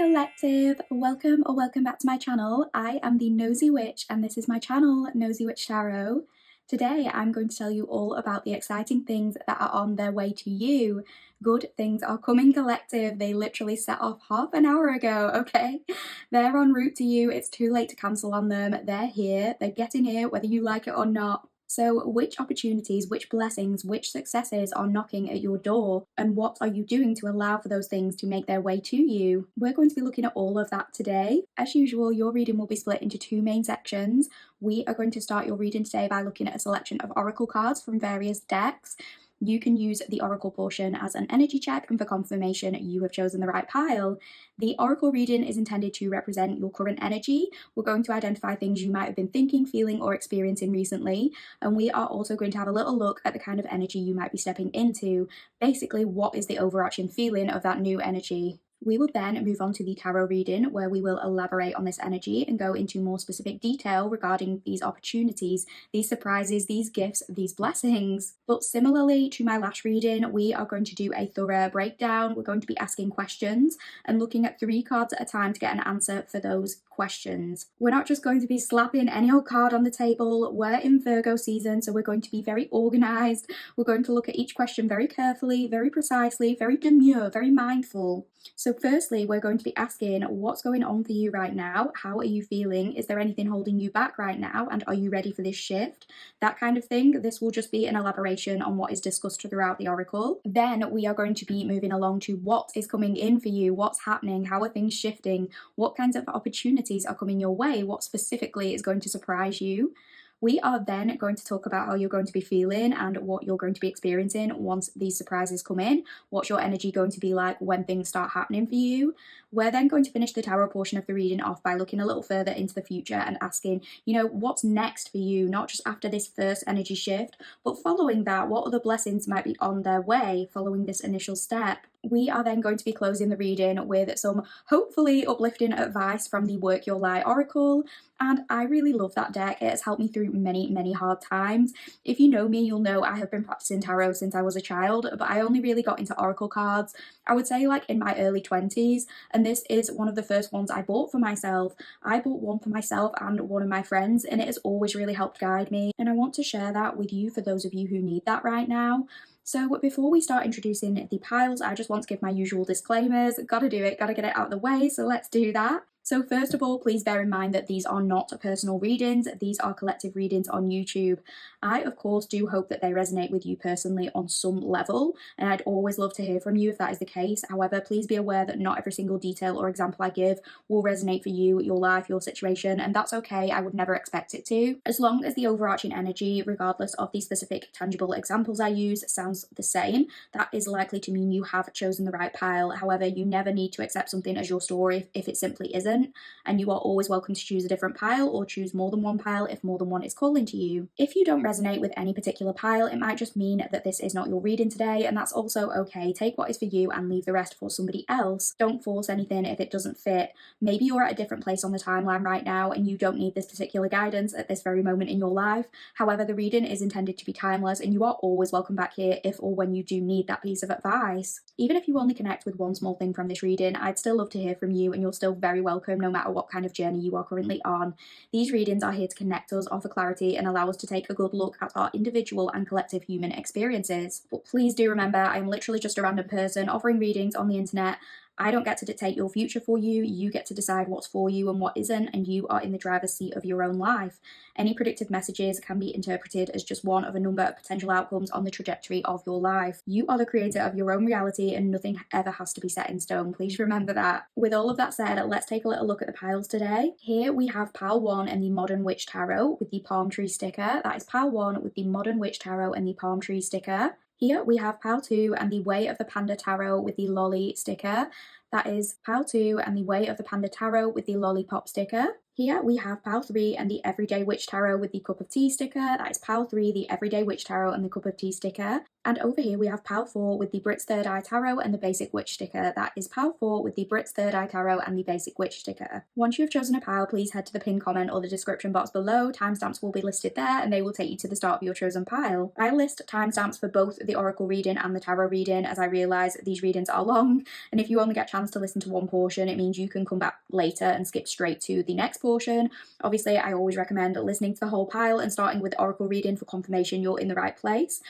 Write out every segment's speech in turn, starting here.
Collective, welcome or welcome back to my channel. I am the Nosy Witch and this is my channel, Nosy Witch Tarot. Today I'm going to tell you all about the exciting things that are on their way to you. Good things are coming, collective. They literally set off half an hour ago, okay? They're en route to you. It's too late to cancel on them. They're here. They're getting here whether you like it or not. So which opportunities, which blessings, which successes are knocking at your door, and what are you doing to allow for those things to make their way to you? We're going to be looking at all of that today. As usual, your reading will be split into two main sections. We are going to start your reading today by looking at a selection of oracle cards from various decks. You can use the oracle portion as an energy check, and for confirmation you have chosen the right pile. The oracle reading is intended to represent your current energy. We're going to identify things you might have been thinking, feeling, or experiencing recently, and we are also going to have a little look at the kind of energy you might be stepping into. Basically, what is the overarching feeling of that new energy? We will then move on to the tarot reading, where we will elaborate on this energy and go into more specific detail regarding these opportunities, these surprises, these gifts, these blessings. But similarly to my last reading, we are going to do a thorough breakdown. We're going to be asking questions and looking at 3 cards at a time to get an answer for those questions. We're not just going to be slapping any old card on the table. We're in Virgo season, so we're going to be very organized. We're going to look at each question very carefully, very precisely, very demure, very mindful. So firstly, we're going to be asking what's going on for you right now. How are you feeling? Is there anything holding you back right now? And are you ready for this shift? That kind of thing. This will just be an elaboration on what is discussed throughout the oracle. Then we are going to be moving along to what is coming in for you. What's happening? How are things shifting? What kinds of opportunities are coming your way? What specifically is going to surprise you? We are then going to talk about how you're going to be feeling and what you're going to be experiencing once these surprises come in. What's your energy going to be like when things start happening for you? We're then going to finish the tarot portion of the reading off by looking a little further into the future and asking, what's next for you? Not just after this first energy shift, but following that, what other blessings might be on their way following this initial step? We are then going to be closing the reading with some hopefully uplifting advice from the Work Your Light Oracle. And I really love that deck. It has helped me through many, many hard times. If you know me, you'll know I have been practicing tarot since I was a child, but I only really got into oracle cards, I would say like in my early 20s. And this is one of the first ones I bought for myself. I bought one for myself and one of my friends, and it has always really helped guide me. And I want to share that with you for those of you who need that right now. So before we start introducing the piles, I just want to give my usual disclaimers. Gotta do it, gotta get it out of the way, so let's do that. So first of all, please bear in mind that these are not personal readings. These are collective readings on YouTube. I, of course, do hope that they resonate with you personally on some level, and I'd always love to hear from you if that is the case. However, please be aware that not every single detail or example I give will resonate for you, your life, your situation, and that's okay. I would never expect it to. As long as the overarching energy, regardless of the specific tangible examples I use, sounds the same, that is likely to mean you have chosen the right pile. However, you never need to accept something as your story if it simply isn't. And you are always welcome to choose a different pile or choose more than one pile if more than one is calling to you. If you don't resonate with any particular pile, it might just mean that this is not your reading today, and that's also okay. Take what is for you and leave the rest for somebody else. Don't force anything if it doesn't fit. Maybe you're at a different place on the timeline right now and you don't need this particular guidance at this very moment in your life. However, the reading is intended to be timeless, and you are always welcome back here if or when you do need that piece of advice. Even if you only connect with one small thing from this reading, I'd still love to hear from you, and you're still very welcome no matter what kind of journey you are currently on. These readings are here to connect us, offer clarity, and allow us to take a good look at our individual and collective human experiences. But please do remember, I am literally just a random person offering readings on the internet. I don't get to dictate your future for you. You get to decide what's for you and what isn't, and you are in the driver's seat of your own life. Any predictive messages can be interpreted as just one of a number of potential outcomes on the trajectory of your life. You are the creator of your own reality, and nothing ever has to be set in stone. Please remember that. With all of that said, let's take a little look at the piles today. Here we have pile 1 and the Modern Witch Tarot with the palm tree sticker. That is pile 1 with the Modern Witch Tarot and the palm tree sticker. Here we have pile 2 and the Way of the Panda Tarot with the lolly sticker. That is pile 2 and the Way of the Panda Tarot with the lollipop sticker. Here we have pile 3 and the Everyday Witch Tarot with the cup of tea sticker. That is pile 3, the Everyday Witch Tarot and the cup of tea sticker. And over here we have pile 4 with the Britt's Third Eye Tarot and the basic witch sticker. That is pile 4 with the Britt's Third Eye Tarot and the basic witch sticker. Once you have chosen a pile, please head to the pinned comment or the description box below. Timestamps will be listed there and they will take you to the start of your chosen pile. I list timestamps for both the oracle reading and the tarot reading, as I realise these readings are long, and if you only get a chance to listen to one portion, it means you can come back later and skip straight to the next portion. Obviously, I always recommend listening to the whole pile and starting with the oracle reading for confirmation you're in the right place.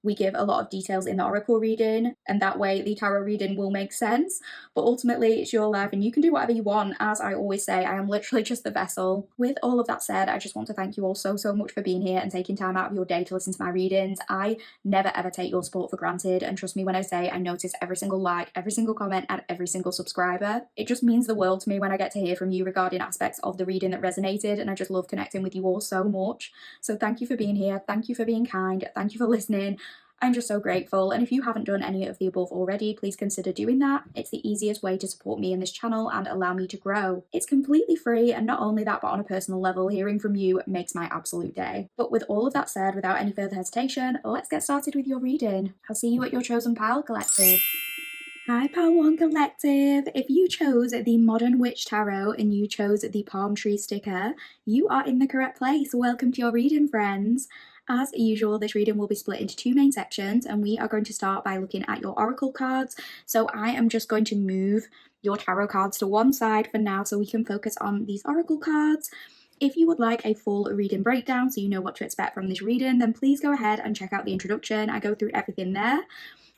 We give a lot of details in the oracle reading, and that way the tarot reading will make sense. But ultimately, it's your life and you can do whatever you want. As I always say, I am literally just the vessel. With all of that said, I just want to thank you all so much for being here and taking time out of your day to listen to my readings. I never ever take your support for granted, and trust me when I say I notice every single like, every single comment, and every single subscriber. It just means the world to me when I get to hear from you regarding aspects of the reading that resonated, and I just love connecting with you all so much. So thank you for being here, thank you for being kind, thank you for listening. I'm just so grateful, and if you haven't done any of the above already, please consider doing that. It's the easiest way to support me in this channel and allow me to grow. It's completely free, and not only that, but on a personal level, hearing from you makes my absolute day. But with all of that said, without any further hesitation, let's get started with your reading. I'll see you at your chosen pile, collective. Hi Pile 1 Collective! If you chose the Modern Witch Tarot and you chose the palm tree sticker, you are in the correct place. Welcome to your reading, friends. As usual, this reading will be split into 2 main sections, and we are going to start by looking at your oracle cards. So I am just going to move your tarot cards to one side for now so we can focus on these oracle cards. If you would like a full reading breakdown so you know what to expect from this reading, then please go ahead and check out the introduction. I go through everything there.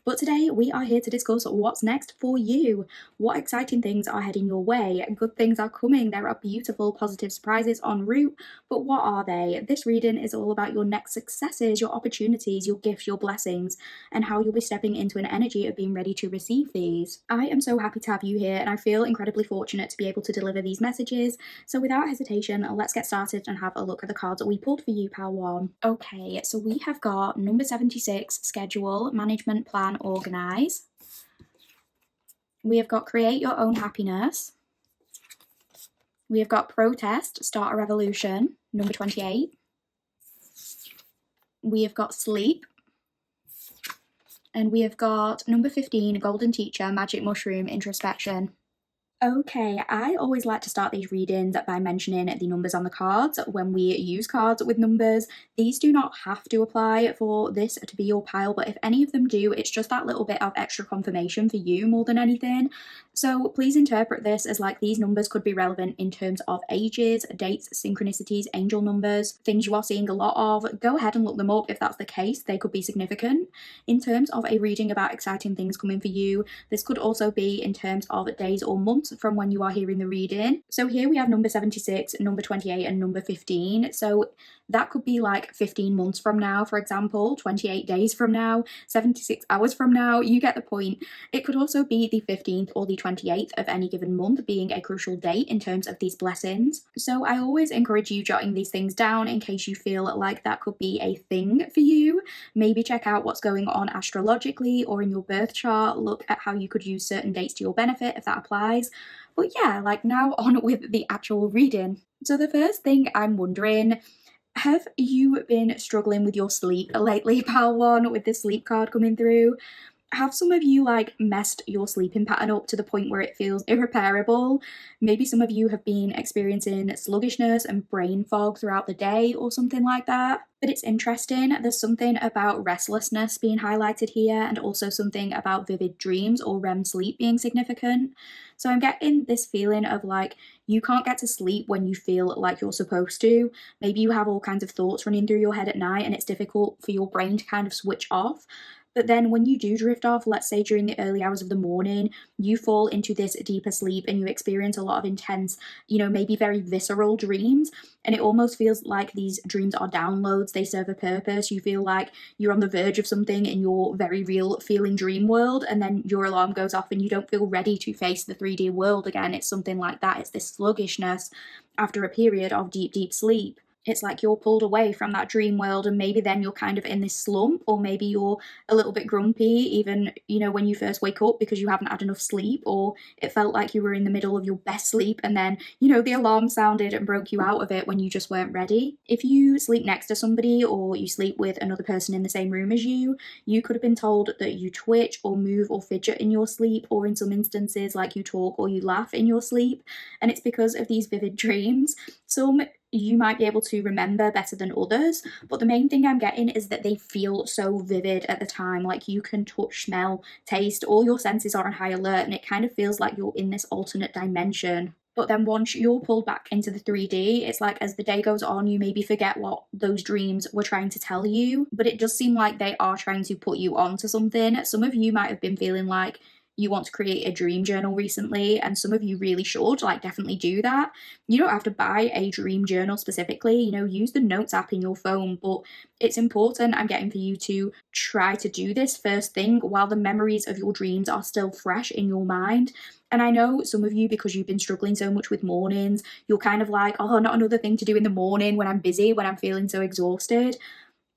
But today we are here to discuss what's next for you. What exciting things are heading your way? Good things are coming. There are beautiful positive surprises en route. But what are they? This reading is all about your next successes, your opportunities, your gifts, your blessings, and how you'll be stepping into an energy of being ready to receive these. I am so happy to have you here, and I feel incredibly fortunate to be able to deliver these messages. So without hesitation, let's get started and have a look at the cards that we pulled for you, Pile 1. Okay, so we have got number 76, Schedule, Management, Plan, Organize. We have got Create Your Own Happiness. We have got Protest, Start a Revolution, number 28. We have got Sleep. And we have got number 15, Golden Teacher, Magic Mushroom, Introspection. Okay, I always like to start these readings by mentioning the numbers on the cards. When we use cards with numbers, these do not have to apply for this to be your pile, but if any of them do, it's just that little bit of extra confirmation for you more than anything. So please interpret this as like these numbers could be relevant in terms of ages, dates, synchronicities, angel numbers, things you are seeing a lot of. Go ahead and look them up if that's the case. They could be significant. In terms of a reading about exciting things coming for you, this could also be in terms of days or months from when you are hearing the reading. So here we have number 76, number 28, and number 15. So that could be like 15 months from now, for example, 28 days from now, 76 hours from now. You get the point. It could also be the 15th or the 28th of any given month being a crucial date in terms of these blessings. So I always encourage you jotting these things down in case you feel like that could be a thing for you. Maybe check out what's going on astrologically or in your birth chart. Look at how you could use certain dates to your benefit if that applies. But yeah, like now on with the actual reading. So the first thing I'm wondering, have you been struggling with your sleep lately, Pile 1, with the sleep card coming through? Have some of you like messed your sleeping pattern up to the point where it feels irreparable? Maybe some of you have been experiencing sluggishness and brain fog throughout the day or something like that. But it's interesting, there's something about restlessness being highlighted here and also something about vivid dreams or REM sleep being significant. So I'm getting this feeling of like you can't get to sleep when you feel like you're supposed to. Maybe you have all kinds of thoughts running through your head at night and it's difficult for your brain to kind of switch off. But then when you do drift off, let's say during the early hours of the morning, you fall into this deeper sleep and you experience a lot of intense, maybe very visceral dreams. And it almost feels like these dreams are downloads. They serve a purpose. You feel like you're on the verge of something in your very real feeling dream world. And then your alarm goes off and you don't feel ready to face the 3D world again. It's something like that. It's this sluggishness after a period of deep, deep sleep. it's like you're pulled away from that dream world, and maybe then you're kind of in this slump, or maybe you're a little bit grumpy even, when you first wake up because you haven't had enough sleep, or it felt like you were in the middle of your best sleep and then, the alarm sounded and broke you out of it when you just weren't ready. If you sleep next to somebody or you sleep with another person in the same room as you could have been told that you twitch or move or fidget in your sleep, or in some instances like you talk or you laugh in your sleep, and it's because of these vivid dreams. Some you might be able to remember better than others, but the main thing I'm getting is that they feel so vivid at the time. Like you can touch, smell, taste, all your senses are on high alert, and it kind of feels like you're in this alternate dimension. But then once you're pulled back into the 3D, it's like as the day goes on, you maybe forget what those dreams were trying to tell you, but it does seem like they are trying to put you onto something. Some of you might have been feeling like you want to create a dream journal recently, and some of you really should, like, definitely do that. You don't have to buy a dream journal specifically, use the notes app in your phone, but it's important, I'm getting, for you to try to do this first thing while the memories of your dreams are still fresh in your mind. And I know some of you, because you've been struggling so much with mornings, you're kind of like, oh, not another thing to do in the morning when I'm busy, when I'm feeling so exhausted.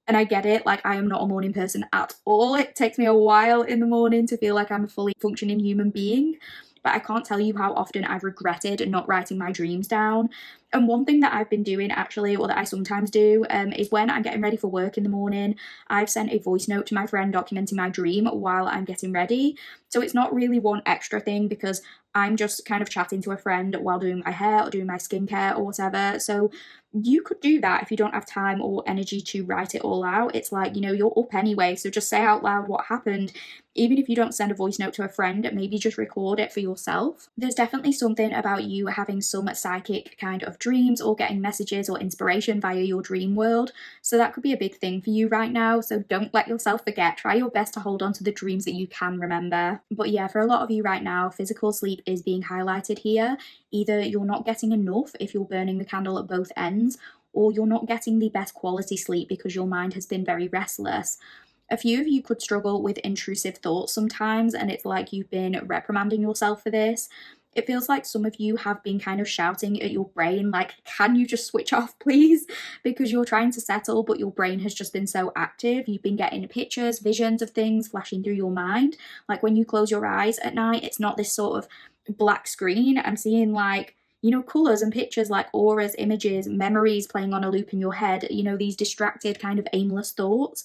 And I get it, like I am not a morning person at all. It takes me a while in the morning to feel like I'm a fully functioning human being. But I can't tell you how often I've regretted not writing my dreams down. And one thing that I've been doing actually, or that I sometimes do, is when I'm getting ready for work in the morning, I've sent a voice note to my friend documenting my dream while I'm getting ready. So it's not really one extra thing, because I'm just kind of chatting to a friend while doing my hair or doing my skincare or whatever. So you could do that if you don't have time or energy to write it all out. It's like, you're up anyway, so just say out loud what happened. Even if you don't send a voice note to a friend, maybe just record it for yourself. There's definitely something about you having some psychic kind of dreams or getting messages or inspiration via your dream world. So that could be a big thing for you right now. So don't let yourself forget. Try your best to hold on to the dreams that you can remember. But yeah, for a lot of you right now, physical sleep is being highlighted here. Either you're not getting enough if you're burning the candle at both ends, or you're not getting the best quality sleep because your mind has been very restless. A few of you could struggle with intrusive thoughts sometimes, and it's like you've been reprimanding yourself for this. It feels like some of you have been kind of shouting at your brain, like, can you just switch off, please? Because you're trying to settle, but your brain has just been so active. You've been getting pictures, visions of things flashing through your mind. Like when you close your eyes at night, it's not this sort of black screen. I'm seeing like, colours and pictures, like auras, images, memories playing on a loop in your head, these distracted kind of aimless thoughts.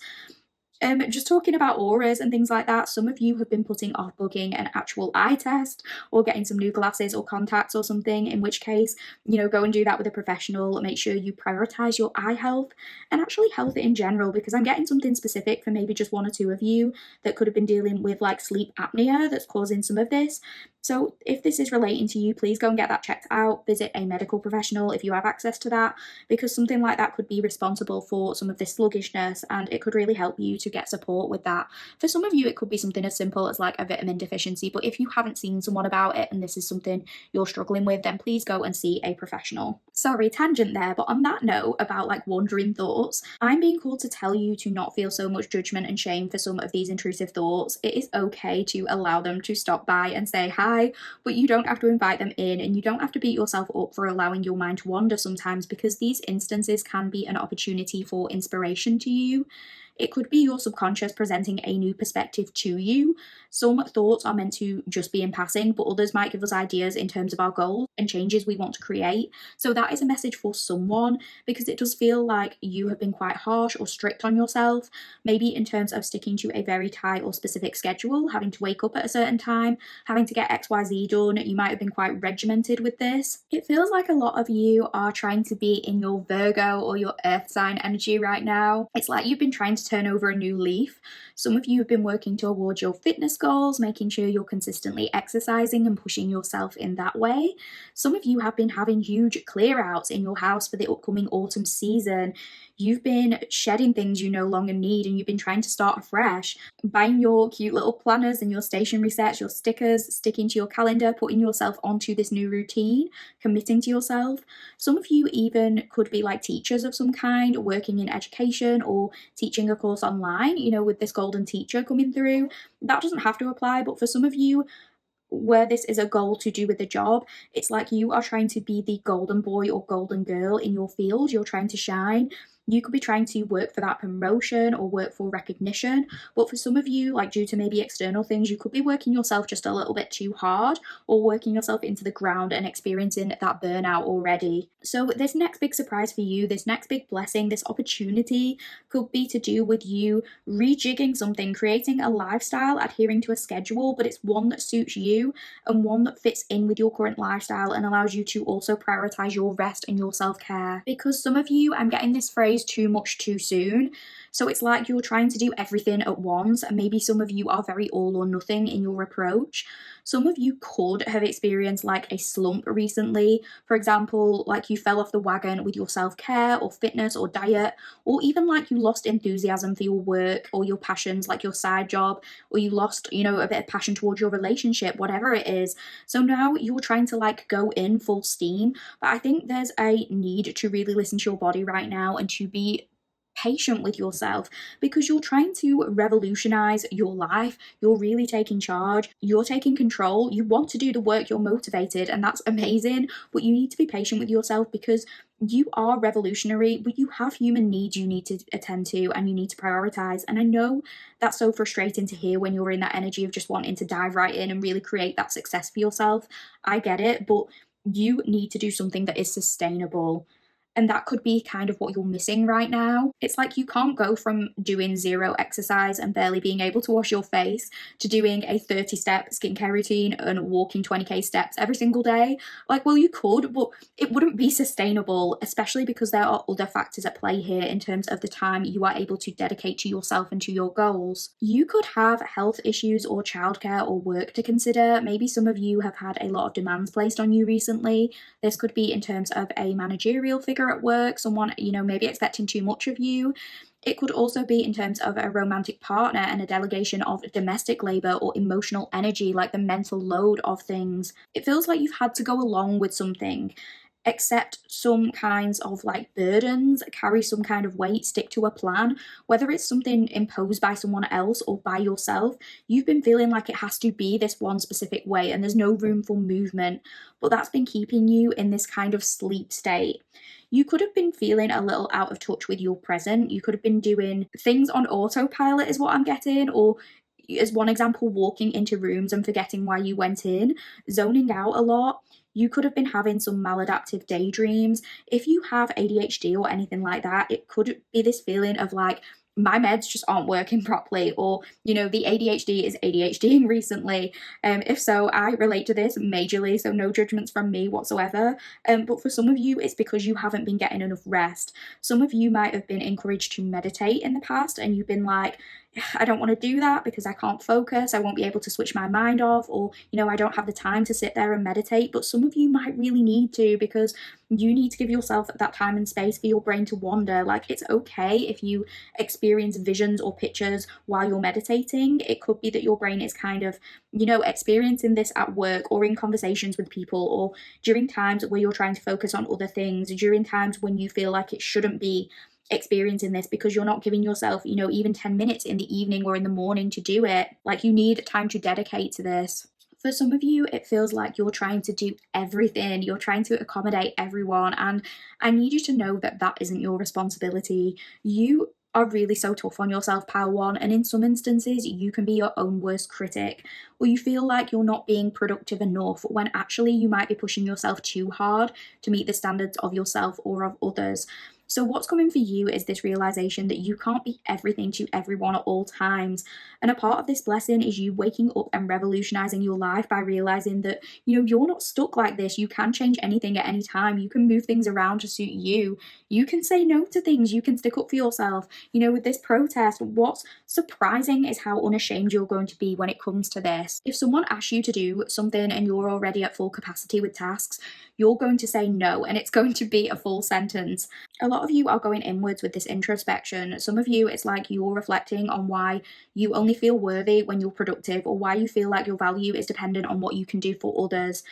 Just talking about auras and things like that, some of you have been putting off booking an actual eye test or getting some new glasses or contacts or something, in which case, go and do that with a professional. Make sure you prioritize your eye health and actually health in general, because I'm getting something specific for maybe just one or two of you that could have been dealing with like sleep apnea that's causing some of this. So if this is relating to you, please go and get that checked out. Visit a medical professional if you have access to that, because something like that could be responsible for some of this sluggishness, and it could really help you to get support with that. For some of you, it could be something as simple as like a vitamin deficiency, but if you haven't seen someone about it and this is something you're struggling with, then please go and see a professional. Sorry, tangent there, but on that note about like wandering thoughts, I'm being called to tell you to not feel so much judgment and shame for some of these intrusive thoughts. It is okay to allow them to stop by and say hi, but you don't have to invite them in, and you don't have to beat yourself up for allowing your mind to wander sometimes, because these instances can be an opportunity for inspiration to you. It could be your subconscious presenting a new perspective to you. Some thoughts are meant to just be in passing, but others might give us ideas in terms of our goals and changes we want to create. So that is a message for someone, because it does feel like you have been quite harsh or strict on yourself, maybe in terms of sticking to a very tight or specific schedule, having to wake up at a certain time, having to get XYZ done. You might have been quite regimented with this. It feels like a lot of you are trying to be in your Virgo or your earth sign energy right now. It's like you've been trying to turn over a new leaf. Some of you have been working towards your fitness goals, making sure you're consistently exercising and pushing yourself in that way. Some of you have been having huge clear outs in your house for the upcoming autumn season. You've been shedding things you no longer need, and you've been trying to start afresh, buying your cute little planners and your stationery sets, your stickers, sticking to your calendar, putting yourself onto this new routine, committing to yourself. Some of you even could be like teachers of some kind, working in education or teaching a course online, with this golden teacher coming through. That doesn't have to apply, but for some of you, where this is a goal to do with the job, it's like you are trying to be the golden boy or golden girl in your field. You're trying to shine. You could be trying to work for that promotion or work for recognition. But for some of you, like due to maybe external things, you could be working yourself just a little bit too hard or working yourself into the ground and experiencing that burnout already. So, this next big surprise for you, this next big blessing, this opportunity could be to do with you rejigging something, creating a lifestyle, adhering to a schedule, but it's one that suits you and one that fits in with your current lifestyle and allows you to also prioritize your rest and your self care. Because some of you, I'm getting this phrase too much too soon. So it's like you're trying to do everything at once, and maybe some of you are very all or nothing in your approach. Some of you could have experienced like a slump recently. For example, like you fell off the wagon with your self care or fitness or diet, or even like you lost enthusiasm for your work or your passions, like your side job, or you lost, a bit of passion towards your relationship, whatever it is. So now you're trying to like go in full steam. But I think there's a need to really listen to your body right now and to be patient with yourself, because you're trying to revolutionize your life. You're really taking charge, you're taking control, you want to do the work, you're motivated, and that's amazing. But you need to be patient with yourself, because you are revolutionary, but you have human needs you need to attend to and you need to prioritize. And I know that's so frustrating to hear when you're in that energy of just wanting to dive right in and really create that success for yourself. I get it, but you need to do something that is sustainable. And that could be kind of what you're missing right now. It's like you can't go from doing zero exercise and barely being able to wash your face to doing a 30-step skincare routine and walking 20k steps every single day. Like, well, you could, but it wouldn't be sustainable, especially because there are other factors at play here in terms of the time you are able to dedicate to yourself and to your goals. You could have health issues or childcare or work to consider. Maybe some of you have had a lot of demands placed on you recently. This could be in terms of a managerial figure at work, someone, maybe expecting too much of you. It could also be in terms of a romantic partner and a delegation of domestic labor or emotional energy, like the mental load of things. It feels like you've had to go along with something, accept some kinds of like burdens, carry some kind of weight, stick to a plan, whether it's something imposed by someone else or by yourself. You've been feeling like it has to be this one specific way and there's no room for movement, but that's been keeping you in this kind of sleep state. You could have been feeling a little out of touch with your present. You could have been doing things on autopilot, is what I'm getting, or as one example, walking into rooms and forgetting why you went in, zoning out a lot. You could have been having some maladaptive daydreams. If you have ADHD or anything like that, it could be this feeling of like, my meds just aren't working properly, or the ADHD is ADHDing recently. If so, I relate to this majorly, so no judgments from me whatsoever. But for some of you, it's because you haven't been getting enough rest. Some of you might have been encouraged to meditate in the past and you've been like, I don't want to do that because I can't focus, I won't be able to switch my mind off, or I don't have the time to sit there and meditate. But some of you might really need to, because you need to give yourself that time and space for your brain to wander. Like, it's okay if you experience visions or pictures while you're meditating. It could be that your brain is kind of, experiencing this at work or in conversations with people, or during times where you're trying to focus on other things, during times when you feel like it shouldn't be experiencing this because you're not giving yourself, even 10 minutes in the evening or in the morning to do it. Like, you need time to dedicate to this. For some of you, it feels like you're trying to do everything, you're trying to accommodate everyone, and I need you to know that that isn't your responsibility. You are really so tough on yourself, pile one, and in some instances you can be your own worst critic, or you feel like you're not being productive enough when actually you might be pushing yourself too hard to meet the standards of yourself or of others. So what's coming for you is this realization that you can't be everything to everyone at all times. And a part of this blessing is you waking up and revolutionizing your life by realizing that, you're not stuck like this. You can change anything at any time. You can move things around to suit you. You can say no to things. You can stick up for yourself. With this protest, what's surprising is how unashamed you're going to be when it comes to this. If someone asks you to do something and you're already at full capacity with tasks, you're going to say no, and it's going to be a full sentence. A lot of you are going inwards with this introspection. Some of you, it's like you're reflecting on why you only feel worthy when you're productive, or why you feel like your value is dependent on what you can do for others.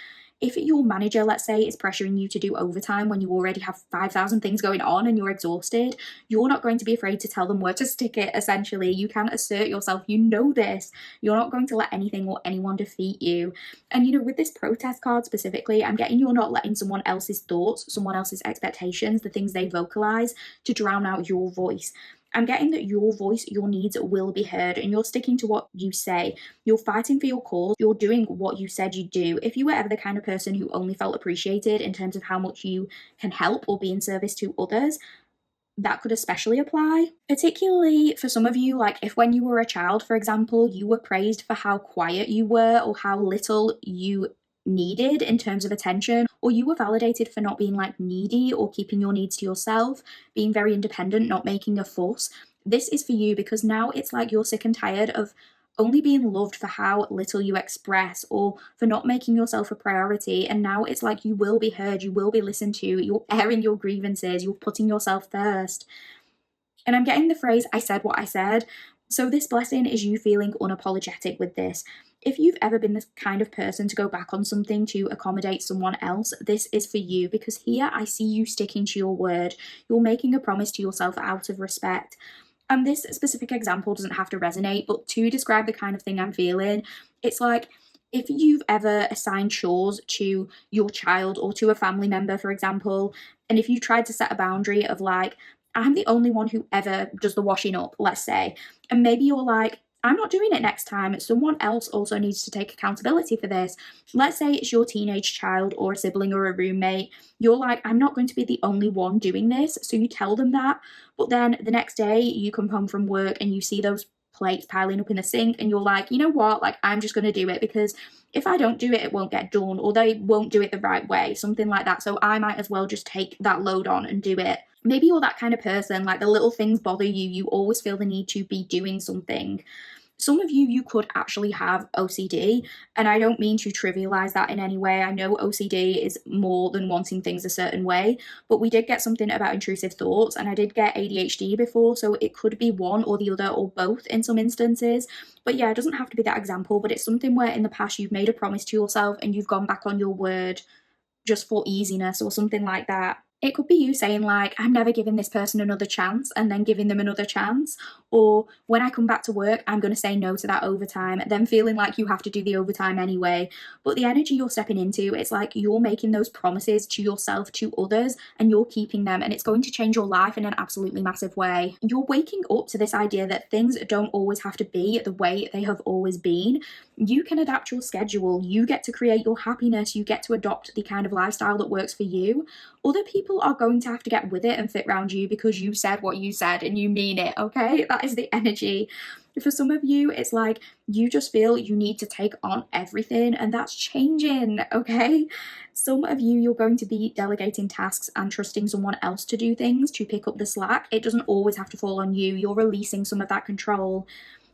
If your manager, let's say, is pressuring you to do overtime when you already have 5,000 things going on and you're exhausted, you're not going to be afraid to tell them where to stick it, essentially. You can assert yourself. You know this. You're not going to let anything or anyone defeat you. And, with this protest card specifically, I'm getting you're not letting someone else's thoughts, someone else's expectations, the things they vocalize, to drown out your voice. I'm getting that your voice, your needs will be heard, and you're sticking to what you say. You're fighting for your cause. You're doing what you said you'd do. If you were ever the kind of person who only felt appreciated in terms of how much you can help or be in service to others, that could especially apply. Particularly for some of you, like if when you were a child, for example, you were praised for how quiet you were or how little you needed in terms of attention, or you were validated for not being like needy or keeping your needs to yourself, being very independent, not making a fuss. This is for you, because now it's like you're sick and tired of only being loved for how little you express or for not making yourself a priority. And now it's like you will be heard, you will be listened to, you're airing your grievances, you're putting yourself first. And I'm getting the phrase, I said what I said. So this blessing is you feeling unapologetic with this. If you've ever been the kind of person to go back on something to accommodate someone else, this is for you, because here I see you sticking to your word. You're making a promise to yourself out of respect. And this specific example doesn't have to resonate, but to describe the kind of thing I'm feeling, it's like if you've ever assigned chores to your child or to a family member, for example, and if you tried to set a boundary of like, I'm the only one who ever does the washing up, let's say, and maybe you're like, I'm not doing it next time. Someone else also needs to take accountability for this. Let's say it's your teenage child or a sibling or a roommate. You're like, I'm not going to be the only one doing this. So you tell them that. But then the next day you come home from work and you see those plates piling up in the sink and you're like, you know what? Like, I'm just going to do it, because if I don't do it, it won't get done, or they won't do it the right way, something like that. So I might as well just take that load on and do it. Maybe you're that kind of person, like the little things bother you. You always feel the need to be doing something. Some of you could actually have OCD, and I don't mean to trivialize that in any way. I know OCD is more than wanting things a certain way, but we did get something about intrusive thoughts, and I did get ADHD before, so it could be one or the other or both in some instances. But yeah, it doesn't have to be that example, but it's something where in the past you've made a promise to yourself and you've gone back on your word just for easiness or something like that. It could be you saying like, I'm never giving this person another chance, and then giving them another chance. Or when I come back to work, I'm going to say no to that overtime, then feeling like you have to do the overtime anyway. But the energy you're stepping into, it's like you're making those promises to yourself, to others, and you're keeping them. And it's going to change your life in an absolutely massive way. You're waking up to this idea that things don't always have to be the way they have always been. You can adapt your schedule. You get to create your happiness. You get to adopt the kind of lifestyle that works for you. Other people are going to have to get with it and fit around you because you said what you said and you mean it, okay? That is the energy. For some of you, it's like you just feel you need to take on everything, and that's changing, okay? Some of you, you're going to be delegating tasks and trusting someone else to do things, to pick up the slack. It doesn't always have to fall on you. You're releasing some of that control.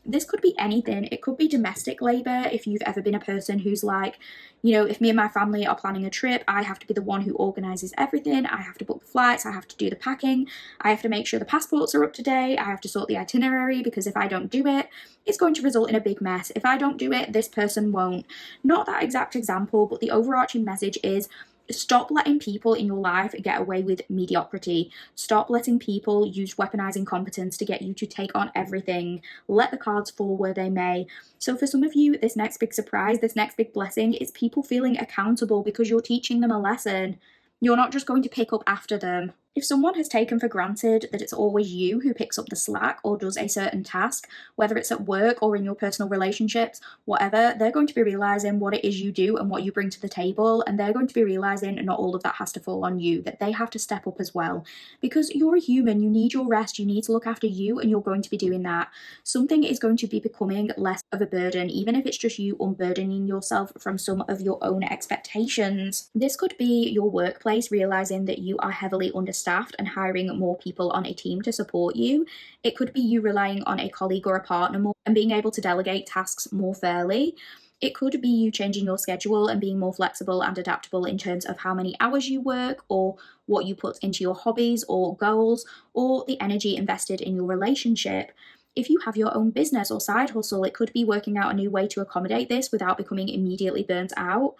This could be anything. It could be domestic labor. If you've ever been a person who's like, if me and my family are planning a trip, I have to be the one who organizes everything. I have to book the flights. I have to do the packing. I have to make sure the passports are up to date. I have to sort the itinerary, because if I don't do it, it's going to result in a big mess. If I don't do it, this person won't. Not that exact example, but the overarching message is, stop letting people in your life get away with mediocrity. Stop letting people use weaponizing competence to get you to take on everything. Let the cards fall where they may. So for some of you, this next big surprise, this next big blessing is people feeling accountable because you're teaching them a lesson. You're not just going to pick up after them. If someone has taken for granted that it's always you who picks up the slack or does a certain task, whether it's at work or in your personal relationships, whatever, they're going to be realizing what it is you do and what you bring to the table, and they're going to be realizing not all of that has to fall on you, that they have to step up as well. Because you're a human, you need your rest, you need to look after you, and you're going to be doing that. Something is going to be becoming less of a burden, even if it's just you unburdening yourself from some of your own expectations. This could be your workplace realizing that you are heavily understaffed and hiring more people on a team to support you. It could be you relying on a colleague or a partner more and being able to delegate tasks more fairly. It could be you changing your schedule and being more flexible and adaptable in terms of how many hours you work, or what you put into your hobbies or goals, or the energy invested in your relationship. If you have your own business or side hustle, it could be working out a new way to accommodate this without becoming immediately burnt out.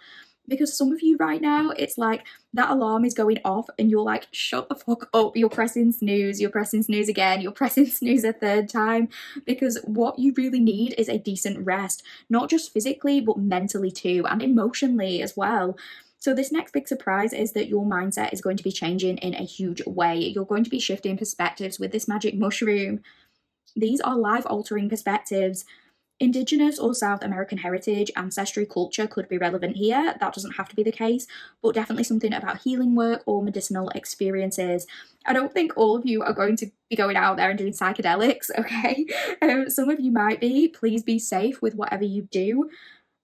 Because some of you right now, it's like that alarm is going off and you're like, shut the fuck up. You're pressing snooze again, you're pressing snooze a third time, because what you really need is a decent rest, not just physically, but mentally too, and emotionally as well. So this next big surprise is that your mindset is going to be changing in a huge way. You're going to be shifting perspectives with this magic mushroom. These are life-altering perspectives. Indigenous or South American heritage, ancestry culture could be relevant here. That doesn't have to be the case, but definitely something about healing work or medicinal experiences. I don't think all of you are going to be going out there and doing psychedelics, okay? Some of you might be. Please be safe with whatever you do.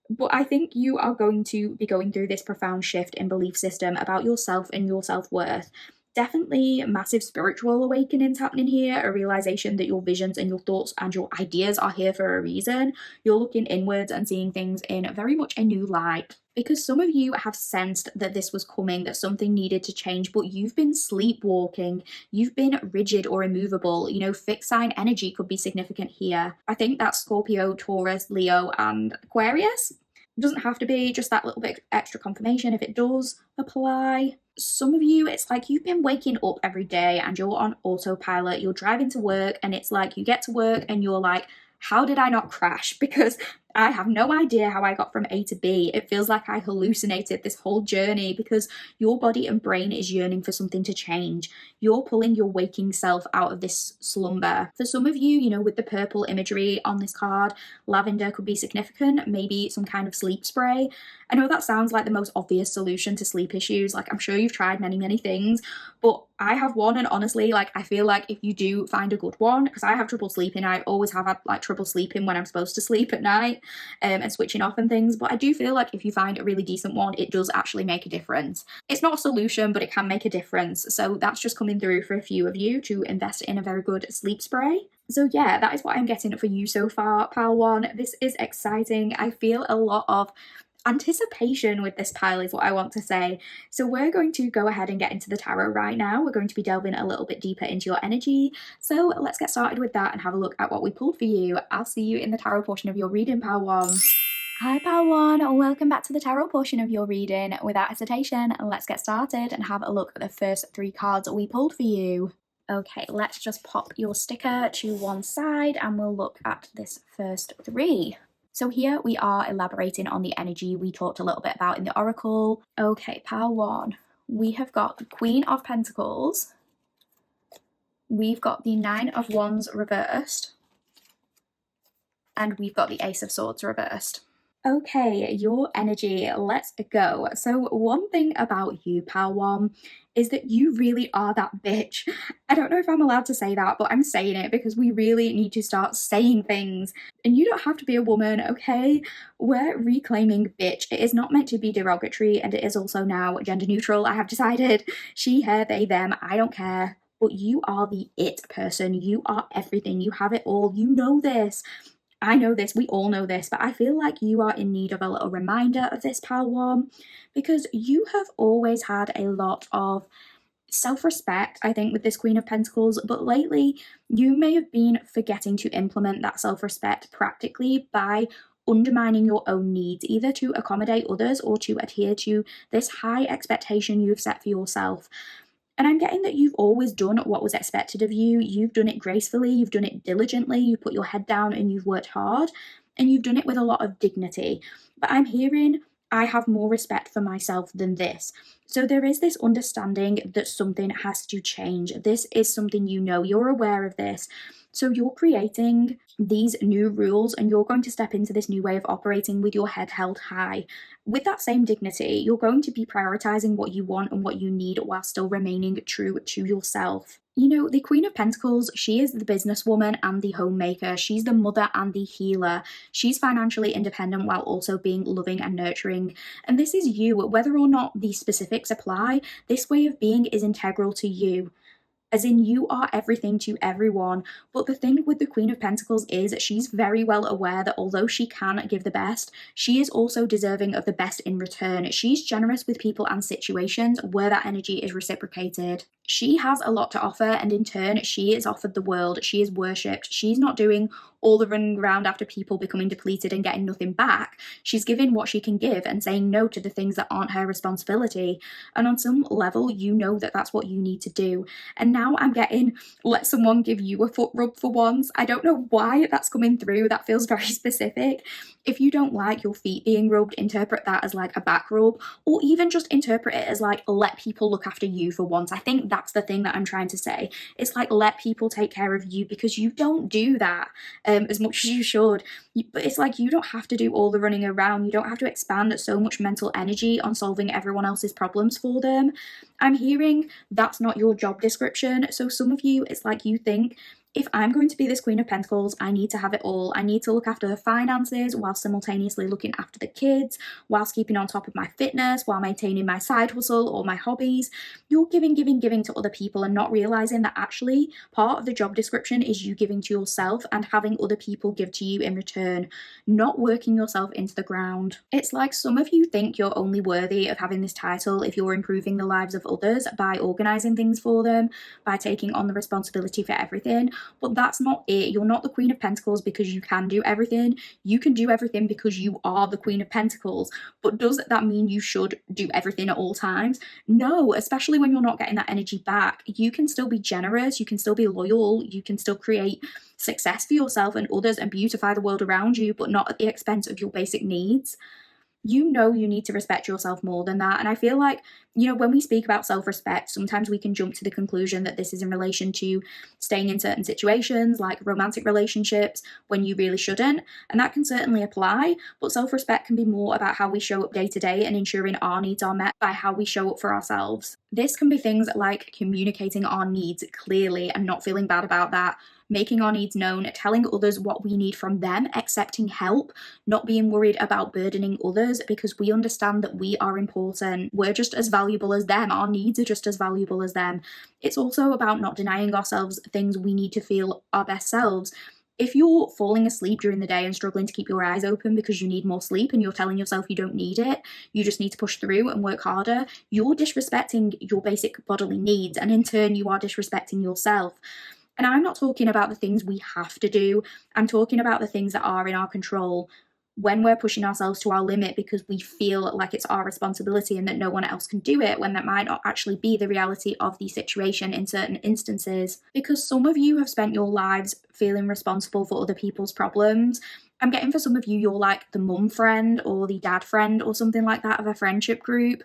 But I think you are going to be going through this profound shift in belief system about yourself and your self-worth. Definitely massive spiritual awakenings happening here, a realization that your visions and your thoughts and your ideas are here for a reason. You're looking inwards and seeing things in very much a new light. Because some of you have sensed that this was coming, that something needed to change, but you've been sleepwalking, you've been rigid or immovable. You know, fixed sign energy could be significant here. I think that's Scorpio, Taurus, Leo, and Aquarius. It doesn't have to be, just that little bit extra confirmation if it does apply. Some of you, it's like you've been waking up every day and you're on autopilot. You're driving to work and it's like you get to work and you're like, how did I not crash? Because I have no idea how I got from A to B. It feels like I hallucinated this whole journey because your body and brain is yearning for something to change. You're pulling your waking self out of this slumber. For some of you, you know, with the purple imagery on this card, lavender could be significant, maybe some kind of sleep spray. I know that sounds like the most obvious solution to sleep issues. Like, I'm sure you've tried many, many things, but I have one, and honestly, like, I feel like if you do find a good one, because I have trouble sleeping, I always have had like trouble sleeping when I'm supposed to sleep at night, and switching off and things, but I do feel like if you find a really decent one, it does actually make a difference. It's not a solution, but it can make a difference. So that's just coming through for a few of you to invest in a very good sleep spray. So yeah, that is what I'm getting for you so far, pile one. This is exciting. I feel a lot of anticipation with this pile is what I want to say. So we're going to go ahead and get into the tarot right now. We're going to be delving a little bit deeper into your energy. So let's get started with that and have a look at what we pulled for you. I'll see you in the tarot portion of your reading, pile one. Hi pile one, and welcome back to the tarot portion of your reading. Without hesitation, let's get started and have a look at the first three cards we pulled for you. Okay, let's just pop your sticker to one side and we'll look at this first three. So here we are elaborating on the energy we talked a little bit about in the oracle. Okay, pile one, we have got the Queen of Pentacles. We've got the Nine of Wands reversed. And we've got the Ace of Swords reversed. Okay, your energy, let's go. So one thing about you, pal one, is that you really are that bitch. I don't know if I'm allowed to say that, but I'm saying it because we really need to start saying things. And you don't have to be a woman, okay? We're reclaiming bitch. It is not meant to be derogatory, and it is also now gender neutral. I have decided she, her, they, them, I don't care. But you are the it person. You are everything. You have it all. You know this. I know this, we all know this, but I feel like you are in need of a little reminder of this, pal one, because you have always had a lot of self-respect, I think, with this Queen of Pentacles, but lately you may have been forgetting to implement that self-respect practically by undermining your own needs, either to accommodate others or to adhere to this high expectation you've set for yourself. And I'm getting that you've always done what was expected of you. You've done it gracefully, you've done it diligently, you put your head down and you've worked hard, and you've done it with a lot of dignity. But I'm hearing, I have more respect for myself than this. So there is this understanding that something has to change. This is something you know, you're aware of this. So you're creating these new rules and you're going to step into this new way of operating with your head held high. With that same dignity, you're going to be prioritizing what you want and what you need while still remaining true to yourself. You know, the Queen of Pentacles, she is the businesswoman and the homemaker. She's the mother and the healer. She's financially independent while also being loving and nurturing. And this is you. Whether or not the specifics apply, this way of being is integral to you. As in, you are everything to everyone. But the thing with the Queen of Pentacles is she's very well aware that although she can give the best, she is also deserving of the best in return. She's generous with people and situations where that energy is reciprocated. She has a lot to offer, and in turn, she is offered the world. She is worshipped. She's not doing all the running around after people becoming depleted and getting nothing back. She's giving what she can give and saying no to the things that aren't her responsibility. And on some level, you know that that's what you need to do. And now I'm getting, let someone give you a foot rub for once. I don't know why that's coming through. That feels very specific. If you don't like your feet being rubbed, interpret that as like a back rub, or even just interpret it as like, let people look after you for once. I think that's the thing that I'm trying to say. It's like, let people take care of you, because you don't do that as much as you should. But it's like, you don't have to do all the running around. You don't have to expand so much mental energy on solving everyone else's problems for them. I'm hearing that's not your job description. So some of you, it's like you think, if I'm going to be this Queen of Pentacles, I need to have it all. I need to look after the finances while simultaneously looking after the kids, whilst keeping on top of my fitness, while maintaining my side hustle or my hobbies. You're giving to other people and not realizing that actually part of the job description is you giving to yourself and having other people give to you in return, not working yourself into the ground. It's like some of you think you're only worthy of having this title if you're improving the lives of others by organizing things for them, by taking on the responsibility for everything. But that's not it. You're not the Queen of Pentacles because you can do everything. You can do everything because you are the Queen of Pentacles. But does that mean you should do everything at all times? No, especially when you're not getting that energy back. You can still be generous. You can still be loyal. You can still create success for yourself and others and beautify the world around you, but not at the expense of your basic needs. You know you need to respect yourself more than that. And I feel like, when we speak about self-respect, sometimes we can jump to the conclusion that this is in relation to staying in certain situations, like romantic relationships, when you really shouldn't. And that can certainly apply, but self-respect can be more about how we show up day to day and ensuring our needs are met by how we show up for ourselves. This can be things like communicating our needs clearly and not feeling bad about that, making our needs known, telling others what we need from them, accepting help, not being worried about burdening others because we understand that we are important. We're just as valuable as them. Our needs are just as valuable as them. It's also about not denying ourselves things we need to feel our best selves. If you're falling asleep during the day and struggling to keep your eyes open because you need more sleep and you're telling yourself you don't need it, you just need to push through and work harder, you're disrespecting your basic bodily needs, and in turn you are disrespecting yourself. And I'm not talking about the things we have to do. I'm talking about the things that are in our control. When we're pushing ourselves to our limit because we feel like it's our responsibility and that no one else can do it, when that might not actually be the reality of the situation in certain instances. Because some of you have spent your lives feeling responsible for other people's problems. I'm getting for some of you, you're like the mum friend or the dad friend or something like that of a friendship group.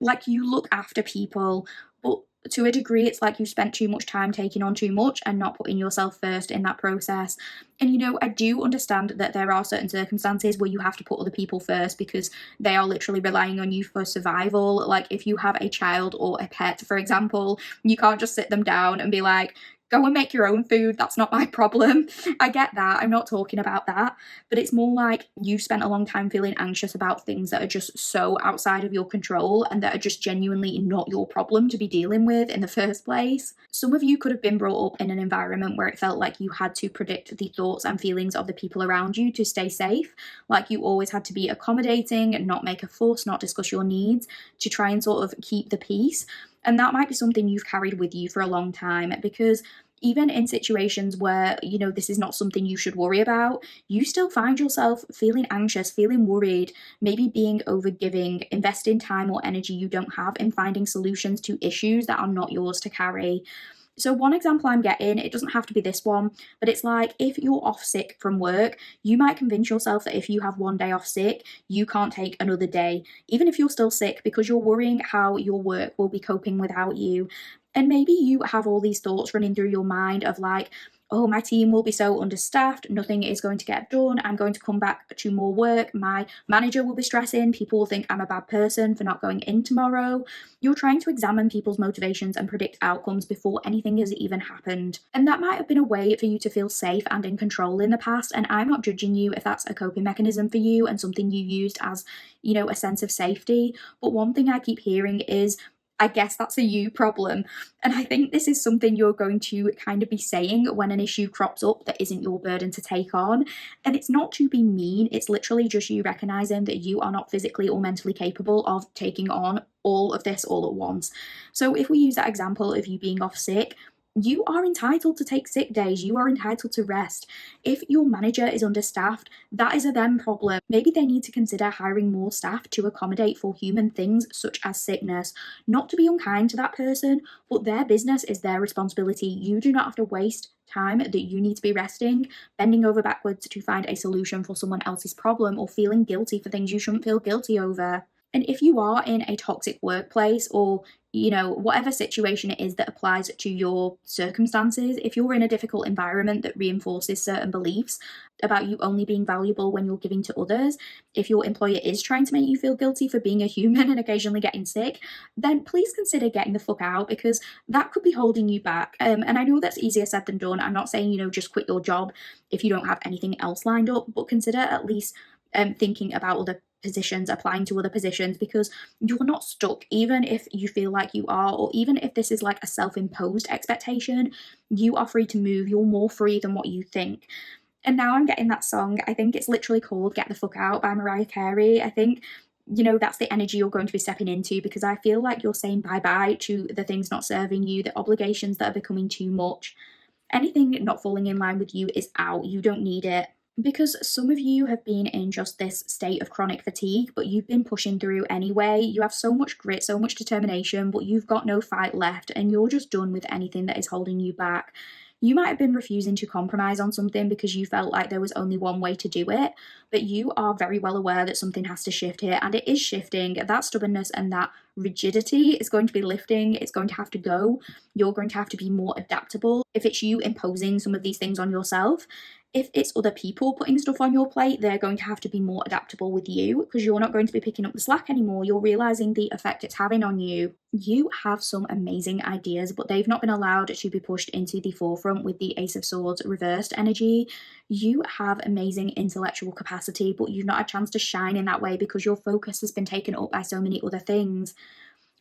Like, you look after people, but to a degree, it's like you spent too much time taking on too much and not putting yourself first in that process. And I do understand that there are certain circumstances where you have to put other people first because they are literally relying on you for survival. Like, if you have a child or a pet, for example, you can't just sit them down and be like, go and make your own food. That's not my problem. I get that. I'm not talking about that. But it's more like you've spent a long time feeling anxious about things that are just so outside of your control and that are just genuinely not your problem to be dealing with in the first place. Some of you could have been brought up in an environment where it felt like you had to predict the thoughts and feelings of the people around you to stay safe. Like, you always had to be accommodating and not make a fuss, not discuss your needs, to try and sort of keep the peace. And that might be something you've carried with you for a long time, because even in situations where, this is not something you should worry about, you still find yourself feeling anxious, feeling worried, maybe being overgiving, investing time or energy you don't have in finding solutions to issues that are not yours to carry. So one example I'm getting, it doesn't have to be this one, but it's like, if you're off sick from work, you might convince yourself that if you have one day off sick, you can't take another day, even if you're still sick, because you're worrying how your work will be coping without you. And maybe you have all these thoughts running through your mind of like, oh, my team will be so understaffed, nothing is going to get done, I'm going to come back to more work, my manager will be stressing, people will think I'm a bad person for not going in tomorrow. You're trying to examine people's motivations and predict outcomes before anything has even happened. And that might have been a way for you to feel safe and in control in the past, and I'm not judging you if that's a coping mechanism for you and something you used as, a sense of safety. But one thing I keep hearing is, I guess that's a you problem. And I think this is something you're going to kind of be saying when an issue crops up that isn't your burden to take on. And it's not to be mean, it's literally just you recognizing that you are not physically or mentally capable of taking on all of this all at once. So if we use that example of you being off sick, you are entitled to take sick days. You are entitled to rest. If your manager is understaffed, that is a them problem. Maybe they need to consider hiring more staff to accommodate for human things such as sickness. Not to be unkind to that person, but their business is their responsibility. You do not have to waste time that you need to be resting, bending over backwards to find a solution for someone else's problem, or feeling guilty for things you shouldn't feel guilty over. And if you are in a toxic workplace, or whatever situation it is that applies to your circumstances, if you're in a difficult environment that reinforces certain beliefs about you only being valuable when you're giving to others, if your employer is trying to make you feel guilty for being a human and occasionally getting sick, then please consider getting the fuck out, because that could be holding you back. And I know that's easier said than done. I'm not saying, just quit your job if you don't have anything else lined up, but consider at least thinking about other positions, applying to other positions, because you're not stuck. Even if you feel like you are, or even if this is like a self-imposed expectation, you are free to move. You're more free than what you think. And now I'm getting that song. I think it's literally called Get the Fuck Out by Mariah Carey. I think that's the energy you're going to be stepping into, because I feel like you're saying bye-bye to the things not serving you, the obligations that are becoming too much. Anything not falling in line with you is out. You don't need it. Because some of you have been in just this state of chronic fatigue, but you've been pushing through anyway. You have so much grit, so much determination, but you've got no fight left, and you're just done with anything that is holding you back. You might have been refusing to compromise on something because you felt like there was only one way to do it, but you are very well aware that something has to shift here, and it is shifting. That stubbornness and that rigidity is going to be lifting. It's going to have to go. You're going to have to be more adaptable. If it's you imposing some of these things on yourself, if it's other people putting stuff on your plate, they're going to have to be more adaptable with you, because you're not going to be picking up the slack anymore. You're realizing the effect it's having on you. You have some amazing ideas, but they've not been allowed to be pushed into the forefront with the Ace of Swords reversed energy. You have amazing intellectual capacity, but you've not had a chance to shine in that way because your focus has been taken up by so many other things.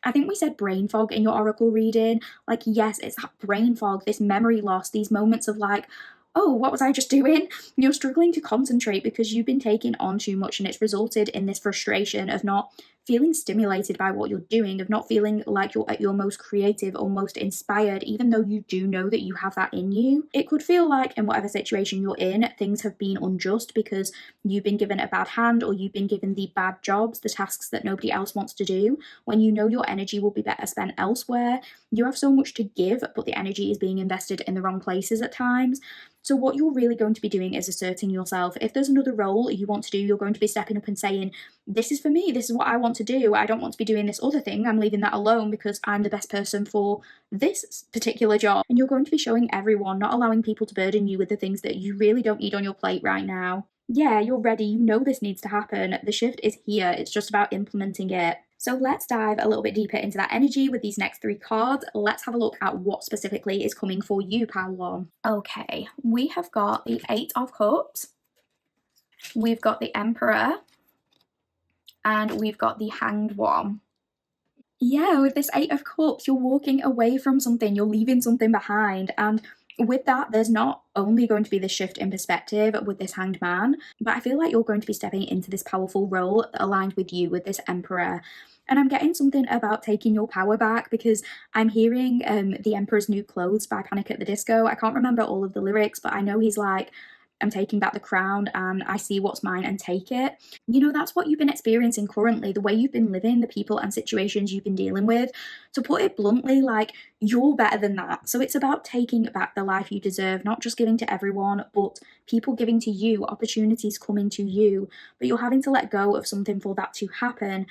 I think we said brain fog in your oracle reading. Like, yes, it's that brain fog, this memory loss, these moments of like, oh, what was I just doing? You're struggling to concentrate because you've been taking on too much, and it's resulted in this frustration of not feeling stimulated by what you're doing, of not feeling like you're at your most creative or most inspired, even though you do know that you have that in you. It could feel like in whatever situation you're in, things have been unjust because you've been given a bad hand, or you've been given the bad jobs, the tasks that nobody else wants to do, when you know your energy will be better spent elsewhere. You have so much to give, but the energy is being invested in the wrong places at times. So what you're really going to be doing is asserting yourself. If there's another role you want to do, you're going to be stepping up and saying, this is for me, this is what I want to do. I don't want to be doing this other thing. I'm leaving that alone because I'm the best person for this particular job. And you're going to be showing everyone, not allowing people to burden you with the things that you really don't need on your plate right now. Yeah, you're ready. You know this needs to happen. The shift is here. It's just about implementing it. So let's dive a little bit deeper into that energy with these next 3 cards. Let's have a look at what specifically is coming for you, pile one. Okay, we have got the 8 of Cups, we've got the Emperor, and we've got the Hanged One. Yeah, with this 8 of Cups, you're walking away from something, you're leaving something behind, and with that, there's not only going to be this shift in perspective with this Hanged Man, but I feel like you're going to be stepping into this powerful role aligned with you with this Emperor. And I'm getting something about taking your power back, because I'm hearing The Emperor's New Clothes by Panic at the Disco. I can't remember all of the lyrics, but I know he's like, I'm taking back the crown and I see what's mine and take it. That's what you've been experiencing currently, the way you've been living, the people and situations you've been dealing with. To put it bluntly, like, you're better than that. So it's about taking back the life you deserve, not just giving to everyone, but people giving to you, opportunities coming to you. But you're having to let go of something for that to happen.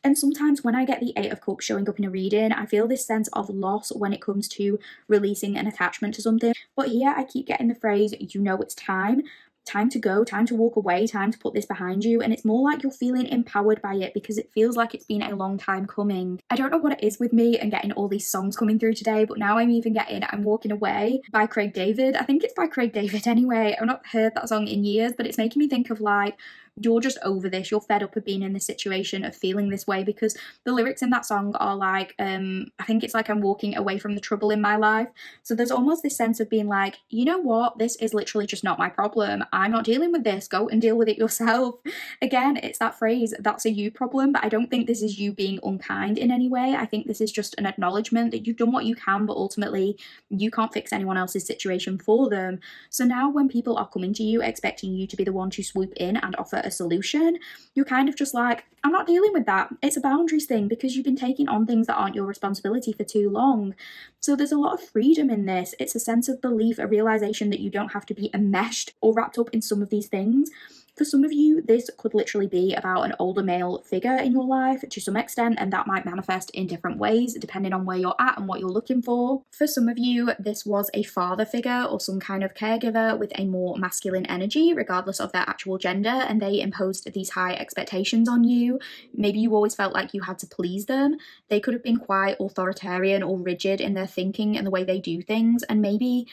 And sometimes when I get the 8 of Cups showing up in a reading, I feel this sense of loss when it comes to releasing an attachment to something. But here I keep getting the phrase, it's time to go, time to walk away, time to put this behind you. And it's more like you're feeling empowered by it, because it feels like it's been a long time coming. I don't know what it is with me and getting all these songs coming through today, but now I'm even getting I'm Walking Away by Craig David. I think it's by Craig David anyway. I've not heard that song in years, but it's making me think of like you're just over this, you're fed up of being in this situation, of feeling this way, because the lyrics in that song are like, I think it's like, I'm walking away from the trouble in my life. So there's almost this sense of being like, you know what, this is literally just not my problem. I'm not dealing with this. Go and deal with it yourself. Again, it's that phrase, that's a you problem, but I don't think this is you being unkind in any way. I think this is just an acknowledgement that you've done what you can, but ultimately you can't fix anyone else's situation for them. So now when people are coming to you expecting you to be the one to swoop in and offer a solution, you're kind of just like, I'm not dealing with that. It's a boundaries thing because you've been taking on things that aren't your responsibility for too long. So there's a lot of freedom in this. It's a sense of belief, a realization that you don't have to be enmeshed or wrapped up in some of these things. For some of you, this could literally be about an older male figure in your life to some extent, and that might manifest in different ways depending on where you're at and what you're looking for. For some of you, this was a father figure or some kind of caregiver with a more masculine energy, regardless of their actual gender, and they imposed these high expectations on you. Maybe you always felt like you had to please them. They could have been quite authoritarian or rigid in their thinking and the way they do things, and maybe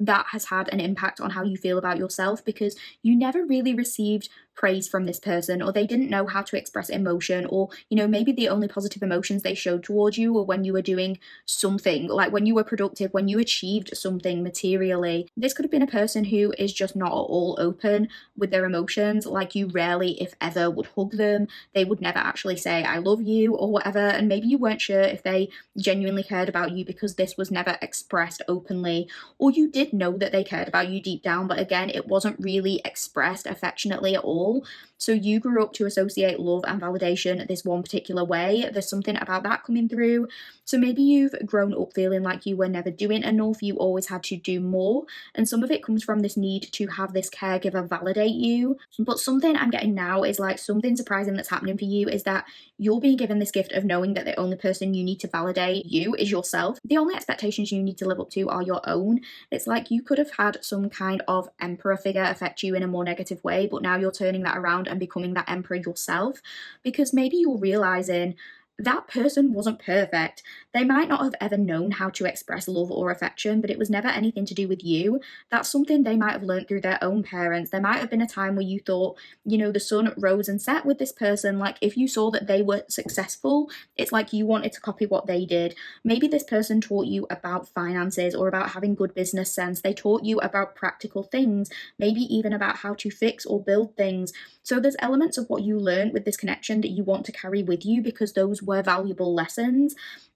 that has had an impact on how you feel about yourself because you never really received praise from this person, or they didn't know how to express emotion, or maybe the only positive emotions they showed towards you were when you were doing something, like when you were productive, when you achieved something materially. This could have been a person who is just not at all open with their emotions, like you rarely, if ever, would hug them. They would never actually say I love you or whatever, and maybe you weren't sure if they genuinely cared about you because this was never expressed openly, or you did know that they cared about you deep down, but again, it wasn't really expressed affectionately at all. So you grew up to associate love and validation this one particular way. There's something about that coming through. So maybe you've grown up feeling like you were never doing enough, you always had to do more, and some of it comes from this need to have this caregiver validate you. But something I'm getting now is like something surprising that's happening for you is that you're being given this gift of knowing that the only person you need to validate you is yourself. The only expectations you need to live up to are your own. It's like you could have had some kind of emperor figure affect you in a more negative way, but now you're turning that around and becoming that emperor yourself, because maybe you're realizing that person wasn't perfect. They might not have ever known how to express love or affection, but it was never anything to do with you. That's something they might have learned through their own parents. There might have been a time where you thought, the sun rose and set with this person. Like if you saw that they were successful, it's like you wanted to copy what they did. Maybe this person taught you about finances or about having good business sense. They taught you about practical things, maybe even about how to fix or build things. So there's elements of what you learned with this connection that you want to carry with you because those were valuable lessons.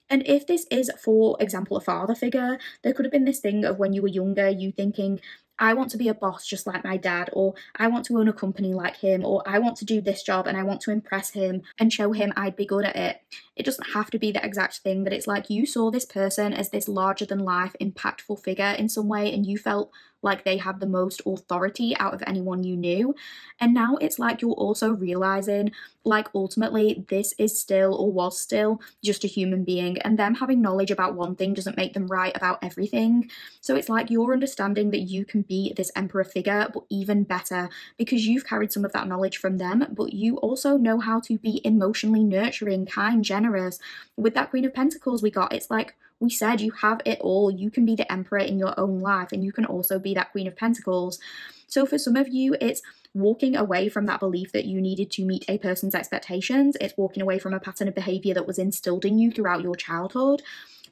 And if this is, for example, a father figure, there could have been this thing of when you were younger, you thinking, I want to be a boss just like my dad, or I want to own a company like him, or I want to do this job and I want to impress him and show him I'd be good at it. It doesn't have to be the exact thing, but it's like you saw this person as this larger than life, impactful figure in some way, and you felt like they had the most authority out of anyone you knew. And now it's like you're also realizing, like, ultimately, this is still or was still just a human being, and them having knowledge about one thing doesn't make them right about everything. So it's like you're understanding that you can be this emperor figure, but even better because you've carried some of that knowledge from them, but you also know how to be emotionally nurturing, kind, generous. With that Queen of Pentacles we got, it's like, we said you have it all. You can be the emperor in your own life, and you can also be that Queen of Pentacles. So for some of you, it's walking away from that belief that you needed to meet a person's expectations. It's walking away from a pattern of behavior that was instilled in you throughout your childhood.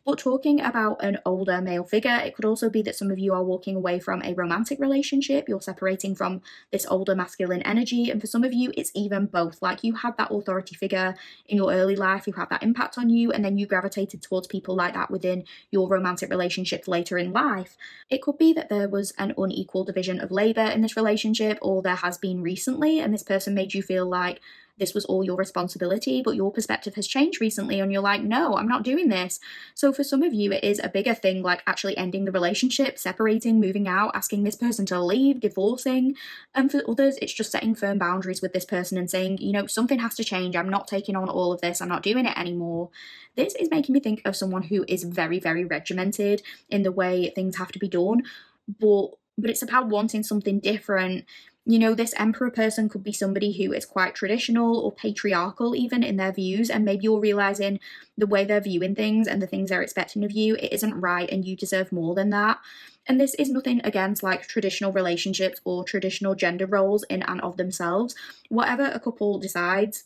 But talking about an older male figure, it could also be that some of you are walking away from a romantic relationship. You're separating from this older masculine energy. And for some of you, it's even both. Like you had that authority figure in your early life who had that impact on you, and then you gravitated towards people like that within your romantic relationships later in life. It could be that there was an unequal division of labor in this relationship, or there has been recently, and this person made you feel like this was all your responsibility, but your perspective has changed recently and you're like, no, I'm not doing this. So for some of you, it is a bigger thing, like actually ending the relationship, separating, moving out, asking this person to leave, divorcing. And for others, it's just setting firm boundaries with this person and saying, something has to change. I'm not taking on all of this. I'm not doing it anymore. This is making me think of someone who is very, very regimented in the way things have to be done, but it's about wanting something different. You know, this emperor person could be somebody who is quite traditional or patriarchal even in their views, and maybe you're realizing the way they're viewing things and the things they're expecting of you, it isn't right and you deserve more than that. And this is nothing against like traditional relationships or traditional gender roles in and of themselves. Whatever a couple decides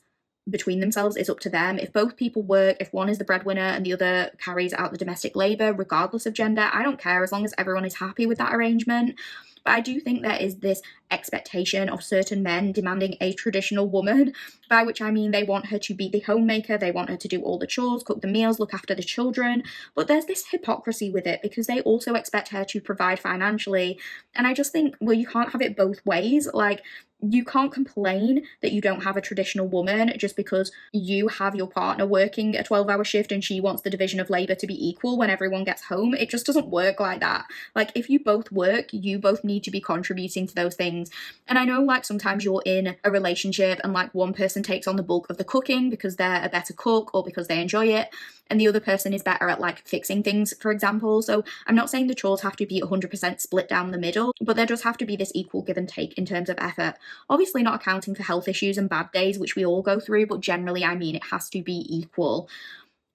between themselves is up to them. If both people work, if one is the breadwinner and the other carries out the domestic labor, regardless of gender, I don't care as long as everyone is happy with that arrangement. But I do think there is this expectation of certain men demanding a traditional woman, by which I mean they want her to be the homemaker, they want her to do all the chores, cook the meals, look after the children. But there's this hypocrisy with it because they also expect her to provide financially. And I just think, well, you can't have it both ways. Like, you can't complain that you don't have a traditional woman just because you have your partner working a 12-hour shift and she wants the division of labor to be equal when everyone gets home. It just doesn't work like that. Like, if you both work, you both need to be contributing to those things. And I know like sometimes you're in a relationship and like one person takes on the bulk of the cooking because they're a better cook or because they enjoy it, and the other person is better at like fixing things, for example. So I'm not saying the chores have to be 100% split down the middle, but there does have to be this equal give and take in terms of effort. Obviously not accounting for health issues and bad days, which we all go through, but generally, I mean, it has to be equal.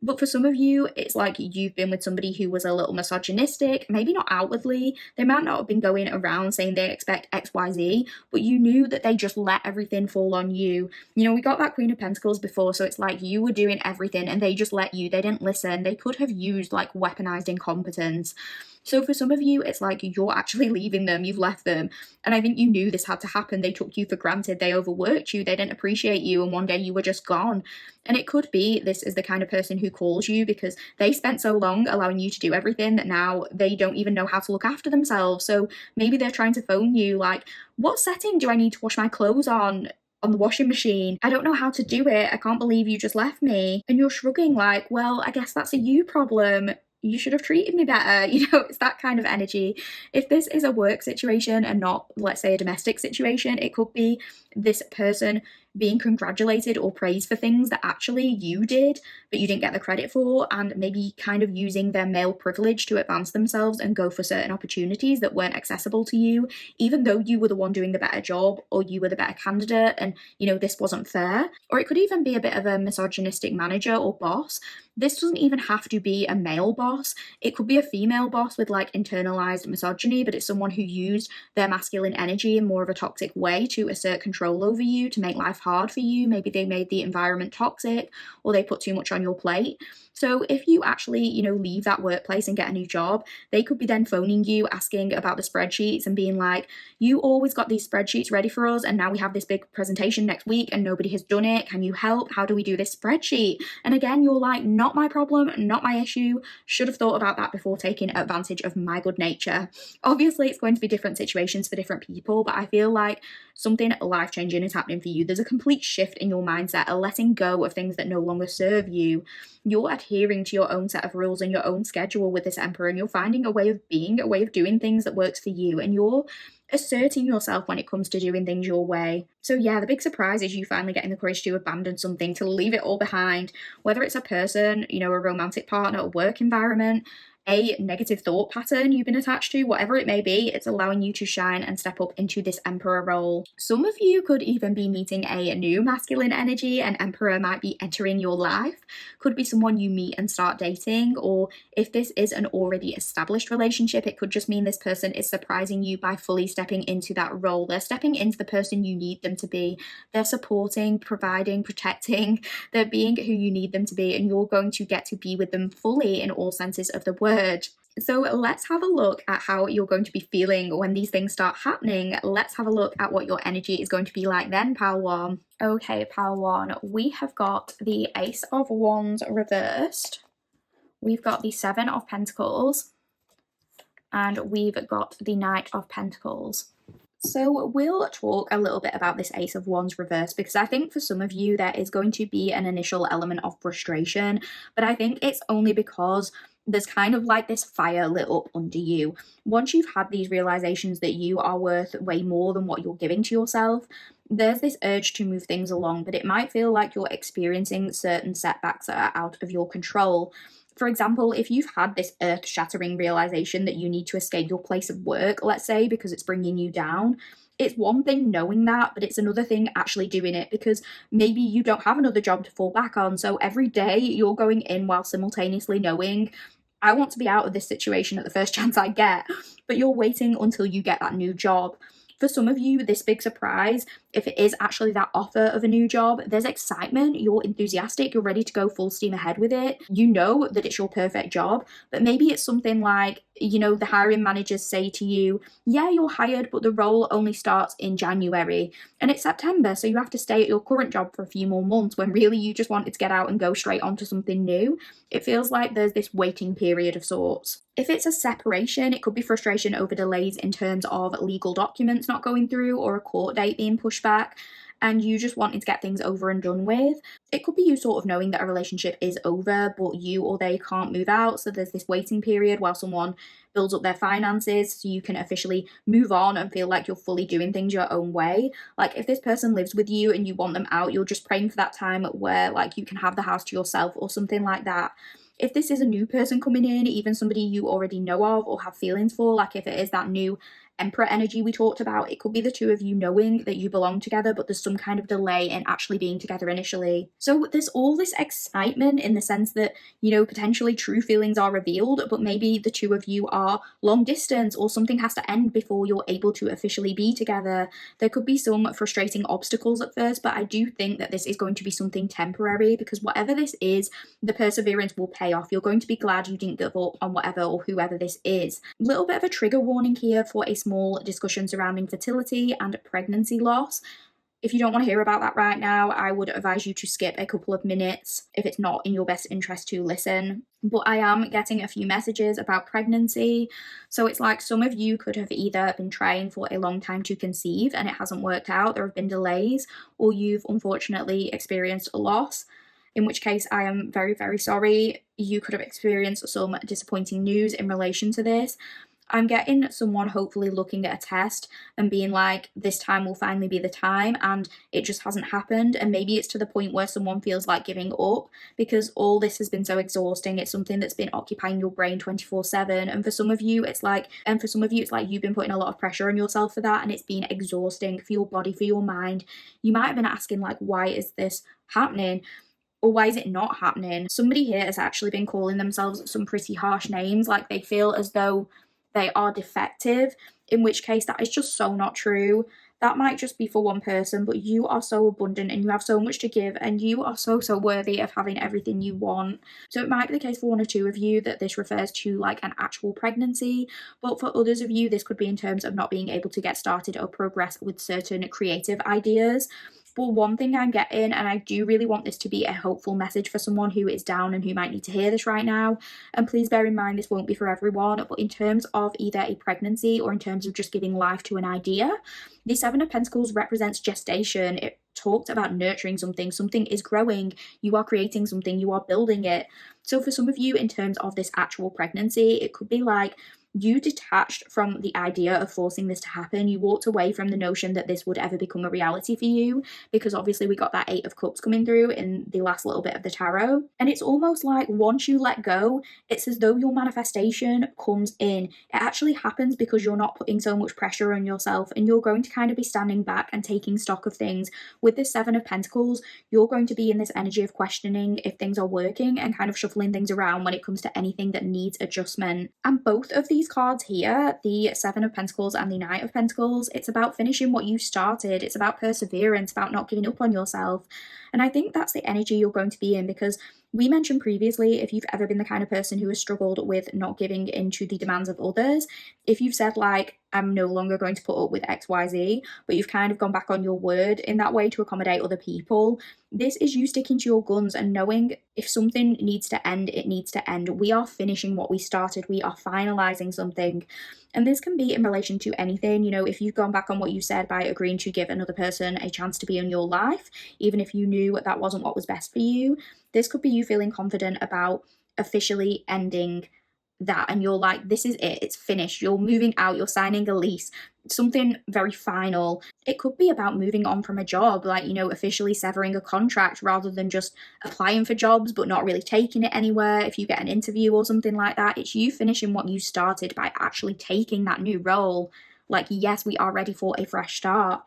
But for some of you, it's like you've been with somebody who was a little misogynistic, maybe not outwardly. They might not have been going around saying they expect XYZ, but you knew that they just let everything fall on you. You know, we got that Queen of Pentacles before, so it's like you were doing everything and they just let you. They didn't listen. They could have used like weaponized incompetence. So for some of you, it's like you're actually leaving them, you've left them. And I think you knew this had to happen. They took you for granted, they overworked you, they didn't appreciate you, and one day you were just gone. And it could be this is the kind of person who calls you because they spent so long allowing you to do everything that now they don't even know how to look after themselves. So maybe they're trying to phone you like, what setting do I need to wash my clothes on the washing machine? I don't know how to do it. I can't believe you just left me. And you're shrugging like, well, I guess that's a you problem. You should have treated me better. You know, it's that kind of energy. If this is a work situation and not, let's say, a domestic situation, it could be this person being congratulated or praised for things that actually you did, but you didn't get the credit for, and maybe kind of using their male privilege to advance themselves and go for certain opportunities that weren't accessible to you, even though you were the one doing the better job or you were the better candidate, and, you know, this wasn't fair. Or it could even be a bit of a misogynistic manager or boss. This doesn't even have to be a male boss. It could be a female boss with like internalized misogyny, but it's someone who used their masculine energy in more of a toxic way to assert control over you, to make life hard for you. Maybe they made the environment toxic or they put too much on your plate. So if you actually, you know, leave that workplace and get a new job, they could be then phoning you, asking about the spreadsheets and being like, you always got these spreadsheets ready for us and now we have this big presentation next week and nobody has done it. Can you help? How do we do this spreadsheet? And again, you're like, not my problem, not my issue. Should have thought about that before taking advantage of my good nature. Obviously, it's going to be different situations for different people, but I feel like something life-changing is happening for you. There's a complete shift in your mindset, a letting go of things that no longer serve you. You're adhering to your own set of rules and your own schedule with this emperor, and you're finding a way of being, a way of doing things that works for you, and you're asserting yourself when it comes to doing things your way. So yeah, the big surprise is you finally getting the courage to abandon something, to leave it all behind, whether it's a person, you know, a romantic partner, a work environment, a negative thought pattern you've been attached to, whatever it may be. It's allowing you to shine and step up into this emperor role. Some of you could even be meeting a new masculine energy. An emperor might be entering your life, could be someone you meet and start dating, or if this is an already established relationship, it could just mean this person is surprising you by fully stepping into that role. They're stepping into the person you need them to be. They're supporting, providing, protecting. They're being who you need them to be, and you're going to get to be with them fully in all senses of the word. So let's have a look at how you're going to be feeling when these things start happening. Let's have a look at what your energy is going to be like then, pile one. Okay, pile one, we have got the Ace of Wands reversed. We've got the Seven of Pentacles, and we've got the Knight of Pentacles. So we'll talk a little bit about this Ace of Wands reverse, because I think for some of you there is going to be an initial element of frustration, but I think it's only because there's kind of like this fire lit up under you. Once you've had these realizations that you are worth way more than what you're giving to yourself, there's this urge to move things along, but it might feel like you're experiencing certain setbacks that are out of your control. For example, if you've had this earth-shattering realization that you need to escape your place of work, let's say, because it's bringing you down, It's one thing knowing that, but it's another thing actually doing it, because maybe you don't have another job to fall back on. So every day you're going in while simultaneously knowing, I want to be out of this situation at the first chance I get, but you're waiting until you get that new job. For some of you, this big surprise, if it is actually that offer of a new job, there's excitement, you're enthusiastic, you're ready to go full steam ahead with it. You know that it's your perfect job, but maybe it's something like, the hiring managers say to you, yeah, you're hired, but the role only starts in January and it's September, so you have to stay at your current job for a few more months, when really you just wanted to get out and go straight onto something new. It feels like there's this waiting period of sorts. If it's a separation, it could be frustration over delays in terms of legal documents not going through or a court date being pushed back, and you just wanting to get things over and done with. It could be you sort of knowing that a relationship is over, but you or they can't move out, so there's this waiting period while someone builds up their finances so you can officially move on and feel like you're fully doing things your own way. Like, if this person lives with you and you want them out, you're just praying for that time where like you can have the house to yourself or something like that. If this is a new person coming in, even somebody you already know of or have feelings for, like if it is that new Emperor energy we talked about, it could be the two of you knowing that you belong together, but there's some kind of delay in actually being together initially. So there's all this excitement in the sense that, potentially true feelings are revealed, but maybe the two of you are long distance or something has to end before you're able to officially be together. There could be some frustrating obstacles at first, but I do think that this is going to be something temporary, because whatever this is, the perseverance will pay off. You're going to be glad you didn't give up on whatever or whoever this is. A little bit of a trigger warning here for a small discussion surrounding fertility and pregnancy loss. If you don't want to hear about that right now, I would advise you to skip a couple of minutes if it's not in your best interest to listen. But I am getting a few messages about pregnancy. So it's like some of you could have either been trying for a long time to conceive and it hasn't worked out, there have been delays, or you've unfortunately experienced a loss. In which case, I am very, very sorry. You could have experienced some disappointing news in relation to this. I'm getting someone hopefully looking at a test and being like, this time will finally be the time, and it just hasn't happened. And maybe it's to the point where someone feels like giving up because all this has been so exhausting. It's something that's been occupying your brain 24/7. And for some of you, it's like you've been putting a lot of pressure on yourself for that, and it's been exhausting for your body, for your mind. You might have been asking like, why is this happening? Or why is it not happening? Somebody here has actually been calling themselves some pretty harsh names, like they feel as though they are defective, in which case that is just so not true. That might just be for one person, but you are so abundant and you have so much to give, and you are so, so worthy of having everything you want. So it might be the case for one or two of you that this refers to like an actual pregnancy, but for others of you, this could be in terms of not being able to get started or progress with certain creative ideas. But one thing I'm getting, and I do really want this to be a hopeful message for someone who is down and who might need to hear this right now, and please bear in mind this won't be for everyone, but in terms of either a pregnancy or in terms of just giving life to an idea, the Seven of Pentacles represents gestation. It talked about nurturing something. Something is growing. You are creating something. You are building it. So for some of you, in terms of this actual pregnancy, it could be like you detached from the idea of forcing this to happen. You walked away from the notion that this would ever become a reality for you, because obviously we got that Eight of Cups coming through in the last little bit of the tarot. And it's almost like once you let go, it's as though your manifestation comes in. It actually happens because you're not putting so much pressure on yourself, and you're going to kind of be standing back and taking stock of things. With this Seven of Pentacles, you're going to be in this energy of questioning if things are working and kind of shuffling things around when it comes to anything that needs adjustment. And both of these cards here, the Seven of Pentacles and the Knight of Pentacles, it's about finishing what you started. It's about perseverance, about not giving up on yourself. And I think that's the energy you're going to be in, because we mentioned previously, if you've ever been the kind of person who has struggled with not giving into the demands of others, if you've said like, I'm no longer going to put up with XYZ, but you've kind of gone back on your word in that way to accommodate other people, this is you sticking to your guns and knowing if something needs to end, it needs to end. We are finishing what we started. We are finalizing something. And this can be in relation to anything. You know, if you've gone back on what you said by agreeing to give another person a chance to be in your life, even if you knew that wasn't what was best for you, this could be you feeling confident about officially ending that, and you're like, this is it, it's finished, you're moving out, you're signing a lease, something very final. It could be about moving on from a job, like, you know, officially severing a contract rather than just applying for jobs but not really taking it anywhere. If you get an interview or something like that, it's you finishing what you started by actually taking that new role. like, yes, we are ready for a fresh start.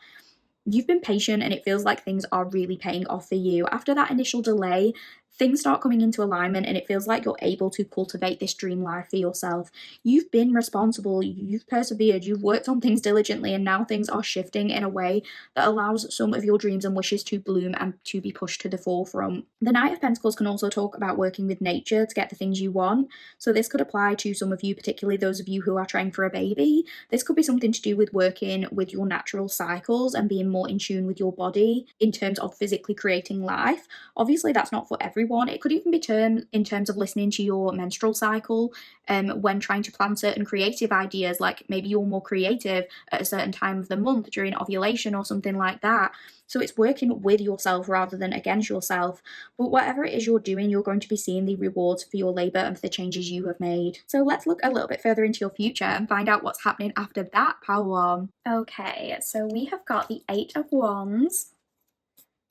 You've been patient and it feels like things are really paying off for you. After that initial delay, things start coming into alignment and it feels like you're able to cultivate this dream life for yourself. You've been responsible, you've persevered, you've worked on things diligently, and now things are shifting in a way that allows some of your dreams and wishes to bloom and to be pushed to the forefront. The Knight of Pentacles can also talk about working with nature to get the things you want. So this could apply to some of you, particularly those of you who are trying for a baby. This could be something to do with working with your natural cycles and being more in tune with your body in terms of physically creating life. Obviously, that's not for everyone. It could even be termed in terms of listening to your menstrual cycle when trying to plan certain creative ideas, like maybe you're more creative at a certain time of the month during ovulation or something like that. So it's working with yourself rather than against yourself. But whatever it is you're doing, you're going to be seeing the rewards for your labor and for the changes you have made. So let's look a little bit further into your future and find out what's happening after that power one. Okay, so we have got the Eight of Wands,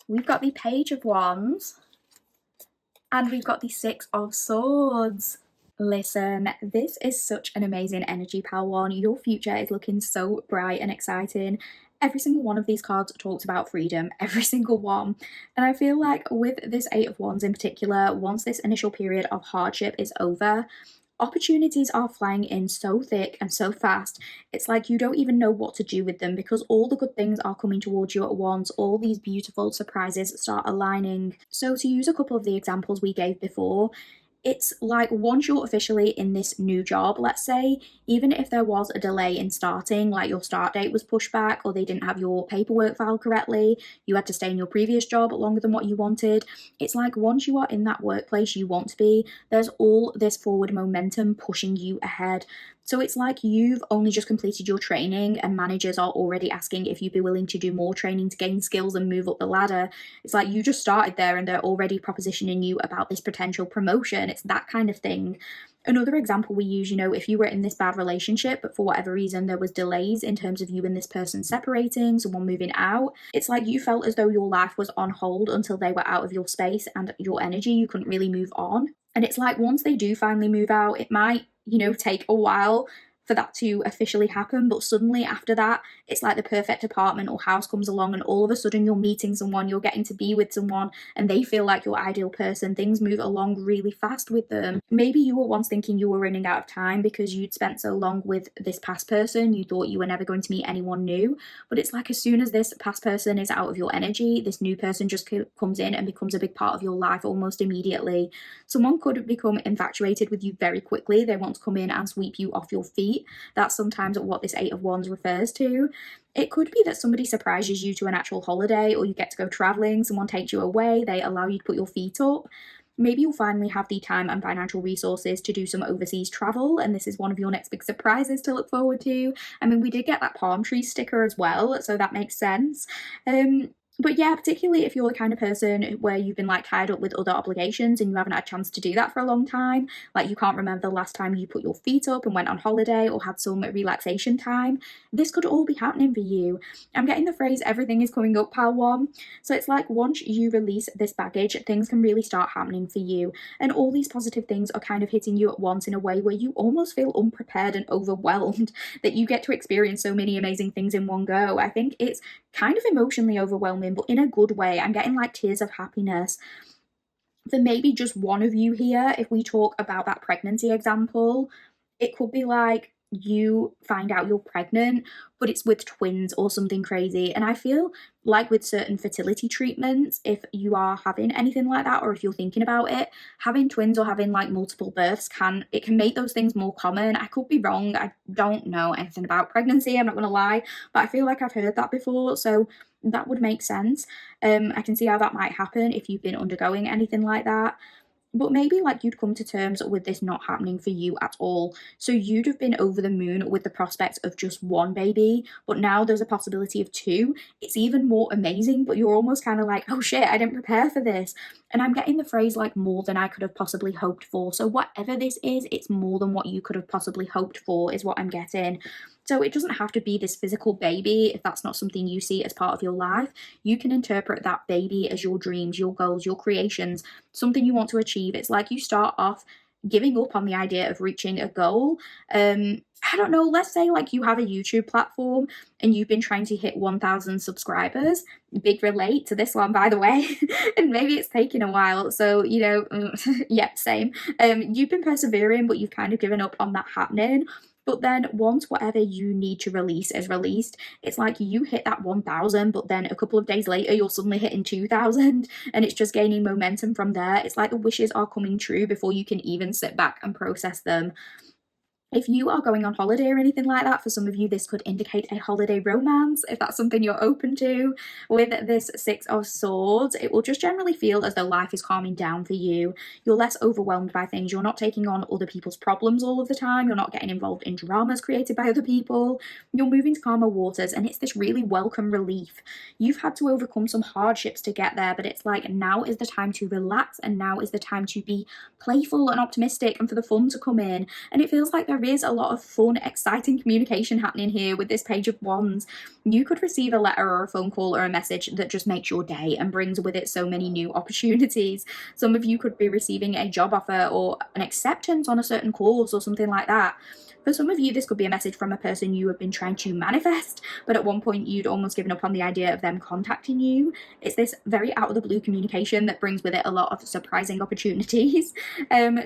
we've got the Page of Wands, and we've got the Six of Swords. Listen, this is such an amazing energy, pal one. Your future is looking so bright and exciting. Every single one of these cards talks about freedom, every single one. And I feel like with this Eight of Wands in particular, once this initial period of hardship is over, opportunities are flying in so thick and so fast. It's like you don't even know what to do with them because all the good things are coming towards you at once. All these beautiful surprises start aligning. So to use a couple of the examples we gave before, it's like once you're officially in this new job, let's say, even if there was a delay in starting, like your start date was pushed back or they didn't have your paperwork filed correctly, you had to stay in your previous job longer than what you wanted. It's like once you are in that workplace you want to be, there's all this forward momentum pushing you ahead. So it's like you've only just completed your training and managers are already asking if you'd be willing to do more training to gain skills and move up the ladder. It's like you just started there and they're already propositioning you about this potential promotion. It's that kind of thing. Another example we use, if you were in this bad relationship, but for whatever reason there was delays in terms of you and this person separating, someone moving out, it's like you felt as though your life was on hold until they were out of your space and your energy, you couldn't really move on. And it's like once they do finally move out, it might, take a while for that to officially happen, but suddenly after that it's like the perfect apartment or house comes along and all of a sudden you're meeting someone, you're getting to be with someone and they feel like your ideal person. Things move along really fast with them. Maybe you were once thinking you were running out of time because you'd spent so long with this past person, you thought you were never going to meet anyone new, but it's like as soon as this past person is out of your energy, this new person just comes in and becomes a big part of your life almost immediately. Someone could become infatuated with you very quickly. They want to come in and sweep you off your feet. That's sometimes what this Eight of Wands refers to. It could be that somebody surprises you to an actual holiday or you get to go traveling, someone takes you away, they allow you to put your feet up. Maybe you'll finally have the time and financial resources to do some overseas travel, and this is one of your next big surprises to look forward to. I mean, we did get that palm tree sticker as well, so that makes sense. But yeah, particularly if you're the kind of person where you've been like tied up with other obligations and you haven't had a chance to do that for a long time, like you can't remember the last time you put your feet up and went on holiday or had some relaxation time, this could all be happening for you. I'm getting the phrase everything is coming up, pal one. So it's like once you release this baggage, things can really start happening for you. And all these positive things are kind of hitting you at once in a way where you almost feel unprepared and overwhelmed that you get to experience so many amazing things in one go. I think it's kind of emotionally overwhelming, but in a good way. I'm getting like tears of happiness. For maybe just one of you here, if we talk about that pregnancy example, it could be like you find out you're pregnant, but it's with twins or something crazy. And I feel like with certain fertility treatments, if you are having anything like that, or if you're thinking about it, having twins or having like multiple births can make those things more common. I could be wrong. I don't know anything about pregnancy, I'm not gonna lie, but I feel like I've heard that before, so that would make sense. I can see how that might happen if you've been undergoing anything like that. But maybe like you'd come to terms with this not happening for you at all. So you'd have been over the moon with the prospect of just one baby, but now there's a possibility of two. It's even more amazing, but you're almost kind of like, oh shit, I didn't prepare for this. And I'm getting the phrase like more than I could have possibly hoped for. So whatever this is, it's more than what you could have possibly hoped for is what I'm getting. So it doesn't have to be this physical baby if that's not something you see as part of your life. You can interpret that baby as your dreams, your goals, your creations, something you want to achieve. It's like you start off giving up on the idea of reaching a goal. I don't know, let's say like you have a YouTube platform and you've been trying to hit 1,000 subscribers. Big relate to this one, by the way. And maybe it's taken a while. So, yeah, same. You've been persevering, but you've kind of given up on that happening. But then once whatever you need to release is released, it's like you hit that 1,000, but then a couple of days later, you're suddenly hitting 2,000 and it's just gaining momentum from there. It's like the wishes are coming true before you can even sit back and process them. If you are going on holiday or anything like that, for some of you, this could indicate a holiday romance, if that's something you're open to. With this Six of Swords, it will just generally feel as though life is calming down for you. You're less overwhelmed by things. You're not taking on other people's problems all of the time. You're not getting involved in dramas created by other people. You're moving to calmer waters, and it's this really welcome relief. You've had to overcome some hardships to get there, but it's like now is the time to relax, and now is the time to be playful and optimistic and for the fun to come in. And it feels like there is a lot of fun, exciting communication happening here with this Page of Wands. You could receive a letter or a phone call or a message that just makes your day and brings with it so many new opportunities. Some of you could be receiving a job offer or an acceptance on a certain course or something like that. For some of you, this could be a message from a person you have been trying to manifest, but at one point you'd almost given up on the idea of them contacting you. It's this very out of the blue communication that brings with it a lot of surprising opportunities.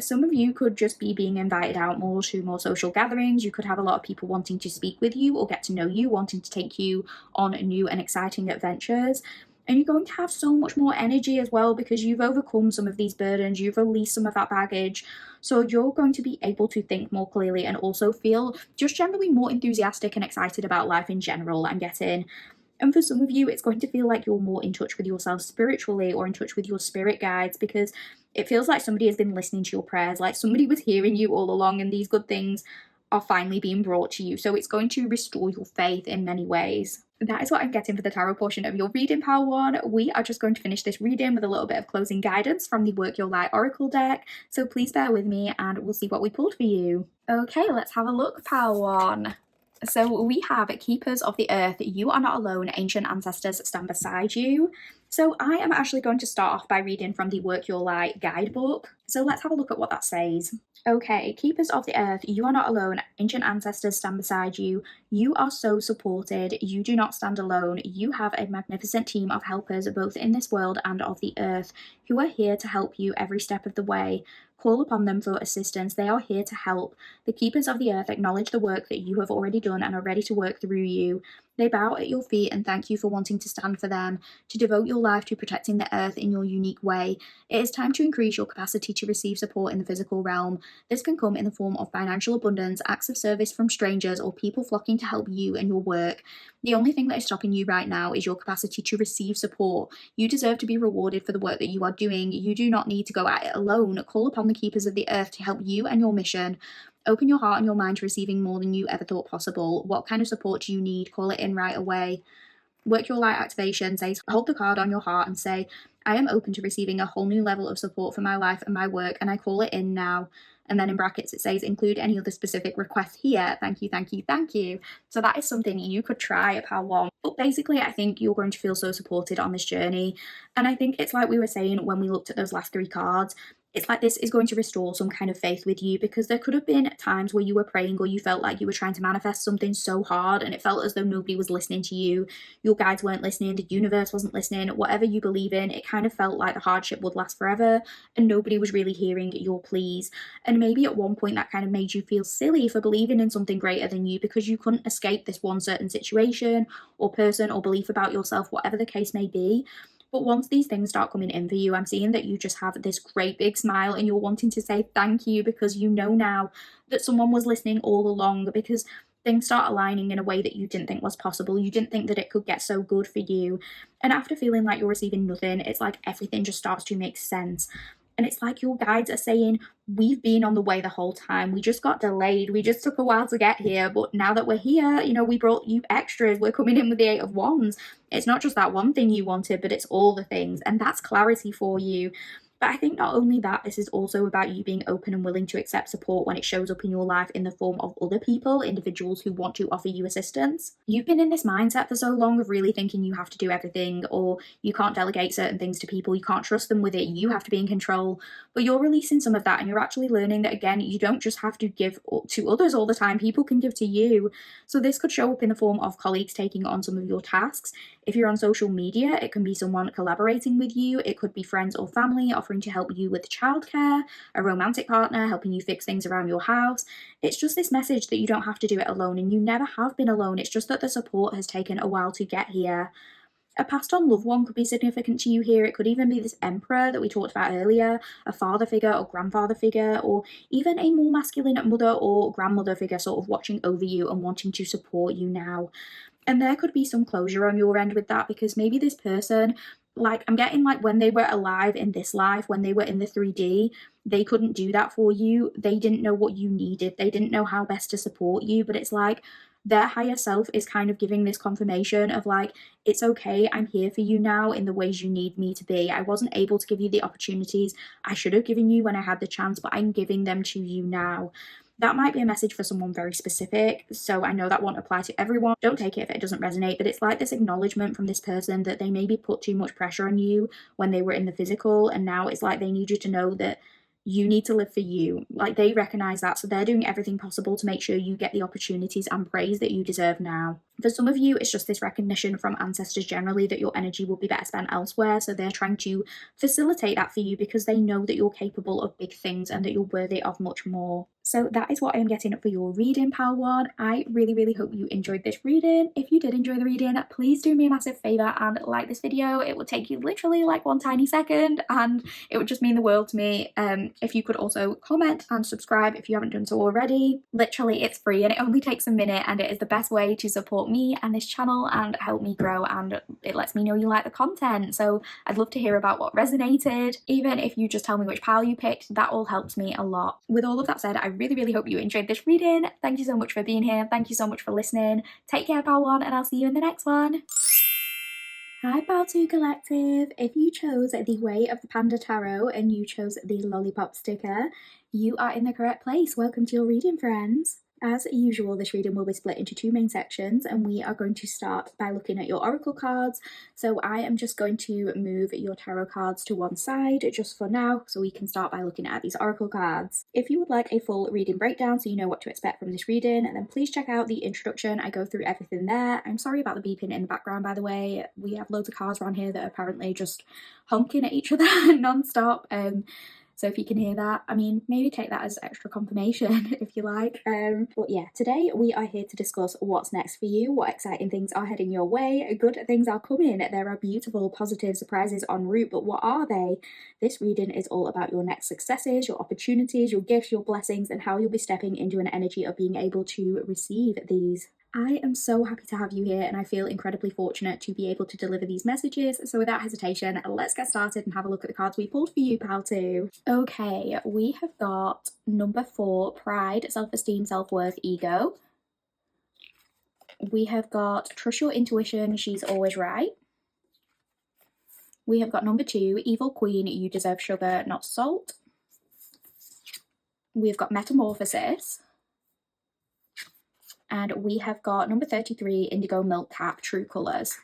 Some of you could just be being invited out more to more social gatherings. You could have a lot of people wanting to speak with you or get to know you, wanting to take you on new and exciting adventures. And you're going to have so much more energy as well because you've overcome some of these burdens, you've released some of that baggage. So you're going to be able to think more clearly and also feel just generally more enthusiastic and excited about life in general, I'm getting. And for some of you, it's going to feel like you're more in touch with yourself spiritually or in touch with your spirit guides because it feels like somebody has been listening to your prayers, like somebody was hearing you all along and these good things are finally being brought to you. So it's going to restore your faith in many ways. That is what I'm getting for the tarot portion of your reading, Pile 1. We are just going to finish this reading with a little bit of closing guidance from the Work Your Light Oracle deck. So please bear with me and we'll see what we pulled for you. Okay, let's have a look, Pile 1. So we have Keepers of the Earth. You are not alone. Ancient ancestors stand beside you. So I am actually going to start off by reading from the Work Your Light guidebook. So let's have a look at what that says. Okay, Keepers of the Earth, you are not alone. Ancient ancestors stand beside you. You are so supported. You do not stand alone. You have a magnificent team of helpers both in this world and of the earth who are here to help you every step of the way. Call upon them for assistance. They are here to help. The Keepers of the Earth acknowledge the work that you have already done and are ready to work through you. They bow at your feet and thank you for wanting to stand for them, to devote your life to protecting the earth in your unique way. It is time to increase your capacity to receive support in the physical realm. This can come in the form of financial abundance, acts of service from strangers, or people flocking to help you and your work. The only thing that is stopping you right now is your capacity to receive support. You deserve to be rewarded for the work that you are doing. You do not need to go at it alone. Call upon the Keepers of the Earth to help you and your mission. Open your heart and your mind to receiving more than you ever thought possible. What kind of support do you need? Call it in right away. Work Your Light activation says, hold the card on your heart and say, I am open to receiving a whole new level of support for my life and my work, and I call it in now. And then in brackets it says, include any other specific requests here. Thank you, thank you, thank you. So that is something you could try at Pile 1. But basically, I think you're going to feel so supported on this journey. And I think it's like we were saying when we looked at those last 3 cards, it's like this is going to restore some kind of faith with you because there could have been times where you were praying or you felt like you were trying to manifest something so hard and it felt as though nobody was listening to you. Your guides weren't listening, the universe wasn't listening, whatever you believe in, it kind of felt like the hardship would last forever and nobody was really hearing your pleas. And maybe at one point that kind of made you feel silly for believing in something greater than you because you couldn't escape this one certain situation or person or belief about yourself, whatever the case may be. But once these things start coming in for you, I'm seeing that you just have this great big smile and you're wanting to say thank you because you know now that someone was listening all along because things start aligning in a way that you didn't think was possible. You didn't think that it could get so good for you. And after feeling like you're receiving nothing, it's like everything just starts to make sense. And it's like your guides are saying, we've been on the way the whole time. We just got delayed. We just took a while to get here. But now that we're here, we brought you extras. We're coming in with the 8 of Wands. It's not just that one thing you wanted, but it's all the things. And that's clarity for you. But I think not only that, this is also about you being open and willing to accept support when it shows up in your life in the form of other people, individuals who want to offer you assistance. You've been in this mindset for so long of really thinking you have to do everything, or you can't delegate certain things to people, you can't trust them with it, you have to be in control. But you're releasing some of that, and you're actually learning that, again, you don't just have to give to others all the time, people can give to you. So this could show up in the form of colleagues taking on some of your tasks. If you're on social media, it can be someone collaborating with you. It could be friends or family offering to help you with childcare, a romantic partner helping you fix things around your house. It's just this message that you don't have to do it alone, and you never have been alone. It's just that the support has taken a while to get here. A passed on loved one could be significant to you here. It could even be this emperor that we talked about earlier, a father figure or grandfather figure, or even a more masculine mother or grandmother figure sort of watching over you and wanting to support you now. And there could be some closure on your end with that, because maybe this person, like, I'm getting like when they were alive in this life, when they were in the 3D, they couldn't do that for you. They didn't know what you needed. They didn't know how best to support you. But it's like their higher self is kind of giving this confirmation of like, it's okay, I'm here for you now in the ways you need me to be. I wasn't able to give you the opportunities I should have given you when I had the chance, but I'm giving them to you now. That might be a message for someone very specific, so I know that won't apply to everyone. Don't take it if it doesn't resonate, but it's like this acknowledgement from this person that they maybe put too much pressure on you when they were in the physical, and now it's like they need you to know that you need to live for you. Like, they recognize that, so they're doing everything possible to make sure you get the opportunities and praise that you deserve now. For some of you, it's just this recognition from ancestors generally that your energy will be better spent elsewhere, so they're trying to facilitate that for you because they know that you're capable of big things and that you're worthy of much more. So that is what I am getting for your reading, pal one. I really hope you enjoyed this reading. If you did enjoy the reading, please do me a massive favour and like this video. It will take you literally like one tiny second, and it would just mean the world to me. If you could also comment and subscribe if you haven't done so already. Literally, it's free and it only takes a minute, and it is the best way to support me and this channel and help me grow, and it lets me know you like the content. So I'd love to hear about what resonated. Even if you just tell me which pal you picked, that all helps me a lot. With all of that said, I really hope you enjoyed this reading. Thank you so much for being here. Thank you so much for listening. Take care, pal one, and I'll see you in the next one. Hi, pal 2 collective. If you chose the Way of the Panda Tarot and you chose the lollipop sticker, you are in the correct place. Welcome to your reading, friends. As usual, this reading will be split into 2 main sections, and we are going to start by looking at your oracle cards. So I am just going to move your tarot cards to one side just for now, so we can start by looking at these oracle cards. If you would like a full reading breakdown so you know what to expect from this reading, then please check out the introduction. I go through everything there. I'm sorry about the beeping in the background, by the way. We have loads of cars around here that are apparently just honking at each other non-stop. So if you can hear that, I mean, maybe take that as extra confirmation if you like. But yeah, today we are here to discuss what's next for you, what exciting things are heading your way, good things are coming, there are beautiful, positive surprises en route, but what are they? This reading is all about your next successes, your opportunities, your gifts, your blessings, and how you'll be stepping into an energy of being able to receive these. I am so happy to have you here, and I feel incredibly fortunate to be able to deliver these messages. So without hesitation, let's get started and have a look at the cards we pulled for you, pal 2. Okay, we have got number 4, pride, self-esteem, self-worth, ego. We have got trust your intuition, she's always right. We have got number 2, evil queen, you deserve sugar, not salt. We've got metamorphosis. And we have got number 33, indigo milk cap, true colours.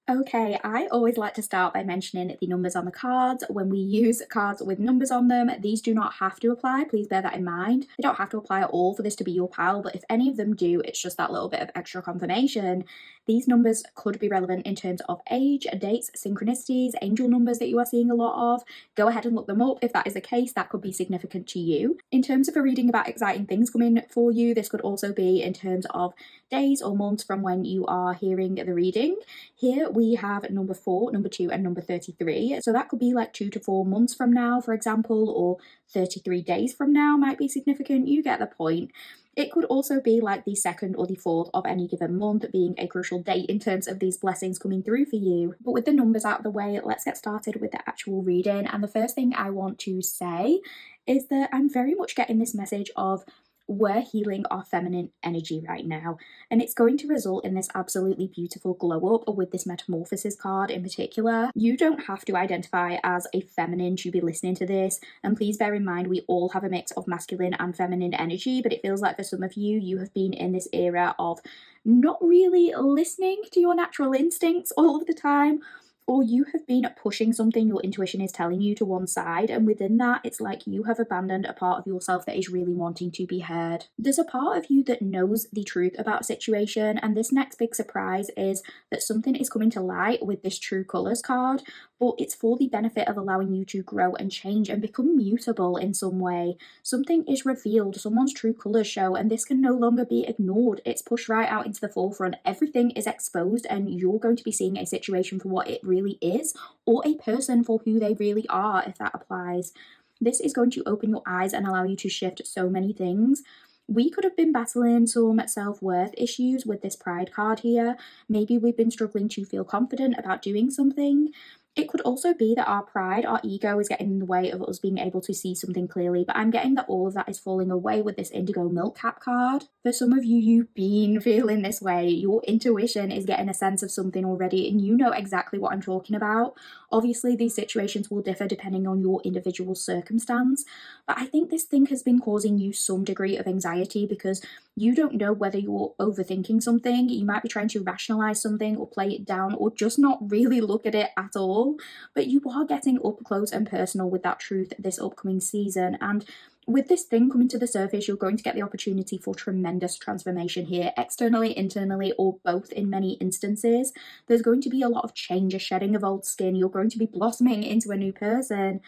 Okay, I always like to start by mentioning the numbers on the cards. When we use cards with numbers on them, these do not have to apply. Please bear that in mind. They don't have to apply at all for this to be your pal, but if any of them do, it's just that little bit of extra confirmation. These numbers could be relevant in terms of age, dates, synchronicities, angel numbers that you are seeing a lot of. Go ahead and look them up. If that is the case, that could be significant to you. In terms of a reading about exciting things coming for you, this could also be in terms of days or months from when you are hearing the reading. Here we have number 4, number 2, and number 33. So that could be like 2 to 4 months from now, for example, or 33 days from now might be significant. You get the point. It could also be like the 2nd or the 4th of any given month being a crucial date in terms of these blessings coming through for you. But with the numbers out of the way, let's get started with the actual reading. And the first thing I want to say is that I'm very much getting this message of we're healing our feminine energy right now, and it's going to result in this absolutely beautiful glow up with this metamorphosis card in particular. You don't have to identify as a feminine to be listening to this, and please bear in mind we all have a mix of masculine and feminine energy, but it feels like for some of you, you have been in this era of not really listening to your natural instincts all of the time, or you have been pushing something your intuition is telling you to one side, and within that, it's like you have abandoned a part of yourself that is really wanting to be heard. There's a part of you that knows the truth about a situation, and this next big surprise is that something is coming to light with this True Colours card, but it's for the benefit of allowing you to grow and change and become mutable in some way. Something is revealed, someone's true colours show, and this can no longer be ignored. It's pushed right out into the forefront. Everything is exposed, and you're going to be seeing a situation for what it really is, or a person for who they really are, if that applies. This is going to open your eyes and allow you to shift so many things. We could have been battling some self-worth issues with this pride card here. Maybe we've been struggling to feel confident about doing something. It could also be that our pride, our ego, is getting in the way of us being able to see something clearly, but I'm getting that all of that is falling away with this indigo milk cap card. For some of you, you've been feeling this way. Your intuition is getting a sense of something already, and you know exactly what I'm talking about. Obviously, these situations will differ depending on your individual circumstance, but I think this thing has been causing you some degree of anxiety because you don't know whether you're overthinking something. You might be trying to rationalize something or play it down or just not really look at it at all. But you are getting up close and personal with that truth this upcoming season. And with this thing coming to the surface, you're going to get the opportunity for tremendous transformation here, externally, internally, or both in many instances. There's going to be a lot of change, a shedding of old skin. You're going to be blossoming into a new person.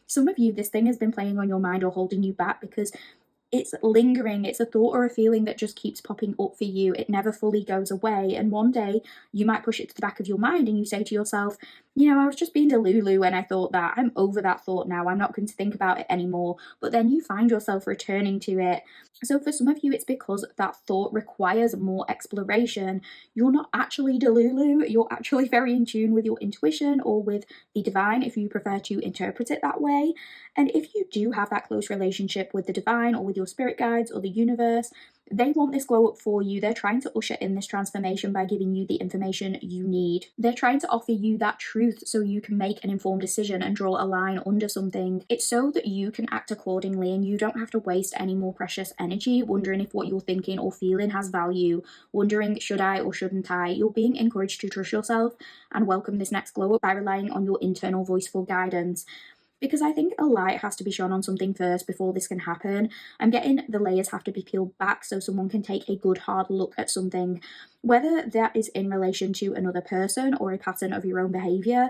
Some of you, this thing has been playing on your mind or holding you back because it's lingering. It's a thought or a feeling that just keeps popping up for you. It never fully goes away. And one day you might push it to the back of your mind and you say to yourself, I was just being delulu when I thought that. I'm over that thought now. I'm not going to think about it anymore. But then you find yourself returning to it. So for some of you, it's because that thought requires more exploration. You're not actually delulu. You're actually very in tune with your intuition or with the divine, if you prefer to interpret it that way. And if you do have that close relationship with the divine or with your spirit guides or the universe, they want this glow up for you. They're trying to usher in this transformation by giving you the information you need. They're trying to offer you that truth so you can make an informed decision and draw a line under something. It's so that you can act accordingly and you don't have to waste any more precious energy wondering if what you're thinking or feeling has value, wondering should I or shouldn't I. You're being encouraged to trust yourself and welcome this next glow up by relying on your internal voice for guidance. Because I think a light has to be shone on something first before this can happen. I'm getting the layers have to be peeled back so someone can take a good hard look at something, whether that is in relation to another person or a pattern of your own behaviour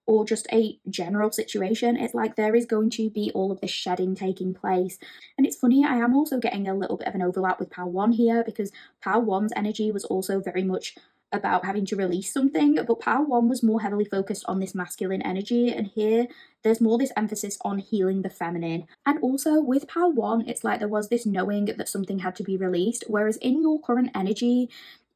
or just a general situation. It's like there is going to be all of this shedding taking place. And it's funny, I am also getting a little bit of an overlap with Pal 1 here because Pal 1's energy was also very much about having to release something, but Pal 1 was more heavily focused on this masculine energy, and here there's more this emphasis on healing the feminine. And also with Pal 1, it's like there was this knowing that something had to be released, whereas in your current energy,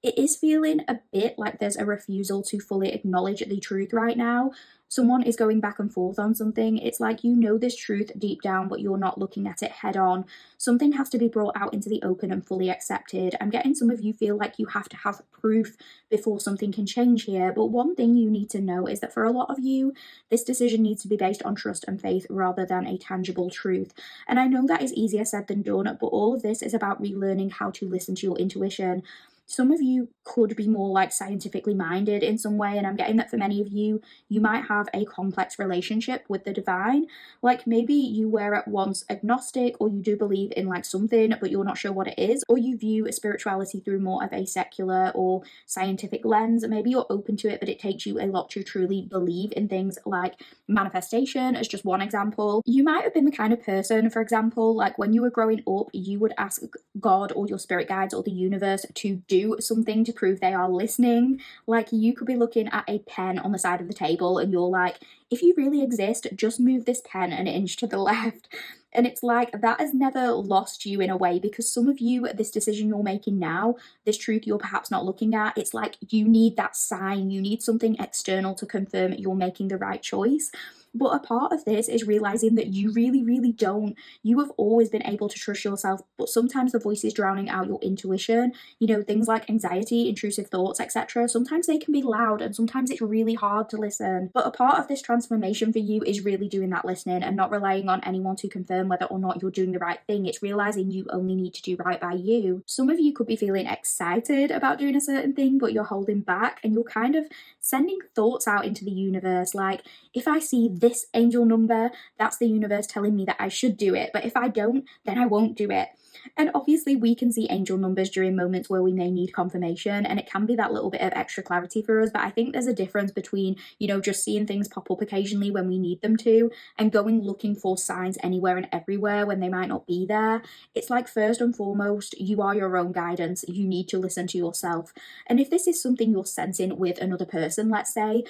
it is feeling a bit like there's a refusal to fully acknowledge the truth right now. Someone is going back and forth on something. It's like you know this truth deep down, but you're not looking at it head on. Something has to be brought out into the open and fully accepted. I'm getting some of you feel like you have to have proof before something can change here. But one thing you need to know is that for a lot of you, this decision needs to be based on trust and faith rather than a tangible truth. And I know that is easier said than done, but all of this is about relearning how to listen to your intuition. Some of you could be more like scientifically minded in some way, and I'm getting that for many of you, you might have a complex relationship with the divine. Like maybe you were at once agnostic, or you do believe in like something, but you're not sure what it is, or you view spirituality through more of a secular or scientific lens. Maybe you're open to it, but it takes you a lot to truly believe in things like manifestation, as just one example. You might have been the kind of person, for example, like when you were growing up, you would ask God or your spirit guides or the universe to do something to prove they are listening. Like you could be looking at a pen on the side of the table and you're like, if you really exist, just move this pen an inch to the left. And it's like that has never lost you in a way, because some of you, this decision you're making now, this truth you're perhaps not looking at, it's like you need that sign, you need something external to confirm you're making the right choice. But a part of this is realizing that you really, really don't. You have always been able to trust yourself, but sometimes the voice is drowning out your intuition. You know, things like anxiety, intrusive thoughts, etc. Sometimes they can be loud and sometimes it's really hard to listen. But a part of this transformation for you is really doing that listening and not relying on anyone to confirm whether or not you're doing the right thing. It's realizing you only need to do right by you. Some of you could be feeling excited about doing a certain thing, but you're holding back and you're kind of sending thoughts out into the universe like, if I see this angel number, that's the universe telling me that I should do it. But if I don't, then I won't do it. And obviously, we can see angel numbers during moments where we may need confirmation, and it can be that little bit of extra clarity for us. But I think there's a difference between, you know, just seeing things pop up occasionally when we need them to, and going looking for signs anywhere and everywhere when they might not be there. It's like, first and foremost, you are your own guidance. You need to listen to yourself. And if this is something you're sensing with another person, let's say,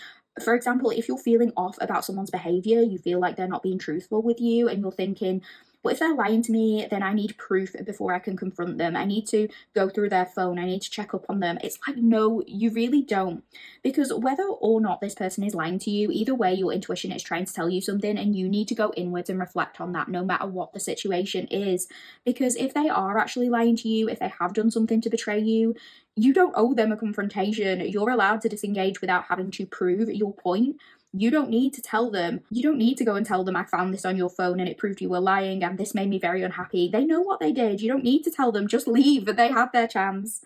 for example, if you're feeling off about someone's behavior, you feel like they're not being truthful with you, and you're thinking, what if they're lying to me? Then I need proof before I can confront them. I need to go through their phone. I need to check up on them. It's like, no, you really don't. Because whether or not this person is lying to you, either way, your intuition is trying to tell you something, and you need to go inwards and reflect on that no matter what the situation is. Because if they are actually lying to you, if they have done something to betray you, you don't owe them a confrontation. You're allowed to disengage without having to prove your point. You don't need to tell them. You don't need to go and tell them, I found this on your phone and it proved you were lying and this made me very unhappy. They know what they did. You don't need to tell them. Just leave. They had their chance.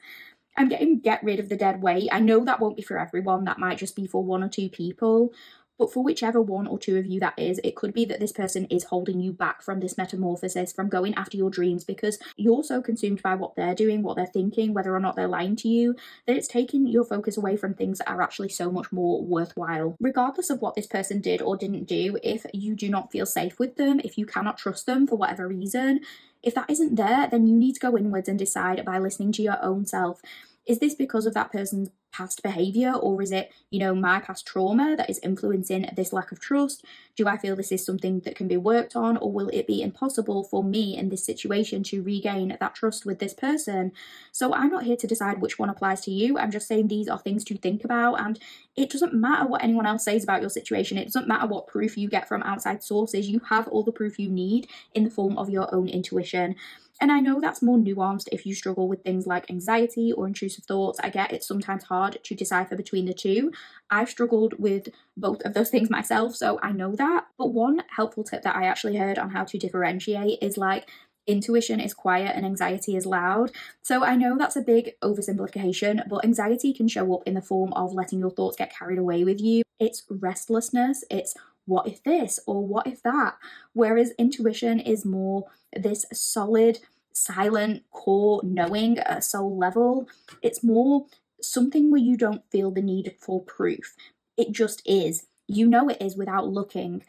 I'm getting get rid of the dead weight. I know that won't be for everyone. That might just be for one or two people. But for whichever one or two of you that is, it could be that this person is holding you back from this metamorphosis, from going after your dreams, because you're so consumed by what they're doing, what they're thinking, whether or not they're lying to you, that it's taking your focus away from things that are actually so much more worthwhile. Regardless of what this person did or didn't do, if you do not feel safe with them, if you cannot trust them for whatever reason, if that isn't there, then you need to go inwards and decide by listening to your own self. Is this because of that person's past behavior, or is it, you know, my past trauma that is influencing this lack of trust? Do I feel this is something that can be worked on, or will it be impossible for me in this situation to regain that trust with this person? So I'm not here to decide which one applies to you. I'm just saying these are things to think about, and it doesn't matter what anyone else says about your situation. It doesn't matter what proof you get from outside sources. You have all the proof you need in the form of your own intuition. And I know that's more nuanced if you struggle with things like anxiety or intrusive thoughts. I get it's sometimes hard to decipher between the two. I've struggled with both of those things myself, so I know that. But one helpful tip that I actually heard on how to differentiate is like, intuition is quiet and anxiety is loud. So I know that's a big oversimplification, but anxiety can show up in the form of letting your thoughts get carried away with you. It's restlessness, it's what if this or what if that, whereas intuition is more this solid, silent, core knowing at a soul level. It's more something where you don't feel the need for proof. It just is. You know it is without looking.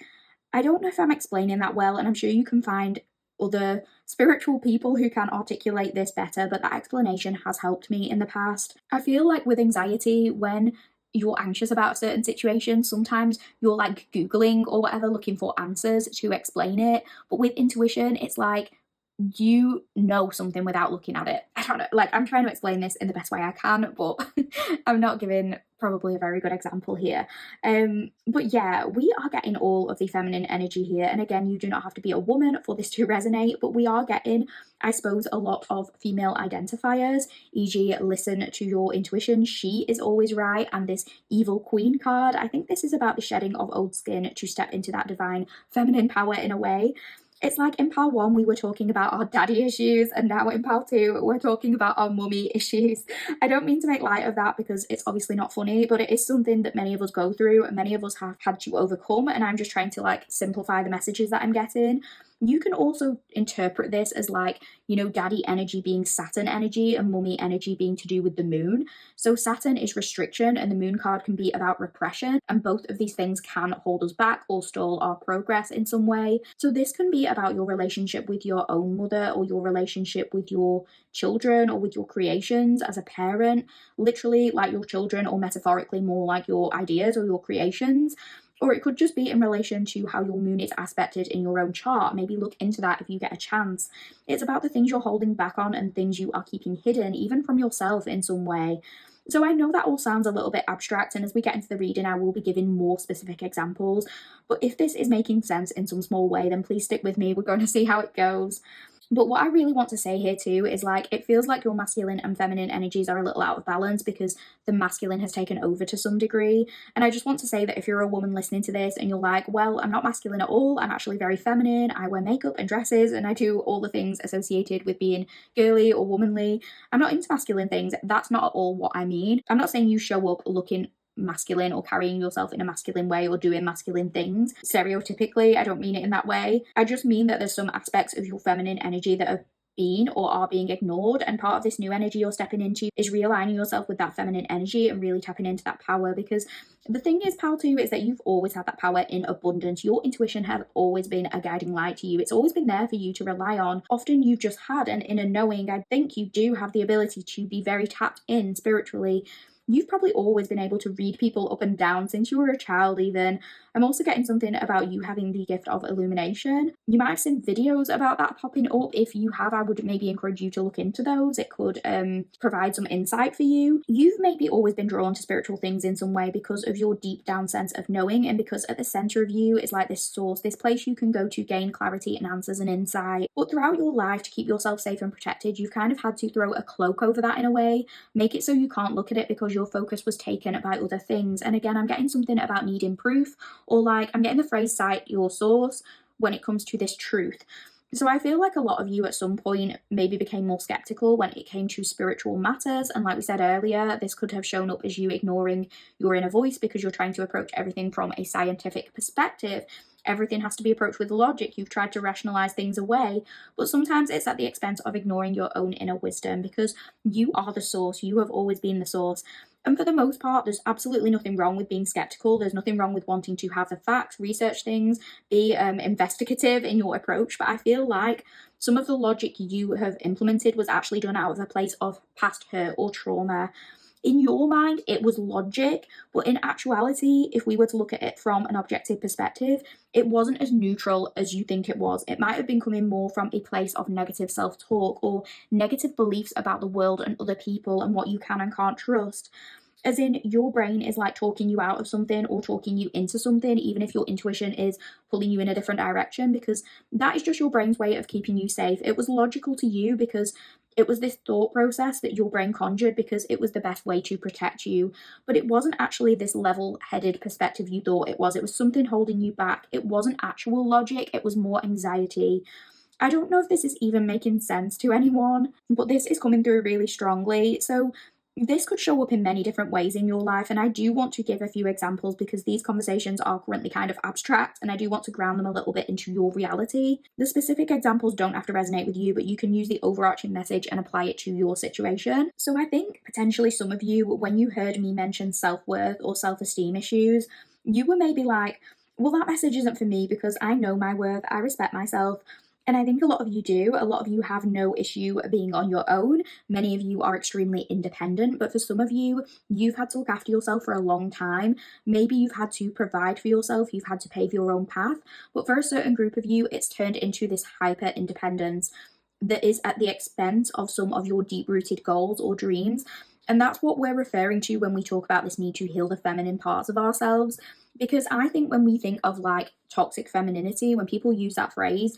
I don't know if I'm explaining that well, and I'm sure you can find other spiritual people who can articulate this better, but that explanation has helped me in the past. I feel like with anxiety, when you're anxious about a certain situation, sometimes you're like Googling or whatever, looking for answers to explain it. But with intuition, it's like you know something without looking at it. I don't know, like, I'm trying to explain this in the best way I can, but I'm not giving probably a very good example here. But yeah, we are getting all of the feminine energy here. And again, you do not have to be a woman for this to resonate, but we are getting, I suppose, a lot of female identifiers, e.g. listen to your intuition, she is always right, and this evil queen card. I think this is about the shedding of old skin to step into that divine feminine power in a way. It's like in pile 1, we were talking about our daddy issues, and now in pile 2, we're talking about our mummy issues. I don't mean to make light of that because it's obviously not funny, but it is something that many of us go through and many of us have had to overcome, and I'm just trying to like simplify the messages that I'm getting. You can also interpret this as like, you know, daddy energy being Saturn energy and mummy energy being to do with the moon. So Saturn is restriction and the moon card can be about repression, and both of these things can hold us back or stall our progress in some way. So this can be about your relationship with your own mother, or your relationship with your children, or with your creations as a parent, literally like your children, or metaphorically more like your ideas or your creations. Or it could just be in relation to how your moon is aspected in your own chart. Maybe look into that if you get a chance. It's about the things you're holding back on and things you are keeping hidden, even from yourself in some way. So I know that all sounds a little bit abstract, and as we get into the reading, I will be giving more specific examples. But if this is making sense in some small way, then please stick with me. We're going to see how it goes. But what I really want to say here too is like, it feels like your masculine and feminine energies are a little out of balance because the masculine has taken over to some degree. And I just want to say that if you're a woman listening to this and you're like, well, I'm not masculine at all, I'm actually very feminine, I wear makeup and dresses and I do all the things associated with being girly or womanly, I'm not into masculine things, that's not at all what I mean. I'm not saying you show up looking masculine or carrying yourself in a masculine way or doing masculine things stereotypically. I don't mean it in that way. I just mean that there's some aspects of your feminine energy that have been or are being ignored, and part of this new energy you're stepping into is realigning yourself with that feminine energy and really tapping into that power. Because the thing is, pal, too, is that you've always had that power in abundance. Your intuition has always been a guiding light to you. It's always been there for you to rely on. Often you've just had an inner knowing. I think you do have the ability to be very tapped in spiritually. You've probably always been able to read people up and down since you were a child even. I'm also getting something about you having the gift of illumination. You might have seen videos about that popping up. If you have, I would maybe encourage you to look into those. It could provide some insight for you. You've maybe always been drawn to spiritual things in some way because of your deep down sense of knowing, and because at the center of you is like this source, this place you can go to gain clarity and answers and insight. But throughout your life, to keep yourself safe and protected, you've kind of had to throw a cloak over that in a way, make it so you can't look at it because your focus was taken by other things. And again, I'm getting something about needing proof, or like I'm getting the phrase cite your source when it comes to this truth. So I feel like a lot of you at some point maybe became more skeptical when it came to spiritual matters. And like we said earlier, this could have shown up as you ignoring your inner voice because you're trying to approach everything from a scientific perspective. Everything has to be approached with logic. You've tried to rationalize things away, but sometimes it's at the expense of ignoring your own inner wisdom, because you are the source. You have always been the source. And for the most part, there's absolutely nothing wrong with being skeptical. There's nothing wrong with wanting to have the facts, research things, be investigative in your approach. But I feel like some of the logic you have implemented was actually done out of a place of past hurt or trauma. In your mind, it was logic, but in actuality, if we were to look at it from an objective perspective, it wasn't as neutral as you think it was. It might have been coming more from a place of negative self-talk or negative beliefs about the world and other people and what you can and can't trust. As in, your brain is like talking you out of something or talking you into something, even if your intuition is pulling you in a different direction, because that is just your brain's way of keeping you safe. It was logical to you because it was this thought process that your brain conjured because it was the best way to protect you. But it wasn't actually this level-headed perspective you thought it was. It was something holding you back. It wasn't actual logic. It was more anxiety. I don't know if this is even making sense to anyone, but this is coming through really strongly. So this could show up in many different ways in your life, and I do want to give a few examples because these conversations are currently kind of abstract and I do want to ground them a little bit into your reality. The specific examples don't have to resonate with you, but you can use the overarching message and apply it to your situation. So I think potentially some of you, when you heard me mention self-worth or self-esteem issues, you were maybe like, well, that message isn't for me because I know my worth, I respect myself. And I think a lot of you do. A lot of you have no issue being on your own. Many of you are extremely independent, but for some of you, you've had to look after yourself for a long time. Maybe you've had to provide for yourself, you've had to pave your own path. But for a certain group of you, it's turned into this hyper independence that is at the expense of some of your deep-rooted goals or dreams. And that's what we're referring to when we talk about this need to heal the feminine parts of ourselves. Because I think when we think of like toxic femininity, when people use that phrase,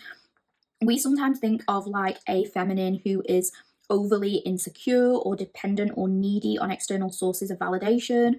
we sometimes think of like a feminine who is overly insecure or dependent or needy on external sources of validation,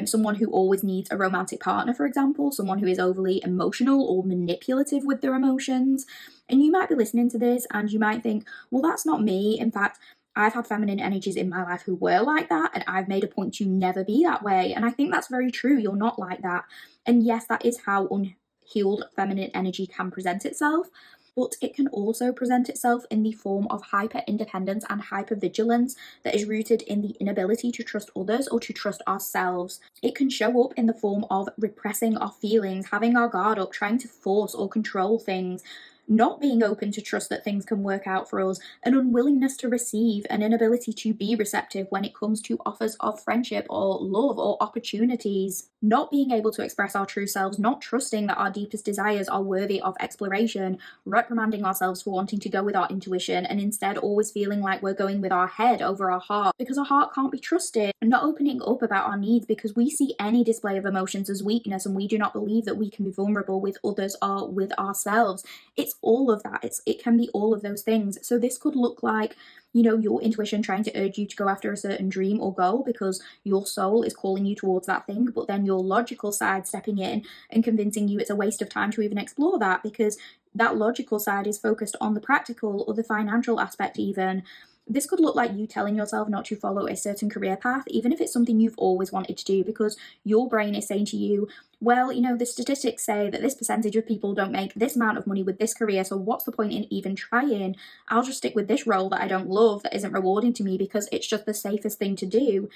someone who always needs a romantic partner, for example, someone who is overly emotional or manipulative with their emotions. And you might be listening to this and you might think, well, that's not me. In fact, I've had feminine energies in my life who were like that, and I've made a point to never be that way. And I think that's very true. You're not like that. And yes, that is how unhealed feminine energy can present itself. But it can also present itself in the form of hyper-independence and hyper-vigilance that is rooted in the inability to trust others or to trust ourselves. It can show up in the form of repressing our feelings, having our guard up, trying to force or control things, not being open to trust that things can work out for us, an unwillingness to receive, an inability to be receptive when it comes to offers of friendship or love or opportunities, not being able to express our true selves, not trusting that our deepest desires are worthy of exploration, reprimanding ourselves for wanting to go with our intuition and instead always feeling like we're going with our head over our heart because our heart can't be trusted, and not opening up about our needs because we see any display of emotions as weakness and we do not believe that we can be vulnerable with others or with ourselves. It's all of that. It can be all of those things. So this could look like, your intuition trying to urge you to go after a certain dream or goal because your soul is calling you towards that thing, but then your logical side stepping in and convincing you it's a waste of time to even explore that because that logical side is focused on the practical or the financial aspect even. This could look like you telling yourself not to follow a certain career path, even if it's something you've always wanted to do, because your brain is saying to you, well, the statistics say that this percentage of people don't make this amount of money with this career, so what's the point in even trying? I'll just stick with this role that I don't love, that isn't rewarding to me because it's just the safest thing to do.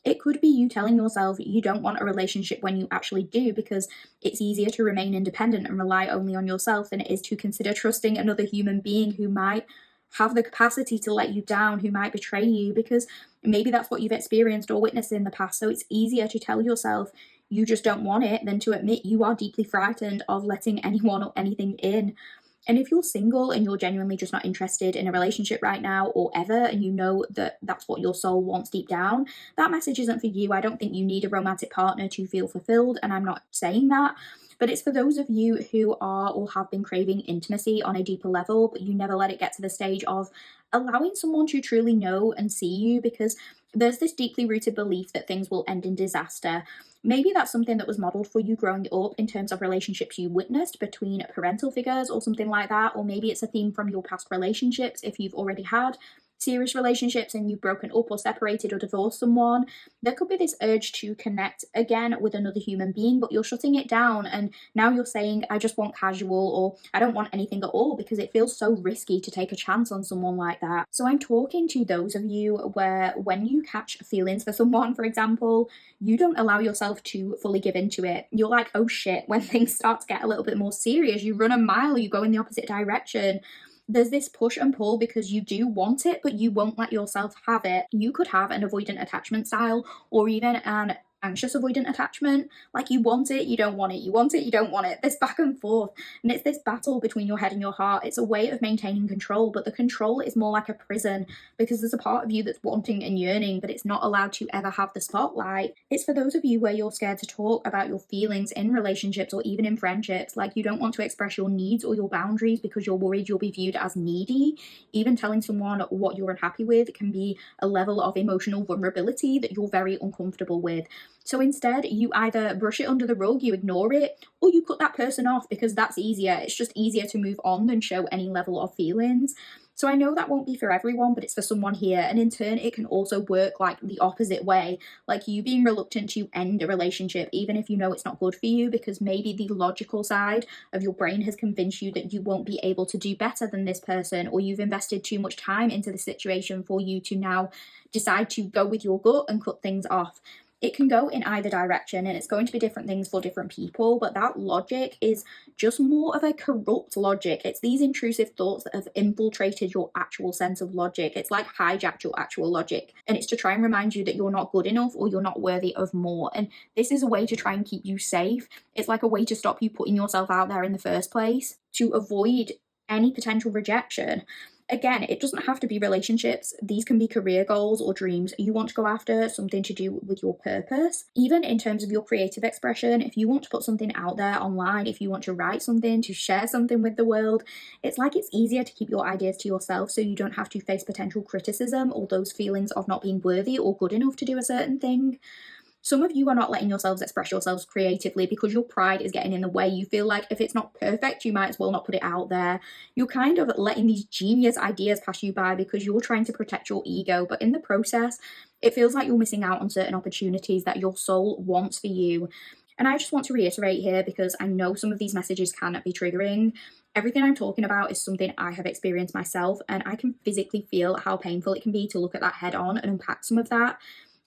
It could be you telling yourself you don't want a relationship when you actually do because it's easier to remain independent and rely only on yourself than it is to consider trusting another human being who might have the capacity to let you down, who might betray you, because maybe that's what you've experienced or witnessed in the past. So it's easier to tell yourself you just don't want it than to admit you are deeply frightened of letting anyone or anything in. And if you're single and you're genuinely just not interested in a relationship right now or ever, and you know that that's what your soul wants deep down, that message isn't for you. I don't think you need a romantic partner to feel fulfilled, and I'm not saying that. But it's for those of you who are or have been craving intimacy on a deeper level, but you never let it get to the stage of allowing someone to truly know and see you, because there's this deeply rooted belief that things will end in disaster. Maybe that's something that was modeled for you growing up in terms of relationships you witnessed between parental figures or something like that, or maybe it's a theme from your past relationships if you've already had serious relationships and you've broken up or separated or divorced someone. There could be this urge to connect again with another human being, but you're shutting it down, and now you're saying, I just want casual, or I don't want anything at all, because it feels so risky to take a chance on someone like that. So I'm talking to those of you where when you catch feelings for someone, for example, you don't allow yourself to fully give into it. You're like, oh shit, when things start to get a little bit more serious, you run a mile, you go in the opposite direction. There's this push and pull because you do want it, but you won't let yourself have it. You could have an avoidant attachment style or even an anxious avoidant attachment. Like, you want it, you don't want it, you want it, you don't want it, this back and forth. And it's this battle between your head and your heart. It's a way of maintaining control, but the control is more like a prison because there's a part of you that's wanting and yearning, but it's not allowed to ever have the spotlight. It's for those of you where you're scared to talk about your feelings in relationships or even in friendships. Like, you don't want to express your needs or your boundaries because you're worried you'll be viewed as needy. Even telling someone what you're unhappy with can be a level of emotional vulnerability that you're very uncomfortable with. So instead, you either brush it under the rug, you ignore it, or you cut that person off because that's easier. It's just easier to move on than show any level of feelings. So I know that won't be for everyone, but it's for someone here. And in turn, it can also work like the opposite way, like you being reluctant to end a relationship, even if you know it's not good for you, because maybe the logical side of your brain has convinced you that you won't be able to do better than this person, or you've invested too much time into the situation for you to now decide to go with your gut and cut things off. It can go in either direction, and it's going to be different things for different people, but that logic is just more of a corrupt logic. It's these intrusive thoughts that have infiltrated your actual sense of logic. It's like hijacked your actual logic, and it's to try and remind you that you're not good enough or you're not worthy of more. And this is a way to try and keep you safe. It's like a way to stop you putting yourself out there in the first place, to avoid any potential rejection. Again, it doesn't have to be relationships. These can be career goals or dreams you want to go after, something to do with your purpose. Even in terms of your creative expression, if you want to put something out there online, if you want to write something, to share something with the world, it's like it's easier to keep your ideas to yourself so you don't have to face potential criticism or those feelings of not being worthy or good enough to do a certain thing. Some of you are not letting yourselves express yourselves creatively because your pride is getting in the way. You feel like if it's not perfect, you might as well not put it out there. You're kind of letting these genius ideas pass you by because you're trying to protect your ego, but in the process, it feels like you're missing out on certain opportunities that your soul wants for you. And I just want to reiterate here, because I know some of these messages can be triggering. Everything I'm talking about is something I have experienced myself, and I can physically feel how painful it can be to look at that head on and unpack some of that.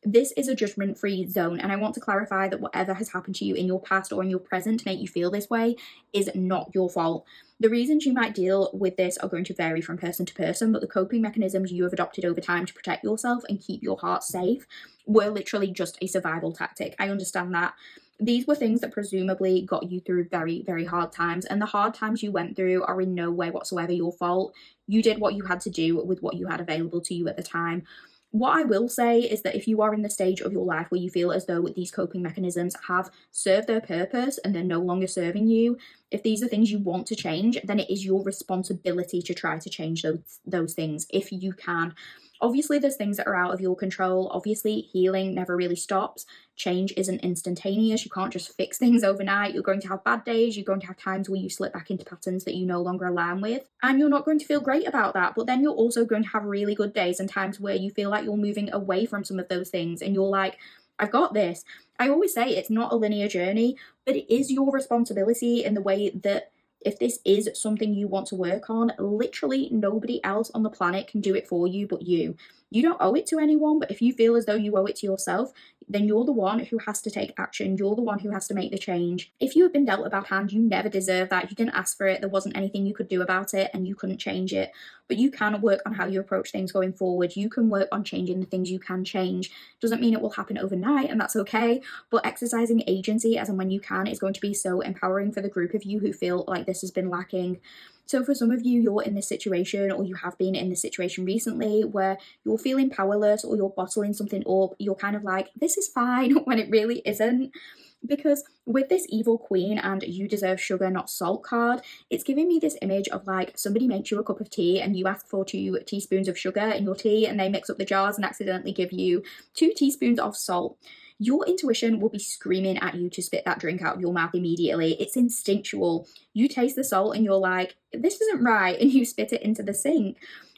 This is a judgment-free zone, and I want to clarify that whatever has happened to you in your past or in your present to make you feel this way is not your fault. The reasons you might deal with this are going to vary from person to person, but the coping mechanisms you have adopted over time to protect yourself and keep your heart safe were literally just a survival tactic. I understand that. These were things that presumably got you through very, very hard times, and the hard times you went through are in no way whatsoever your fault. You did what you had to do with what you had available to you at the time. What I will say is that if you are in the stage of your life where you feel as though these coping mechanisms have served their purpose and they're no longer serving you, if these are things you want to change, then it is your responsibility to try to change those things if you can. Obviously, there's things that are out of your control. Obviously, healing never really stops. Change isn't instantaneous. You can't just fix things overnight. You're going to have bad days. You're going to have times where you slip back into patterns that you no longer align with. And you're not going to feel great about that. But then you're also going to have really good days and times where you feel like you're moving away from some of those things. And you're like, I've got this. I always say it's not a linear journey, but it is your responsibility in the way that if this is something you want to work on, literally nobody else on the planet can do it for you but you. You don't owe it to anyone, but if you feel as though you owe it to yourself, then you're the one who has to take action. You're the one who has to make the change. If you have been dealt a bad hand, you never deserve that. You didn't ask for it. There wasn't anything you could do about it and you couldn't change it. But you can work on how you approach things going forward. You can work on changing the things you can change. Doesn't mean it will happen overnight, and that's okay. But exercising agency as and when you can is going to be so empowering for the group of you who feel like this has been lacking. So for some of you, you're in this situation, or you have been in this situation recently where you're feeling powerless or you're bottling something up. You're kind of like, this is fine, when it really isn't. Because with this evil queen and you deserve sugar, not salt card, it's giving me this image of like somebody makes you a cup of tea and you ask for 2 teaspoons of sugar in your tea and they mix up the jars and accidentally give you 2 teaspoons of salt. Your intuition will be screaming at you to spit that drink out of your mouth immediately. It's instinctual. You taste the salt and you're like, this isn't right, and you spit it into the sink.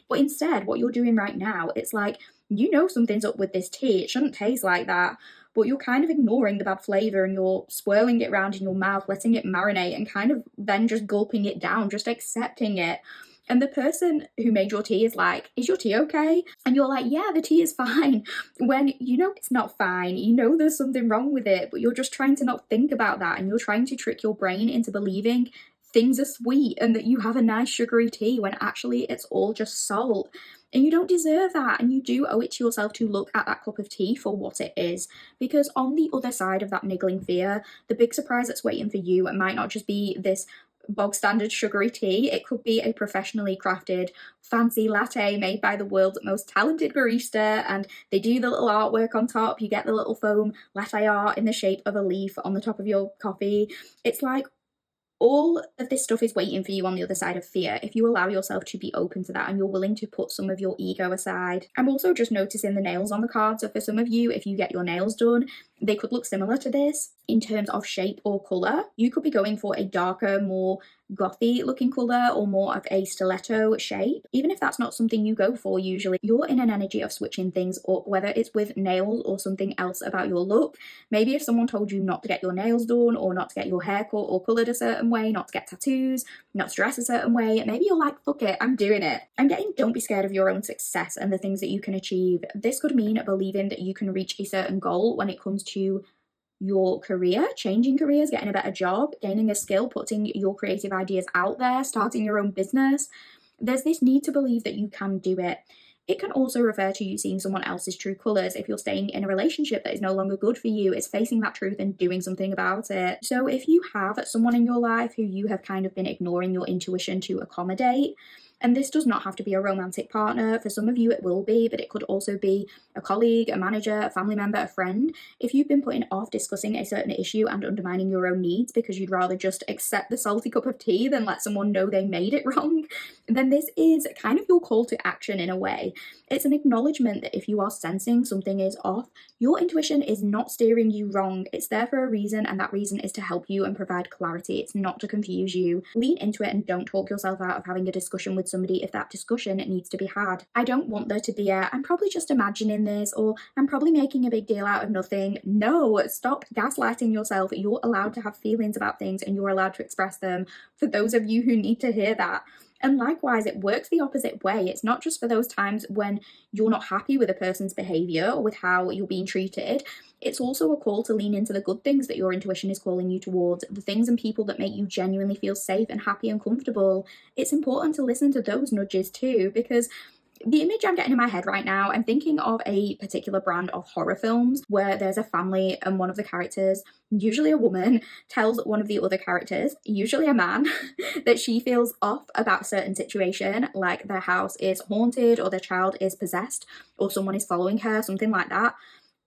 But instead, what you're doing right now, it's like, you know something's up with this tea. It shouldn't taste like that. But you're kind of ignoring the bad flavour and you're swirling it around in your mouth, letting it marinate and kind of then just gulping it down, just accepting it. And the person who made your tea is like, is your tea okay? And you're like, yeah, the tea is fine. When you know it's not fine, you know there's something wrong with it, but you're just trying to not think about that. And you're trying to trick your brain into believing things are sweet and that you have a nice sugary tea when actually it's all just salt. And you don't deserve that. And you do owe it to yourself to look at that cup of tea for what it is. Because on the other side of that niggling fear, the big surprise that's waiting for you, it might not just be this bog standard sugary tea. It could be a professionally crafted fancy latte made by the world's most talented barista, and they do the little artwork on top. You get the little foam latte art in the shape of a leaf on the top of your coffee. It's like all of this stuff is waiting for you on the other side of fear if you allow yourself to be open to that and you're willing to put some of your ego aside. I'm also just noticing the nails on the card. So for some of you, if you get your nails done, they could look similar to this in terms of shape or colour. You could be going for a darker, more gothy looking colour or more of a stiletto shape. Even if that's not something you go for usually, you're in an energy of switching things up, whether it's with nails or something else about your look. Maybe if someone told you not to get your nails done or not to get your hair cut or coloured a certain way, not to get tattoos, not to dress a certain way, maybe you're like, fuck it, I'm doing it. I'm getting don't be scared of your own success and the things that you can achieve. This could mean believing that you can reach a certain goal when it comes to your career, changing careers, getting a better job, gaining a skill, putting your creative ideas out there, starting your own business. There's this need to believe that you can do it. It can also refer to you seeing someone else's true colours. If you're staying in a relationship that is no longer good for you, it's facing that truth and doing something about it. So if you have someone in your life who you have kind of been ignoring your intuition to accommodate, and this does not have to be a romantic partner. For some of you it will be, but it could also be a colleague, a manager, a family member, a friend. If you've been putting off discussing a certain issue and undermining your own needs because you'd rather just accept the salty cup of tea than let someone know they made it wrong, then this is kind of your call to action in a way. It's an acknowledgement that if you are sensing something is off, your intuition is not steering you wrong. It's there for a reason, and that reason is to help you and provide clarity. It's not to confuse you. Lean into it and don't talk yourself out of having a discussion with somebody if that discussion needs to be had. I don't want there to be I'm probably just imagining this, or I'm probably making a big deal out of nothing. No, stop gaslighting yourself. You're allowed to have feelings about things and you're allowed to express them, for those of you who need to hear that. And likewise, it works the opposite way. It's not just for those times when you're not happy with a person's behavior or with how you're being treated. It's also a call to lean into the good things that your intuition is calling you towards, the things and people that make you genuinely feel safe and happy and comfortable. It's important to listen to those nudges too, because the image I'm getting in my head right now, I'm thinking of a particular brand of horror films where there's a family and one of the characters, usually a woman, tells one of the other characters, usually a man, that she feels off about a certain situation, like their house is haunted or their child is possessed or someone is following her, something like that.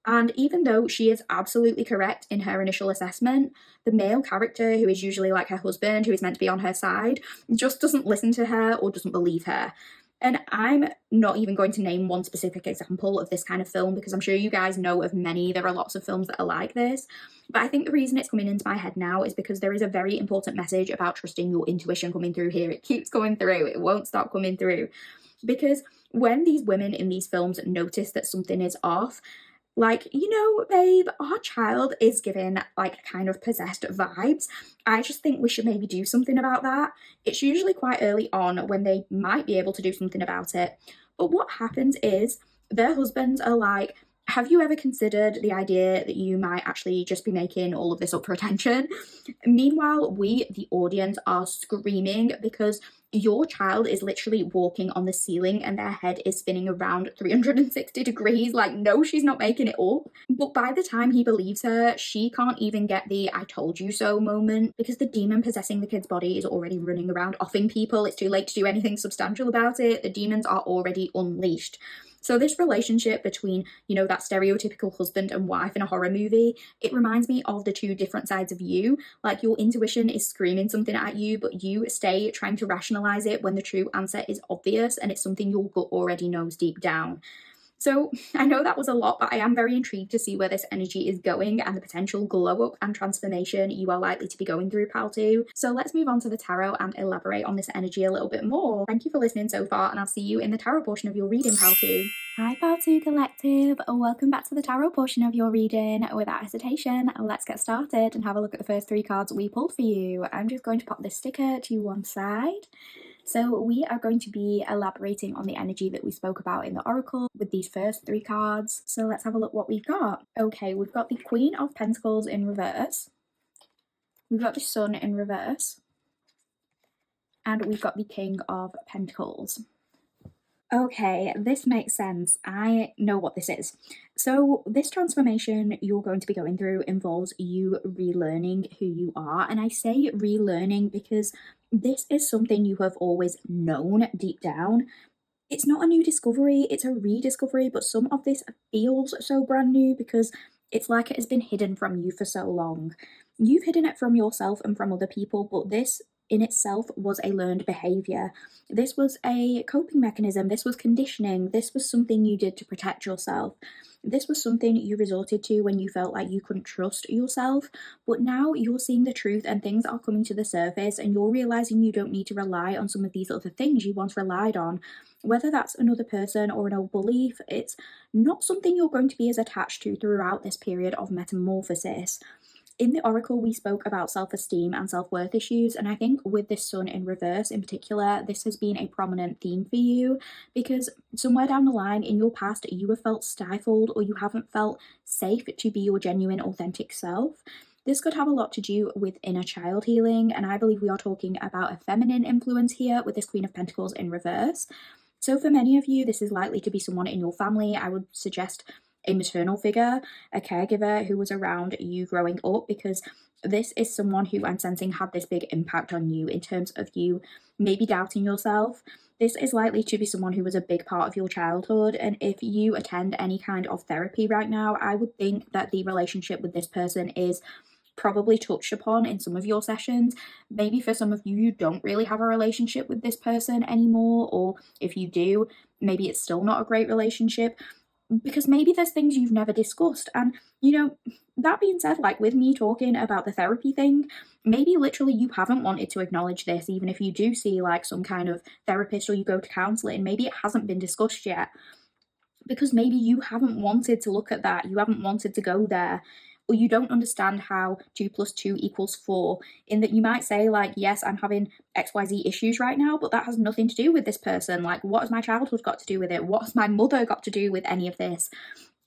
And even though she is absolutely correct in her initial assessment, the male character, who is usually like her husband, who is meant to be on her side, just doesn't listen to her or doesn't believe her. And I'm not even going to name one specific example of this kind of film because I'm sure you guys know of many. There are lots of films that are like this. But I think the reason it's coming into my head now is because there is a very important message about trusting your intuition coming through here. It keeps coming through. It won't stop coming through. Because when these women in these films notice that something is off, like, babe, our child is giving like kind of possessed vibes. I just think we should maybe do something about that. It's usually quite early on when they might be able to do something about it. But what happens is their husbands are like, have you ever considered the idea that you might actually just be making all of this up for attention? Meanwhile, we, the audience, are screaming because your child is literally walking on the ceiling and their head is spinning around 360 degrees. Like, no, she's not making it up. But by the time he believes her, she can't even get the I told you so moment because the demon possessing the kid's body is already running around offing people. It's too late to do anything substantial about it. The demons are already unleashed. So this relationship between, that stereotypical husband and wife in a horror movie, it reminds me of the two different sides of you. Like, your intuition is screaming something at you, but you stay trying to rationalize it when the true answer is obvious and it's something your gut already knows deep down. So I know that was a lot, but I am very intrigued to see where this energy is going and the potential glow up and transformation you are likely to be going through, pal 2. So let's move on to the tarot and elaborate on this energy a little bit more. Thank you for listening so far, and I'll see you in the tarot portion of your reading, pal 2. Hi, pal 2 collective. Welcome back to the tarot portion of your reading. Without hesitation, let's get started and have a look at the first 3 cards we pulled for you. I'm just going to pop this sticker to one side. So we are going to be elaborating on the energy that we spoke about in the oracle with these first 3 cards. So let's have a look what we've got. Okay, we've got the Queen of Pentacles in reverse. We've got the Sun in reverse. And we've got the King of Pentacles. Okay, this makes sense. I know what this is. So this transformation you're going to be going through involves you relearning who you are. And I say relearning because this is something you have always known deep down. It's not a new discovery, it's a rediscovery, but some of this feels so brand new because it's like it has been hidden from you for so long. You've hidden it from yourself and from other people, but this in itself was a learned behavior. This was a coping mechanism. This was conditioning. This was something you did to protect yourself. This was something you resorted to when you felt like you couldn't trust yourself. But now you're seeing the truth and things are coming to the surface and you're realizing you don't need to rely on some of these other things you once relied on. Whether that's another person or an old belief, it's not something you're going to be as attached to throughout this period of metamorphosis. In the oracle, we spoke about self-esteem and self-worth issues, and I think with this Sun in reverse in particular, this has been a prominent theme for you because somewhere down the line in your past, you have felt stifled or you haven't felt safe to be your genuine, authentic self. This could have a lot to do with inner child healing, and I believe we are talking about a feminine influence here with this Queen of Pentacles in reverse. So for many of you, this is likely to be someone in your family. I would suggest a maternal figure, a caregiver who was around you growing up, because this is someone who I'm sensing had this big impact on you in terms of you maybe doubting yourself. This is likely to be someone who was a big part of your childhood, and if you attend any kind of therapy right now, I would think that the relationship with this person is probably touched upon in some of your sessions. Maybe for some of you, you don't really have a relationship with this person anymore, or if you do, maybe it's still not a great relationship because maybe there's things you've never discussed. And that being said, like with me talking about the therapy thing, maybe literally you haven't wanted to acknowledge this, even if you do see like some kind of therapist or you go to counseling, maybe it hasn't been discussed yet because maybe you haven't wanted to look at that, you haven't wanted to go there. or you don't understand how 2 plus 2 equals 4, in that you might say, like, yes, I'm having XYZ issues right now, but that has nothing to do with this person. Like, what has my childhood got to do with it? What has my mother got to do with any of this?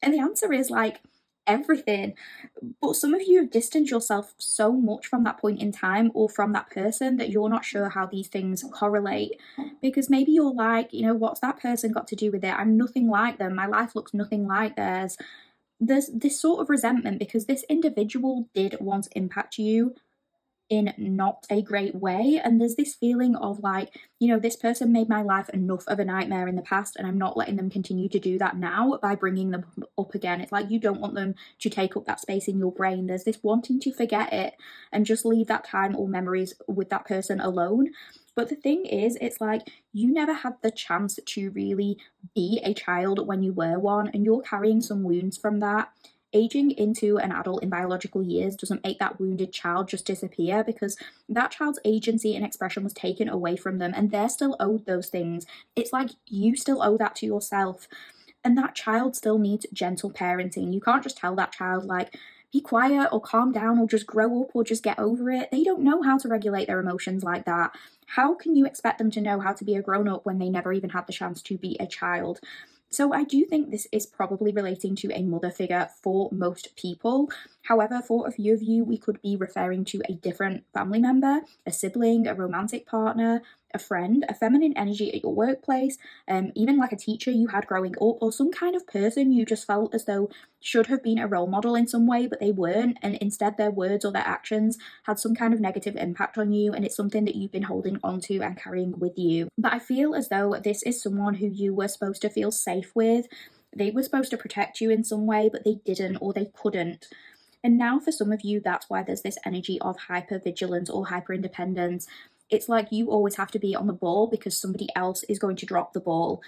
And the answer is like everything. But some of you have distanced yourself so much from that point in time or from that person that you're not sure how these things correlate. Because maybe you're like, what's that person got to do with it? I'm nothing like them. My life looks nothing like theirs. There's this sort of resentment because this individual did once impact you in not a great way. And there's this feeling of like, this person made my life enough of a nightmare in the past, and I'm not letting them continue to do that now by bringing them up again. It's like you don't want them to take up that space in your brain. There's this wanting to forget it and just leave that time or memories with that person alone. But the thing is, it's like you never had the chance to really be a child when you were one, and you're carrying some wounds from that. Aging into an adult in biological years doesn't make that wounded child just disappear, because that child's agency and expression was taken away from them and they're still owed those things. It's like you still owe that to yourself. And that child still needs gentle parenting. You can't just tell that child, like, be quiet or calm down or just grow up or just get over it. They don't know how to regulate their emotions like that. How can you expect them to know how to be a grown up when they never even had the chance to be a child? So I do think this is probably relating to a mother figure for most people. However, for a few of you, we could be referring to a different family member, a sibling, a romantic partner, a friend, a feminine energy at your workplace, even like a teacher you had growing up, or some kind of person you just felt as though should have been a role model in some way, but they weren't, and instead their words or their actions had some kind of negative impact on you, and it's something that you've been holding onto and carrying with you. But I feel as though this is someone who you were supposed to feel safe with. They were supposed to protect you in some way, but they didn't, or they couldn't. And now for some of you, that's why there's this energy of hyper-vigilance or hyper-independence. It's like you always have to be on the ball because somebody else is going to drop the ball.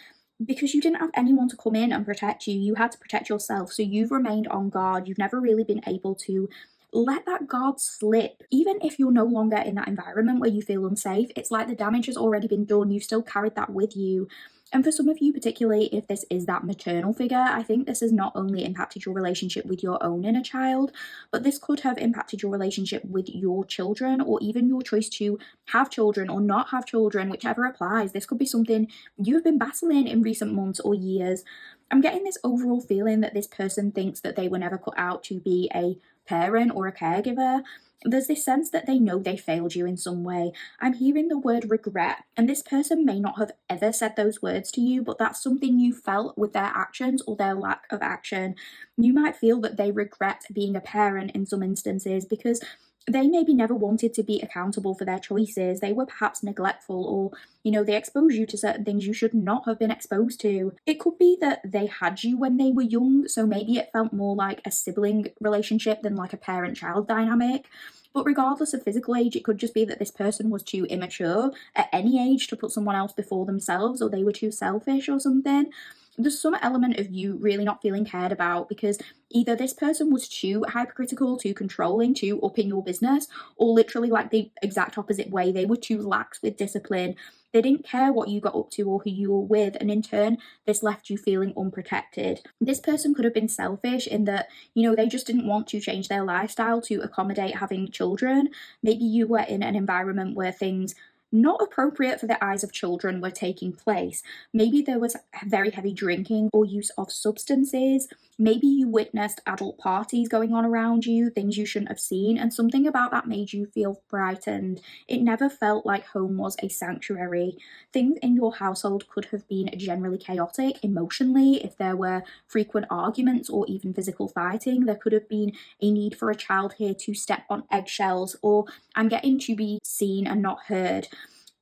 Because you didn't have anyone to come in and protect you, you had to protect yourself. So you've remained on guard. You've never really been able to let that guard slip. Even if you're no longer in that environment where you feel unsafe, it's like the damage has already been done. You've still carried that with you. And for some of you, particularly if this is that maternal figure, I think this has not only impacted your relationship with your own inner child, but this could have impacted your relationship with your children, or even your choice to have children or not have children, whichever applies. This could be something you've been battling in recent months or years. I'm getting this overall feeling that this person thinks that they were never cut out to be a parent or a caregiver. There's this sense that they know they failed you in some way. I'm hearing the word regret, and this person may not have ever said those words to you, but that's something you felt with their actions or their lack of action. You might feel that they regret being a parent in some instances because they maybe never wanted to be accountable for their choices. They were perhaps neglectful, or, they exposed you to certain things you should not have been exposed to. It could be that they had you when they were young, so maybe it felt more like a sibling relationship than like a parent-child dynamic. But regardless of physical age, it could just be that this person was too immature at any age to put someone else before themselves, or they were too selfish or something. There's some element of you really not feeling cared about because either this person was too hypercritical, too controlling, too up in your business, or literally like the exact opposite way. They were too lax with discipline. They didn't care what you got up to or who you were with, and in turn, this left you feeling unprotected. This person could have been selfish in that, they just didn't want to change their lifestyle to accommodate having children. Maybe you were in an environment where things not appropriate for the eyes of children were taking place. Maybe there was very heavy drinking or use of substances. Maybe you witnessed adult parties going on around you, things you shouldn't have seen, and something about that made you feel frightened. It never felt like home was a sanctuary. Things in your household could have been generally chaotic emotionally. If there were frequent arguments or even physical fighting, there could have been a need for a child here to step on eggshells, or I'm getting to be seen and not heard.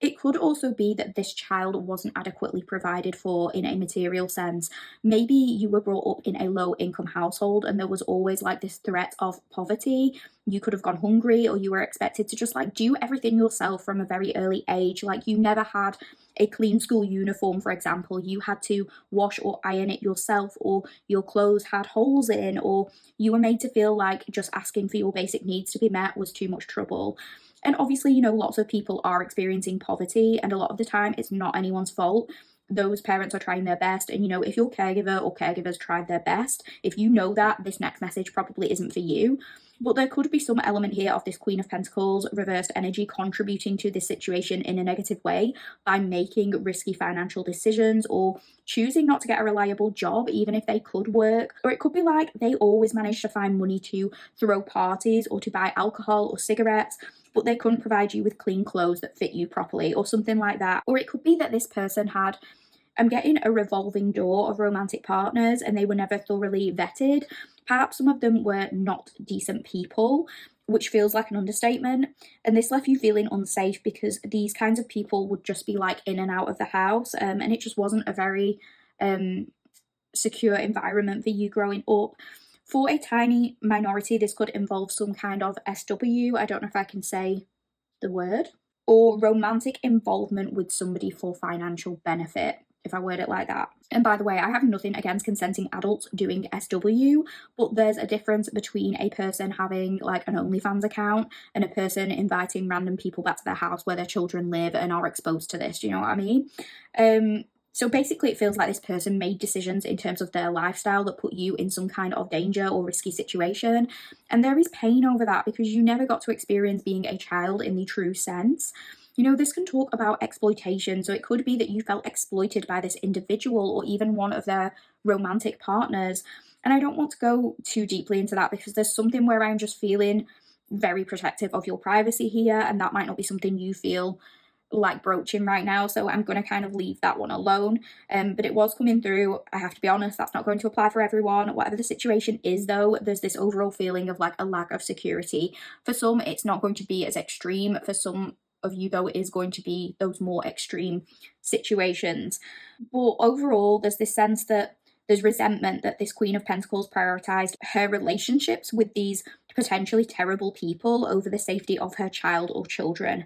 It could also be that this child wasn't adequately provided for in a material sense. Maybe you were brought up in a low income household and there was always like this threat of poverty. You could have gone hungry, or you were expected to just like do everything yourself from a very early age. Like you never had a clean school uniform, for example. You had to wash or iron it yourself, or your clothes had holes in, or you were made to feel like just asking for your basic needs to be met was too much trouble. And obviously, lots of people are experiencing poverty, and a lot of the time it's not anyone's fault. those parents are trying their best. And, you know, if your caregiver or caregivers tried their best, if you know that, this next message probably isn't for you. But there could be some element here of this Queen of Pentacles reversed energy contributing to this situation in a negative way by making risky financial decisions or choosing not to get a reliable job, even if they could work. Or it could be like they always managed to find money to throw parties or to buy alcohol or cigarettes, but they couldn't provide you with clean clothes that fit you properly or something like that. Or it could be that this person had, I'm getting a revolving door of romantic partners and they were never thoroughly vetted. Perhaps some of them were not decent people, which feels like an understatement. And this left you feeling unsafe because these kinds of people would just be like in and out of the house. And it just wasn't a very secure environment for you growing up. For a tiny minority, this could involve some kind of SW. I don't know if I can say the word. Or romantic involvement with somebody for financial benefit, if I word it like that. And by the way, I have nothing against consenting adults doing SW, but there's a difference between a person having like an OnlyFans account and a person inviting random people back to their house where their children live and are exposed to this. Do you know what I mean? So basically, it feels like this person made decisions in terms of their lifestyle that put you in some kind of danger or risky situation. And there is pain over that because you never got to experience being a child in the true sense. You know, this can talk about exploitation. So it could be that you felt exploited by this individual or even one of their romantic partners. And I don't want to go too deeply into that because there's something where I'm just feeling very protective of your privacy here. And that might not be something you feel like broaching right now, so I'm going to kind of leave that one alone. But it was coming through. I have to be honest, that's not going to apply for everyone. Whatever the situation is though, there's this overall feeling of like a lack of security. For some, it's not going to be as extreme. For some of you though, it is going to be those more extreme situations. But overall, there's this sense that there's resentment that this Queen of Pentacles prioritized her relationships with these potentially terrible people over the safety of her child or children.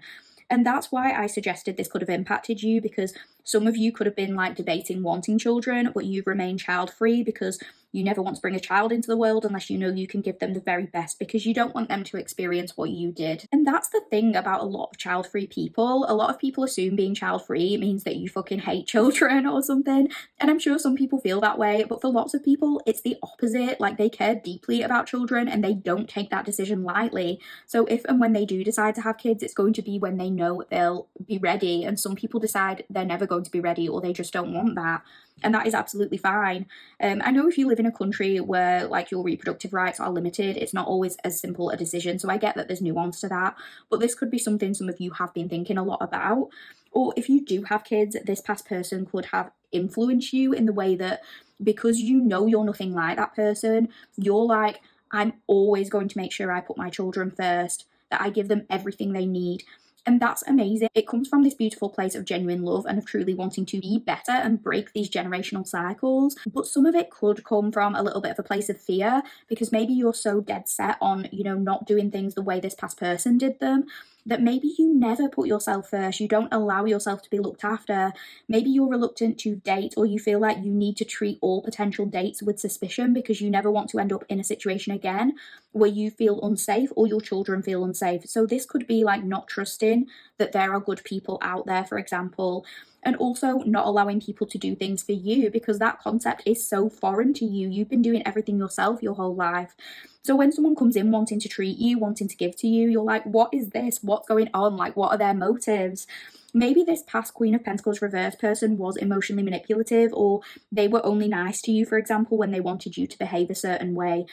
And that's why I suggested this could have impacted you, because some of you could have been like debating wanting children, but you've remained child-free because you never want to bring a child into the world unless you know you can give them the very best, because you don't want them to experience what you did. And that's the thing about a lot of child-free people. A lot of people assume being child-free means that you fucking hate children or something. And I'm sure some people feel that way, but for lots of people, it's the opposite. Like, they care deeply about children and they don't take that decision lightly. So if and when they do decide to have kids, it's going to be when they know they'll be ready. And some people decide they're never going to be ready, or they just don't want that. And that is absolutely fine. I know if you live in a country where like your reproductive rights are limited, it's not always as simple a decision. So I get that there's nuance to that, but this could be something some of you have been thinking a lot about. Or if you do have kids, this past person could have influenced you in the way that, because you know you're nothing like that person, you're like, I'm always going to make sure I put my children first, that I give them everything they need. And that's amazing. It comes from this beautiful place of genuine love and of truly wanting to be better and break these generational cycles. But some of it could come from a little bit of a place of fear, because maybe you're so dead set on, you know, not doing things the way this past person did them, that maybe you never put yourself first. You don't allow yourself to be looked after. Maybe you're reluctant to date, or you feel like you need to treat all potential dates with suspicion because you never want to end up in a situation again where you feel unsafe or your children feel unsafe. So this could be like not trusting that there are good people out there, for example, and also not allowing people to do things for you because that concept is so foreign to you. You've been doing everything yourself your whole life. So when someone comes in wanting to treat you, wanting to give to you, you're like, what is this? What's going on? Like, what are their motives? Maybe this past Queen of Pentacles reverse person was emotionally manipulative, or they were only nice to you, for example, when they wanted you to behave a certain way.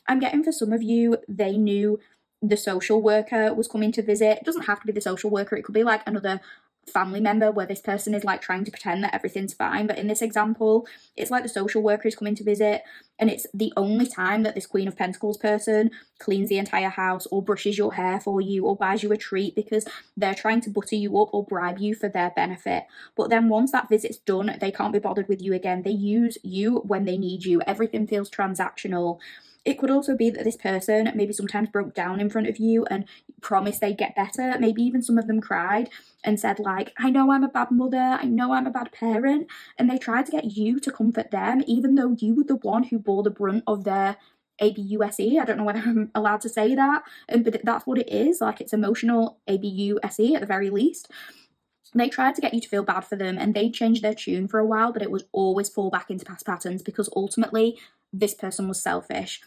I'm getting for some of you, they knew the social worker was coming to visit. It doesn't have to be the social worker. It could be like another family member where this person is like trying to pretend that everything's fine. But in this example, it's like the social worker is coming to visit, and it's the only time that this Queen of Pentacles person cleans the entire house or brushes your hair for you or buys you a treat, because they're trying to butter you up or bribe you for their benefit. But then once that visit's done, they can't be bothered with you again. They use you when they need you. Everything feels transactional. It could also be that this person maybe sometimes broke down in front of you and promised they'd get better. Maybe even some of them cried and said like, I know I'm a bad mother, I know I'm a bad parent. And they tried to get you to comfort them, even though you were the one who bore the brunt of their ABUSE. I don't know whether I'm allowed to say that, but that's what it is. Like, it's emotional ABUSE at the very least. They tried to get you to feel bad for them, and they changed their tune for a while, but it would always fall back into past patterns because ultimately this person was selfish.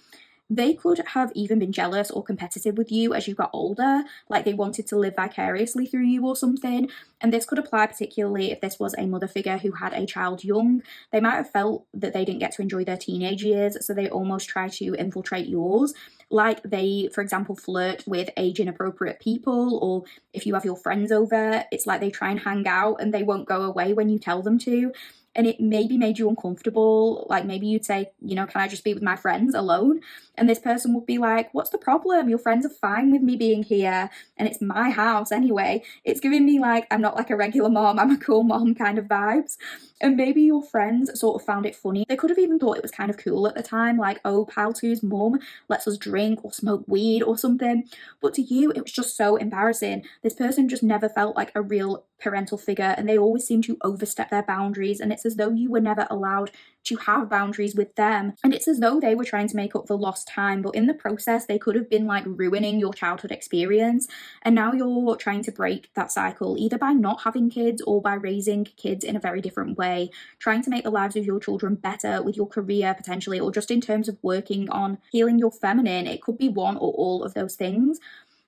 They could have even been jealous or competitive with you as you got older, like they wanted to live vicariously through you or something. And this could apply particularly if this was a mother figure who had a child young. They might have felt that they didn't get to enjoy their teenage years, so they almost try to infiltrate yours. Like they, for example, flirt with age inappropriate people, or if you have your friends over, it's like they try and hang out and they won't go away when you tell them to. And it maybe made you uncomfortable. Like maybe you'd say, you know, can I just be with my friends alone? And this person would be like, what's the problem? Your friends are fine with me being here and it's my house anyway. It's giving me like, I'm not like a regular mom, I'm a cool mom kind of vibes. And maybe your friends sort of found it funny. They could have even thought it was kind of cool at the time, like, oh, pal two's mum lets us drink or smoke weed or something. But to you, it was just so embarrassing. This person just never felt like a real parental figure, and they always seem to overstep their boundaries, and it's as though you were never allowed to have boundaries with them, and it's as though they were trying to make up for lost time, but in the process they could have been like ruining your childhood experience. And now you're trying to break that cycle, either by not having kids or by raising kids in a very different way, trying to make the lives of your children better with your career potentially, or just in terms of working on healing your feminine. It could be one or all of those things.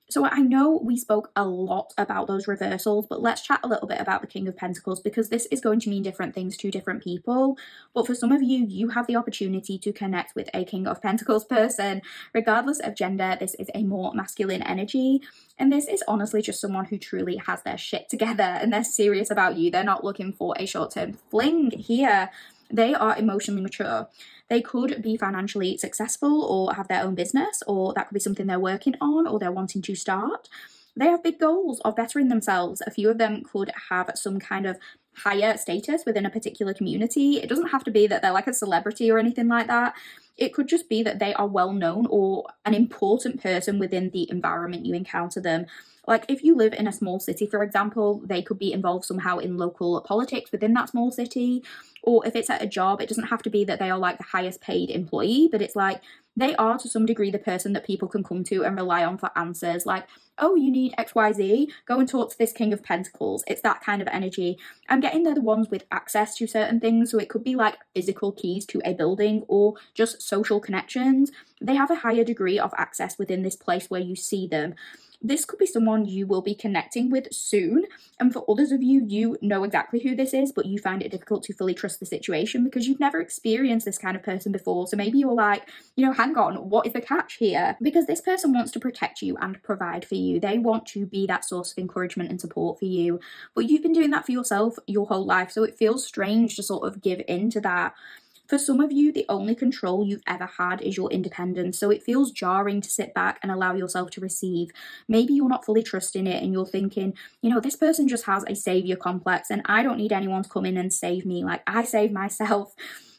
So I know we spoke a lot about those reversals, but let's chat a little bit about the King of Pentacles, because this is going to mean different things to different people. But for some of you, you have the opportunity to connect with a King of Pentacles person. Regardless of gender, this is a more masculine energy. And this is honestly just someone who truly has their shit together and they're serious about you. They're not looking for a short-term fling here. They are emotionally mature. They could be financially successful or have their own business, or that could be something they're working on or they're wanting to start. They have big goals of bettering themselves. A few of them could have some kind of higher status within a particular community. It doesn't have to be that they're like a celebrity or anything like that. It could just be that they are well known or an important person within the environment you encounter them. Like if you live in a small city, for example, they could be involved somehow in local politics within that small city. Or if it's at a job, it doesn't have to be that they are like the highest paid employee, but it's like they are to some degree the person that people can come to and rely on for answers. Like, oh, you need XYZ, go and talk to this King of Pentacles. It's that kind of energy. I'm getting they're the ones with access to certain things. So it could be like physical keys to a building or just social connections. They have a higher degree of access within this place where you see them. This could be someone you will be connecting with soon. And for others of you, you know exactly who this is, but you find it difficult to fully trust the situation because you've never experienced this kind of person before. So maybe you're like, you know, hang on, what is the catch here? Because this person wants to protect you and provide for you. They want to be that source of encouragement and support for you. But you've been doing that for yourself your whole life. So it feels strange to sort of give in to that. For some of you, the only control you've ever had is your independence, so it feels jarring to sit back and allow yourself to receive. Maybe you're not fully trusting it and you're thinking, you know, this person just has a savior complex and I don't need anyone to come in and save me, like I save myself.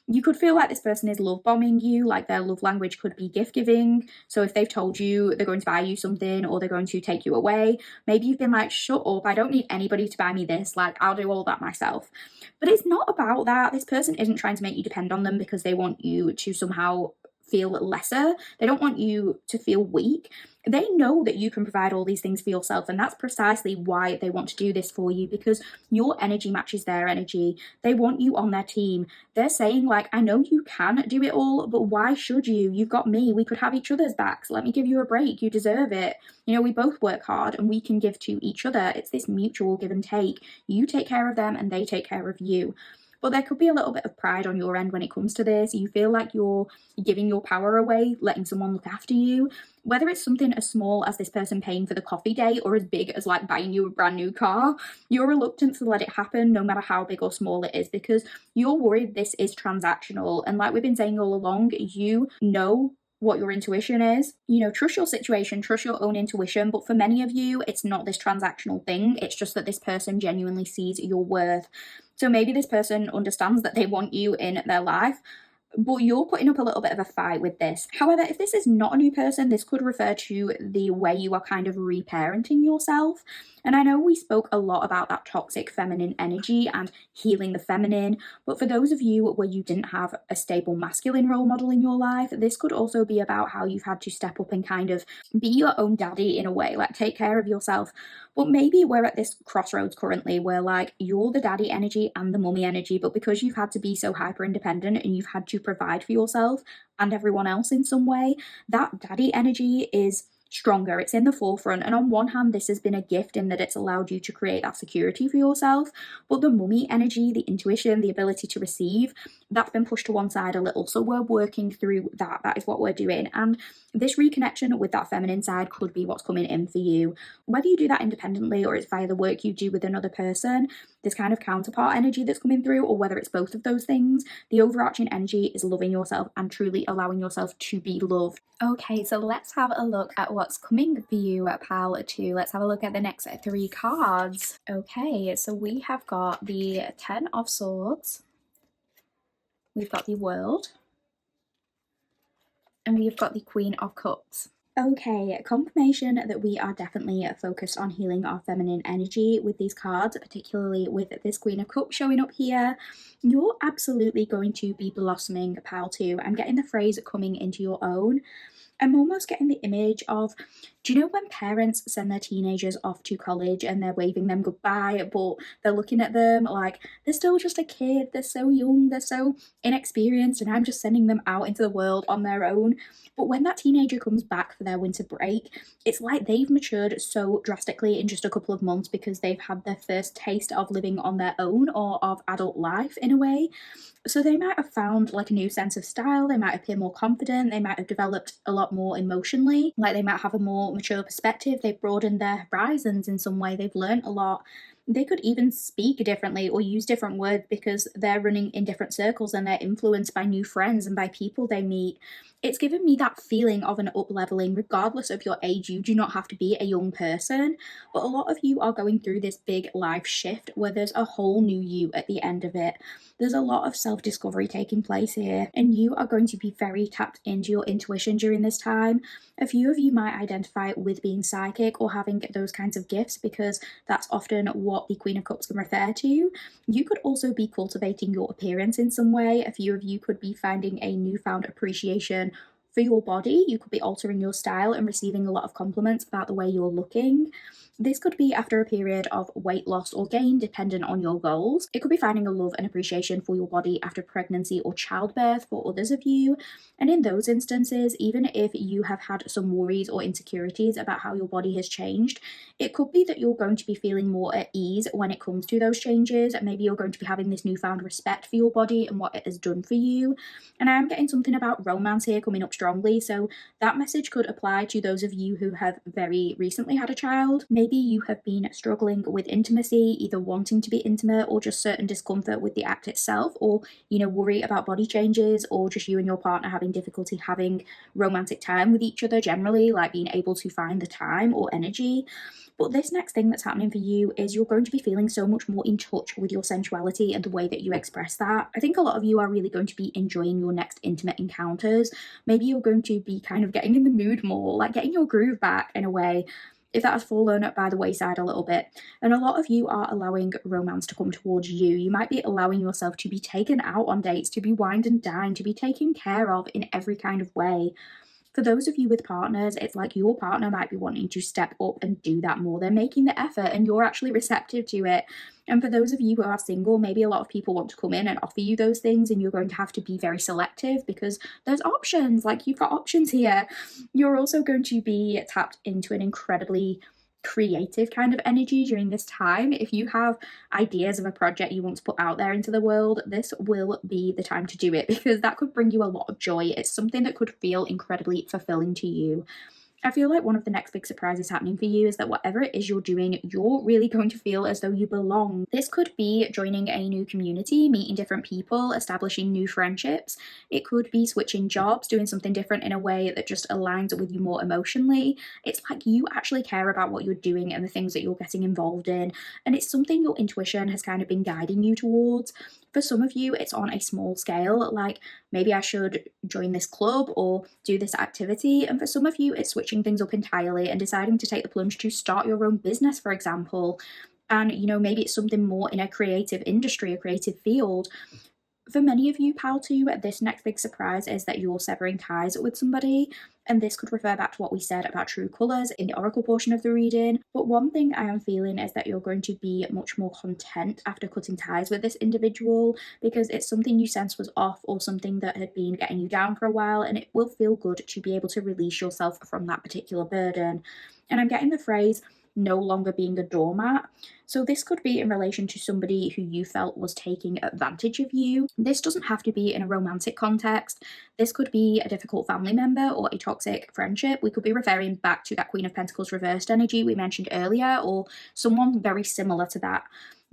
You could feel like this person is love bombing you, like their love language could be gift giving. So if they've told you they're going to buy you something or they're going to take you away, maybe you've been like, shut up, I don't need anybody to buy me this, like I'll do all that myself. But it's not about that. This person isn't trying to make you depend on them because they want you to somehow feel lesser. They don't want you to feel weak. They know that you can provide all these things for yourself, and that's precisely why they want to do this for you, because your energy matches their energy. They want you on their team. They're saying like, I know you can do it all, but why should you? You've got me. We could have each other's backs. Let me give you a break. You deserve it. You know, we both work hard and we can give to each other. It's this mutual give and take. You take care of them and they take care of you. But there could be a little bit of pride on your end when it comes to this. You feel like you're giving your power away, letting someone look after you. Whether it's something as small as this person paying for the coffee date or as big as like buying you a brand new car, you're reluctant to let it happen no matter how big or small it is because you're worried this is transactional. And like we've been saying all along, you know what your intuition is. You know, trust your situation, trust your own intuition. But for many of you, it's not this transactional thing. It's just that this person genuinely sees your worth. So maybe this person understands that they want you in their life, but you're putting up a little bit of a fight with this. However, if this is not a new person, this could refer to the way you are kind of reparenting yourself. And I know we spoke a lot about that toxic feminine energy and healing the feminine, but for those of you where you didn't have a stable masculine role model in your life, this could also be about how you've had to step up and kind of be your own daddy in a way, like take care of yourself. But maybe we're at this crossroads currently where like you're the daddy energy and the mummy energy, but because you've had to be so hyper independent and you've had to provide for yourself and everyone else in some way, that daddy energy is stronger. It's in the forefront. And on one hand, this has been a gift in that it's allowed you to create that security for yourself. But the mummy energy, the intuition, the ability to receive, that's been pushed to one side a little. So we're working through that. That is what we're doing. And this reconnection with that feminine side could be what's coming in for you. Whether you do that independently or it's via the work you do with another person, this kind of counterpart energy that's coming through, or whether it's both of those things, the overarching energy is loving yourself and truly allowing yourself to be loved. Okay, so let's have a look at what's coming for you, pal 2. Let's have a look at the next 3 cards. Okay, so we have got the 10 of Swords, we've got the World, and we've got the Queen of Cups. Okay, confirmation that we are definitely focused on healing our feminine energy with these cards, particularly with this Queen of Cups showing up here. You're absolutely going to be blossoming, pal 2. I'm getting the phrase coming into your own. I'm almost getting the image of, do you know when parents send their teenagers off to college and they're waving them goodbye, but they're looking at them like they're still just a kid, they're so young, they're so inexperienced, and I'm just sending them out into the world on their own. But when that teenager comes back for their winter break, it's like they've matured so drastically in just a couple of months because they've had their first taste of living on their own or of adult life in a way. So they might have found like a new sense of style, they might appear more confident, they might have developed a lot more emotionally, like they might have a more mature perspective, they've broadened their horizons in some way, they've learned a lot. They could even speak differently or use different words because they're running in different circles and they're influenced by new friends and by people they meet. It's given me that feeling of an up-leveling. Regardless of your age, you do not have to be a young person, but a lot of you are going through this big life shift where there's a whole new you at the end of it. There's a lot of self-discovery taking place here, and you are going to be very tapped into your intuition during this time. A few of you might identify with being psychic or having those kinds of gifts because that's often what the Queen of Cups can refer to. You could also be cultivating your appearance in some way. A few of you could be finding a newfound appreciation for your body. You could be altering your style and receiving a lot of compliments about the way you're looking. This could be after a period of weight loss or gain, dependent on your goals. It could be finding a love and appreciation for your body after pregnancy or childbirth for others of you. And in those instances, even if you have had some worries or insecurities about how your body has changed, it could be that you're going to be feeling more at ease when it comes to those changes. Maybe you're going to be having this newfound respect for your body and what it has done for you. And I am getting something about romance here coming up strongly, so that message could apply to those of you who have very recently had a child. Maybe you have been struggling with intimacy, either wanting to be intimate or just certain discomfort with the act itself, or worry about body changes, or just you and your partner having difficulty having romantic time with each other generally, like being able to find the time or energy. But this next thing that's happening for you is you're going to be feeling so much more in touch with your sensuality and the way that you express that. I think a lot of you are really going to be enjoying your next intimate encounters. Maybe you're going to be kind of getting in the mood more, like getting your groove back in a way, if that has fallen by the wayside a little bit. And a lot of you are allowing romance to come towards you. You might be allowing yourself to be taken out on dates, to be wined and dined, to be taken care of in every kind of way. For those of you with partners, it's like your partner might be wanting to step up and do that more. They're making the effort and you're actually receptive to it. And for those of you who are single, maybe a lot of people want to come in and offer you those things and you're going to have to be very selective because there's options, like you've got options here. You're also going to be tapped into an incredibly creative kind of energy during this time. If you have ideas of a project you want to put out there into the world, this will be the time to do it because that could bring you a lot of joy. It's something that could feel incredibly fulfilling to you. I feel like one of the next big surprises happening for you is that whatever it is you're doing, you're really going to feel as though you belong. This could be joining a new community, meeting different people, establishing new friendships. It could be switching jobs, doing something different in a way that just aligns with you more emotionally. It's like you actually care about what you're doing and the things that you're getting involved in. And it's something your intuition has kind of been guiding you towards. For some of you, it's on a small scale, like maybe I should join this club or do this activity. And for some of you, it's switching things up entirely and deciding to take the plunge to start your own business, for example. And, maybe it's something more in a creative industry, a creative field. For many of you, Pal 2, this next big surprise is that you're severing ties with somebody, and this could refer back to what we said about true colours in the oracle portion of the reading. But one thing I am feeling is that you're going to be much more content after cutting ties with this individual, because it's something you sense was off or something that had been getting you down for a while, and it will feel good to be able to release yourself from that particular burden. And I'm getting the phrase no longer being a doormat. So this could be in relation to somebody who you felt was taking advantage of you. This doesn't have to be in a romantic context. This could be a difficult family member or a toxic friendship. We could be referring back to that Queen of Pentacles reversed energy we mentioned earlier, or someone very similar to that.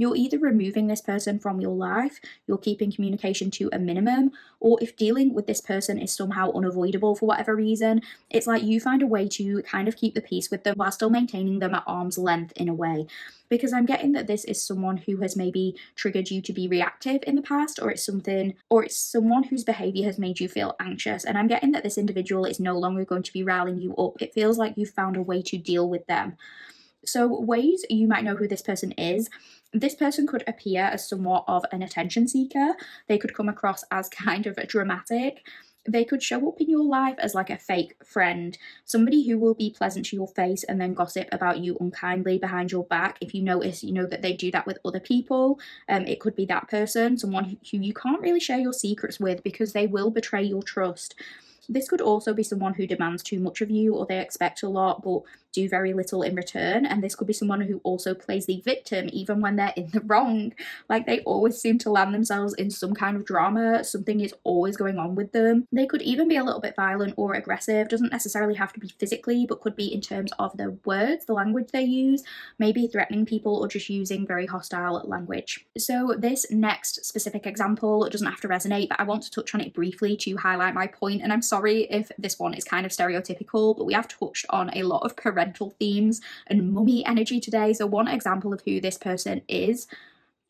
You're either removing this person from your life, you're keeping communication to a minimum, or if dealing with this person is somehow unavoidable for whatever reason, it's like you find a way to kind of keep the peace with them while still maintaining them at arm's length in a way. Because I'm getting that this is someone who has maybe triggered you to be reactive in the past, or it's someone whose behavior has made you feel anxious. And I'm getting that this individual is no longer going to be rallying you up. It feels like you've found a way to deal with them. So ways you might know who this person is. This person could appear as somewhat of an attention seeker. They could come across as kind of dramatic. They could show up in your life as like a fake friend, somebody who will be pleasant to your face and then gossip about you unkindly behind your back. If you notice, that they do that with other people. It could be that person, someone who you can't really share your secrets with because they will betray your trust. This could also be someone who demands too much of you, or they expect a lot but do very little in return. And this could be someone who also plays the victim even when they're in the wrong. Like they always seem to land themselves in some kind of drama. Something is always going on with them. They could even be a little bit violent or aggressive. Doesn't necessarily have to be physically, but could be in terms of their words, the language they use, maybe threatening people or just using very hostile language. So this next specific example doesn't have to resonate, but I want to touch on it briefly to highlight my point. And I'm sorry if this one is kind of stereotypical, but we have touched on a lot of parental themes and mummy energy today. So one example of who this person is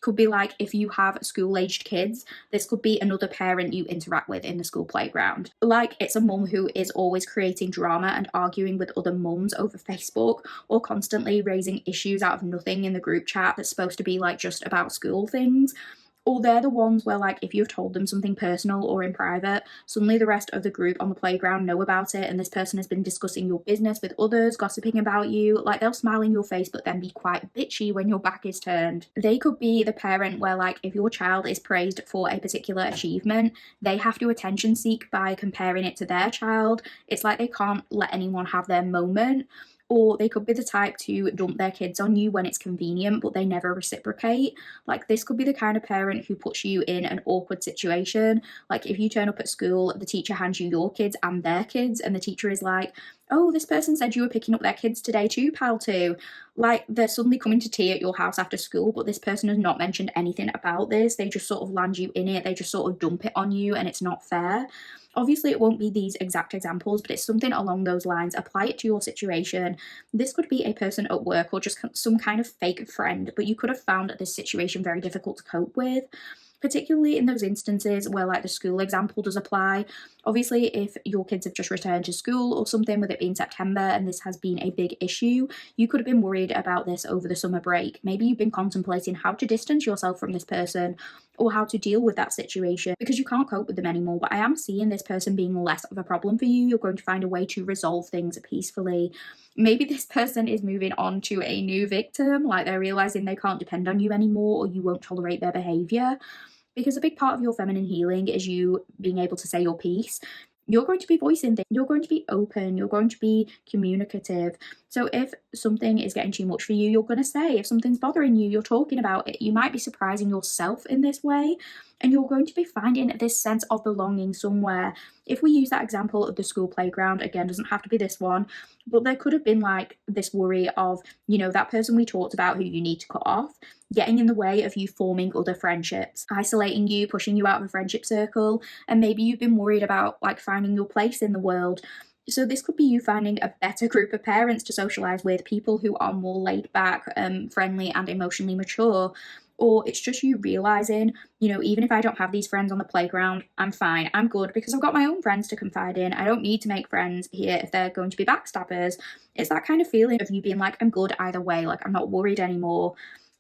could be like if you have school-aged kids, this could be another parent you interact with in the school playground. Like it's a mum who is always creating drama and arguing with other mums over Facebook, or constantly raising issues out of nothing in the group chat that's supposed to be like just about school things. Or they're the ones where, like, if you've told them something personal or in private, suddenly the rest of the group on the playground know about it, and this person has been discussing your business with others, gossiping about you. Like, they'll smile in your face, but then be quite bitchy when your back is turned. They could be the parent where, like, if your child is praised for a particular achievement, they have to attention seek by comparing it to their child. It's like they can't let anyone have their moment. Or they could be the type to dump their kids on you when it's convenient, but they never reciprocate. Like this could be the kind of parent who puts you in an awkward situation. Like if you turn up at school, the teacher hands you your kids and their kids, and the teacher is like, oh, this person said you were picking up their kids today too, pal too. Like they're suddenly coming to tea at your house after school, but this person has not mentioned anything about this. They just sort of land you in it. They just sort of dump it on you, and it's not fair. Obviously, it won't be these exact examples, but it's something along those lines. Apply it to your situation. This could be a person at work or just some kind of fake friend, but you could have found this situation very difficult to cope with, particularly in those instances where like the school example does apply. Obviously, if your kids have just returned to school or something, with it being September and this has been a big issue, you could have been worried about this over the summer break. Maybe you've been contemplating how to distance yourself from this person or how to deal with that situation because you can't cope with them anymore. But I am seeing this person being less of a problem for you. You're going to find a way to resolve things peacefully. Maybe this person is moving on to a new victim, like they're realizing they can't depend on you anymore, or you won't tolerate their behavior. Because a big part of your feminine healing is you being able to say your piece. You're going to be voicing things, you're going to be open, you're going to be communicative. So if something is getting too much for you, you're going to say. If something's bothering you, you're talking about it. You might be surprising yourself in this way, and you're going to be finding this sense of belonging somewhere. If we use that example of the school playground, again, doesn't have to be this one, but there could have been like this worry of, that person we talked about who you need to cut off, getting in the way of you forming other friendships, isolating you, pushing you out of a friendship circle, and maybe you've been worried about like finding your place in the world. So this could be you finding a better group of parents to socialise with, people who are more laid back, friendly and emotionally mature. or it's just you realizing, even if I don't have these friends on the playground, I'm fine. I'm good because I've got my own friends to confide in. I don't need to make friends here if they're going to be backstabbers. It's that kind of feeling of you being like, I'm good either way, like I'm not worried anymore.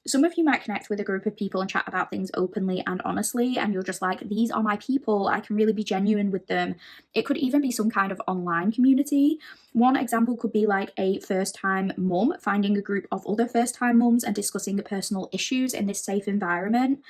Some of you might connect with a group of people and chat about things openly and honestly, and you're just like, these are my people, I can really be genuine with them. It could even be some kind of online community. One example could be like a first-time mum finding a group of other first-time mums and discussing personal issues in this safe environment.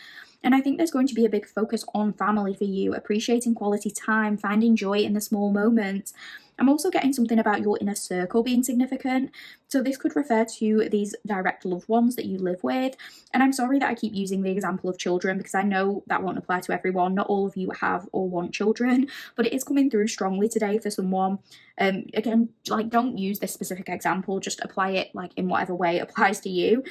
And I think there's going to be a big focus on family for you, appreciating quality time, finding joy in the small moments. I'm also getting something about your inner circle being significant. So this could refer to these direct loved ones that you live with. And I'm sorry that I keep using the example of children because I know that won't apply to everyone. Not all of you have or want children, but it is coming through strongly today for someone. Again, like don't use this specific example, just apply it like in whatever way it applies to you.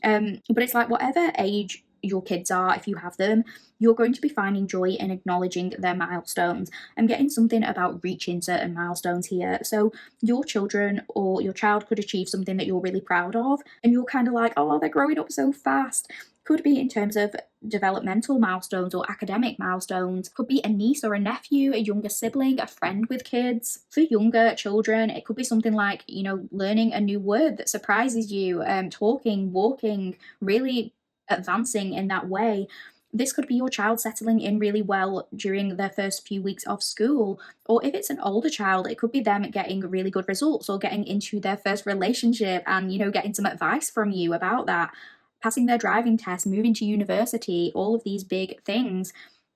But it's like whatever age your kids are, if you have them, you're going to be finding joy in acknowledging their milestones. I'm getting something about reaching certain milestones here. So your children or your child could achieve something that you're really proud of, and you're kind of like, oh, they're growing up so fast. Could be in terms of developmental milestones or academic milestones. Could be a niece or a nephew, a younger sibling, a friend with kids. For younger children, it could be something like, learning a new word that surprises you, talking, walking, really advancing in that way. This could be your child settling in really well during their first few weeks of school. Or if it's an older child, it could be them getting really good results or getting into their first relationship and, getting some advice from you about that. Passing their driving test, moving to university, all of these big things.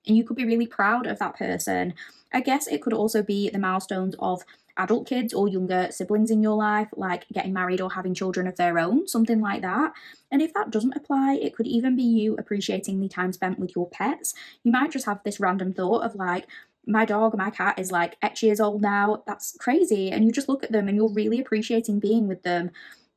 And you could be really proud of that person. I guess it could also be the milestones of adult kids or younger siblings in your life, like getting married or having children of their own, something like that. And if that doesn't apply, it could even be you appreciating the time spent with your pets. You might just have this random thought of like, my dog, my cat is like X years old now, that's crazy. And you just look at them and you're really appreciating being with them.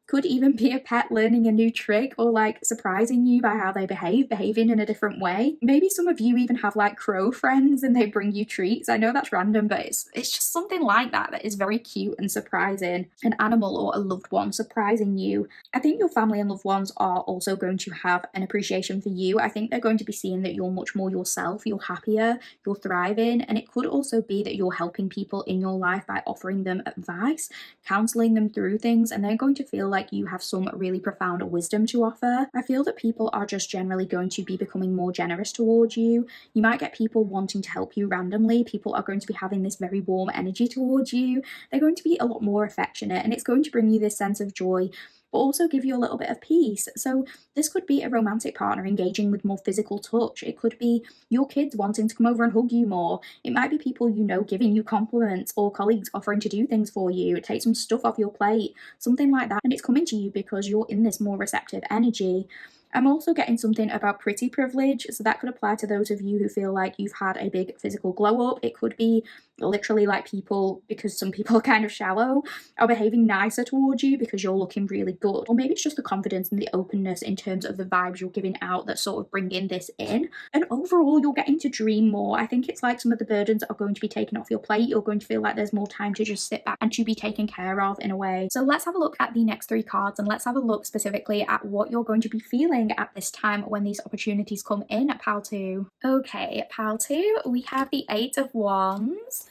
Could even be a pet learning a new trick or like surprising you by how they behaving in a different way. Maybe some of you even have like crow friends and they bring you treats. I know that's random, but it's just something like that is very cute and surprising. An animal or a loved one surprising you. I think your family and loved ones are also going to have an appreciation for you. I think they're going to be seeing that you're much more yourself, you're happier, you're thriving, and it could also be that you're helping people in your life by offering them advice, counseling them through things, and they're going to feel like you have some really profound wisdom to offer. I feel that people are just generally going to be becoming more generous towards you. You might get people wanting to help you randomly. People are going to be having this very warm energy towards you. They're going to be a lot more affectionate, and it's going to bring you this sense of joy, but also give you a little bit of peace. So this could be a romantic partner engaging with more physical touch. It could be your kids wanting to come over and hug you more. It might be people giving you compliments, or colleagues offering to do things for you, take some stuff off your plate, something like that. And it's coming to you because you're in this more receptive energy. I'm also getting something about pretty privilege, so that could apply to those of you who feel like you've had a big physical glow up. It could be literally like people, because some people are kind of shallow, are behaving nicer towards you because you're looking really good. Or maybe it's just the confidence and the openness in terms of the vibes you're giving out that sort of bringing this in. And overall, you're getting to dream more. I think it's like some of the burdens are going to be taken off your plate. You're going to feel like there's more time to just sit back and to be taken care of in a way. So let's have a look at the next 3 cards, and let's have a look specifically at what you're going to be feeling at this time when these opportunities come in, pal 2. Okay, pal 2, we have the 8 of Wands,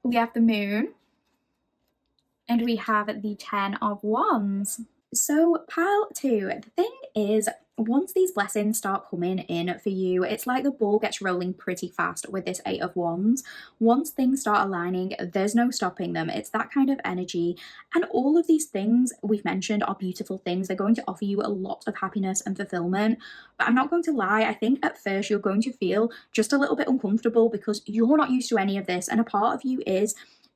we have the Moon, and we have the 10 of Wands. So pal 2, the thing is, once these blessings start coming in for you, it's like the ball gets rolling pretty fast with this 8 of Wands. Once things start aligning, there's no stopping them. It's that kind of energy. And all of these things we've mentioned are beautiful things. They're going to offer you a lot of happiness and fulfillment. But I'm not going to lie, I think at first you're going to feel just a little bit uncomfortable because you're not used to any of this. And a part of you is,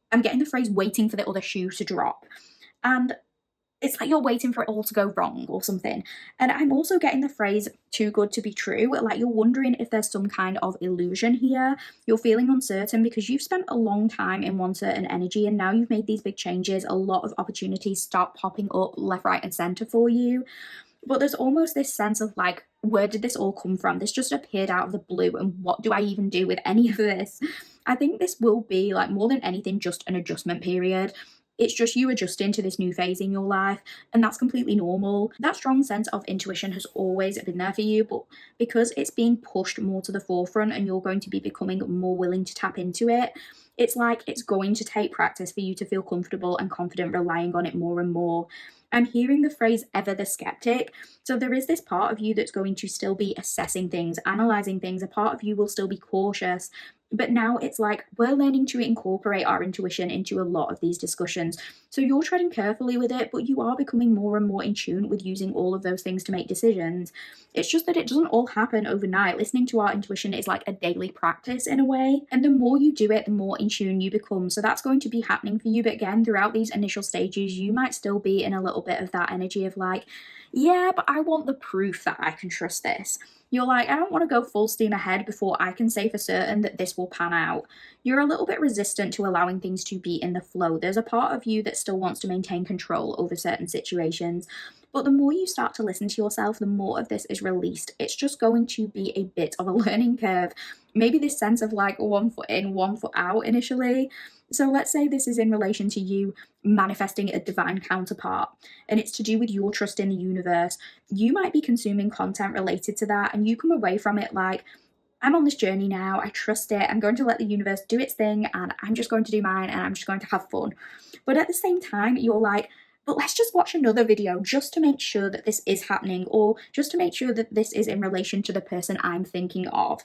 I'm getting the phrase waiting for the other shoe to drop. And it's like you're waiting for it all to go wrong or something. And I'm also getting the phrase too good to be true. Like you're wondering if there's some kind of illusion here. You're feeling uncertain because you've spent a long time in one certain energy, and now you've made these big changes. A lot of opportunities start popping up left, right, and center for you. But there's almost this sense of like, where did this all come from? This just appeared out of the blue, and what do I even do with any of this? I think this will be, like, more than anything, just an adjustment period. It's just you adjusting to this new phase in your life, and that's completely normal. That strong sense of intuition has always been there for you, but because it's being pushed more to the forefront and you're going to be becoming more willing to tap into it, it's like it's going to take practice for you to feel comfortable and confident relying on it more and more. I'm hearing the phrase ever the skeptic. So there is this part of you that's going to still be assessing things, analyzing things. A part of you will still be cautious. But now it's like we're learning to incorporate our intuition into a lot of these discussions. So you're treading carefully with it, but you are becoming more and more in tune with using all of those things to make decisions. It's just that it doesn't all happen overnight. Listening to our intuition is like a daily practice in a way. And the more you do it, the more in tune you become. So that's going to be happening for you. But again, throughout these initial stages, you might still be in a little bit of that energy of like, yeah, but I want the proof that I can trust this. You're like, I don't want to go full steam ahead before I can say for certain that this will pan out. You're a little bit resistant to allowing things to be in the flow. There's a part of you that still wants to maintain control over certain situations. But the more you start to listen to yourself, the more of this is released. It's just going to be a bit of a learning curve. Maybe this sense of like 1 foot in, 1 foot out initially. So let's say this is in relation to you manifesting a divine counterpart, and it's to do with your trust in the universe. You might be consuming content related to that, and you come away from it like, I'm on this journey now, I trust it, I'm going to let the universe do its thing, and I'm just going to do mine, and I'm just going to have fun. But at the same time, you're like, but let's just watch another video just to make sure that this is happening, or just to make sure that this is in relation to the person I'm thinking of.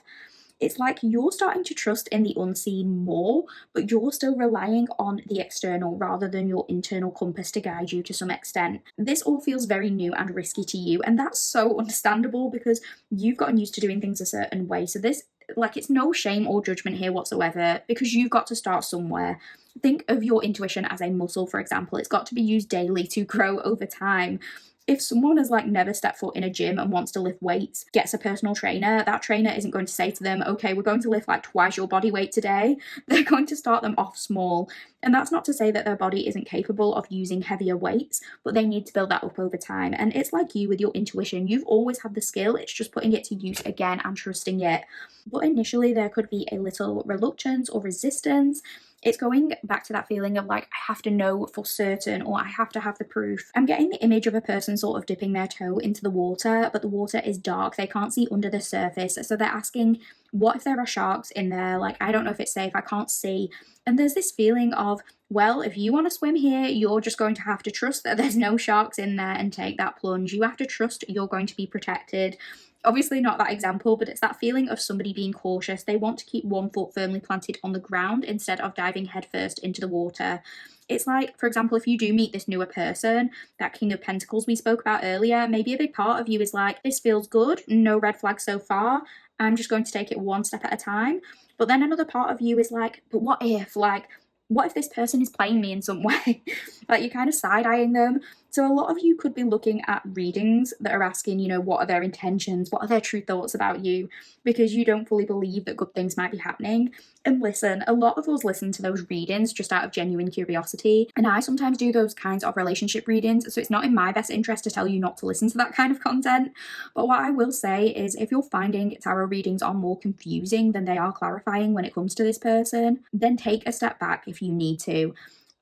It's like you're starting to trust in the unseen more, but you're still relying on the external rather than your internal compass to guide you to some extent. This all feels very new and risky to you, and that's so understandable because you've gotten used to doing things a certain way. So this, like, it's no shame or judgment here whatsoever because you've got to start somewhere. Think of your intuition as a muscle, for example. It's got to be used daily to grow over time. If someone has like never stepped foot in a gym and wants to lift weights, gets a personal trainer, that trainer isn't going to say to them, okay, we're going to lift like twice your body weight today. They're going to start them off small. And that's not to say that their body isn't capable of using heavier weights, but they need to build that up over time. And it's like you with your intuition. You've always had the skill. It's just putting it to use again and trusting it. But initially there could be a little reluctance or resistance. It's going back to that feeling of like, I have to know for certain, or I have to have the proof. I'm getting the image of a person sort of dipping their toe into the water, but the water is dark. They can't see under the surface. So they're asking, what if there are sharks in there? Like, I don't know if it's safe. I can't see. And there's this feeling of, well, if you want to swim here, you're just going to have to trust that there's no sharks in there and take that plunge. You have to trust you're going to be protected. Obviously not that example, but it's that feeling of somebody being cautious. They want to keep 1 foot firmly planted on the ground instead of diving headfirst into the water. It's like, for example, if you do meet this newer person, that King of Pentacles we spoke about earlier, maybe a big part of you is like, this feels good, no red flags so far, I'm just going to take it one step at a time. But then another part of you is like, but what if this person is playing me in some way? Like, you're kind of side-eyeing them. So a lot of you could be looking at readings that are asking, you know, what are their intentions? What are their true thoughts about you? Because you don't fully believe that good things might be happening. And listen, a lot of us listen to those readings just out of genuine curiosity. And I sometimes do those kinds of relationship readings. So it's not in my best interest to tell you not to listen to that kind of content. But what I will say is if you're finding tarot readings are more confusing than they are clarifying when it comes to this person, then take a step back if you need to.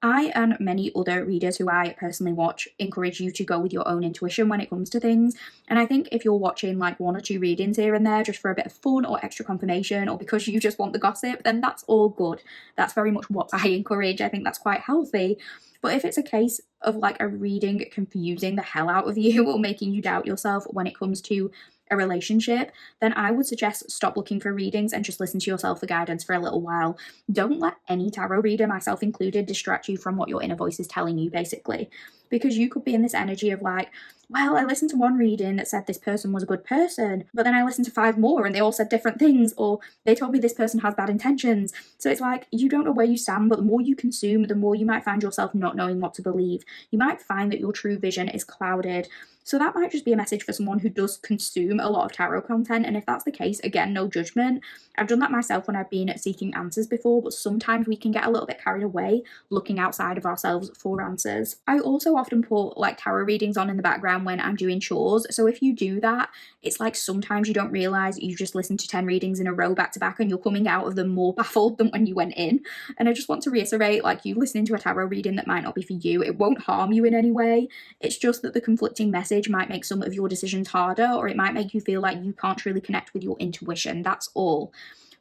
I and many other readers who I personally watch encourage you to go with your own intuition when it comes to things. And I think if you're watching like 1 or 2 readings here and there just for a bit of fun or extra confirmation or because you just want the gossip, then that's all good. That's very much what I encourage. I think that's quite healthy. But if it's a case of like a reading confusing the hell out of you or making you doubt yourself when it comes to a relationship, then I would suggest stop looking for readings and just listen to yourself for guidance for a little while. Don't let any tarot reader, myself included, distract you from what your inner voice is telling you, basically. Because you could be in this energy of like, well, I listened to one reading that said this person was a good person, but then I listened to 5 more and they all said different things, or they told me this person has bad intentions. So it's like, you don't know where you stand, but the more you consume, the more you might find yourself not knowing what to believe. You might find that your true vision is clouded. So that might just be a message for someone who does consume a lot of tarot content, and if that's the case, again, no judgment. I've done that myself when I've been seeking answers before, but sometimes we can get a little bit carried away looking outside of ourselves for answers. I also often put like tarot readings on in the background when I'm doing chores, so if you do that, it's like sometimes you don't realize you just listened to 10 readings in a row back to back and you're coming out of them more baffled than when you went in. And I just want to reiterate, like, you listening to a tarot reading that might not be for you, it won't harm you in any way. It's just that the conflicting message might make some of your decisions harder, or it might make you feel like you can't really connect with your intuition. That's all.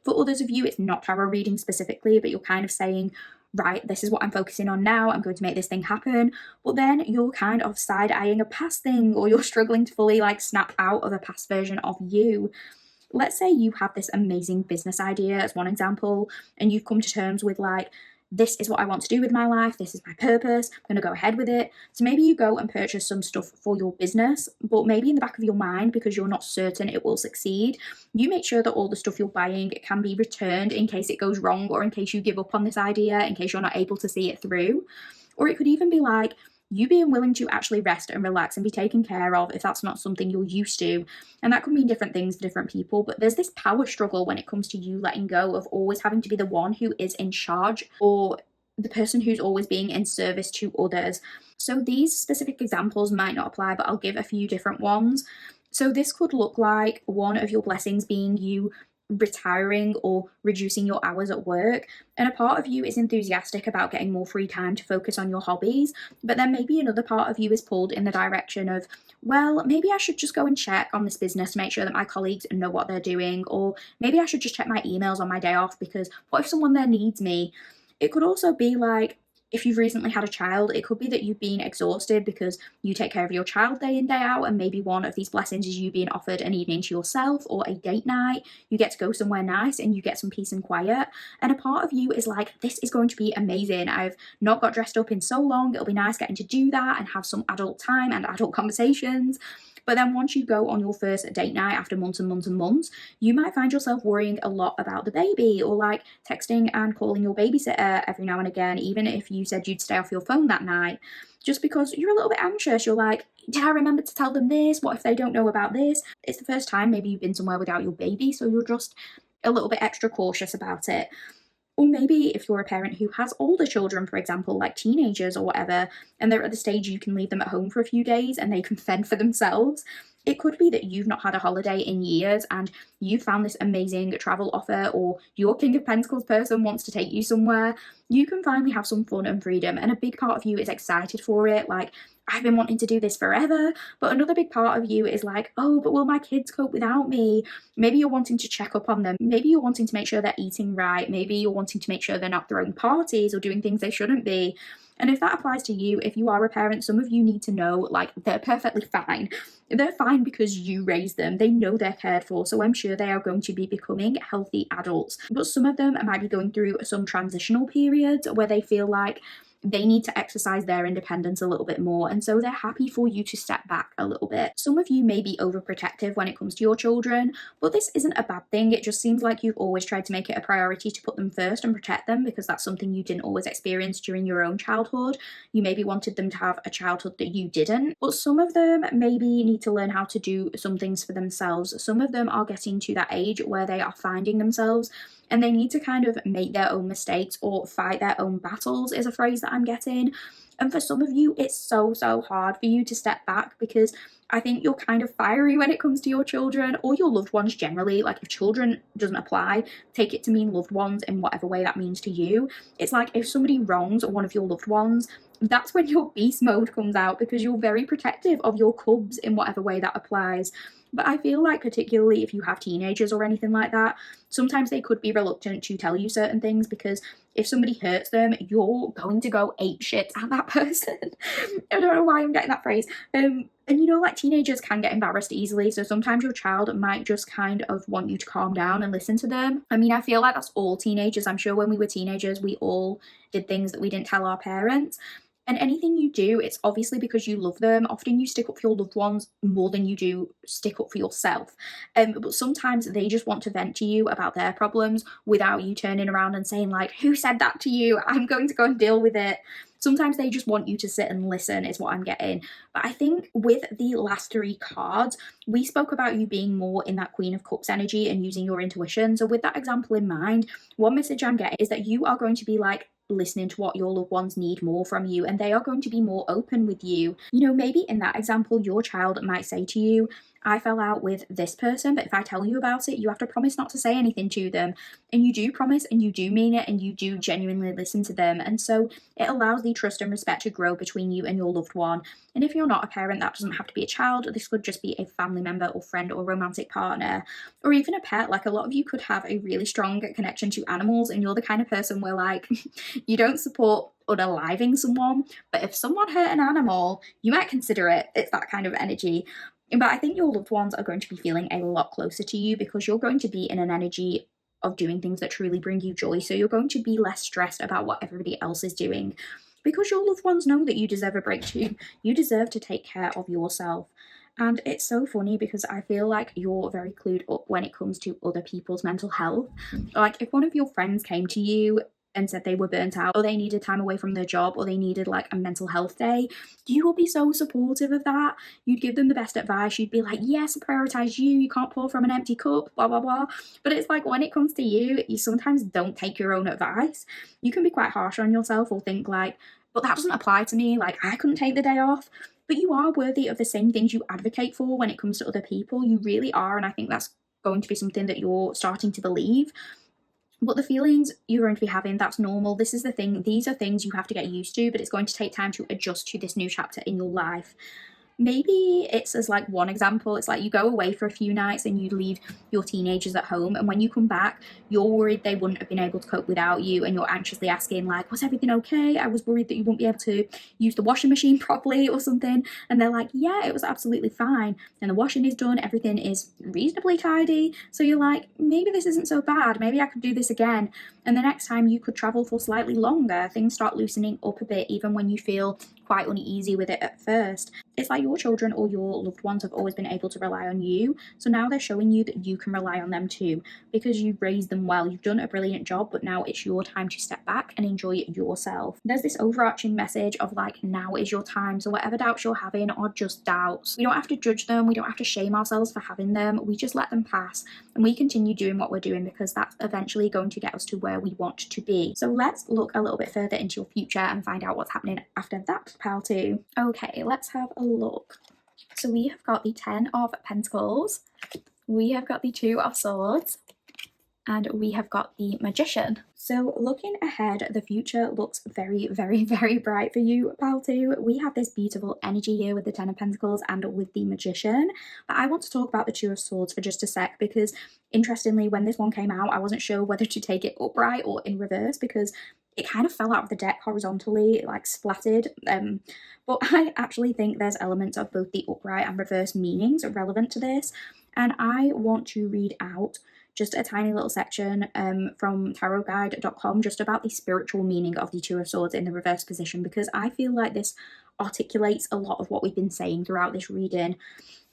For others of you, it's not tarot reading specifically, but you're kind of saying, right, this is what I'm focusing on now, I'm going to make this thing happen. But then you're kind of side-eyeing a past thing, or you're struggling to fully like snap out of a past version of you. Let's say you have this amazing business idea as one example, and you've come to terms with like, this is what I want to do with my life, this is my purpose, I'm going to go ahead with it. So maybe you go and purchase some stuff for your business, but maybe in the back of your mind, because you're not certain it will succeed, you make sure that all the stuff you're buying can be returned in case it goes wrong, or in case you give up on this idea, in case you're not able to see it through. Or it could even be like, you being willing to actually rest and relax and be taken care of if that's not something you're used to. And that could mean different things to different people, but there's this power struggle when it comes to you letting go of always having to be the one who is in charge, or the person who's always being in service to others. So these specific examples might not apply, but I'll give a few different ones. So this could look like one of your blessings being you retiring or reducing your hours at work, and a part of you is enthusiastic about getting more free time to focus on your hobbies, but then maybe another part of you is pulled in the direction of, well, maybe I should just go and check on this business to make sure that my colleagues know what they're doing, or maybe I should just check my emails on my day off because what if someone there needs me? It could also be like, if you've recently had a child, it could be that you've been exhausted because you take care of your child day in, day out, and maybe one of these blessings is you being offered an evening to yourself or a date night. You get to go somewhere nice and you get some peace and quiet. And a part of you is like, this is going to be amazing. I've not got dressed up in so long. It'll be nice getting to do that and have some adult time and adult conversations. But then once you go on your first date night after months and months and months, you might find yourself worrying a lot about the baby, or like texting and calling your babysitter every now and again, even if you said you'd stay off your phone that night, just because you're a little bit anxious. You're like, did I remember to tell them this? What if they don't know about this? It's the first time maybe you've been somewhere without your baby, so you're just a little bit extra cautious about it. Or maybe if you're a parent who has older children, for example, like teenagers or whatever, and they're at the stage you can leave them at home for a few days and they can fend for themselves, it could be that you've not had a holiday in years and you found this amazing travel offer, or your King of Pentacles person wants to take you somewhere. You can finally have some fun and freedom, and a big part of you is excited for it, like, I've been wanting to do this forever. But another big part of you is like, oh, but will my kids cope without me? Maybe you're wanting to check up on them. Maybe you're wanting to make sure they're eating right. Maybe you're wanting to make sure they're not throwing parties or doing things they shouldn't be. And if that applies to you, if you are a parent, some of you need to know, like, they're perfectly fine. They're fine because you raised them. They know they're cared for, so I'm sure they are going to be becoming healthy adults. But some of them might be going through some transitional periods where they feel like they need to exercise their independence a little bit more, and so they're happy for you to step back a little bit. Some of you may be overprotective when it comes to your children, but this isn't a bad thing. It just seems like you've always tried to make it a priority to put them first and protect them, because that's something you didn't always experience during your own childhood. You maybe wanted them to have a childhood that you didn't, but some of them maybe need to learn how to do some things for themselves. Some of them are getting to that age where they are finding themselves and they need to kind of make their own mistakes or fight their own battles, is a phrase that I'm getting. And for some of you, it's so hard for you to step back, because I think you're kind of fiery when it comes to your children or your loved ones generally. Like, if children doesn't apply, take it to mean loved ones in whatever way that means to you. It's like if somebody wrongs one of your loved ones, that's when your beast mode comes out, because you're very protective of your cubs in whatever way that applies. But I feel like, particularly if you have teenagers or anything like that, sometimes they could be reluctant to tell you certain things, because if somebody hurts them, you're going to go apeshit at that person. I don't know why I'm getting that phrase. And you know, like, teenagers can get embarrassed easily, so sometimes your child might just kind of want you to calm down and listen to them. I mean, I feel like that's all teenagers. I'm sure when we were teenagers, we all did things that we didn't tell our parents. And anything you do, it's obviously because you love them. Often you stick up for your loved ones more than you do stick up for yourself. But sometimes they just want to vent to you about their problems without you turning around and saying, like, who said that to you? I'm going to go and deal with it. Sometimes they just want you to sit and listen is what I'm getting. But I think with the last 3 cards, we spoke about you being more in that Queen of Cups energy and using your intuition. So with that example in mind, one message I'm getting is that you are going to be like listening to what your loved ones need more from you, and they are going to be more open with you. You know, maybe in that example, your child might say to you, I fell out with this person, but if I tell you about it, you have to promise not to say anything to them. And you do promise, and you do mean it, and you do genuinely listen to them. And so it allows the trust and respect to grow between you and your loved one. And if you're not a parent, that doesn't have to be a child. This could just be a family member or friend or romantic partner, or even a pet. Like, a lot of you could have a really strong connection to animals, and you're the kind of person where, like, you don't support unaliving someone, but if someone hurt an animal, you might consider it. It's that kind of energy. But I think your loved ones are going to be feeling a lot closer to you because you're going to be in an energy of doing things that truly bring you joy. So you're going to be less stressed about what everybody else is doing because your loved ones know that you deserve a break too. You deserve to take care of yourself. And it's so funny because I feel like you're very clued up when it comes to other people's mental health. Like, if one of your friends came to you and said they were burnt out, or they needed time away from their job, or they needed like a mental health day, you will be so supportive of that. You'd give them the best advice. You'd be like, yes, prioritize you. You can't pour from an empty cup, blah, blah, blah. But it's like, when it comes to you, you sometimes don't take your own advice. You can be quite harsh on yourself or think like, but that doesn't apply to me. Like, I couldn't take the day off. But you are worthy of the same things you advocate for when it comes to other people. You really are. And I think that's going to be something that you're starting to believe. But the feelings you're going to be having, that's normal. This is the thing. These are things you have to get used to, but it's going to take time to adjust to this new chapter in your life. Maybe it's as like one example, it's like you go away for a few nights and you leave your teenagers at home, and when you come back, you're worried they wouldn't have been able to cope without you, and you're anxiously asking like, was everything okay? I was worried that you wouldn't be able to use the washing machine properly or something. And they're like, yeah, it was absolutely fine. And the washing is done, everything is reasonably tidy. So you're like, maybe this isn't so bad, maybe I could do this again. And the next time you could travel for slightly longer. Things start loosening up a bit, even when you feel quite uneasy with it at first. It's like your children or your loved ones have always been able to rely on you. So now they're showing you that you can rely on them too, because you've raised them well. You've done a brilliant job, but now it's your time to step back and enjoy it yourself. There's this overarching message of like, now is your time. So whatever doubts you're having are just doubts. We don't have to judge them. We don't have to shame ourselves for having them. We just let them pass and we continue doing what we're doing, because that's eventually going to get us to where we want to be. So let's look a little bit further into your future and find out what's happening after that, pal too. Okay, let's have a look. So we have got the 10 of Pentacles, we have got the 2 of Swords, and we have got the Magician. So looking ahead, the future looks very, very, very bright for you, pal too. We have this beautiful energy here with the 10 of Pentacles and with the Magician. But I want to talk about the 2 of Swords for just a sec, because interestingly, when this one came out, I wasn't sure whether to take it upright or in reverse, because it kind of fell out of the deck horizontally, like splattered. But I actually think there's elements of both the upright and reverse meanings relevant to this. And I want to read out just a tiny little section from tarotguide.com just about the spiritual meaning of the 2 of Swords in the reverse position, because I feel like this articulates a lot of what we've been saying throughout this reading.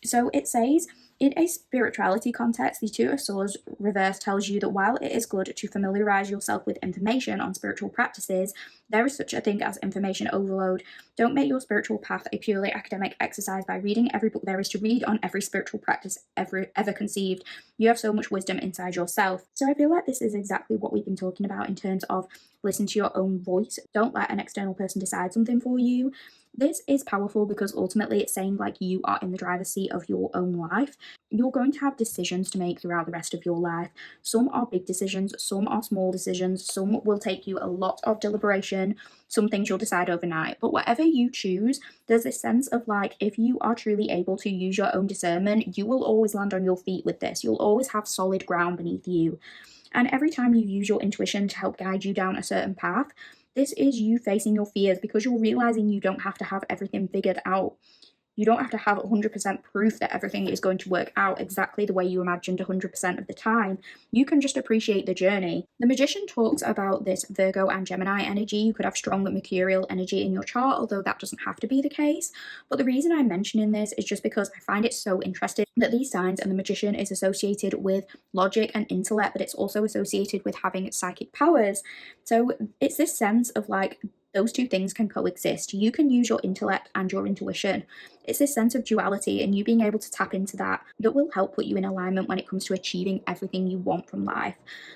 So it says, in a spirituality context, the 2 of Swords reverse tells you that while it is good to familiarize yourself with information on spiritual practices, there is such a thing as information overload. Don't make your spiritual path a purely academic exercise by reading every book there is to read on every spiritual practice ever conceived. You have so much wisdom inside yourself. So I feel like this is exactly what we've been talking about in terms of listen to your own voice. Don't let an external person decide something for you. This is powerful because ultimately it's saying like you are in the driver's seat of your own life. You're going to have decisions to make throughout the rest of your life. Some are big decisions, some are small decisions, some will take you a lot of deliberation, some things you'll decide overnight. But whatever you choose, there's this sense of like, if you are truly able to use your own discernment, you will always land on your feet with this. You'll always have solid ground beneath you. And every time you use your intuition to help guide you down a certain path, this is you facing your fears, because you're realizing you don't have to have everything figured out. You don't have to have 100% proof that everything is going to work out exactly the way you imagined 100% of the time. You can just appreciate the journey. The Magician talks about this Virgo and Gemini energy. You could have strong mercurial energy in your chart, although that doesn't have to be the case. But the reason I'm mentioning this is just because I find it so interesting that these signs, and the Magician is associated with logic and intellect, but it's also associated with having psychic powers. So it's this sense of like, those two things can coexist. You can use your intellect and your intuition. It's this sense of duality, and you being able to tap into that will help put you in alignment when it comes to achieving everything you want from life.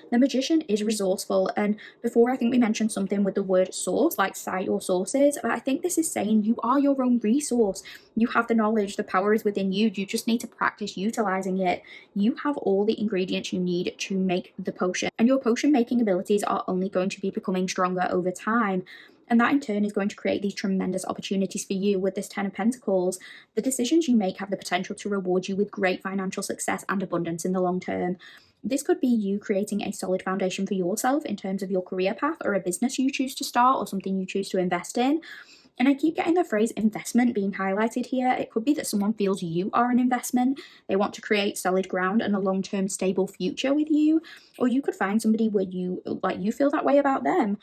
The magician is resourceful, and before I think we mentioned something with the word source, like cite your sources, but I think this is saying you are your own resource. You have the knowledge, the power is within you. You just need to practice utilizing it. You have all the ingredients you need to make the potion, and your potion making abilities are only going to be becoming stronger over time. And that in turn is going to create these tremendous opportunities for you with this Ten of Pentacles. The decisions you make have the potential to reward you with great financial success and abundance in the long term. This could be you creating a solid foundation for yourself in terms of your career path or a business you choose to start or something you choose to invest in. And I keep getting the phrase investment being highlighted here. It could be that someone feels you are an investment. They want to create solid ground and a long-term stable future with you. Or you could find somebody where you feel that way about them.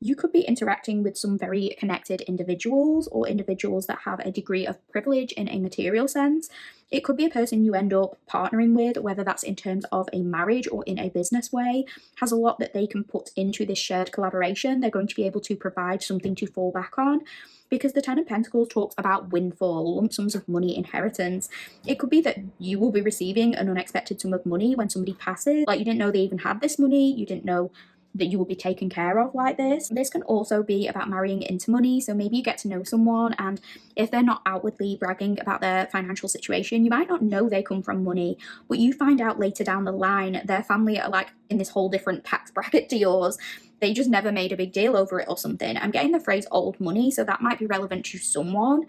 You could be interacting with some very connected individuals or individuals that have a degree of privilege in a material sense. It could be a person you end up partnering with, whether that's in terms of a marriage or in a business way, has a lot that they can put into this shared collaboration. They're going to be able to provide something to fall back on, because the Ten of Pentacles talks about windfall, lump sums of money, inheritance. It could be that you will be receiving an unexpected sum of money when somebody passes. Like, you didn't know they even had this money. You didn't know that you will be taken care of like this. This can also be about marrying into money. So maybe you get to know someone, and if they're not outwardly bragging about their financial situation, you might not know they come from money, but you find out later down the line their family are like in this whole different tax bracket to yours. They just never made a big deal over it or something. I'm getting the phrase old money, so that might be relevant to someone.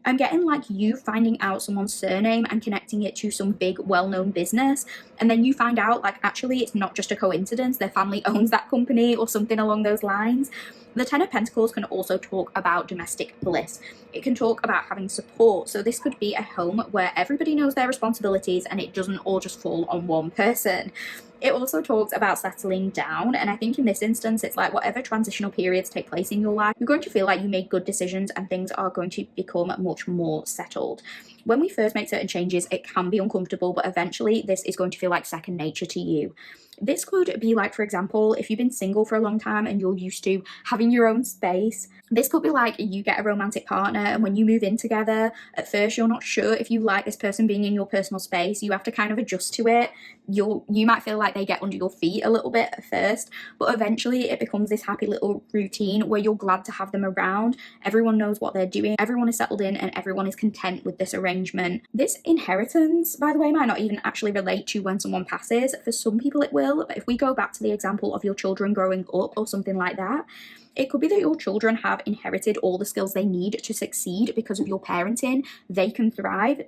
I'm getting like you finding out someone's surname and connecting it to some big well-known business, and then you find out like actually it's not just a coincidence, their family owns that company or something along those lines. The Ten of Pentacles can also talk about domestic bliss. It can talk about having support. So this could be a home where everybody knows their responsibilities and it doesn't all just fall on one person. It also talks about settling down, and I think in this instance it's like whatever transitional periods take place in your life, you're going to feel like you made good decisions and things are going to become much more settled. When we first make certain changes, it can be uncomfortable, but eventually this is going to feel like second nature to you. This could be like, for example, if you've been single for a long time and you're used to having your own space. This could be like you get a romantic partner, and when you move in together, at first you're not sure if you like this person being in your personal space. You have to kind of adjust to it. You might feel like they get under your feet a little bit at first, but eventually it becomes this happy little routine where you're glad to have them around. Everyone knows what they're doing, everyone is settled in, and everyone is content with this arrangement. This inheritance, by the way, might not even actually relate to when someone passes. For some people it will, but if we go back to the example of your children growing up or something like that, it could be that your children have inherited all the skills they need to succeed because of your parenting. They can thrive.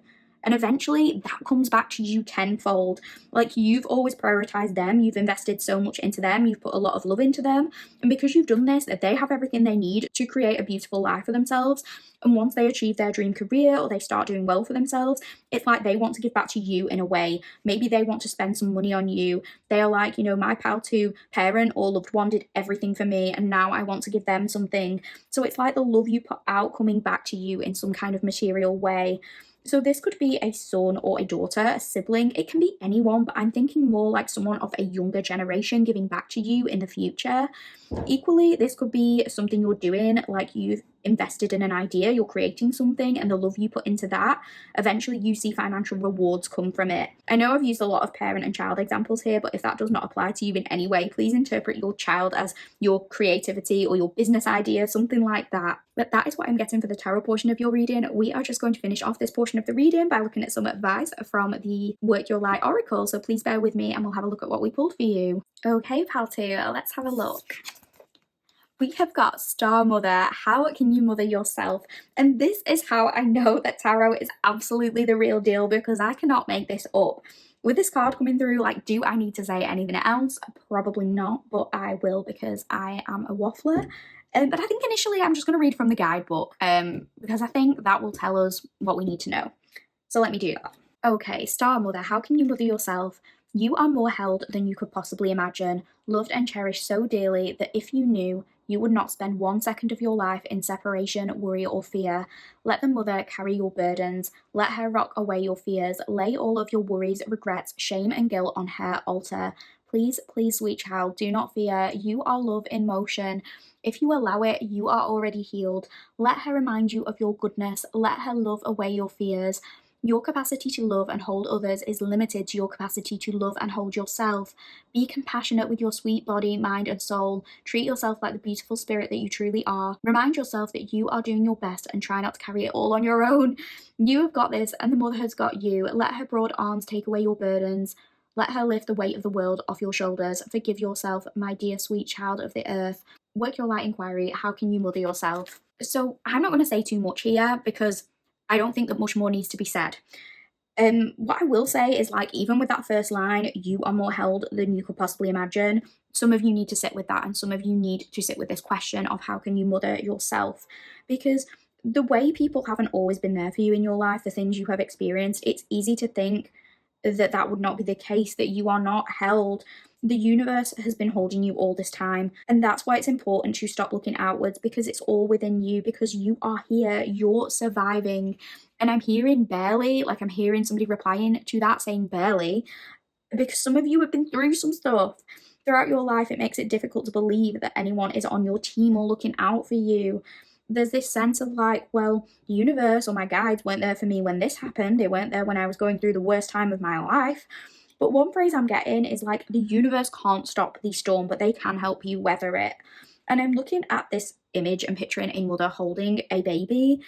And eventually that comes back to you tenfold. Like, you've always prioritized them. You've invested so much into them. You've put a lot of love into them. And because you've done this, they have everything they need to create a beautiful life for themselves. And once they achieve their dream career or they start doing well for themselves, it's like they want to give back to you in a way. Maybe they want to spend some money on you. They are like, my pal to parent or loved one did everything for me, and now I want to give them something. So it's like the love you put out coming back to you in some kind of material way. So this could be a son or a daughter, a sibling. It can be anyone, but I'm thinking more like someone of a younger generation giving back to you in the future. Equally, this could be something you're doing, like you've invested in an idea, you're creating something, and the love you put into that, eventually you see financial rewards come from it. I know I've used a lot of parent and child examples here, but if that does not apply to you in any way, please interpret your child as your creativity or your business idea, something like that. But that is what I'm getting for the tarot portion of your reading. We are just going to finish off this portion of the reading by looking at some advice from the Work Your Light Oracle, so please bear with me and we'll have a look at what we pulled for you. Okay, pal two, let's have a look. We have got Star Mother. How can you mother yourself? And this is how I know that tarot is absolutely the real deal, because I cannot make this up. With this card coming through, like, do I need to say anything else? Probably not, but I will because I am a waffler. But I think initially I'm just going to read from the guidebook because I think that will tell us what we need to know. So let me do that. Okay, Star Mother, how can you mother yourself? You are more held than you could possibly imagine, loved and cherished so dearly that if you knew, you would not spend 1 second of your life in separation, worry, or fear. Let the mother carry your burdens. Let her rock away your fears. Lay all of your worries, regrets, shame, and guilt on her altar. Please, please, sweet child, do not fear. You are love in motion. If you allow it, you are already healed. Let her remind you of your goodness. Let her love away your fears. Your capacity to love and hold others is limited to your capacity to love and hold yourself. Be compassionate with your sweet body, mind, and soul. Treat yourself like the beautiful spirit that you truly are. Remind yourself that you are doing your best and try not to carry it all on your own. You have got this, and the mother has got you. Let her broad arms take away your burdens. Let her lift the weight of the world off your shoulders. Forgive yourself, my dear sweet child of the earth. Work your light inquiry. How can you mother yourself? So I'm not going to say too much here because I don't think that much more needs to be said. What I will say is, like, even with that first line, you are more held than you could possibly imagine. Some of you need to sit with that, and some of you need to sit with this question of how can you mother yourself? Because the way people haven't always been there for you in your life, the things you have experienced, it's easy to think that that would not be the case, that you are not held. The universe has been holding you all this time, and that's why it's important to stop looking outwards, because it's all within you, because you are here, you're surviving. And I'm hearing barely, like I'm hearing somebody replying to that saying barely, because some of you have been through some stuff throughout your life. It makes it difficult to believe that anyone is on your team or looking out for you. There's this sense of like, well, the universe or my guides weren't there for me when this happened. They weren't there when I was going through the worst time of my life. But one phrase I'm getting is like, the universe can't stop the storm, but they can help you weather it. And I'm looking at this image and picturing a mother holding a baby,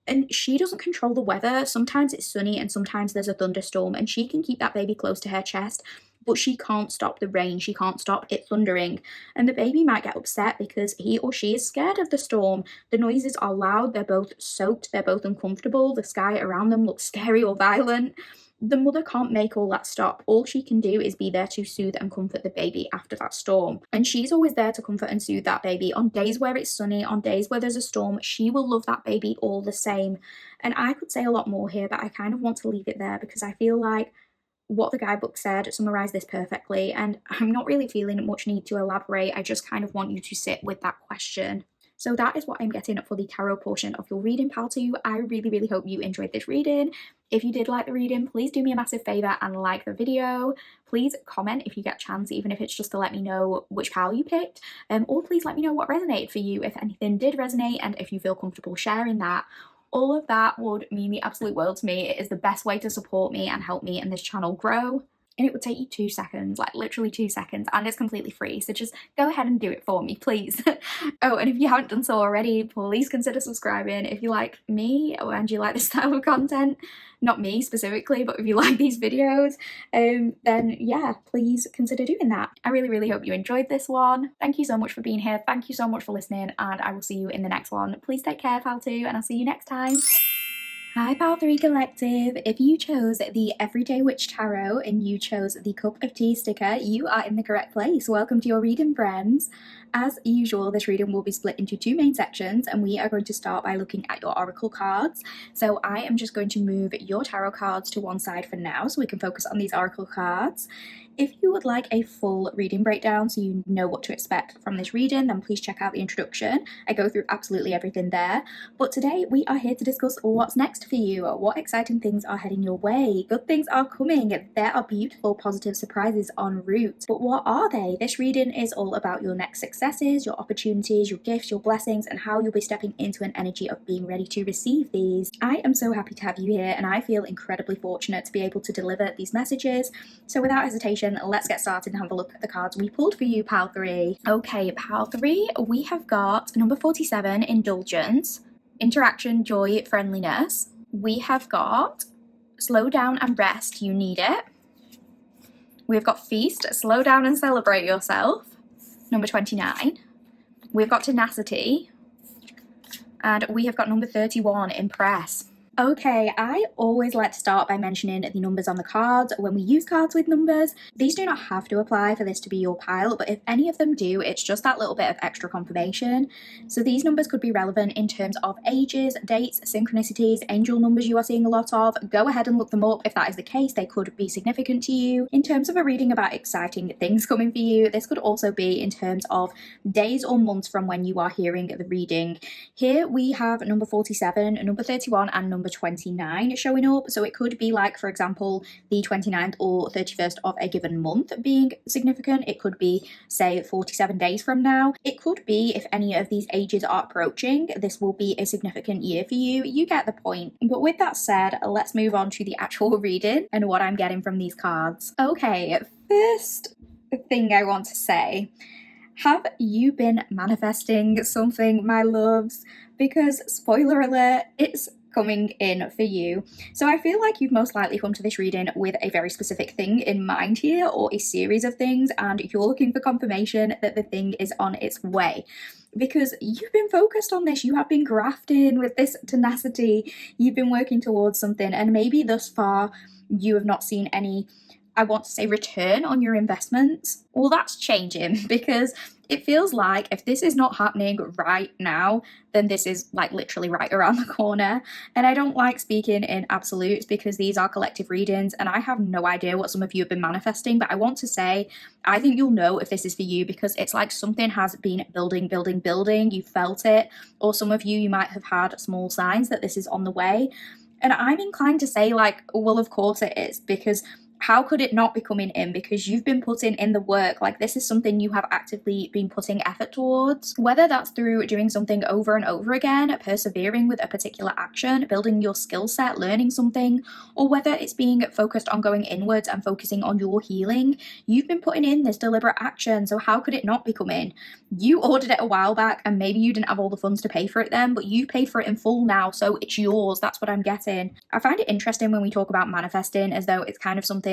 and she doesn't control the weather. Sometimes it's sunny and sometimes there's a thunderstorm, and she can keep that baby close to her chest, but she can't stop the rain. She can't stop it thundering. And the baby might get upset because he or she is scared of the storm. The noises are loud. They're both soaked. They're both uncomfortable. The sky around them looks scary or violent. The mother can't make all that stop. All she can do is be there to soothe and comfort the baby after that storm. And she's always there to comfort and soothe that baby. On days where it's sunny, on days where there's a storm, she will love that baby all the same. And I could say a lot more here, but I kind of want to leave it there because I feel like what the guidebook said summarized this perfectly, and I'm not really feeling much need to elaborate. I just kind of want you to sit with that question. So that is what I'm getting for the tarot portion of your reading, pal 2. I really, really hope you enjoyed this reading. If you did like the reading, please do me a massive favour and like the video. Please comment if you get a chance, even if it's just to let me know which pal you picked. Or please let me know what resonated for you, if anything did resonate, and if you feel comfortable sharing that. All of that would mean the absolute world to me. It is the best way to support me and help me and this channel grow. And it would take you 2 seconds, like literally 2 seconds, and it's completely free. So just go ahead and do it for me, please. Oh, and if you haven't done so already, please consider subscribing if you like me and you like this style of content. Not me specifically, but if you like these videos, then yeah, please consider doing that. I really, really hope you enjoyed this one. Thank you so much for being here. Thank you so much for listening, and I will see you in the next one. Please take care, pal 2, and I'll see you next time. Hi Pal 3 Collective! If you chose the Everyday Witch Tarot and you chose the Cup of Tea sticker, you are in the correct place. Welcome to your reading, friends. As usual, this reading will be split into 2 main sections, and we are going to start by looking at your oracle cards. So I am just going to move your tarot cards to one side for now so we can focus on these oracle cards. If you would like a full reading breakdown so you know what to expect from this reading, then please check out the introduction. I go through absolutely everything there. But today we are here to discuss what's next for you. What exciting things are heading your way? Good things are coming. There are beautiful, positive surprises en route. But what are they? This reading is all about your next successes, your opportunities, your gifts, your blessings, and how you'll be stepping into an energy of being ready to receive these. I am so happy to have you here, and I feel incredibly fortunate to be able to deliver these messages. So without hesitation, let's get started and have a look at the cards we pulled for you, Pal 3. Okay, Pal 3, we have got number 47, Indulgence, Interaction, Joy, Friendliness. We have got Slow Down and Rest, You Need It. We've got Feast, Slow Down and Celebrate Yourself, number 29. We've got Tenacity, and we have got number 31, Impress. Okay, I always like to start by mentioning the numbers on the cards when we use cards with numbers. These do not have to apply for this to be your pile, but if any of them do, it's just that little bit of extra confirmation. So these numbers could be relevant in terms of ages, dates, synchronicities, angel numbers you are seeing a lot of. Go ahead and look them up. If that is the case, they could be significant to you. In terms of a reading about exciting things coming for you, this could also be in terms of days or months from when you are hearing the reading. Here we have number 47, number 31, and number number 29 showing up. So it could be like, for example, the 29th or 31st of a given month being significant. It could be, say, 47 days from now. It could be if any of these ages are approaching, this will be a significant year for you. You get the point. But with that said, let's move on to the actual reading and what I'm getting from these cards. Okay, first thing I want to say, have you been manifesting something, my loves? Because spoiler alert, it's coming in for you. So I feel like you've most likely come to this reading with a very specific thing in mind here, or a series of things, and you're looking for confirmation that the thing is on its way. Because you've been focused on this, you have been grafting with this tenacity, you've been working towards something, and maybe thus far you have not seen any, I want to say, return on your investments. Well, that's changing, because it feels like if this is not happening right now, then this is like literally right around the corner. And I don't like speaking in absolutes because these are collective readings and I have no idea what some of you have been manifesting, but I want to say, I think you'll know if this is for you because it's like something has been building, you felt it, or some of you might have had small signs that this is on the way. And I'm inclined to say like, well, of course it is, because how could it not be coming in? Because you've been putting in the work. Like this is something you have actively been putting effort towards, whether that's through doing something over and over again, persevering with a particular action, building your skill set, learning something, or whether it's being focused on going inwards and focusing on your healing. You've been putting in this deliberate action. So how could it not be coming? You ordered it a while back and maybe you didn't have all the funds to pay for it then, but you've paid for it in full now. So it's yours. That's what I'm getting. I find it interesting when we talk about manifesting as though it's kind of something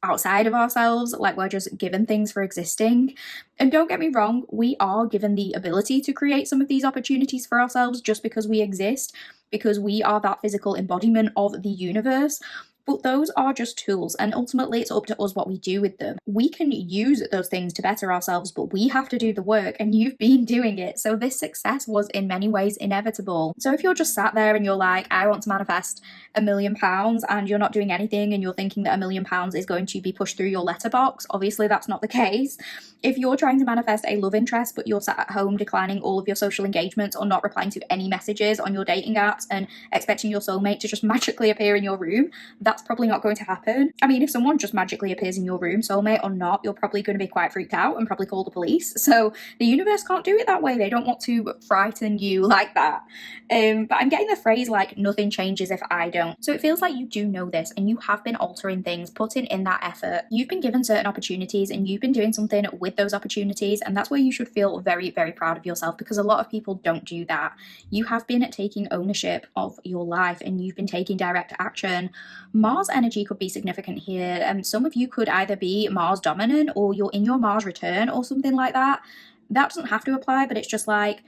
outside of ourselves, like we're just given things for existing. And don't get me wrong, we are given the ability to create some of these opportunities for ourselves just because we exist, because we are that physical embodiment of the universe. But those are just tools, and ultimately it's up to us what we do with them. We can use those things to better ourselves, but we have to do the work, and you've been doing it. So this success was in many ways inevitable. So if you're just sat there and you're like, I want to manifest £1 million, and you're not doing anything and you're thinking that £1 million is going to be pushed through your letterbox, obviously that's not the case. If you're trying to manifest a love interest, but you're sat at home declining all of your social engagements or not replying to any messages on your dating apps and expecting your soulmate to just magically appear in your room, that's probably not going to happen. I mean, if someone just magically appears in your room, soulmate or not, you're probably going to be quite freaked out and probably call the police. So the universe can't do it that way. They don't want to frighten you like that. But I'm getting the phrase like, nothing changes if I don't. So it feels like you do know this and you have been altering things, putting in that effort. You've been given certain opportunities and you've been doing something with those opportunities, and that's where you should feel very, very proud of yourself, because a lot of people don't do that. You have been taking ownership of your life and you've been taking direct action. Mars energy could be significant here. Some of you could either be Mars dominant or you're in your Mars return or something like that. That doesn't have to apply, but it's just like,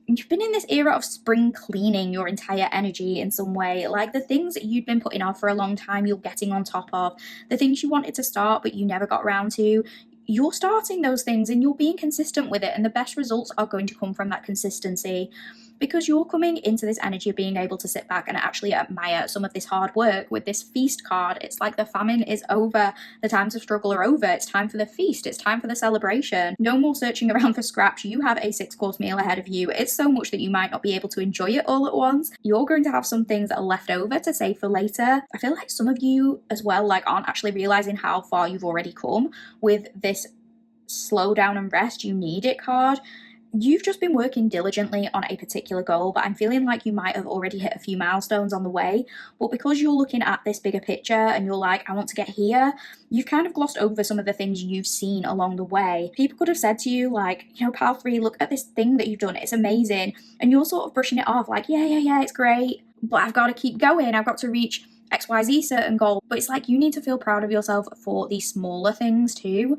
you've been in this era of spring cleaning your entire energy in some way. Like the things that you'd been putting off for a long time, you're getting on top of. The things you wanted to start but you never got around to, you're starting those things and you're being consistent with it, and the best results are going to come from that consistency, because you're coming into this energy of being able to sit back and actually admire some of this hard work. With this feast card, it's like the famine is over, the times of struggle are over, it's time for the feast, it's time for the celebration. No more searching around for scraps. You have a 6-course meal ahead of you. It's so much that you might not be able to enjoy it all at once. You're going to have some things that are left over to save for later. I feel like some of you as well like aren't actually realizing how far you've already come with this slow down and rest, you need it card. You've just been working diligently on a particular goal, but I'm feeling like you might have already hit a few milestones on the way. But because you're looking at this bigger picture and you're like, I want to get here, you've kind of glossed over some of the things you've seen along the way. People could have said to you like, you know, pal 3, look at this thing that you've done, it's amazing. And you're sort of brushing it off like, yeah, it's great, but I've got to keep going, I've got to reach XYZ certain goal. But it's like, you need to feel proud of yourself for these smaller things too.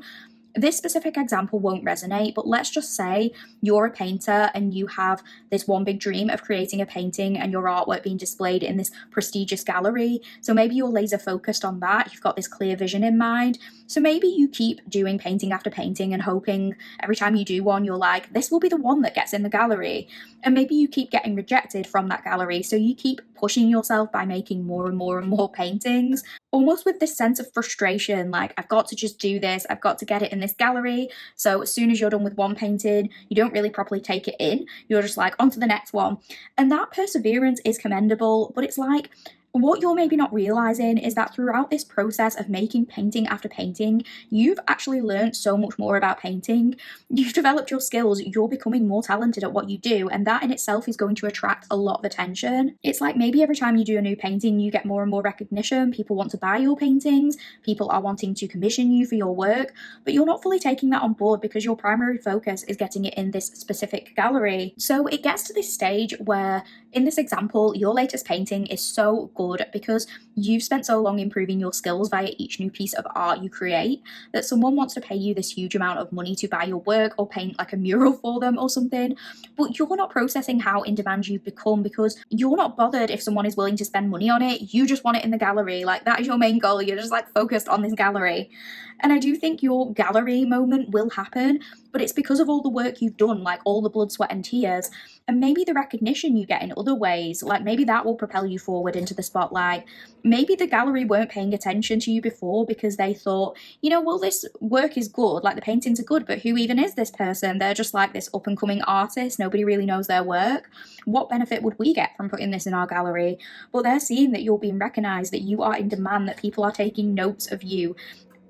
This specific example won't resonate, but let's just say you're a painter and you have this one big dream of creating a painting and your artwork being displayed in this prestigious gallery. So maybe you're laser focused on that. You've got this clear vision in mind. So maybe you keep doing painting after painting and hoping every time you do one, you're like, this will be the one that gets in the gallery. And maybe you keep getting rejected from that gallery. So you keep pushing yourself by making more and more and more paintings, almost with this sense of frustration, like, I've got to just do this, I've got to get it in this gallery. So as soon as you're done with one painting, you don't really properly take it in. You're just like, on to the next one. And that perseverance is commendable, but it's like, what you're maybe not realizing is that throughout this process of making painting after painting, you've actually learned so much more about painting. You've developed your skills, you're becoming more talented at what you do, and that in itself is going to attract a lot of attention. It's like maybe every time you do a new painting, you get more and more recognition, people want to buy your paintings, people are wanting to commission you for your work, but you're not fully taking that on board because your primary focus is getting it in this specific gallery. So it gets to this stage where, in this example, your latest painting is so good because you've spent so long improving your skills via each new piece of art you create that someone wants to pay you this huge amount of money to buy your work or paint like a mural for them or something. But you're not processing how in demand you've become because you're not bothered if someone is willing to spend money on it. You just want it in the gallery. Like, that is your main goal. You're just like focused on this gallery. And I do think your gallery moment will happen, but it's because of all the work you've done, like all the blood, sweat and tears, and maybe the recognition you get in other ways. Like, maybe that will propel you forward into the spotlight. Maybe the gallery weren't paying attention to you before because they thought, you know, well, this work is good, like the paintings are good, but who even is this person? They're just like this up and coming artist. Nobody really knows their work. What benefit would we get from putting this in our gallery? But they're seeing that you're being recognized, that you are in demand, that people are taking notes of you.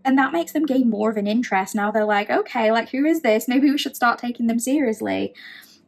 And that makes them gain more of an interest. Now they're like, okay, like, who is this? Maybe we should start taking them seriously.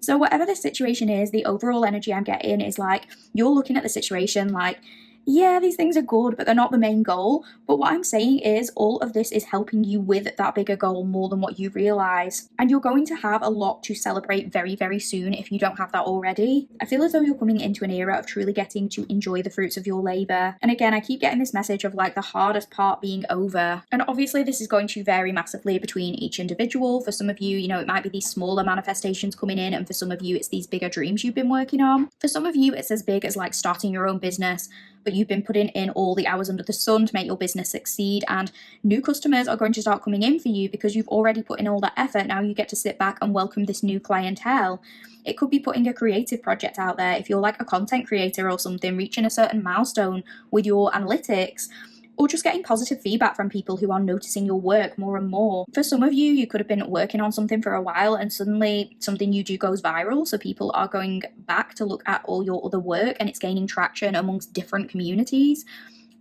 So whatever the situation is, the overall energy I'm getting is like, you're looking at the situation like, yeah, these things are good, but they're not the main goal. But what I'm saying is all of this is helping you with that bigger goal more than what you realize. And you're going to have a lot to celebrate very, very soon if you don't have that already. I feel as though you're coming into an era of truly getting to enjoy the fruits of your labor. And again, I keep getting this message of like the hardest part being over. And obviously this is going to vary massively between each individual. For some of you, you know, it might be these smaller manifestations coming in, and for some of you, it's these bigger dreams you've been working on. For some of you, it's as big as like starting your own business, but you've been putting in all the hours under the sun to make your business succeed, and new customers are going to start coming in for you because you've already put in all that effort. Now you get to sit back and welcome this new clientele. It could be putting a creative project out there. If you're like a content creator or something, reaching a certain milestone with your analytics, or just getting positive feedback from people who are noticing your work more and more. For some of you, you could have been working on something for a while and suddenly something you do goes viral, so people are going back to look at all your other work and it's gaining traction amongst different communities.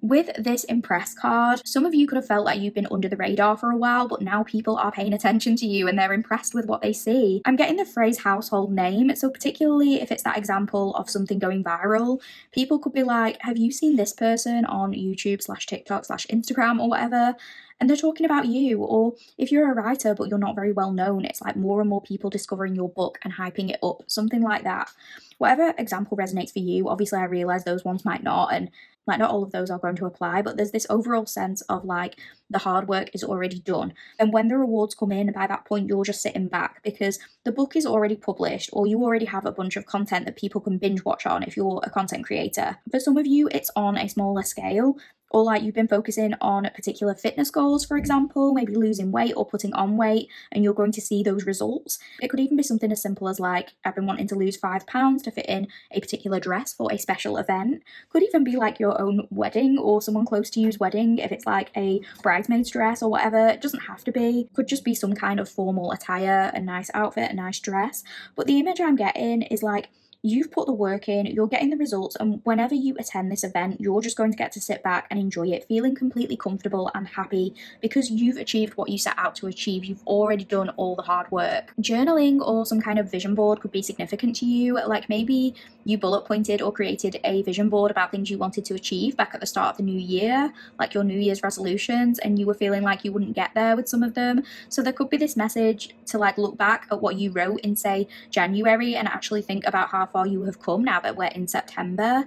With this Impress card, some of you could have felt like you've been under the radar for a while, but now people are paying attention to you and they're impressed with what they see. I'm getting the phrase household name, so particularly if it's that example of something going viral, people could be like, have you seen this person on YouTube/TikTok/Instagram or whatever? And they're talking about you. Or if you're a writer but you're not very well known, it's like more and more people discovering your book and hyping it up, something like that. Whatever example resonates for you, obviously I realise those ones might not, and like not all of those are going to apply, but there's this overall sense of like the hard work is already done. And when the rewards come in, by that point you're just sitting back because the book is already published, or you already have a bunch of content that people can binge watch on if you're a content creator. For some of you, it's on a smaller scale, or like you've been focusing on particular fitness goals, for example, maybe losing weight or putting on weight, and you're going to see those results. It could even be something as simple as like, I've been wanting to lose 5 pounds to fit in a particular dress for a special event. Could even be like your own wedding or someone close to you's wedding, if it's like a bridesmaid's dress or whatever. It doesn't have to be. Could just be some kind of formal attire, a nice outfit, a nice dress. But the image I'm getting is like, you've put the work in, you're getting the results, and whenever you attend this event, you're just going to get to sit back and enjoy it, feeling completely comfortable and happy because you've achieved what you set out to achieve. You've already done all the hard work. Journaling or some kind of vision board could be significant to you. Like maybe you bullet pointed or created a vision board about things you wanted to achieve back at the start of the new year, like your New Year's resolutions, and you were feeling like you wouldn't get there with some of them. So there could be this message to like look back at what you wrote in, say, January and actually think about how far you have come now that we're in September.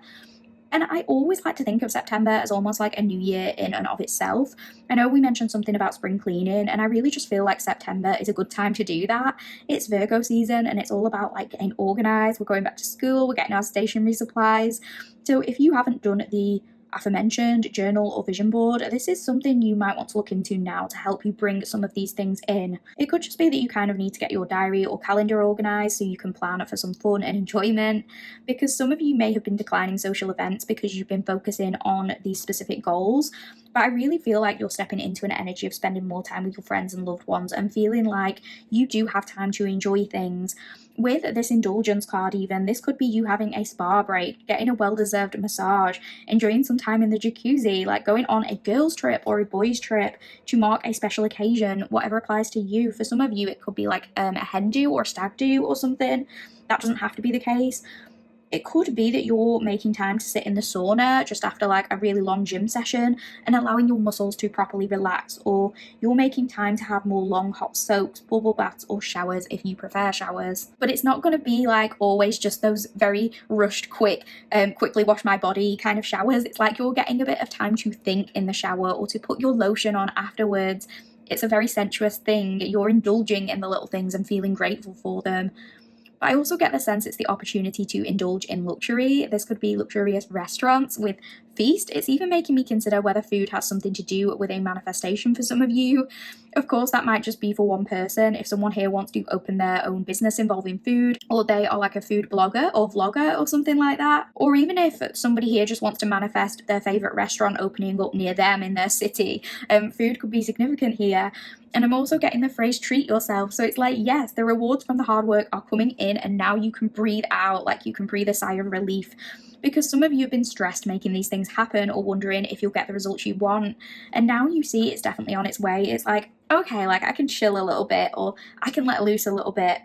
And I always like to think of September as almost like a new year in and of itself. I know we mentioned something about spring cleaning, and I really just feel like September is a good time to do that. It's Virgo season and it's all about like getting organized. We're going back to school, we're getting our stationery supplies. So if you haven't done the aforementioned journal or vision board, this is something you might want to look into now to help you bring some of these things in. It could just be that you kind of need to get your diary or calendar organised so you can plan for some fun and enjoyment, because some of you may have been declining social events because you've been focusing on these specific goals. But I really feel like you're stepping into an energy of spending more time with your friends and loved ones and feeling like you do have time to enjoy things. With this indulgence card even, this could be you having a spa break, getting a well-deserved massage, enjoying some time in the jacuzzi, like going on a girls' trip or a boys' trip to mark a special occasion, whatever applies to you. For some of you, it could be like a hen do or stag do or something. That doesn't have to be the case. It could be that you're making time to sit in the sauna just after like a really long gym session and allowing your muscles to properly relax, or you're making time to have more long hot soaks, bubble baths, or showers if you prefer showers. But it's not going to be like always just those very rushed, quickly wash my body kind of showers. It's like you're getting a bit of time to think in the shower or to put your lotion on afterwards. It's a very sensuous thing. You're indulging in the little things and feeling grateful for them. I also get the sense it's the opportunity to indulge in luxury. This could be luxurious restaurants with feast. It's even making me consider whether food has something to do with a manifestation for some of you. Of course, that might just be for one person. If someone here wants to open their own business involving food, or they are like a food blogger or vlogger or something like that, or even if somebody here just wants to manifest their favorite restaurant opening up near them in their city, food could be significant here. And I'm also getting the phrase treat yourself. So it's like, yes, the rewards from the hard work are coming in and now you can breathe out, like you can breathe a sigh of relief. Because some of you have been stressed making these things happen or wondering if you'll get the results you want. And now you see it's definitely on its way. It's like, okay, like I can chill a little bit or I can let loose a little bit.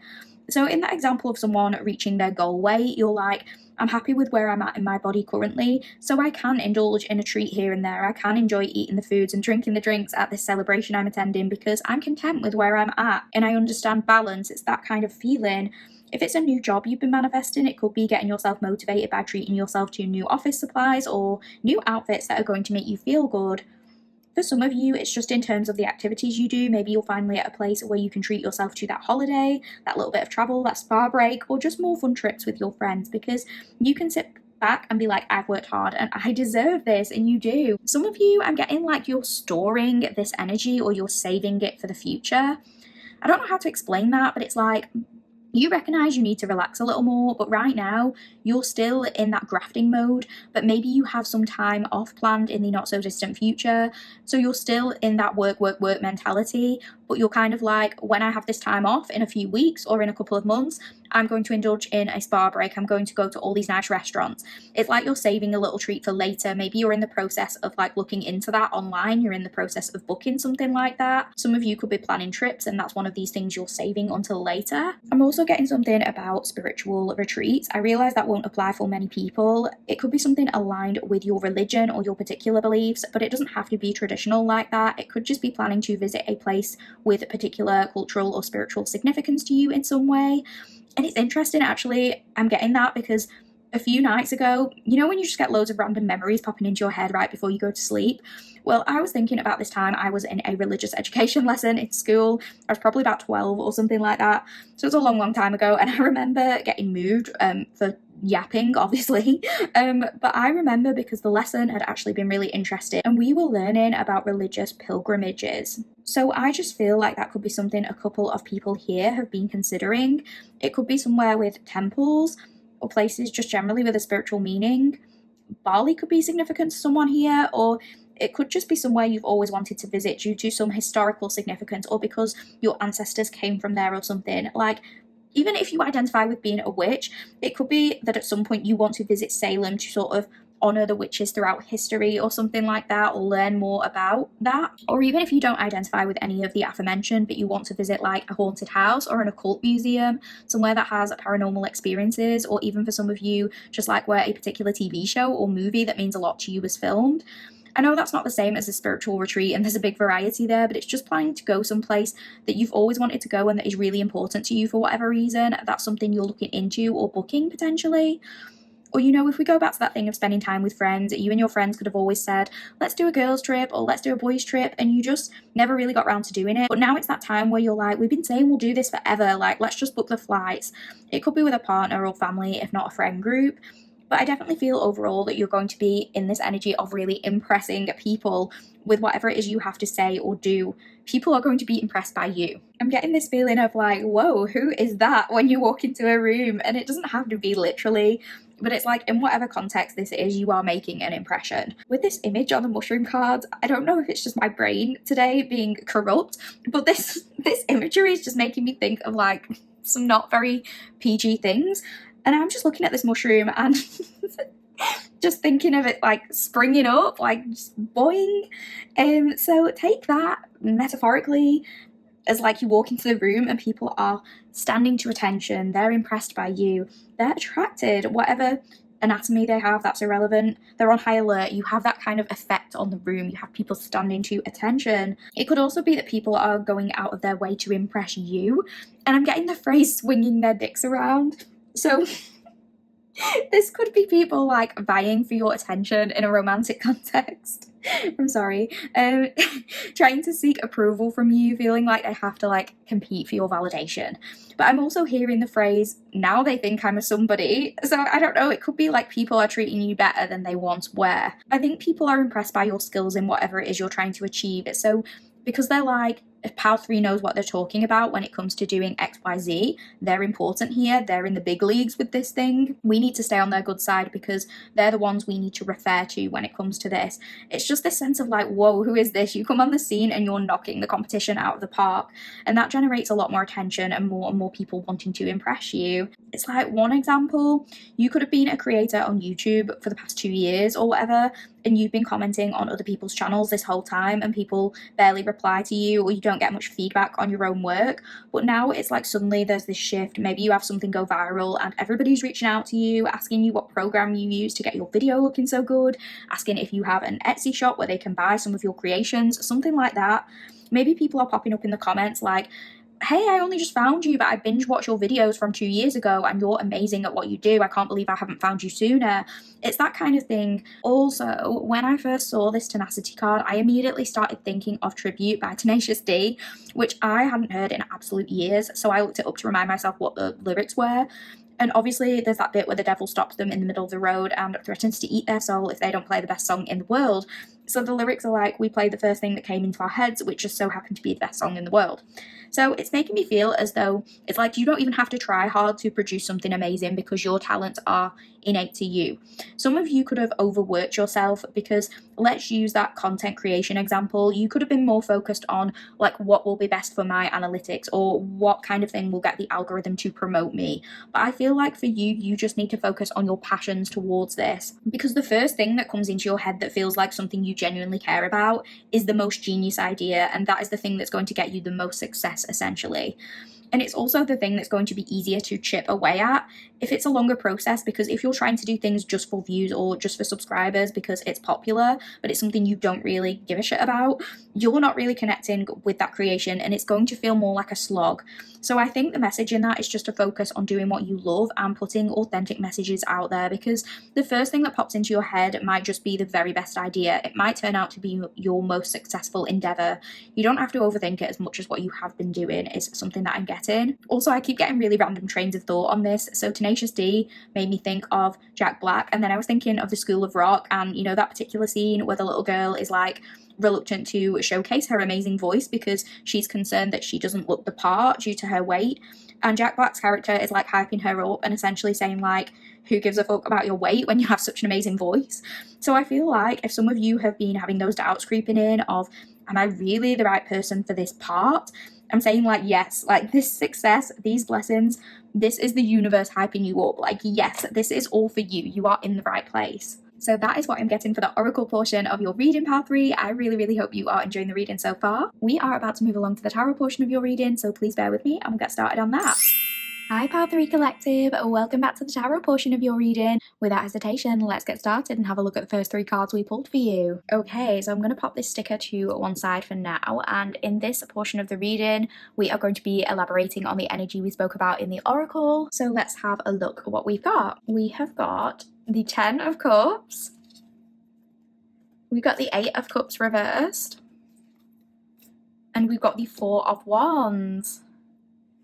So in that example of someone reaching their goal weight, you're like, I'm happy with where I'm at in my body currently, so I can indulge in a treat here and there. I can enjoy eating the foods and drinking the drinks at this celebration I'm attending because I'm content with where I'm at and I understand balance. It's that kind of feeling. If it's a new job you've been manifesting, it could be getting yourself motivated by treating yourself to new office supplies or new outfits that are going to make you feel good. For some of you, it's just in terms of the activities you do. Maybe you're finally at a place where you can treat yourself to that holiday, that little bit of travel, that spa break, or just more fun trips with your friends because you can sit back and be like, I've worked hard and I deserve this, and you do. Some of you, I'm getting like you're storing this energy or you're saving it for the future. I don't know how to explain that, but it's like, you recognize you need to relax a little more, but right now you're still in that grafting mode, but maybe you have some time off planned in the not so distant future. So you're still in that work mentality, but you're kind of like, when I have this time off in a few weeks or in a couple of months, I'm going to indulge in a spa break. I'm going to go to all these nice restaurants. It's like you're saving a little treat for later. Maybe you're in the process of like looking into that online. You're in the process of booking something like that. Some of you could be planning trips and that's one of these things you're saving until later. I'm also getting something about spiritual retreats. I realize that won't apply for many people. It could be something aligned with your religion or your particular beliefs, but it doesn't have to be traditional like that. It could just be planning to visit a place with particular cultural or spiritual significance to you in some way. And it's interesting, actually, I'm getting that because a few nights ago, you know when you just get loads of random memories popping into your head right before you go to sleep? Well, I was thinking about this time I was in a religious education lesson in school. I was probably about 12 or something like that. So it was a long time ago. And I remember getting moved for yapping, obviously. But I remember because the lesson had actually been really interesting and we were learning about religious pilgrimages. So I just feel like that could be something a couple of people here have been considering. It could be somewhere with temples or places just generally with a spiritual meaning. Bali could be significant to someone here, or it could just be somewhere you've always wanted to visit due to some historical significance or because your ancestors came from there or something. Like, even if you identify with being a witch, it could be that at some point you want to visit Salem to sort of honour the witches throughout history or something like that, or learn more about that. Or even if you don't identify with any of the aforementioned, but you want to visit like a haunted house or an occult museum, somewhere that has paranormal experiences, or even for some of you, just like where a particular TV show or movie that means a lot to you was filmed. I know that's not the same as a spiritual retreat and there's a big variety there, but it's just planning to go someplace that you've always wanted to go and that is really important to you for whatever reason. That's something you're looking into or booking potentially. Or, you know, if we go back to that thing of spending time with friends, you and your friends could have always said, let's do a girls' trip or let's do a boys' trip, and you just never really got around to doing it. But now it's that time where you're like, we've been saying we'll do this forever, like, let's just book the flights. It could be with a partner or family, if not a friend group. But I definitely feel overall that you're going to be in this energy of really impressing people with whatever it is you have to say or do. People are going to be impressed by you. I'm getting this feeling of like, whoa, who is that when you walk into a room? And it doesn't have to be literally, but it's like in whatever context this is, you are making an impression. With this image on the mushroom cards, I don't know if it's just my brain today being corrupt, but this imagery is just making me think of like some not very PG things. And I'm just looking at this mushroom and just thinking of it like springing up, like just boing. So take that metaphorically as like you walk into the room and people are standing to attention, they're impressed by you, they're attracted, whatever anatomy they have, that's irrelevant, they're on high alert, you have that kind of effect on the room, you have people standing to attention. It could also be that people are going out of their way to impress you, and I'm getting the phrase swinging their dicks around. So this could be people like vying for your attention in a romantic context. I'm sorry. Trying to seek approval from you, feeling like they have to like compete for your validation. But I'm also hearing the phrase, now they think I'm a somebody. So I don't know, it could be like people are treating you better than they once were. I think people are impressed by your skills in whatever it is you're trying to achieve. So because they're like, if Pal 3 knows what they're talking about when it comes to doing XYZ, they're important here, they're in the big leagues with this thing. We need to stay on their good side because they're the ones we need to refer to when it comes to this. It's just this sense of like, whoa, who is this? You come on the scene and you're knocking the competition out of the park. And that generates a lot more attention and more people wanting to impress you. It's like one example, you could have been a creator on YouTube for the past 2 years or whatever, and you've been commenting on other people's channels this whole time and people barely reply to you or you don't get much feedback on your own work. But now it's like suddenly there's this shift, maybe you have something go viral and everybody's reaching out to you, asking you what program you use to get your video looking so good, asking if you have an Etsy shop where they can buy some of your creations, something like that. Maybe people are popping up in the comments like, hey, I only just found you, but I binge watched your videos from 2 years ago and you're amazing at what you do. I can't believe I haven't found you sooner. It's that kind of thing. Also, when I first saw this Tenacity card, I immediately started thinking of Tribute by Tenacious D, which I hadn't heard in absolute years. So I looked it up to remind myself what the lyrics were. And obviously there's that bit where the devil stops them in the middle of the road and threatens to eat their soul if they don't play the best song in the world. So the lyrics are like, we played the first thing that came into our heads, which just so happened to be the best song in the world. So it's making me feel as though it's like you don't even have to try hard to produce something amazing because your talents are innate to you. Some of you could have overworked yourself because, let's use that content creation example, you could have been more focused on like what will be best for my analytics or what kind of thing will get the algorithm to promote me. But I feel like for you, you just need to focus on your passions towards this, because the first thing that comes into your head that feels like something you genuinely care about is the most genius idea, and that is the thing that's going to get you the most success essentially. And it's also the thing that's going to be easier to chip away at if it's a longer process, because if you're trying to do things just for views or just for subscribers because it's popular, but it's something you don't really give a shit about, you're not really connecting with that creation and it's going to feel more like a slog. So I think the message in that is just to focus on doing what you love and putting authentic messages out there, because the first thing that pops into your head might just be the very best idea. It might turn out to be your most successful endeavor. You don't have to overthink it as much as what you have been doing is something that I'm getting. Also, I keep getting really random trains of thought on this. So Tenacious D made me think of Jack Black, and then I was thinking of the School of Rock and, you know, that particular scene where the little girl is like reluctant to showcase her amazing voice because she's concerned that she doesn't look the part due to her weight. And Jack Black's character is like hyping her up and essentially saying like, who gives a fuck about your weight when you have such an amazing voice? So I feel like if some of you have been having those doubts creeping in of, am I really the right person for this part? I'm saying like, yes, like this success, these blessings, this is the universe hyping you up. Like, yes, this is all for you. You are in the right place. So that is what I'm getting for the oracle portion of your reading, Pal 3. I really hope you are enjoying the reading so far. We are about to move along to the tarot portion of your reading, so please bear with me and we'll get started on that. Hi Pal 3 Collective, welcome back to the tarot portion of your reading. Without hesitation, let's get started and have a look at the first 3 cards we pulled for you. Okay, so I'm going to pop this sticker to one side for now, and in this portion of the reading, we are going to be elaborating on the energy we spoke about in the oracle. So let's have a look at what we've got. We have got the 10 of Cups, we've got the 8 of Cups reversed, and we've got the 4 of Wands.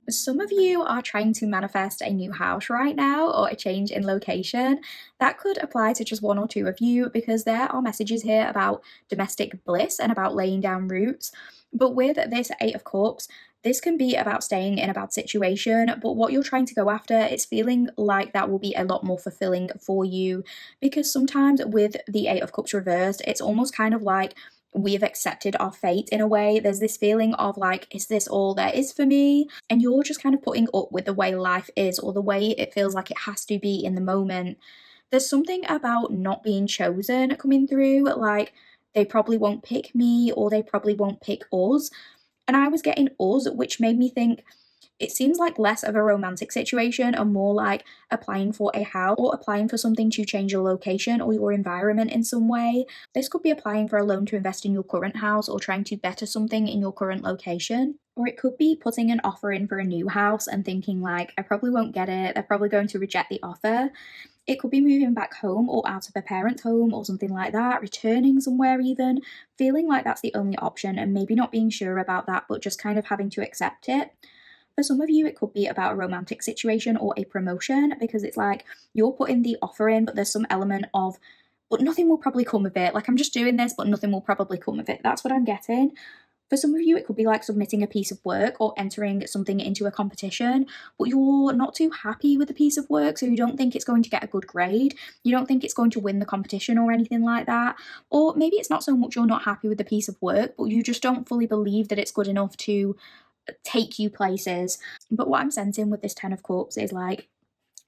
Some of you are trying to manifest a new house right now or a change in location. That could apply to just one or two of you because there are messages here about domestic bliss and about laying down roots. But with this Eight of Cups, this can be about staying in a bad situation, but what you're trying to go after, it's feeling like that will be a lot more fulfilling for you because sometimes with the Eight of Cups reversed, it's almost kind of like we have accepted our fate in a way. There's this feeling of like, is this all there is for me? And you're just kind of putting up with the way life is or the way it feels like it has to be in the moment. There's something about not being chosen coming through, like they probably won't pick me or they probably won't pick us. And I was getting us, which made me think it seems like less of a romantic situation and more like applying for a house or applying for something to change your location or your environment in some way. This could be applying for a loan to invest in your current house or trying to better something in your current location. Or it could be putting an offer in for a new house and thinking, like, I probably won't get it, they're probably going to reject the offer. It could be moving back home or out of a parent's home or something like that, returning somewhere even, feeling like that's the only option and maybe not being sure about that, but just kind of having to accept it. For some of you, it could be about a romantic situation or a promotion because it's like you're putting the offer in, but there's some element of, but nothing will probably come of it. Like, I'm just doing this, but nothing will probably come of it. That's what I'm getting. For some of you, it could be like submitting a piece of work or entering something into a competition, but you're not too happy with the piece of work, so you don't think it's going to get a good grade. You don't think it's going to win the competition or anything like that. Or maybe it's not so much you're not happy with the piece of work, but you just don't fully believe that it's good enough to take you places. But what I'm sensing with this Ten of Cups is like,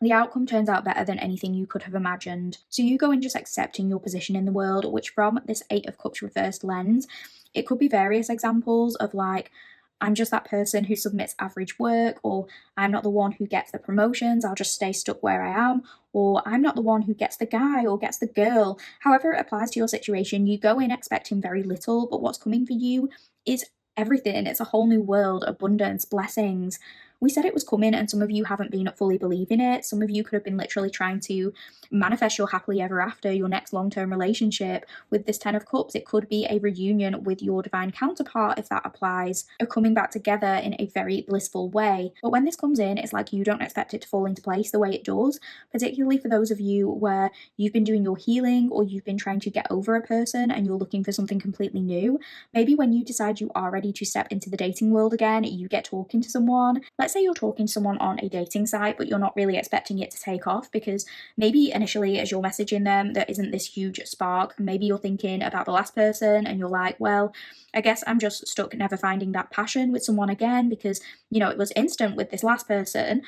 the outcome turns out better than anything you could have imagined. So you go in just accepting your position in the world, which from this Eight of Cups reversed lens, it could be various examples of like, I'm just that person who submits average work, or I'm not the one who gets the promotions, I'll just stay stuck where I am, or I'm not the one who gets the guy or gets the girl. However it applies to your situation, you go in expecting very little, but what's coming for you is everything. It's a whole new world, abundance, blessings. We said it was coming, and some of you haven't been fully believing it. Some of you could have been literally trying to manifest your happily ever after, your next long-term relationship. With this Ten of Cups, it could be a reunion with your divine counterpart, if that applies, or coming back together in a very blissful way. But when this comes in, it's like you don't expect it to fall into place the way it does, particularly for those of you where you've been doing your healing or you've been trying to get over a person and you're looking for something completely new. Maybe when you decide you are ready to step into the dating world again, you get talking to someone. Let's say you're talking to someone on a dating site, but you're not really expecting it to take off because maybe initially as you're messaging them, there isn't this huge spark. Maybe you're thinking about the last person and you're like, well, I guess I'm just stuck never finding that passion with someone again because, it was instant with this last person.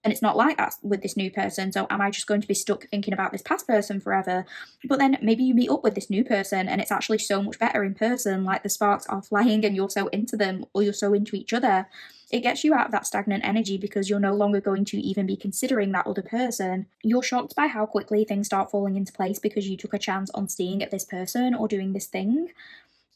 And it's not like that with this new person. So am I just going to be stuck thinking about this past person forever? But then maybe you meet up with this new person and it's actually so much better in person. Like the sparks are flying and you're so into them or you're so into each other. It gets you out of that stagnant energy because you're no longer going to even be considering that other person. You're shocked by how quickly things start falling into place because you took a chance on seeing this person or doing this thing.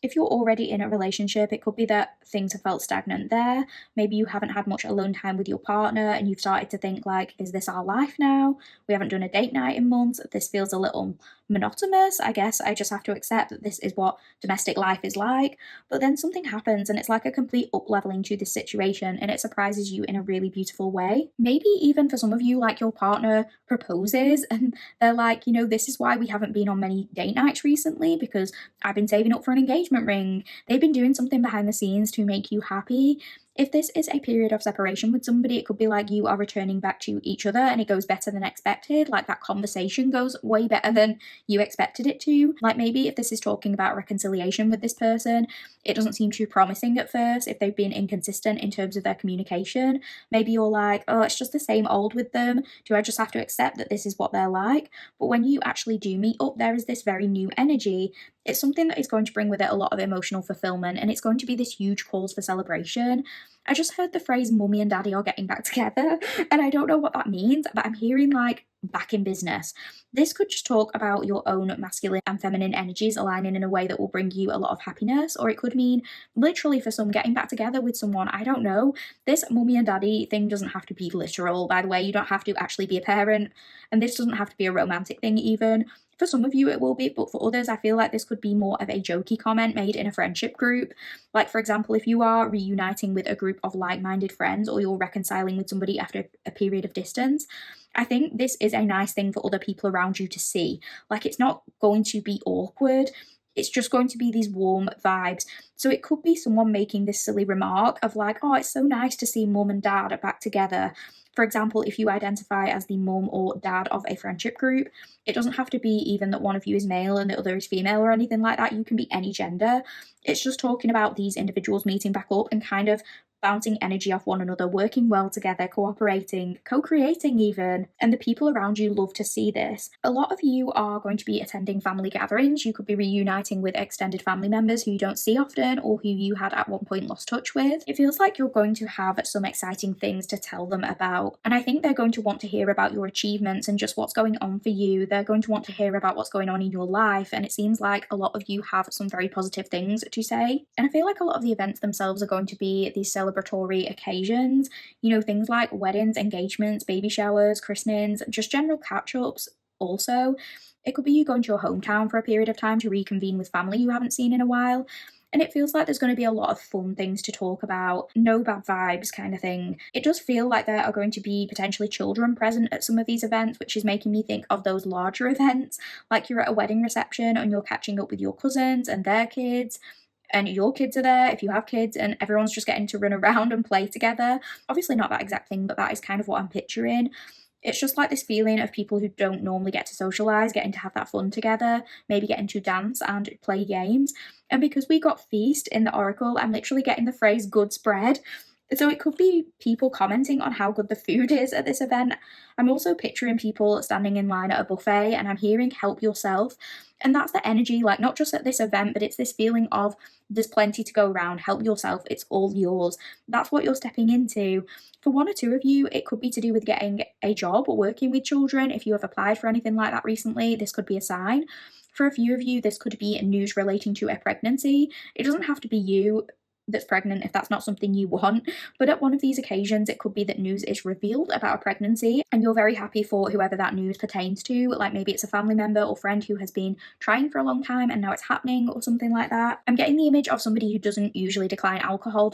If you're already in a relationship, it could be that things have felt stagnant there. Maybe you haven't had much alone time with your partner and you've started to think like, is this our life now? We haven't done a date night in months. This feels a little monotonous. I guess I just have to accept that this is what domestic life is like. But then something happens and it's like a complete up-leveling to this situation and it surprises you in a really beautiful way. Maybe even for some of you, like your partner proposes and they're like, this is why we haven't been on many date nights recently because I've been saving up for an engagement ring. They've been doing something behind the scenes to make you happy. If this is a period of separation with somebody, it could be like you are returning back to each other and it goes better than expected. Like that conversation goes way better than you expected it to. Like maybe if this is talking about reconciliation with this person, it doesn't seem too promising at first if they've been inconsistent in terms of their communication. Maybe you're like, oh, it's just the same old with them. Do I just have to accept that this is what they're like? But when you actually do meet up, there is this very new energy. It's something that is going to bring with it a lot of emotional fulfillment and it's going to be this huge cause for celebration. I just heard the phrase mummy and daddy are getting back together and I don't know what that means, but I'm hearing like back in business. This could just talk about your own masculine and feminine energies aligning in a way that will bring you a lot of happiness, or it could mean literally for some getting back together with someone. I don't know. This mummy and daddy thing doesn't have to be literal, by the way. You don't have to actually be a parent, and this doesn't have to be a romantic thing even. For some of you it will be, but for others I feel like this could be more of a jokey comment made in a friendship group. Like, for example, if you are reuniting with a group of like-minded friends, or you're reconciling with somebody after a period of distance, I think this is a nice thing for other people around you to see. Like, it's not going to be awkward. It's just going to be these warm vibes. So it could be someone making this silly remark of like, oh, it's so nice to see mum and dad are back together. For example, if you identify as the mum or dad of a friendship group, it doesn't have to be even that one of you is male and the other is female or anything like that. You can be any gender. It's just talking about these individuals meeting back up and kind of bouncing energy off one another, working well together, cooperating, co-creating even, and the people around you love to see this. A lot of you are going to be attending family gatherings. You could be reuniting with extended family members who you don't see often or who you had at one point lost touch with. It feels like you're going to have some exciting things to tell them about, and I think they're going to want to hear about your achievements and just what's going on for you. They're going to want to hear about what's going on in your life, and it seems like a lot of you have some very positive things to say. And I feel like a lot of the events themselves are going to be these celebratory occasions, you know, things like weddings, engagements, baby showers, christenings, just general catch-ups. Also, it could be you going to your hometown for a period of time to reconvene with family you haven't seen in a while. And it feels like there's going to be a lot of fun things to talk about, no bad vibes kind of thing. It does feel like there are going to be potentially children present at some of these events, which is making me think of those larger events, like you're at a wedding reception and you're catching up with your cousins and their kids, and your kids are there if you have kids, and everyone's just getting to run around and play together. Obviously not that exact thing, but that is kind of what I'm picturing. It's just like this feeling of people who don't normally get to socialise, getting to have that fun together, maybe getting to dance and play games. And because we got feast in the Oracle, I'm literally getting the phrase good spread. So it could be people commenting on how good the food is at this event. I'm also picturing people standing in line at a buffet, and I'm hearing help yourself. And that's the energy, like not just at this event, but it's this feeling of there's plenty to go around, help yourself, it's all yours. That's what you're stepping into. For one or two of you, it could be to do with getting a job or working with children. If you have applied for anything like that recently, this could be a sign. For a few of you, this could be news relating to a pregnancy. It doesn't have to be you that's pregnant if that's not something you want, but at one of these occasions it could be that news is revealed about a pregnancy and you're very happy for whoever that news pertains to. Like maybe it's a family member or friend who has been trying for a long time and now it's happening or something like that. I'm getting the image of somebody who doesn't usually declining alcohol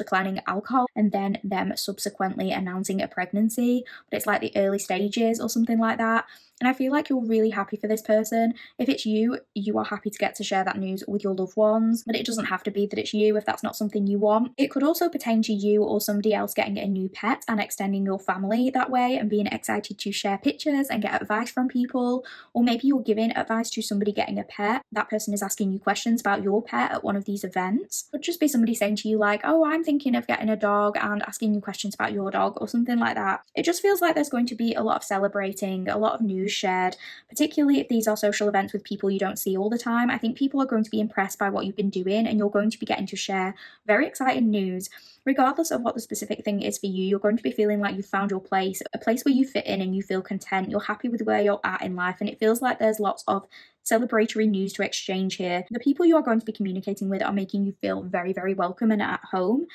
and then them subsequently announcing a pregnancy, but it's like the early stages or something like that. And I feel like you're really happy for this person. If it's you, you are happy to get to share that news with your loved ones, but it doesn't have to be that it's you if that's not something you want. It could also pertain to you or somebody else getting a new pet and extending your family that way and being excited to share pictures and get advice from people. Or maybe you're giving advice to somebody getting a pet. That person is asking you questions about your pet at one of these events. It could just be somebody saying to you like, oh, I'm thinking of getting a dog, and asking you questions about your dog or something like that. It just feels like there's going to be a lot of celebrating, a lot of news shared, particularly if these are social events with people you don't see all the time. I think people are going to be impressed by what you've been doing, and you're going to be getting to share very exciting news. Regardless of what the specific thing is for you, you're going to be feeling like you've found your place, a place where you fit in and you feel content. You're happy with where you're at in life, and it feels like there's lots of celebratory news to exchange here. The people you are going to be communicating with are making you feel very, very welcome and at home.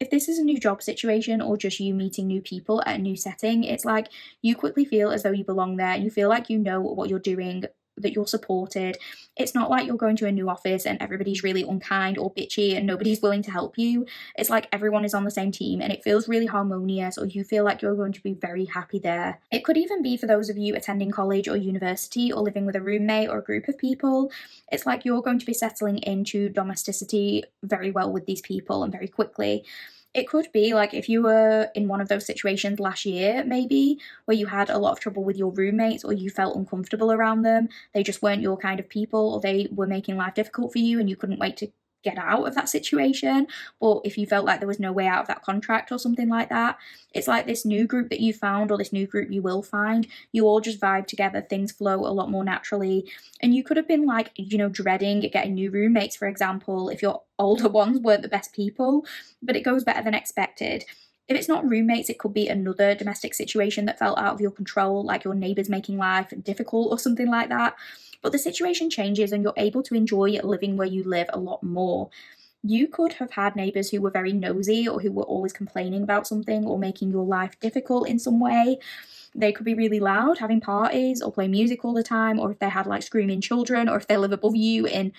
If this is a new job situation or just you meeting new people at a new setting, it's like you quickly feel as though you belong there and you feel like you know what you're doing, that you're supported. It's not like you're going to a new office and everybody's really unkind or bitchy and nobody's willing to help you. It's like everyone is on the same team and it feels really harmonious, or you feel like you're going to be very happy there. It could even be for those of you attending college or university or living with a roommate or a group of people. It's like you're going to be settling into domesticity very well with these people and very quickly. It could be like if you were in one of those situations last year, maybe, where you had a lot of trouble with your roommates or you felt uncomfortable around them. They just weren't your kind of people, or they were making life difficult for you and you couldn't wait to get out of that situation. Or if you felt like there was no way out of that contract or something like that, it's like this new group that you found, or this new group you will find, you all just vibe together, things flow a lot more naturally. And you could have been like, you know, dreading getting new roommates, for example, if your older ones weren't the best people, but it goes better than expected. If it's not roommates, it could be another domestic situation that felt out of your control, like your neighbours making life difficult or something like that. But the situation changes and you're able to enjoy living where you live a lot more. You could have had neighbours who were very nosy or who were always complaining about something or making your life difficult in some way. they could be really loud, having parties or play music all the time, or if they had like screaming children, or if they live above you in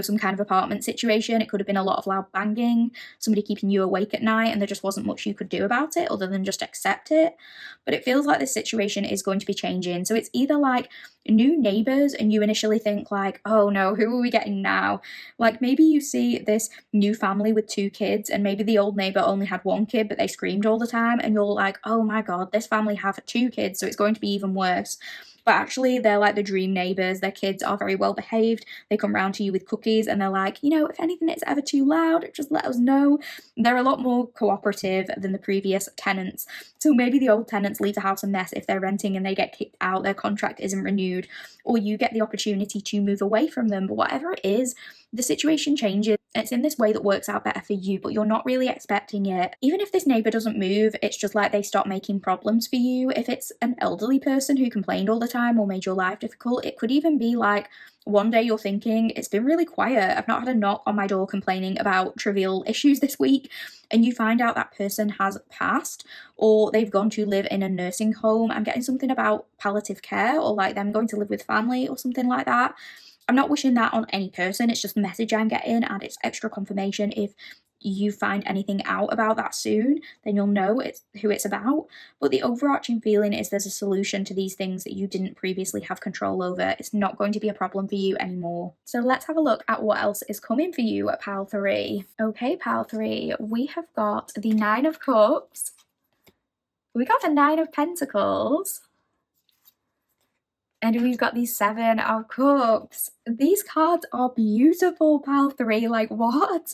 some kind of apartment situation. It could have been a lot of loud banging, somebody keeping you awake at night, and there just wasn't much you could do about it other than just accept it. But it feels like this situation is going to be changing. So it's either like new neighbors and you initially think like, oh no, who are we getting now? Like maybe you see this new family with 2 kids and maybe the old neighbor only had 1 kid, but they screamed all the time, and you're like, oh my God, this family have 2 kids, so it's going to be even worse. But actually, they're like the dream neighbors. Their kids are very well behaved. They come round to you with cookies and they're like, if anything is ever too loud, just let us know. They're a lot more cooperative than the previous tenants. So maybe the old tenants leave the house a mess if they're renting and they get kicked out, their contract isn't renewed, or you get the opportunity to move away from them. But whatever it is, the situation changes. It's in this way that works out better for you, but you're not really expecting it. Even if this neighbor doesn't move, it's just like they stop making problems for you. If it's an elderly person who complained all the time or made your life difficult, it could even be like one day you're thinking, it's been really quiet, I've not had a knock on my door complaining about trivial issues this week, and you find out that person has passed or they've gone to live in a nursing home. I'm getting something about palliative care or like them going to live with family or something like that. I'm not wishing that on any person, it's just the message I'm getting, and it's extra confirmation. If you find anything out about that soon, then you'll know who it's about. But the overarching feeling is there's a solution to these things that you didn't previously have control over. It's not going to be a problem for you anymore. So let's have a look at what else is coming for you at Pile 3. Okay, Pile 3, we have got the 9 of Cups. We got the 9 of Pentacles. And we've got these 7 of Cups. These cards are beautiful, Pile 3. Like, what?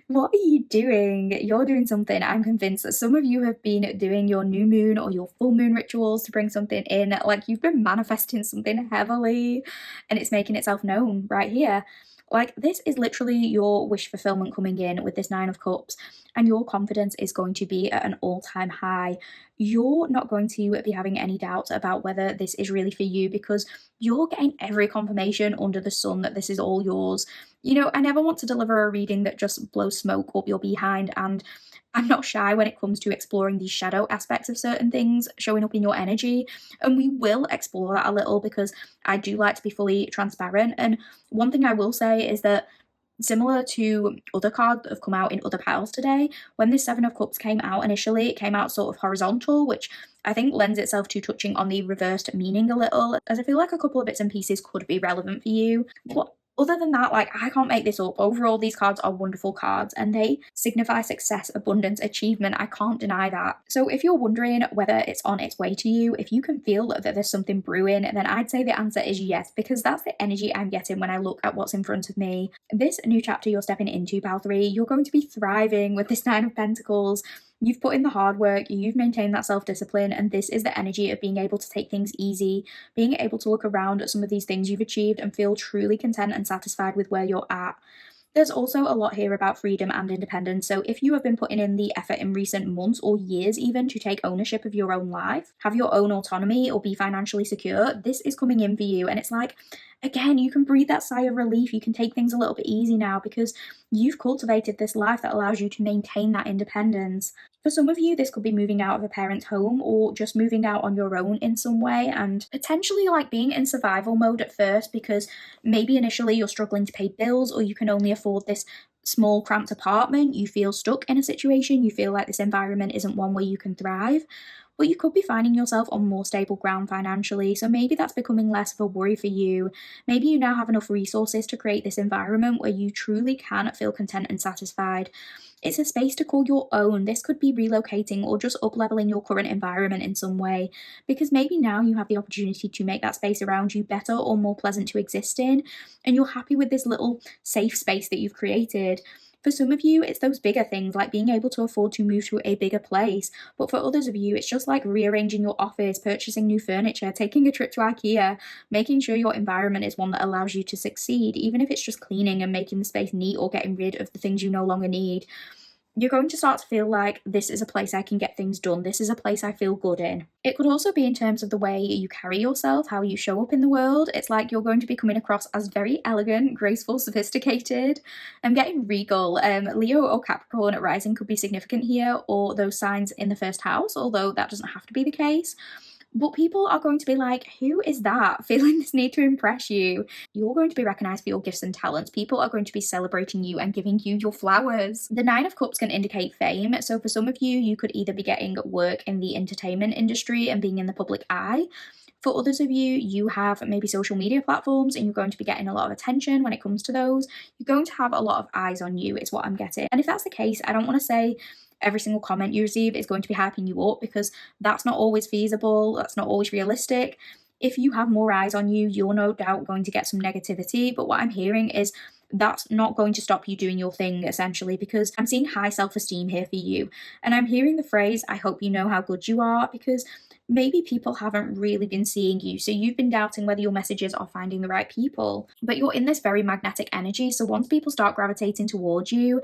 What are you doing? You're doing something. I'm convinced that some of you have been doing your new moon or your full moon rituals to bring something in. Like, you've been manifesting something heavily, and it's making itself known right here. Like, this is literally your wish fulfillment coming in with this 9 of Cups, and your confidence is going to be at an all-time high. You're not going to be having any doubts about whether this is really for you, because you're getting every confirmation under the sun that this is all yours. I never want to deliver a reading that just blows smoke up your behind, and I'm not shy when it comes to exploring these shadow aspects of certain things showing up in your energy, and we will explore that a little because I do like to be fully transparent. And one thing I will say is that, similar to other cards that have come out in other piles today, when this 7 of Cups came out initially, it came out sort of horizontal, which I think lends itself to touching on the reversed meaning a little, as I feel like a couple of bits and pieces could be relevant for you. But other than that, like, I can't make this up. Overall, these cards are wonderful cards and they signify success, abundance, achievement. I can't deny that. So if you're wondering whether it's on its way to you, if you can feel that there's something brewing, then I'd say the answer is yes, because that's the energy I'm getting when I look at what's in front of me. This new chapter you're stepping into, Pile 3, you're going to be thriving with this 9 of Pentacles. You've put in the hard work, you've maintained that self-discipline, and this is the energy of being able to take things easy, being able to look around at some of these things you've achieved and feel truly content and satisfied with where you're at. There's also a lot here about freedom and independence, so if you have been putting in the effort in recent months or years even to take ownership of your own life, have your own autonomy, or be financially secure, this is coming in for you. And it's like, again, you can breathe that sigh of relief. You can take things a little bit easy now because you've cultivated this life that allows you to maintain that independence. For some of you, this could be moving out of a parent's home or just moving out on your own in some way, and potentially like being in survival mode at first because maybe initially you're struggling to pay bills, or you can only afford this small cramped apartment. You feel stuck in a situation. You feel like this environment isn't one where you can thrive. But you could be finding yourself on more stable ground financially, so maybe that's becoming less of a worry for you. Maybe you now have enough resources to create this environment where you truly can feel content and satisfied. It's a space to call your own. This could be relocating or just up-leveling your current environment in some way, because maybe now you have the opportunity to make that space around you better or more pleasant to exist in, and you're happy with this little safe space that you've created. For some of you, it's those bigger things like being able to afford to move to a bigger place. But for others of you, it's just like rearranging your office, purchasing new furniture, taking a trip to IKEA, making sure your environment is one that allows you to succeed, even if it's just cleaning and making the space neat or getting rid of the things you no longer need. you're going to start to feel like this is a place I can get things done. This is a place I feel good in. It could also be in terms of the way you carry yourself, how you show up in the world. It's like you're going to be coming across as very elegant, graceful, sophisticated. I'm getting regal. Leo or Capricorn at rising could be significant here, or those signs in the first house, although that doesn't have to be the case. But people are going to be like, who is that? Feeling this need to impress you. You're going to be recognized for your gifts and talents. People are going to be celebrating you and giving you your flowers. The Nine of Cups can indicate fame. So for some of you, you could either be getting work in the entertainment industry and being in the public eye. For others of you, you have maybe social media platforms and you're going to be getting a lot of attention when it comes to those. You're going to have a lot of eyes on you, is what I'm getting. And if that's the case, I don't want to say every single comment you receive is going to be hyping you up, because that's not always feasible, that's not always realistic. If you have more eyes on you, you're no doubt going to get some negativity, but what I'm hearing is that's not going to stop you doing your thing, essentially, because I'm seeing high self-esteem here for you. And I'm hearing the phrase, I hope you know how good you are, because maybe people haven't really been seeing you. So you've been doubting whether your messages are finding the right people, but you're in this very magnetic energy. So once people start gravitating towards you,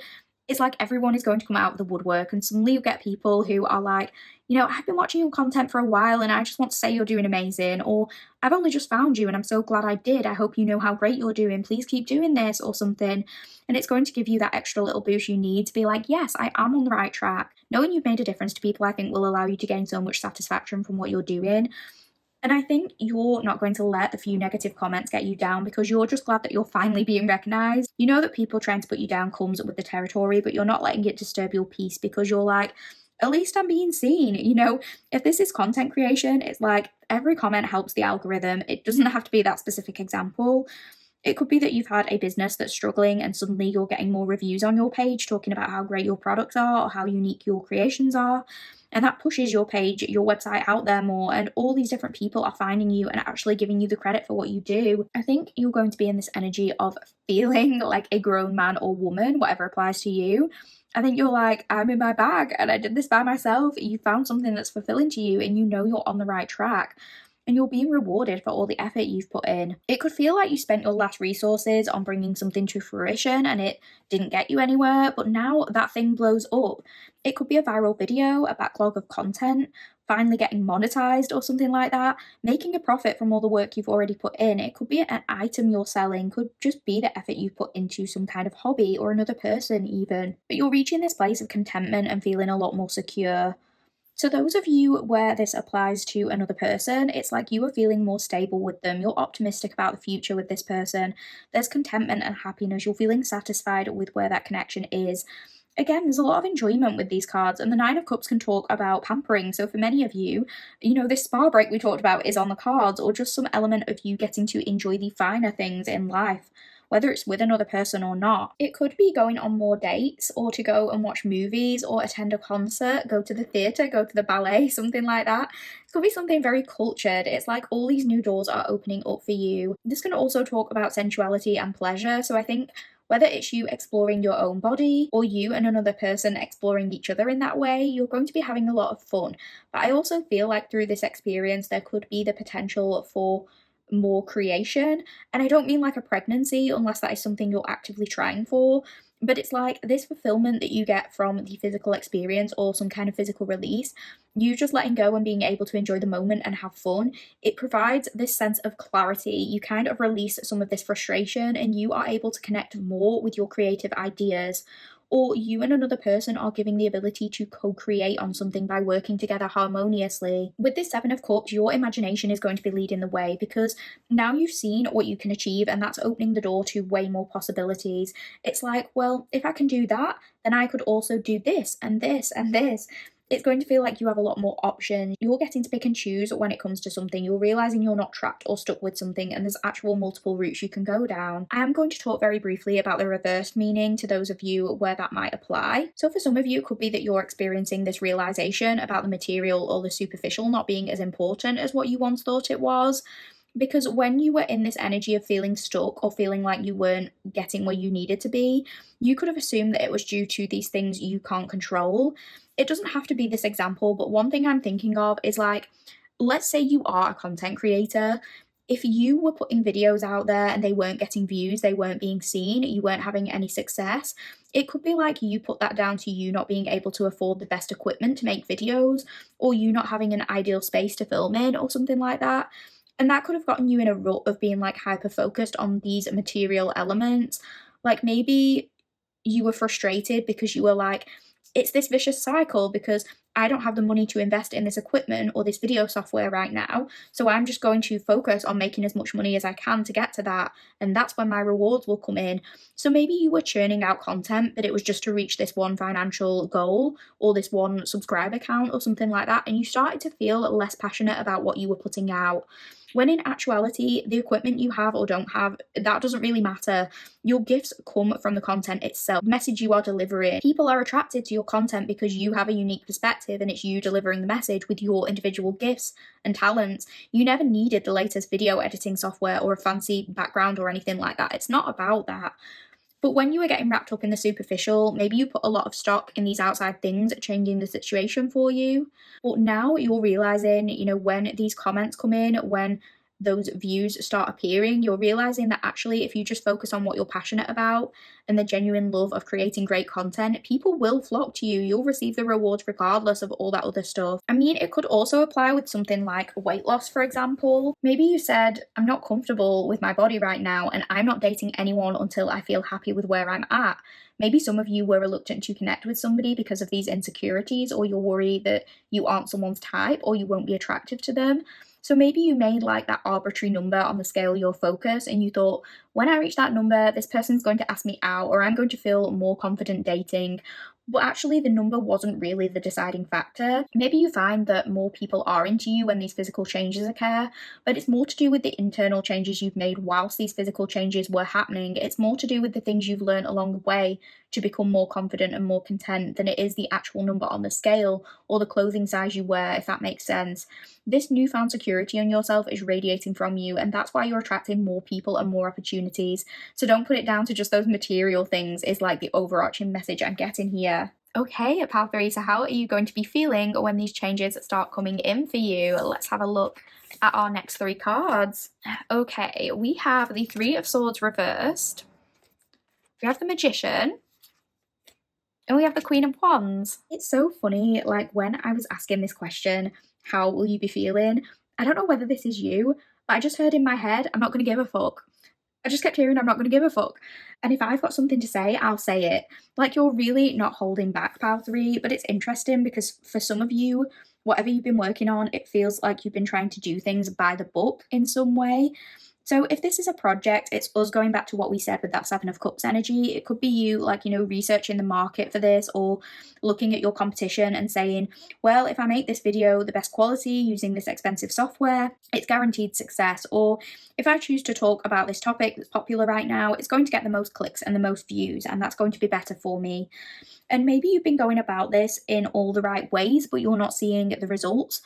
it's like everyone is going to come out of the woodwork, and suddenly you get people who are like, I've been watching your content for a while and I just want to say you're doing amazing, or I've only just found you and I'm so glad I did. I hope you know how great you're doing. Please keep doing this, or something. And it's going to give you that extra little boost you need to be like, yes, I am on the right track. Knowing you've made a difference to people, I think, will allow you to gain so much satisfaction from what you're doing. And I think you're not going to let the few negative comments get you down, because you're just glad that you're finally being recognised. You know that people trying to put you down comes with the territory, but you're not letting it disturb your peace, because you're like, at least I'm being seen. If this is content creation, it's like every comment helps the algorithm. It doesn't have to be that specific example. It could be that you've had a business that's struggling and suddenly you're getting more reviews on your page talking about how great your products are or how unique your creations are. And that pushes your page, your website out there more, and all these different people are finding you and actually giving you the credit for what you do. I think you're going to be in this energy of feeling like a grown man or woman, whatever applies to you. I think you're like, I'm in my bag and I did this by myself. You found something that's fulfilling to you and you know you're on the right track, and you're being rewarded for all the effort you've put in. It could feel like you spent your last resources on bringing something to fruition and it didn't get you anywhere, but now that thing blows up. It could be a viral video, a backlog of content, finally getting monetized or something like that, making a profit from all the work you've already put in. It could be an item you're selling, could just be the effort you've put into some kind of hobby or another person even. But you're reaching this place of contentment and feeling a lot more secure. So those of you where this applies to another person, it's like you are feeling more stable with them. You're optimistic about the future with this person. There's contentment and happiness. You're feeling satisfied with where that connection is. Again, there's a lot of enjoyment with these cards, and the Nine of Cups can talk about pampering. So for many of you, this spa break we talked about is on the cards, or just some element of you getting to enjoy the finer things in life, whether it's with another person or not. It could be going on more dates, or to go and watch movies, or attend a concert, go to the theatre, go to the ballet, something like that. It could be something very cultured. It's like all these new doors are opening up for you. This can also talk about sensuality and pleasure. So I think whether it's you exploring your own body or you and another person exploring each other in that way, you're going to be having a lot of fun. But I also feel like through this experience, there could be the potential for more creation. And I don't mean like a pregnancy, unless that is something you're actively trying for. But it's like this fulfillment that you get from the physical experience or some kind of physical release, you just letting go and being able to enjoy the moment and have fun. It provides this sense of clarity. You kind of release some of this frustration and you are able to connect more with your creative ideas. Or you and another person are giving the ability to co-create on something by working together harmoniously. With this Seven of Cups, your imagination is going to be leading the way, because now you've seen what you can achieve and that's opening the door to way more possibilities. It's like, well, if I can do that, then I could also do this and this and this. It's going to feel like you have a lot more options. You're getting to pick and choose when it comes to something. You're realizing you're not trapped or stuck with something, and there's actual multiple routes you can go down. I am going to talk very briefly about the reversed meaning to those of you where that might apply. So for some of you, it could be that you're experiencing this realization about the material or the superficial not being as important as what you once thought it was. Because when you were in this energy of feeling stuck or feeling like you weren't getting where you needed to be, you could have assumed that it was due to these things you can't control. It doesn't have to be this example, but one thing I'm thinking of is like, let's say you are a content creator If you were putting videos out there and they weren't getting views, they weren't being seen, you weren't having any success, it could be like you put that down to you not being able to afford the best equipment to make videos, or you not having an ideal space to film in, or something like that. And that could have gotten you in a rut of being like hyper focused on these material elements. Like maybe you were frustrated because you were like, it's this vicious cycle because I don't have the money to invest in this equipment or this video software right now. So I'm just going to focus on making as much money as I can to get to that. And that's when my rewards will come in. So maybe you were churning out content, but it was just to reach this one financial goal or this one subscriber count or something like that. And you started to feel less passionate about what you were putting out. When in actuality, the equipment you have or don't have, that doesn't really matter. Your gifts come from the content itself, the message you are delivering. People are attracted to your content because you have a unique perspective and it's you delivering the message with your individual gifts and talents. You never needed the latest video editing software or a fancy background or anything like that. It's not about that. But when you were getting wrapped up in the superficial, maybe you put a lot of stock in these outside things changing the situation for you. But now you're realizing, when these comments come in, when those views start appearing, you're realizing that actually, if you just focus on what you're passionate about and the genuine love of creating great content, people will flock to you. You'll receive the rewards regardless of all that other stuff. I mean, it could also apply with something like weight loss, for example. Maybe you said, I'm not comfortable with my body right now, and I'm not dating anyone until I feel happy with where I'm at. Maybe some of you were reluctant to connect with somebody because of these insecurities, or you're worried that you aren't someone's type or you won't be attractive to them. So maybe you made like that arbitrary number on the scale your focus and you thought, when I reach that number, this person's going to ask me out or I'm going to feel more confident dating. But actually, the number wasn't really the deciding factor. Maybe you find that more people are into you when these physical changes occur, but it's more to do with the internal changes you've made whilst these physical changes were happening. It's more to do with the things you've learned along the way to become more confident and more content than it is the actual number on the scale or the clothing size you wear, if that makes sense. This newfound security on yourself is radiating from you, and that's why you're attracting more people and more opportunities. So don't put it down to just those material things, is like the overarching message I'm getting here. Okay, pal Theresa, how are you going to be feeling when these changes start coming in for you? Let's have a look at our next 3 cards. Okay, we have the 3 of Swords reversed. We have the Magician. And we have the Queen of Wands. It's so funny, like when I was asking this question, how will you be feeling? I don't know whether this is you, but I just heard in my head, I'm not going to give a fuck. I just kept hearing, I'm not going to give a fuck. And if I've got something to say, I'll say it. Like, you're really not holding back, pal 3, but it's interesting because for some of you, whatever you've been working on, it feels like you've been trying to do things by the book in some way. So if this is a project, it's us going back to what we said with that 7 of Cups energy. It could be you, like, researching the market for this or looking at your competition and saying, well, if I make this video the best quality using this expensive software, it's guaranteed success. Or if I choose to talk about this topic that's popular right now, it's going to get the most clicks and the most views, and that's going to be better for me. And maybe you've been going about this in all the right ways, but you're not seeing the results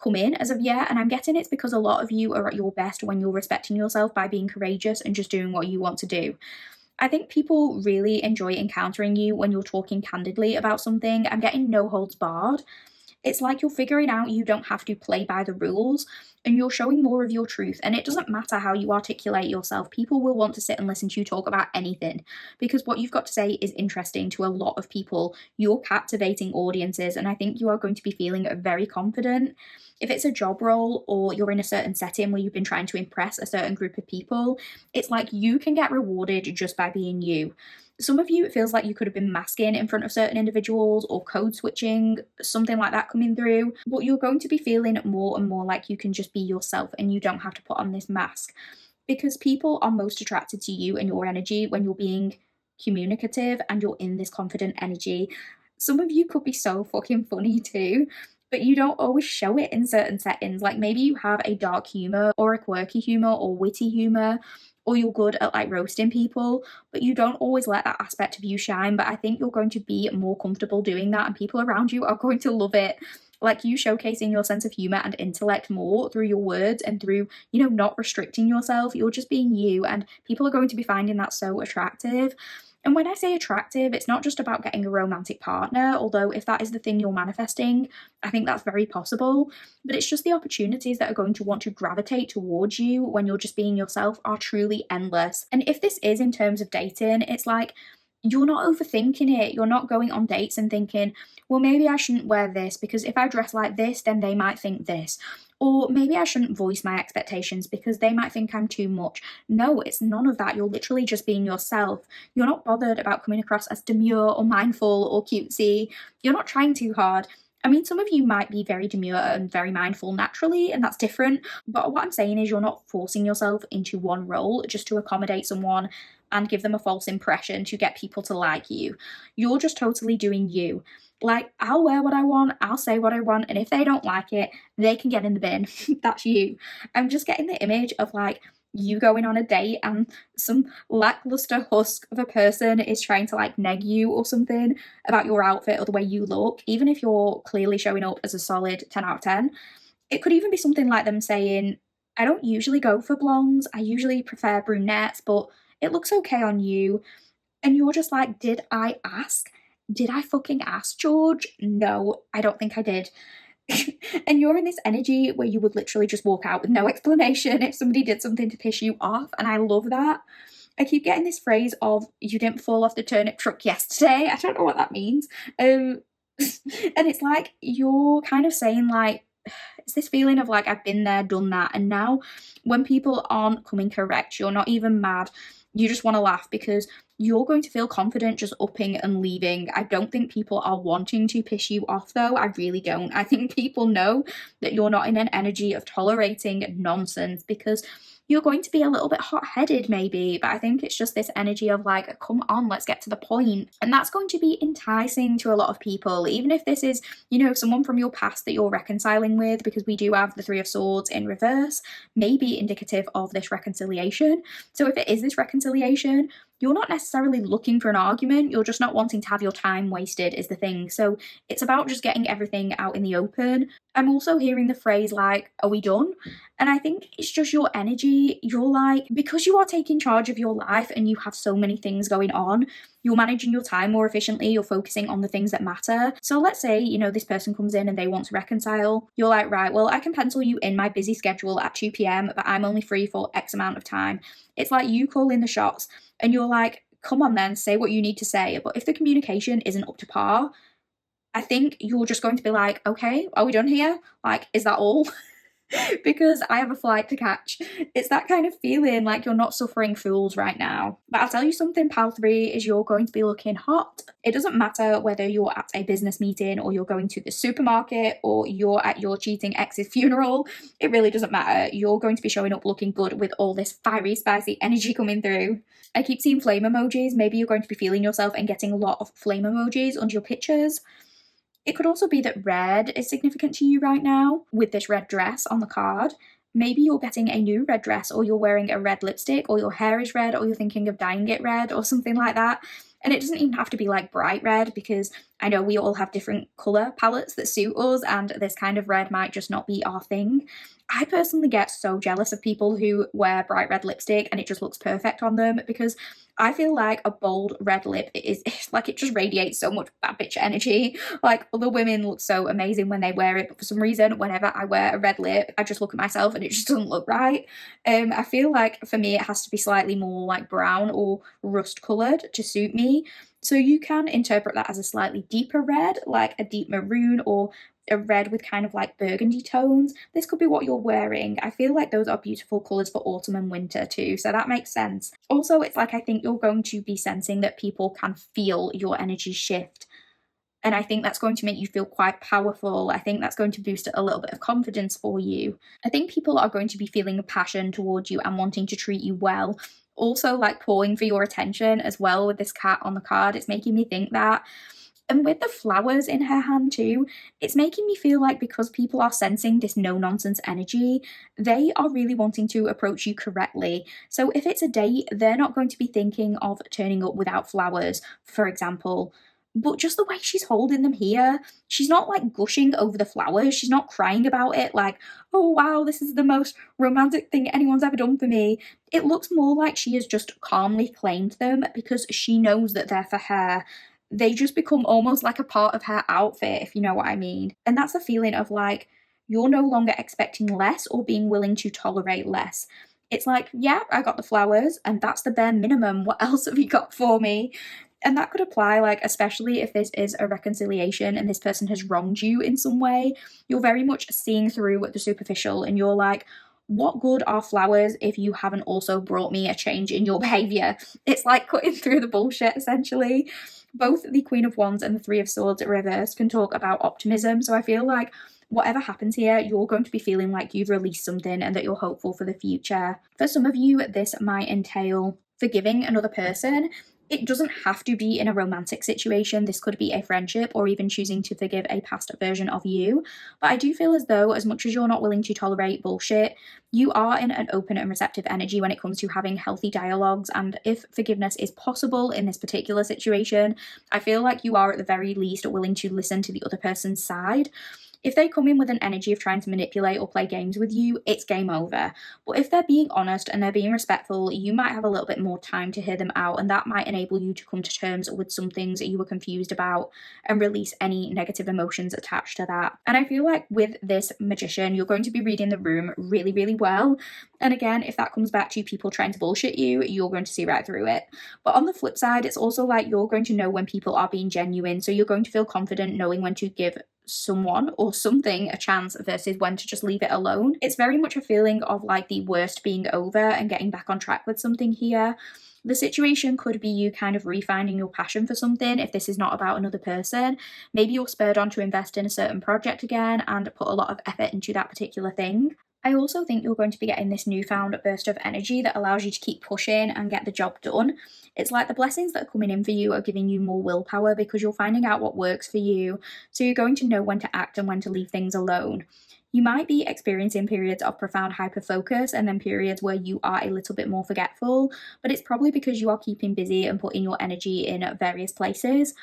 come in as of yet, and I'm getting it's because a lot of you are at your best when you're respecting yourself by being courageous and just doing what you want to do. I think people really enjoy encountering you when you're talking candidly about something. I'm getting no holds barred. It's like you're figuring out you don't have to play by the rules and you're showing more of your truth. And it doesn't matter how you articulate yourself. People will want to sit and listen to you talk about anything because what you've got to say is interesting to a lot of people. You're captivating audiences, and I think you are going to be feeling very confident. If it's a job role or you're in a certain setting where you've been trying to impress a certain group of people, it's like you can get rewarded just by being you. Some of you, it feels like you could have been masking in front of certain individuals or code switching, something like that coming through, but you're going to be feeling more and more like you can just be yourself and you don't have to put on this mask, because people are most attracted to you and your energy when you're being communicative and you're in this confident energy. Some of you could be so fucking funny too, but you don't always show it in certain settings. Like maybe you have a dark humor or a quirky humor or witty humor, or you're good at like roasting people, but you don't always let that aspect of you shine. But I think you're going to be more comfortable doing that, and people around you are going to love it. Like you showcasing your sense of humor and intellect more through your words and through, not restricting yourself. You're just being you, and people are going to be finding that so attractive. And when I say attractive, it's not just about getting a romantic partner, although if that is the thing you're manifesting, I think that's very possible. But it's just the opportunities that are going to want to gravitate towards you when you're just being yourself are truly endless. And if this is in terms of dating, it's like you're not overthinking it. You're not going on dates and thinking, well, maybe I shouldn't wear this because if I dress like this, then they might think this. Or maybe I shouldn't voice my expectations because they might think I'm too much. No, it's none of that. You're literally just being yourself. You're not bothered about coming across as demure or mindful or cutesy. You're not trying too hard. I mean, some of you might be very demure and very mindful naturally, and that's different. But what I'm saying is, you're not forcing yourself into one role just to accommodate someone and give them a false impression to get people to like you. You're just totally doing you. Like, I'll wear what I want, I'll say what I want, and if they don't like it, they can get in the bin. That's you. I'm just getting the image of like you going on a date and some lackluster husk of a person is trying to like neg you or something about your outfit or the way you look, even if you're clearly showing up as a solid 10 out of 10. It could even be something like them saying, I don't usually go for blondes, I usually prefer brunettes, but it looks okay on you. And you're just like, did I ask? Did I fucking ask, George? No, I don't think I did. And you're in this energy where you would literally just walk out with no explanation if somebody did something to piss you off. And I love that. I keep getting this phrase of, you didn't fall off the turnip truck yesterday. I don't know what that means. And it's like, you're kind of saying like, it's this feeling of like, I've been there, done that. And now when people aren't coming correct, you're not even mad. You just want to laugh because you're going to feel confident just upping and leaving. I don't think people are wanting to piss you off though. I really don't. I think people know that you're not in an energy of tolerating nonsense because you're going to be a little bit hot-headed maybe, but I think it's just this energy of like, come on, let's get to the point. And that's going to be enticing to a lot of people, even if this is, you know, someone from your past that you're reconciling with, because we do have the Three of Swords in reverse, maybe indicative of this reconciliation. So if it is this reconciliation, you're not necessarily looking for an argument, you're just not wanting to have your time wasted is the thing. So it's about just getting everything out in the open. I'm also hearing the phrase like, are we done? And I think it's just your energy. You're like, because you are taking charge of your life and you have so many things going on, you're managing your time more efficiently, you're focusing on the things that matter. So let's say, you know, this person comes in and they want to reconcile. You're like, right, well, I can pencil you in my busy schedule at 2 p.m, but I'm only free for X amount of time. It's like you call in the shots and you're like, come on then, say what you need to say. But if the communication isn't up to par, I think you're just going to be like, okay, are we done here? Like, is that all? Because I have a flight to catch. It's that kind of feeling like you're not suffering fools right now. But I'll tell you something, pal 3, is you're going to be looking hot. It doesn't matter whether you're at a business meeting or you're going to the supermarket or you're at your cheating ex's funeral. It really doesn't matter. You're going to be showing up looking good with all this fiery, spicy energy coming through. I keep seeing flame emojis. Maybe you're going to be feeling yourself and getting a lot of flame emojis under your pictures. It could also be that red is significant to you right now with this red dress on the card. Maybe you're getting a new red dress or you're wearing a red lipstick or your hair is red or you're thinking of dyeing it red or something like that. And it doesn't even have to be like bright red because I know we all have different colour palettes that suit us and this kind of red might just not be our thing. I personally get so jealous of people who wear bright red lipstick and it just looks perfect on them because I feel like a bold red lip is like it just radiates so much bad bitch energy. Like other women look so amazing when they wear it, but for some reason, whenever I wear a red lip, I just look at myself and it just doesn't look right. I feel like for me, it has to be slightly more like brown or rust coloured to suit me. So you can interpret that as a slightly deeper red, like a deep maroon or a red with kind of like burgundy tones. This could be what you're wearing. I feel like those are beautiful colours for autumn and winter too, so that makes sense. Also, it's like I think you're going to be sensing that people can feel your energy shift. And I think that's going to make you feel quite powerful. I think that's going to boost a little bit of confidence for you. I think people are going to be feeling a passion towards you and wanting to treat you well. Also, like pawing for your attention as well with this cat on the card. It's making me think that. And with the flowers in her hand too, it's making me feel like because people are sensing this no-nonsense energy, they are really wanting to approach you correctly. So if it's a date, they're not going to be thinking of turning up without flowers, for example. But just the way she's holding them here, she's not like gushing over the flowers. She's not crying about it like, oh wow, this is the most romantic thing anyone's ever done for me. It looks more like she has just calmly claimed them because she knows that they're for her. They just become almost like a part of her outfit, if you know what I mean. And that's a feeling of like, you're no longer expecting less or being willing to tolerate less. It's like, yeah, I got the flowers, and that's the bare minimum. What else have you got for me? And that could apply, like, especially if this is a reconciliation and this person has wronged you in some way. You're very much seeing through the superficial, and you're like, what good are flowers if you haven't also brought me a change in your behavior? It's like cutting through the bullshit, essentially. Both the Queen of Wands and the Three of Swords reversed can talk about optimism. So I feel like whatever happens here, you're going to be feeling like you've released something and that you're hopeful for the future. For some of you, this might entail forgiving another person. It doesn't have to be in a romantic situation. This could be a friendship or even choosing to forgive a past version of you. But I do feel as though, as much as you're not willing to tolerate bullshit, you are in an open and receptive energy when it comes to having healthy dialogues. And if forgiveness is possible in this particular situation, I feel like you are at the very least willing to listen to the other person's side. If they come in with an energy of trying to manipulate or play games with you, it's game over. But if they're being honest and they're being respectful, you might have a little bit more time to hear them out, and that might enable you to come to terms with some things that you were confused about and release any negative emotions attached to that. And I feel like with this magician, you're going to be reading the room really, really well. And again, if that comes back to people trying to bullshit you, you're going to see right through it. But on the flip side, it's also like you're going to know when people are being genuine. So you're going to feel confident knowing when to give someone or something a chance versus when to just leave it alone. It's very much a feeling of like the worst being over and getting back on track with something here. The situation could be you kind of refinding your passion for something if this is not about another person. Maybe you're spurred on to invest in a certain project again and put a lot of effort into that particular thing. I also think you're going to be getting this newfound burst of energy that allows you to keep pushing and get the job done. It's like the blessings that are coming in for you are giving you more willpower because you're finding out what works for you. So you're going to know when to act and when to leave things alone. You might be experiencing periods of profound hyperfocus and then periods where you are a little bit more forgetful, but it's probably because you are keeping busy and putting your energy in various places.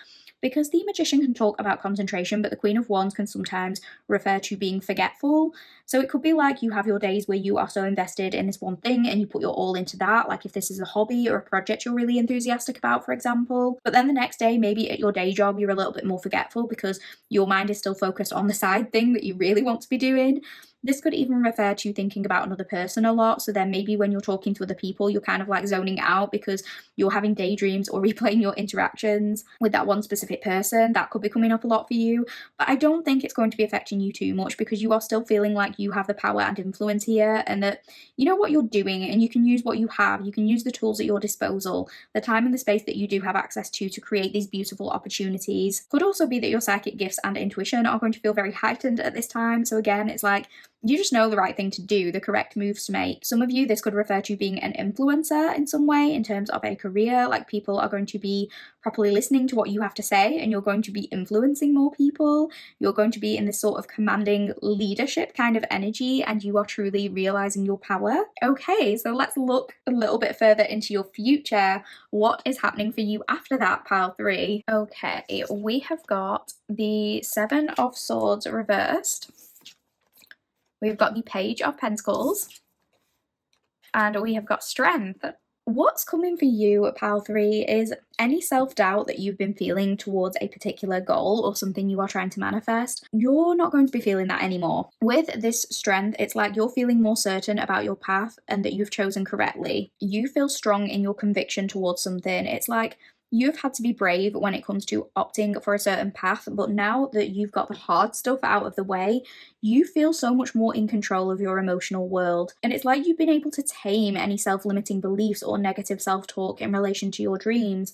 Because the magician can talk about concentration, but the Queen of Wands can sometimes refer to being forgetful. So it could be like you have your days where you are so invested in this one thing and you put your all into that, like if this is a hobby or a project you're really enthusiastic about, for example. But then the next day, maybe at your day job, you're a little bit more forgetful because your mind is still focused on the side thing that you really want to be doing. This could even refer to thinking about another person a lot. So then maybe when you're talking to other people, you're kind of like zoning out because you're having daydreams or replaying your interactions with that one specific person. That could be coming up a lot for you. But I don't think it's going to be affecting you too much because you are still feeling like you have the power and influence here and that you know what you're doing and you can use what you have. You can use the tools at your disposal, the time and the space that you do have access to create these beautiful opportunities. Could also be that your psychic gifts and intuition are going to feel very heightened at this time. So again, it's like you just know the right thing to do, the correct moves to make. Some of you, this could refer to being an influencer in some way in terms of a career, like people are going to be properly listening to what you have to say and you're going to be influencing more people. You're going to be in this sort of commanding leadership kind of energy and you are truly realizing your power. Okay, so let's look a little bit further into your future. What is happening for you after that, pile 3? Okay, we have got the Seven of Swords reversed. We've got the Page of Pentacles, and we have got Strength. What's coming for you, pile 3, is any self-doubt that you've been feeling towards a particular goal or something you are trying to manifest. You're not going to be feeling that anymore. With this Strength, it's like you're feeling more certain about your path and that you've chosen correctly. You feel strong in your conviction towards something. It's like you've had to be brave when it comes to opting for a certain path, but now that you've got the hard stuff out of the way, you feel so much more in control of your emotional world. And it's like you've been able to tame any self-limiting beliefs or negative self-talk in relation to your dreams.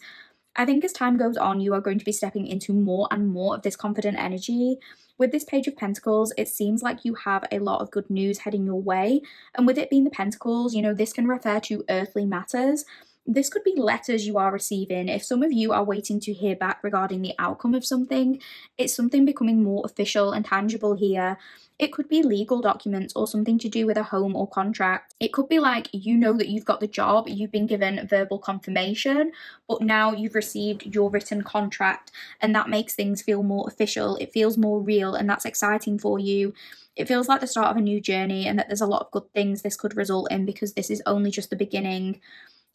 I think as time goes on, you are going to be stepping into more and more of this confident energy. With this Page of Pentacles, it seems like you have a lot of good news heading your way. And with it being the Pentacles, you know, this can refer to earthly matters. This could be letters you are receiving. If some of you are waiting to hear back regarding the outcome of something, it's something becoming more official and tangible here. It could be legal documents or something to do with a home or contract. It could be like, you know that you've got the job, you've been given verbal confirmation, but now you've received your written contract, and that makes things feel more official. It feels more real, and that's exciting for you. It feels like the start of a new journey, and that there's a lot of good things this could result in, because this is only just the beginning.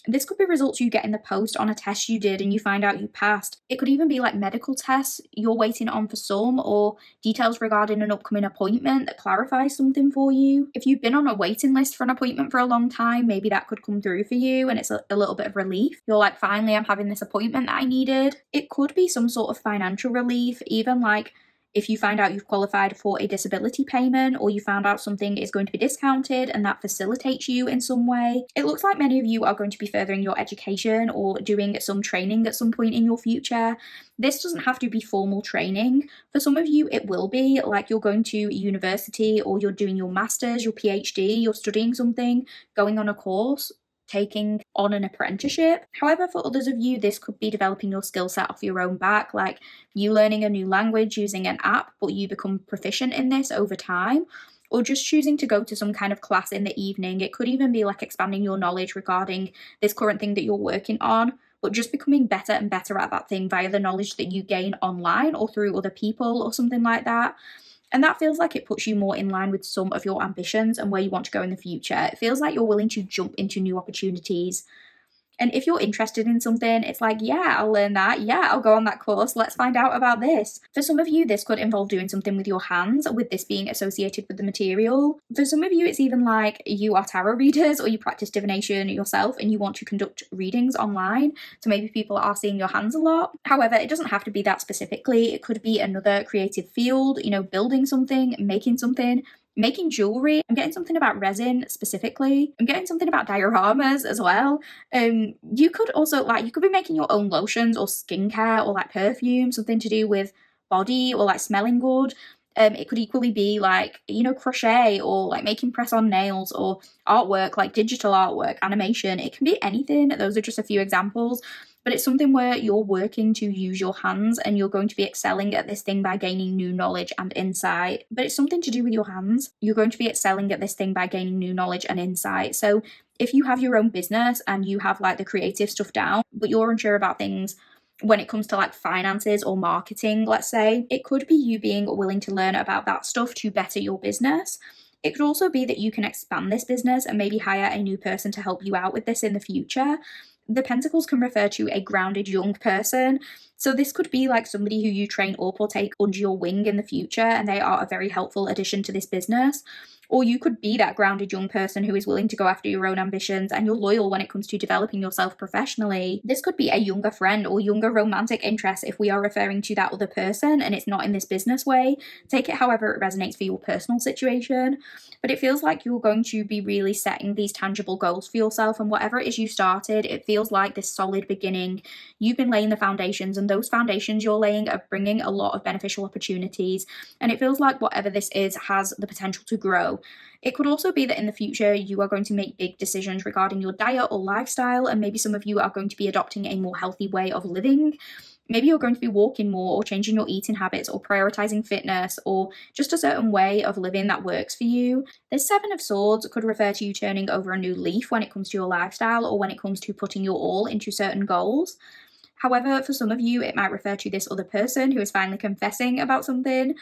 This could be results you get in the post on a test you did and you find out you passed. It could even be like medical tests you're waiting on for some, or details regarding an upcoming appointment that clarifies something for you. If you've been on a waiting list for an appointment for a long time, maybe that could come through for you and it's a little bit of relief. You're like, finally, I'm having this appointment that I needed. It could be some sort of financial relief, even like if you find out you've qualified for a disability payment, or you found out something is going to be discounted and that facilitates you in some way. It looks like many of you are going to be furthering your education or doing some training at some point in your future. This doesn't have to be formal training. For some of you, it will be like you're going to university, or you're doing your master's, your PhD, you're studying something, going on a course, taking on an apprenticeship. However, for others of you, this could be developing your skill set off your own back, like you learning a new language using an app, but you become proficient in this over time, or just choosing to go to some kind of class in the evening. It could even be like expanding your knowledge regarding this current thing that you're working on, but just becoming better and better at that thing via the knowledge that you gain online or through other people or something like that. And that feels like it puts you more in line with some of your ambitions and where you want to go in the future. It feels like you're willing to jump into new opportunities. And if you're interested in something, it's like, yeah, I'll learn that. Yeah, I'll go on that course. Let's find out about this. For some of you, this could involve doing something with your hands, with this being associated with the material. For some of you, it's even like you are tarot readers, or you practice divination yourself and you want to conduct readings online. So maybe people are seeing your hands a lot. However, it doesn't have to be that specifically. It could be another creative field, building something, making something. Making jewelry. I'm getting something about resin specifically. I'm getting something about dioramas as well. You could also you could be making your own lotions or skincare or like perfume, something to do with body or like smelling good. It could equally be crochet, or like making press-on nails, or artwork, like digital artwork, animation. It can be anything. Those are just a few examples. But it's something where you're working to use your hands, and you're going to be excelling at this thing by gaining new knowledge and insight. But it's something to do with your hands. You're going to be excelling at this thing by gaining new knowledge and insight. So if you have your own business and you have like the creative stuff down, but you're unsure about things when it comes to like finances or marketing, let's say, it could be you being willing to learn about that stuff to better your business. It could also be that you can expand this business and maybe hire a new person to help you out with this in the future. The pentacles can refer to a grounded young person. So this could be like somebody who you train up or take under your wing in the future, and they are a very helpful addition to this business. Or you could be that grounded young person who is willing to go after your own ambitions, and you're loyal when it comes to developing yourself professionally. This could be a younger friend or younger romantic interest if we are referring to that other person and it's not in this business way. Take it however it resonates for your personal situation. But it feels like you're going to be really setting these tangible goals for yourself, and whatever it is you started, it feels like this solid beginning. You've been laying the foundations, and those foundations you're laying are bringing a lot of beneficial opportunities. And it feels like whatever this is has the potential to grow. It could also be that in the future you are going to make big decisions regarding your diet or lifestyle, and maybe some of you are going to be adopting a more healthy way of living. Maybe you're going to be walking more, or changing your eating habits, or prioritizing fitness, or just a certain way of living that works for you. This Seven of Swords could refer to you turning over a new leaf when it comes to your lifestyle, or when it comes to putting your all into certain goals. However, for some of you, it might refer to this other person who is finally confessing about something.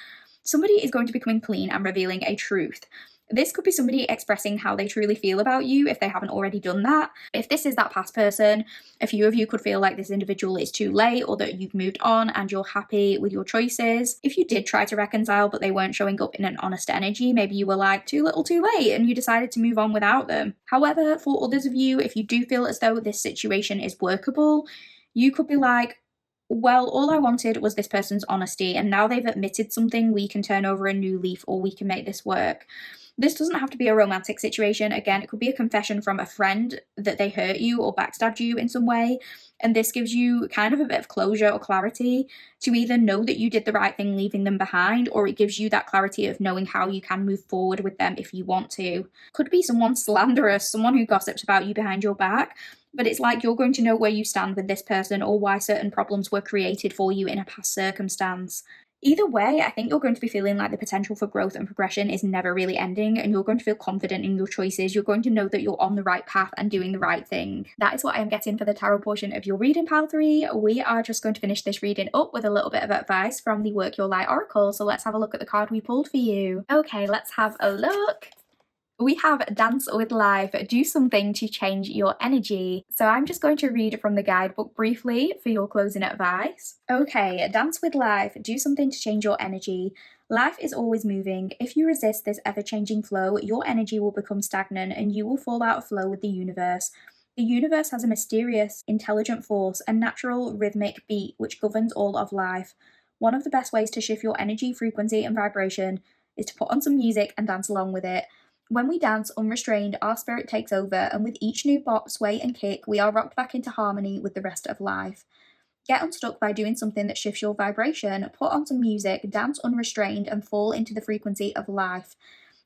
Somebody is going to be coming clean and revealing a truth. This could be somebody expressing how they truly feel about you if they haven't already done that. If this is that past person, a few of you could feel like this individual is too late, or that you've moved on and you're happy with your choices. If you did try to reconcile but they weren't showing up in an honest energy, maybe you were like too little too late and you decided to move on without them. However, for others of you, if you do feel as though this situation is workable, you could be like, well, all I wanted was this person's honesty, and now they've admitted something, we can turn over a new leaf, or we can make this work. This doesn't have to be a romantic situation. Again, it could be a confession from a friend that they hurt you or backstabbed you in some way. And this gives you kind of a bit of closure or clarity to either know that you did the right thing leaving them behind, or it gives you that clarity of knowing how you can move forward with them if you want to. Could be someone slanderous, someone who gossips about you behind your back, but it's like you're going to know where you stand with this person or why certain problems were created for you in a past circumstance. Either way, I think you're going to be feeling like the potential for growth and progression is never really ending, and you're going to feel confident in your choices. You're going to know that you're on the right path and doing the right thing. That is what I am getting for the tarot portion of your reading, pile 3. We are just going to finish this reading up with a little bit of advice from the Work Your Light Oracle. So let's have a look at the card we pulled for you. Okay, let's have a look. We have Dance with Life, do something to change your energy. So I'm just going to read from the guidebook briefly for your closing advice. Okay, Dance with Life, do something to change your energy. Life is always moving. If you resist this ever-changing flow, your energy will become stagnant and you will fall out of flow with the universe. The universe has a mysterious, intelligent force, a natural rhythmic beat which governs all of life. One of the best ways to shift your energy, frequency, and vibration is to put on some music and dance along with it. When we dance unrestrained, our spirit takes over, and with each new bop, sway, and kick, we are rocked back into harmony with the rest of life. Get unstuck by doing something that shifts your vibration, put on some music, dance unrestrained, and fall into the frequency of life.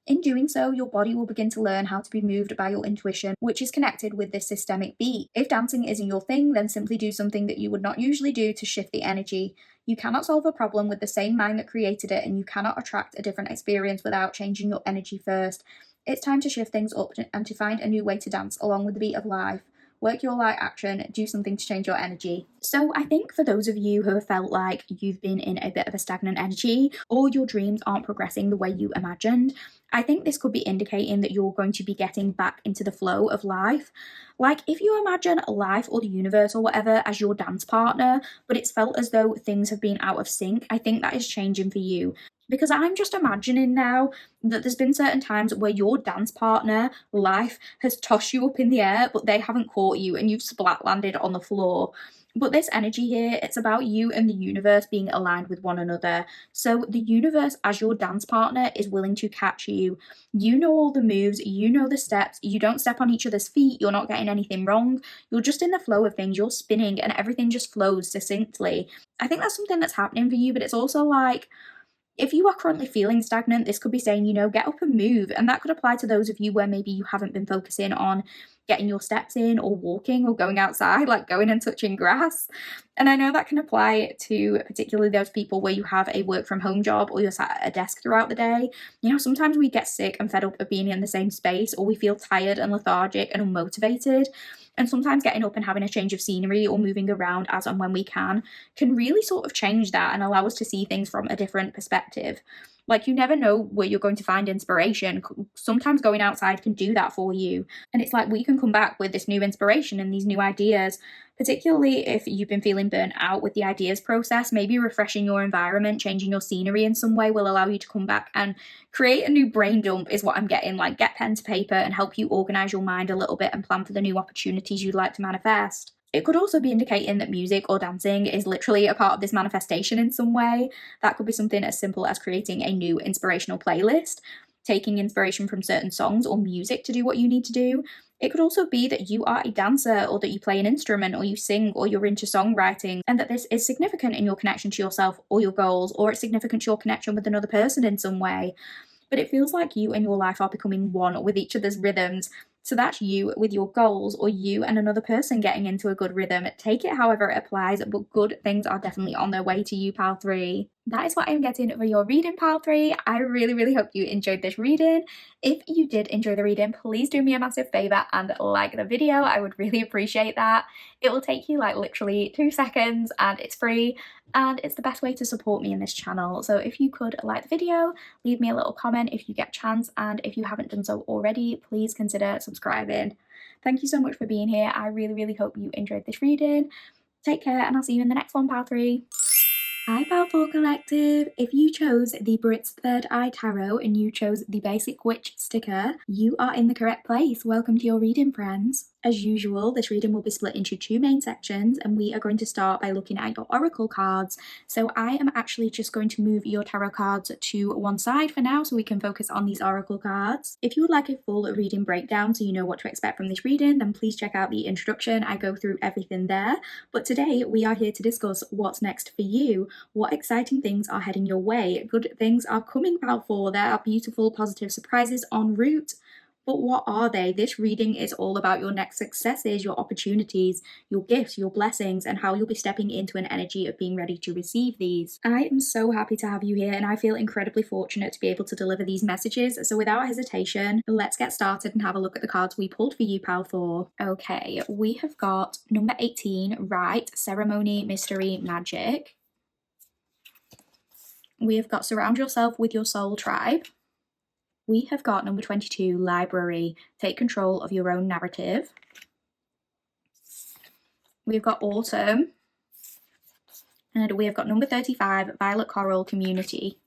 In doing so, your body will begin to learn how to be moved by your intuition, which is connected with this systemic beat. If dancing isn't your thing, then simply do something that you would not usually do to shift the energy. You cannot solve a problem with the same mind that created it, and you cannot attract a different experience without changing your energy first. It's time to shift things up and to find a new way to dance along with the beat of life. Work your light action, do something to change your energy. So I think for those of you who have felt like you've been in a bit of a stagnant energy or your dreams aren't progressing the way you imagined, I think this could be indicating that you're going to be getting back into the flow of life. Like if you imagine life or the universe or whatever as your dance partner, but it's felt as though things have been out of sync, I think that is changing for you. Because I'm just imagining now that there's been certain times where your dance partner, life, has tossed you up in the air, but they haven't caught you and you've splat landed on the floor. But this energy here, it's about you and the universe being aligned with one another. So the universe, as your dance partner, is willing to catch you. You know all the moves, you know the steps, you don't step on each other's feet, you're not getting anything wrong. You're just in the flow of things, you're spinning and everything just flows succinctly. I think that's something that's happening for you, but it's also like, if you are currently feeling stagnant, this could be saying, get up and move. And that could apply to those of you where maybe you haven't been focusing on getting your steps in or walking or going outside, like going and touching grass. And I know that can apply to particularly those people where you have a work from home job or you're sat at a desk throughout the day. Sometimes we get sick and fed up of being in the same space, or we feel tired and lethargic and unmotivated. And sometimes getting up and having a change of scenery or moving around as and when we can really sort of change that and allow us to see things from a different perspective. Like, you never know where you're going to find inspiration. Sometimes going outside can do that for you. And it's like we can come back with this new inspiration and these new ideas, particularly if you've been feeling burnt out with the ideas process. Maybe refreshing your environment, changing your scenery in some way will allow you to come back and create a new brain dump is what I'm getting. Like, get pen to paper and help you organize your mind a little bit and plan for the new opportunities you'd like to manifest. It could also be indicating that music or dancing is literally a part of this manifestation in some way. That could be something as simple as creating a new inspirational playlist, taking inspiration from certain songs or music to do what you need to do. It could also be that you are a dancer, or that you play an instrument, or you sing, or you're into songwriting, and that this is significant in your connection to yourself or your goals, or it's significant to your connection with another person in some way. But it feels like you and your life are becoming one with each other's rhythms. So that's you with your goals, or you and another person getting into a good rhythm. Take it however it applies, but good things are definitely on their way to you, pile 3. That is what I'm getting for your reading, pile 3. I really hope you enjoyed this reading. If you did enjoy the reading, please do me a massive favour and like the video. I would really appreciate that. It will take you like literally 2 seconds and it's free, and it's the best way to support me in this channel. So if you could like the video, leave me a little comment if you get a chance, and if you haven't done so already, please consider subscribing. Thank you so much for being here. I really hope you enjoyed this reading. Take care, and I'll see you in the next one, pile 3. Hi, pile 4 collective. If you chose the Britt's Third Eye Tarot and you chose the Basic Witch sticker, you are in the correct place. Welcome to your reading, friends. As usual, this reading will be split into two main sections, and we are going to start by looking at your oracle cards. So I am actually just going to move your tarot cards to one side for now so we can focus on these oracle cards. If you would like a full reading breakdown so you know what to expect from this reading, then please check out the introduction. I go through everything there. But today we are here to discuss what's next for you. What exciting things are heading your way? Good things are coming, pal, for. There are beautiful, positive surprises en route. But what are they? This reading is all about your next successes, your opportunities, your gifts, your blessings, and how you'll be stepping into an energy of being ready to receive these. I am so happy to have you here, and I feel incredibly fortunate to be able to deliver these messages. So without hesitation, let's get started and have a look at the cards we pulled for you, pal, for. Okay, we have got number 18, Right, Ceremony, Mystery, Magic. We have got Surround Yourself with Your Soul Tribe. We have got number 22, Library, Take Control of Your Own Narrative. We've got Autumn. And we have got number 35, Violet Coral, Community.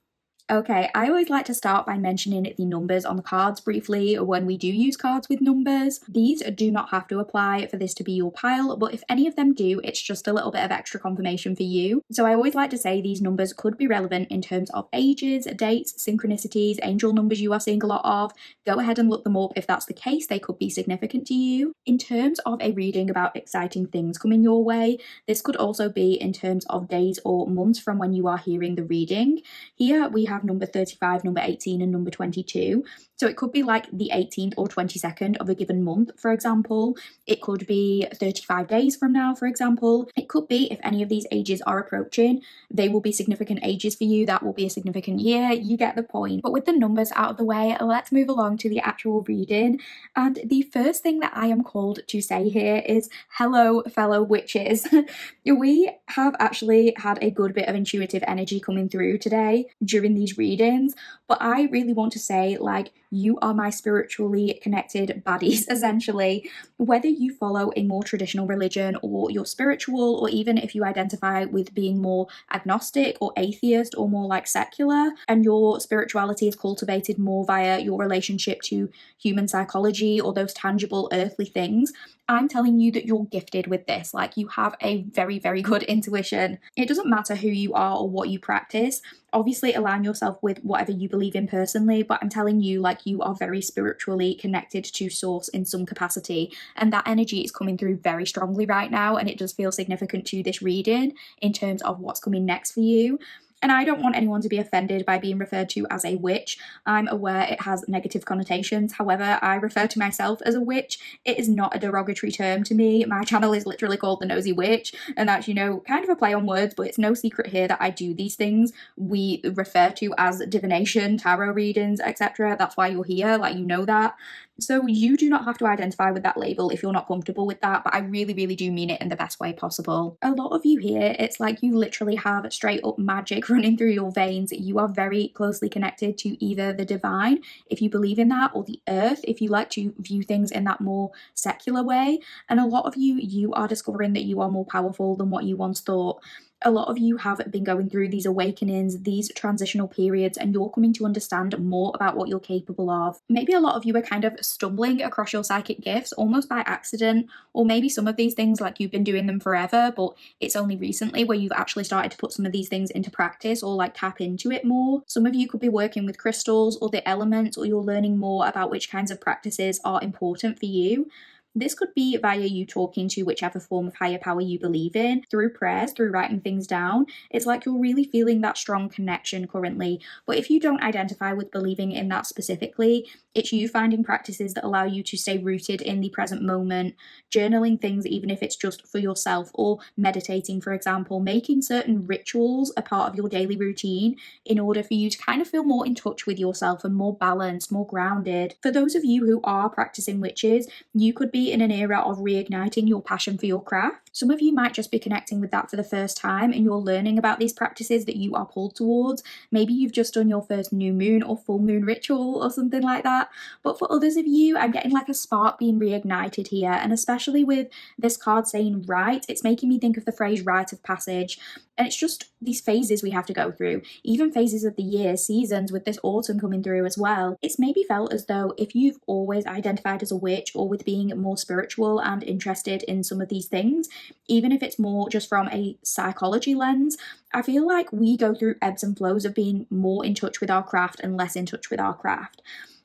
Okay, I always like to start by mentioning the numbers on the cards briefly when we do use cards with numbers. These do not have to apply for this to be your pile, but if any of them do, it's just a little bit of extra confirmation for you. So I always like to say these numbers could be relevant in terms of ages, dates, synchronicities, angel numbers you are seeing a lot of. Go ahead and look them up if that's the case. They could be significant to you. In terms of a reading about exciting things coming your way, this could also be in terms of days or months from when you are hearing the reading. Here we have number 35, number 18, and number 22. So it could be like the 18th or 22nd of a given month, for example. It could be 35 days from now, for example. It could be, if any of these ages are approaching, they will be significant ages for you. That will be a significant year. You get the point. But with the numbers out of the way, let's move along to the actual reading. And the first thing that I am called to say here is, hello, fellow witches. We have actually had a good bit of intuitive energy coming through today during these readings, but I really want to say, like, you are my spiritually connected buddies, essentially. Whether you follow a more traditional religion or you're spiritual, or even if you identify with being more agnostic or atheist or more like secular, and your spirituality is cultivated more via your relationship to human psychology or those tangible earthly things, I'm telling you that you're gifted with this. Like, you have a very, very good intuition. It doesn't matter who you are or what you practice. Obviously, align yourself with whatever you believe in personally, but I'm telling you, like, you are very spiritually connected to source in some capacity, and that energy is coming through very strongly right now, and it does feel significant to this reading in terms of what's coming next for you. And I don't want anyone to be offended by being referred to as a witch. I'm aware it has negative connotations. However, I refer to myself as a witch. It is not a derogatory term to me. My channel is literally called The Nosy Witch, and that's, you know, kind of a play on words, but it's no secret here that I do these things we refer to as divination, tarot readings, etc. That's why you're here, like, you know that. So you do not have to identify with that label if you're not comfortable with that, but I really, really do mean it in the best way possible. A lot of you here, it's like you literally have straight up magic running through your veins. You are very closely connected to either the divine, if you believe in that, or the earth, if you like to view things in that more secular way. And a lot of you are discovering that you are more powerful than what you once thought. A lot of you have been going through these awakenings, these transitional periods, and you're coming to understand more about what you're capable of. Maybe a lot of you are kind of stumbling across your psychic gifts almost by accident, or maybe some of these things, like, you've been doing them forever, but it's only recently where you've actually started to put some of these things into practice or like tap into it more. Some of you could be working with crystals or the elements, or you're learning more about which kinds of practices are important for you. This could be via you talking to whichever form of higher power you believe in, through prayers, through writing things down. It's like you're really feeling that strong connection currently. But if you don't identify with believing in that specifically, it's you finding practices that allow you to stay rooted in the present moment, journaling things even if it's just for yourself, or meditating, for example, making certain rituals a part of your daily routine in order for you to kind of feel more in touch with yourself and more balanced, more grounded. For those of you who are practicing witches, you could be in an era of reigniting your passion for your craft. Some of you might just be connecting with that for the first time, and you're learning about these practices that you are pulled towards. Maybe you've just done your first new moon or full moon ritual or something like that. But for others of you, I'm getting like a spark being reignited here, and especially with this card saying right, it's making me think of the phrase rite of passage. And it's just these phases we have to go through, even phases of the year, seasons, with this autumn coming through as well. It's maybe felt as though if you've always identified as a witch or with being more spiritual and interested in some of these things, even if it's more just from a psychology lens, I feel like we go through ebbs and flows of being more in touch with our craft and less in touch with our craft.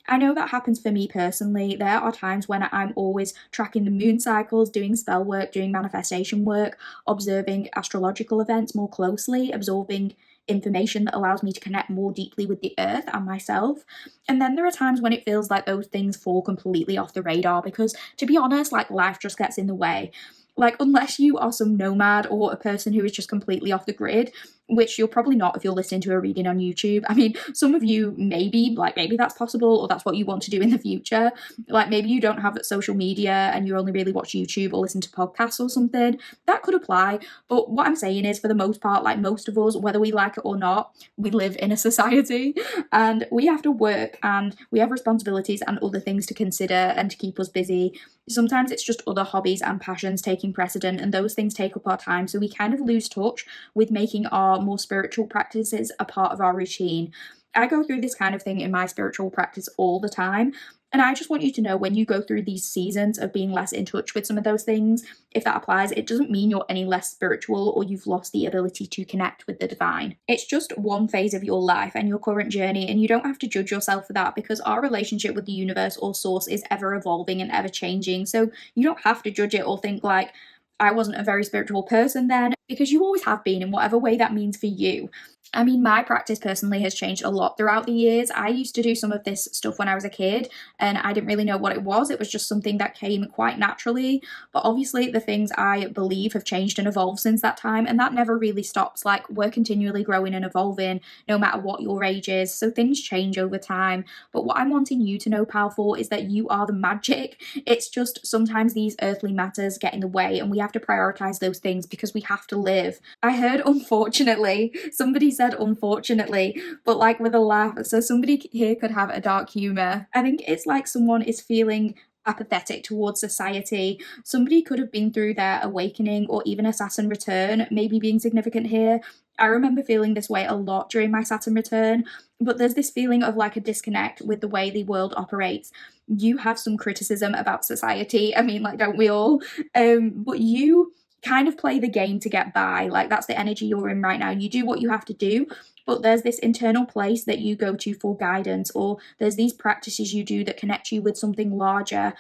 I know that happens for me personally. There are times when I'm always tracking the moon cycles, doing spell work, doing manifestation work, observing astrological events more closely, absorbing information that allows me to connect more deeply with the earth and myself. And then there are times when it feels like those things fall completely off the radar because, to be honest, like life just gets in the way. Like, unless you are some nomad or a person who is just completely off the grid, which you're probably not if you're listening to a reading on YouTube. I mean, some of you maybe that's possible or that's what you want to do in the future. Like, maybe you don't have social media and you only really watch YouTube or listen to podcasts or something. That could apply. But what I'm saying is, for the most part, like most of us, whether we like it or not, we live in a society and we have to work and we have responsibilities and other things to consider and to keep us busy. Sometimes it's just other hobbies and passions taking precedent, and those things take up our time. So we kind of lose touch with making our more spiritual practices a part of our routine. I go through this kind of thing in my spiritual practice all the time. And I just want you to know, when you go through these seasons of being less in touch with some of those things, if that applies, it doesn't mean you're any less spiritual or you've lost the ability to connect with the divine. It's just one phase of your life and your current journey, and you don't have to judge yourself for that because our relationship with the universe or source is ever evolving and ever changing. So you don't have to judge it or think like, I wasn't a very spiritual person then, because you always have been in whatever way that means for you. I mean, my practice personally has changed a lot throughout the years. I used to do some of this stuff when I was a kid and I didn't really know what it was. It was just something that came quite naturally. But obviously the things I believe have changed and evolved since that time, and that never really stops. Like, we're continually growing and evolving no matter what your age is. So things change over time. But what I'm wanting you to know, powerful, is that you are the magic. It's just sometimes these earthly matters get in the way and we have to prioritize those things because we have to live. I heard unfortunately, somebody said unfortunately, but like with a laugh. So somebody here could have a dark humor. I think it's like someone is feeling apathetic towards society. Somebody could have been through their awakening or even a Saturn return, maybe being significant here. I remember feeling this way a lot during my Saturn return, but there's this feeling of like a disconnect with the way the world operates. You have some criticism about society. I mean, like, don't we all? But you kind of play the game to get by. Like, that's the energy you're in right now. You do what you have to do, but there's this internal place that you go to for guidance, or there's these practices you do that connect you with something larger.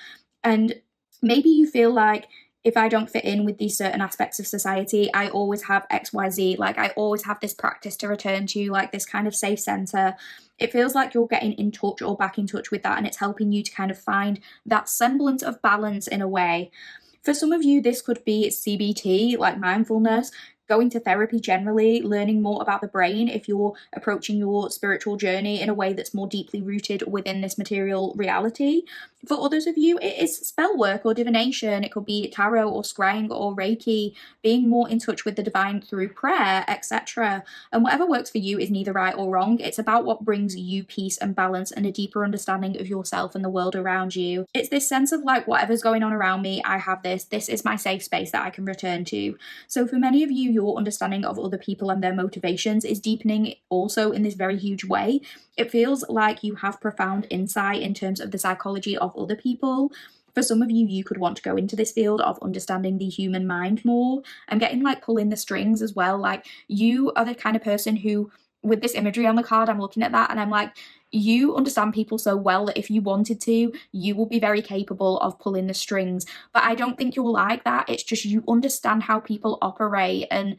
And maybe you feel like, if I don't fit in with these certain aspects of society, I always have XYZ. Like, I always have this practice to return to, like this kind of safe center. It feels like you're getting in touch or back in touch with that, and it's helping you to kind of find that semblance of balance in a way. For some of you, this could be CBT, like mindfulness, going to therapy generally, learning more about the brain if you're approaching your spiritual journey in a way that's more deeply rooted within this material reality. For others of you, it is spell work or divination. It could be tarot or scrying or Reiki, being more in touch with the divine through prayer, etc. And whatever works for you is neither right or wrong. It's about what brings you peace and balance and a deeper understanding of yourself and the world around you. It's this sense of like, whatever's going on around me, I have this. This is my safe space that I can return to. So for many of you, your understanding of other people and their motivations is deepening also in this very huge way. It feels like you have profound insight in terms of the psychology of other people. For some of you, you could want to go into this field of understanding the human mind more. I'm getting like pulling the strings as well. Like, you are the kind of person who, with this imagery on the card, I'm looking at that and I'm like, you understand people so well that if you wanted to, you will be very capable of pulling the strings. But I don't think you're like that. It's just you understand how people operate, and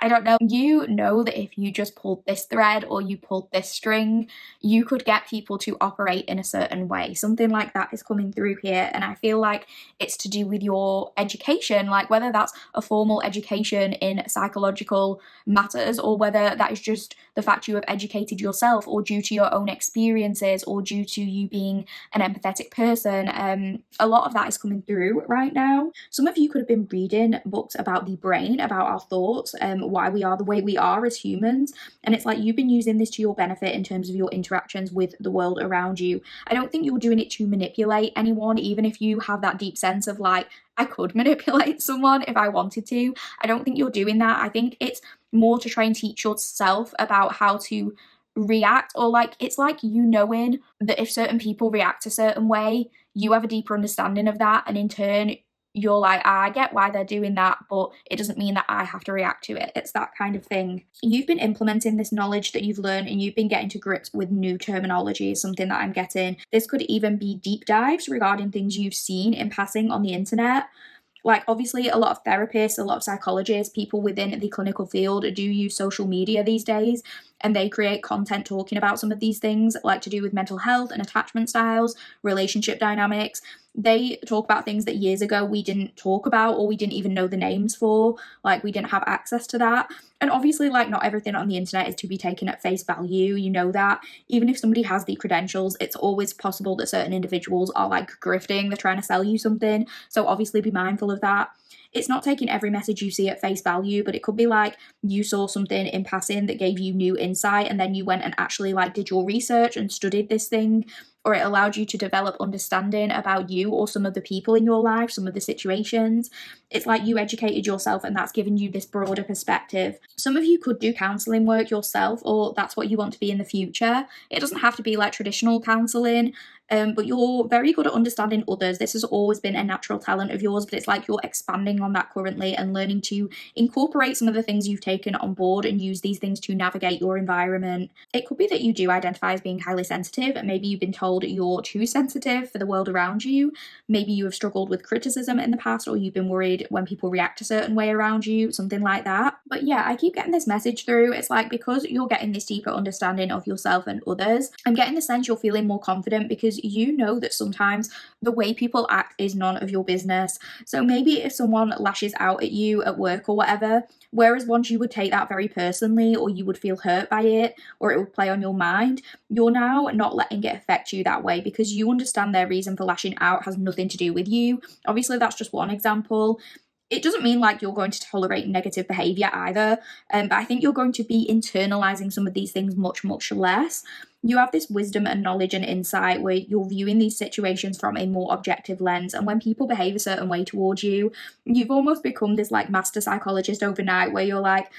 I don't know, you know that if you just pulled this thread or you pulled this string, you could get people to operate in a certain way. Something like that is coming through here, and I feel like it's to do with your education, like whether that's a formal education in psychological matters or whether that is just the fact you have educated yourself or due to your own experiences or due to you being an empathetic person. A lot of that is coming through right now. Some of you could have been reading books about the brain, about our thoughts, why we are the way we are as humans. And it's like you've been using this to your benefit in terms of your interactions with the world around you. I don't think you're doing it to manipulate anyone, even if you have that deep sense of like, I could manipulate someone if I wanted to. I don't think you're doing that. I think it's more to try and teach yourself about how to react, or like it's like you knowing that if certain people react a certain way, you have a deeper understanding of that, and in turn you're like, I get why they're doing that, but it doesn't mean that I have to react to it. It's that kind of thing. You've been implementing this knowledge that you've learned, and you've been getting to grips with new terminology, is something that I'm getting. This could even be deep dives regarding things you've seen in passing on the internet. Like, obviously, a lot of therapists, a lot of psychologists, people within the clinical field do use social media these days, and they create content talking about some of these things, like to do with mental health and attachment styles, relationship dynamics. They talk about things that years ago we didn't talk about, or we didn't even know the names for, like we didn't have access to that. And obviously, like, not everything on the internet is to be taken at face value, you know that. Even if somebody has the credentials, it's always possible that certain individuals are like grifting, they're trying to sell you something, so obviously be mindful of that. It's not taking every message you see at face value, but it could be like you saw something in passing that gave you new insight, and then you went and actually like did your research and studied this thing, or it allowed you to develop understanding about you or some of the people in your life, some of the situations. It's like you educated yourself, and that's given you this broader perspective. Some of you could do counselling work yourself, or that's what you want to be in the future. It doesn't have to be like traditional counselling, but you're very good at understanding others. This has always been a natural talent of yours, but it's like you're expanding on that currently and learning to incorporate some of the things you've taken on board and use these things to navigate your environment. It could be that you do identify as being highly sensitive, and maybe you've been told you're too sensitive for the world around you. Maybe you have struggled with criticism in the past, or you've been worried when people react a certain way around you, something like that. But yeah, I keep getting this message through. It's like, because you're getting this deeper understanding of yourself and others, I'm getting the sense you're feeling more confident, because you know that sometimes the way people act is none of your business. So maybe if someone lashes out at you at work or whatever, whereas once you would take that very personally, or you would feel hurt by it, or it would play on your mind, you're now not letting it affect you that way, because you understand their reason for lashing out has nothing to do with you. Obviously, that's just one example. It doesn't mean like you're going to tolerate negative behavior either, but I think you're going to be internalizing some of these things much, much less. You have this wisdom and knowledge and insight where you're viewing these situations from a more objective lens, and when people behave a certain way towards you, you've almost become this like master psychologist overnight, where you're like,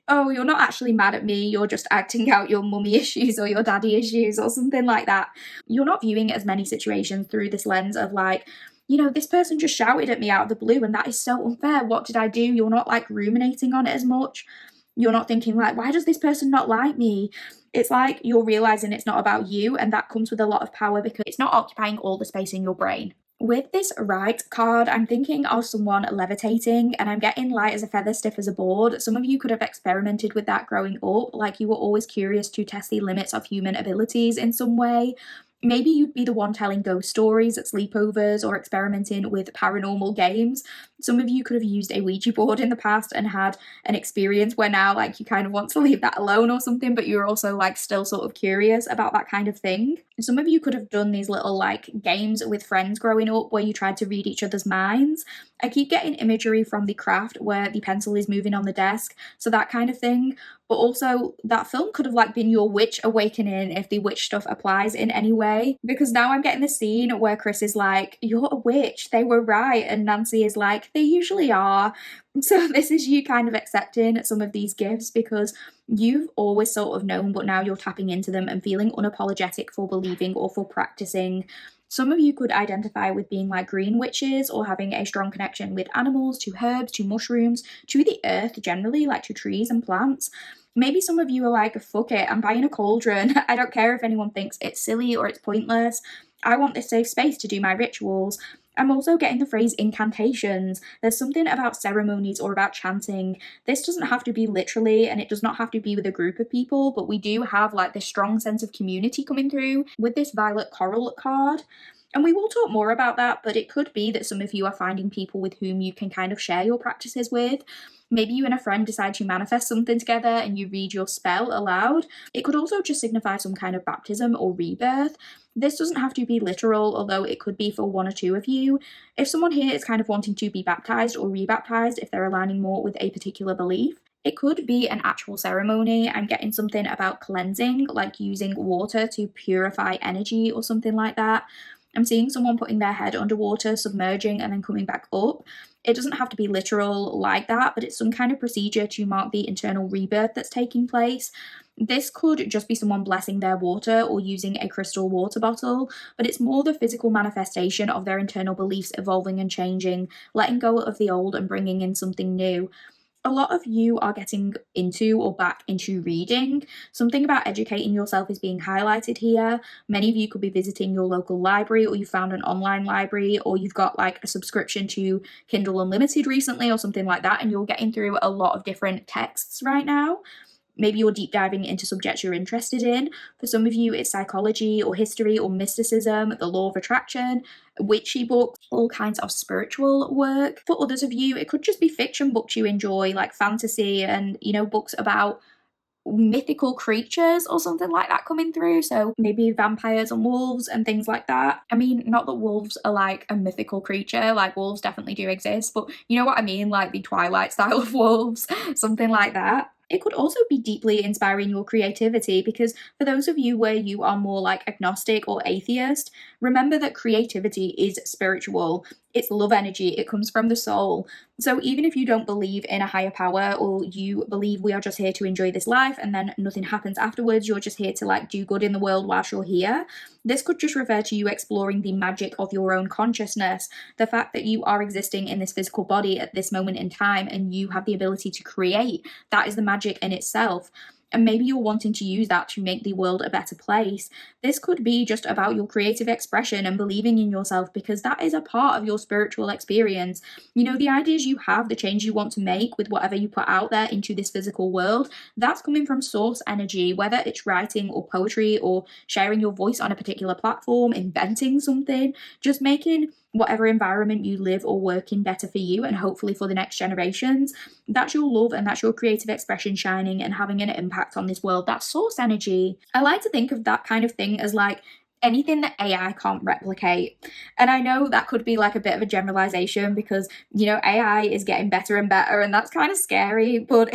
oh, you're not actually mad at me, you're just acting out your mummy issues or your daddy issues or something like that. You're not viewing as many situations through this lens of like, you know, this person just shouted at me out of the blue and that is so unfair, what did I do? You're not like ruminating on it as much. You're not thinking like, why does this person not like me? It's like you're realizing it's not about you, and that comes with a lot of power because it's not occupying all the space in your brain. With this right card, I'm thinking of someone levitating, and I'm getting light as a feather, stiff as a board. Some of you could have experimented with that growing up, like you were always curious to test the limits of human abilities in some way. Maybe you'd be the one telling ghost stories at sleepovers or experimenting with paranormal games. Some of you could have used a Ouija board in the past and had an experience where now like you kind of want to leave that alone or something, but you're also like still sort of curious about that kind of thing. Some of you could have done these little like games with friends growing up where you tried to read each other's minds. I keep getting imagery from The Craft where the pencil is moving on the desk, so that kind of thing. But also that film could have like been your witch awakening if the witch stuff applies in any way, because now I'm getting the scene where Chris is like, you're a witch, they were right, and Nancy is like, they usually are. So this is you kind of accepting some of these gifts because you've always sort of known, but now you're tapping into them and feeling unapologetic for believing or for practicing. Some of you could identify with being like green witches, or having a strong connection with animals, to herbs, to mushrooms, to the earth generally, like to trees and plants. Maybe some of you are like, fuck it, I'm buying a cauldron. I don't care if anyone thinks it's silly or it's pointless. I want this safe space to do my rituals. I'm also getting the phrase incantations. There's something about ceremonies or about chanting. This doesn't have to be literally, and it does not have to be with a group of people, but we do have like this strong sense of community coming through with this violet coral card. And we will talk more about that, but it could be that some of you are finding people with whom you can kind of share your practices with. Maybe you and a friend decide to manifest something together and you read your spell aloud. It could also just signify some kind of baptism or rebirth. This doesn't have to be literal, although it could be for one or two of you. If someone here is kind of wanting to be baptized or rebaptized, if they're aligning more with a particular belief, it could be an actual ceremony. I'm getting something about cleansing, like using water to purify energy or something like that. I'm seeing someone putting their head underwater, submerging, and then coming back up. It doesn't have to be literal like that, but it's some kind of procedure to mark the internal rebirth that's taking place. This could just be someone blessing their water or using a crystal water bottle, but it's more the physical manifestation of their internal beliefs evolving and changing, letting go of the old and bringing in something new. A lot of you are getting into or back into reading. Something about educating yourself is being highlighted here. Many of you could be visiting your local library, or you found an online library, or you've got like a subscription to Kindle Unlimited recently or something like that, and you're getting through a lot of different texts right now. Maybe you're deep diving into subjects you're interested in. For some of you, it's psychology or history or mysticism, the law of attraction, witchy books, all kinds of spiritual work. For others of you, it could just be fiction books you enjoy, like fantasy and, books about mythical creatures or something like that coming through. So maybe vampires and wolves and things like that. I mean, not that wolves are like a mythical creature, like wolves definitely do exist, but you know what I mean, like the Twilight style of wolves, something like that. It could also be deeply inspiring your creativity, because for those of you where you are more like agnostic or atheist, remember that creativity is spiritual. It's love energy. It comes from the soul. So even if you don't believe in a higher power, or you believe we are just here to enjoy this life and then nothing happens afterwards, you're just here to like do good in the world whilst you're here, this could just refer to you exploring the magic of your own consciousness. The fact that you are existing in this physical body at this moment in time and you have the ability to create, that is the magic in itself. And maybe you're wanting to use that to make the world a better place. This could be just about your creative expression and believing in yourself, because that is a part of your spiritual experience. The ideas you have, the change you want to make with whatever you put out there into this physical world, that's coming from source energy, whether it's writing or poetry or sharing your voice on a particular platform, inventing something, just making whatever environment you live or work in better for you and hopefully for the next generations. That's your love and that's your creative expression shining and having an impact on this world. That's source energy. I like to think of that kind of thing as like anything that AI can't replicate. And I know that could be like a bit of a generalization, because AI is getting better and better, and that's kind of scary, but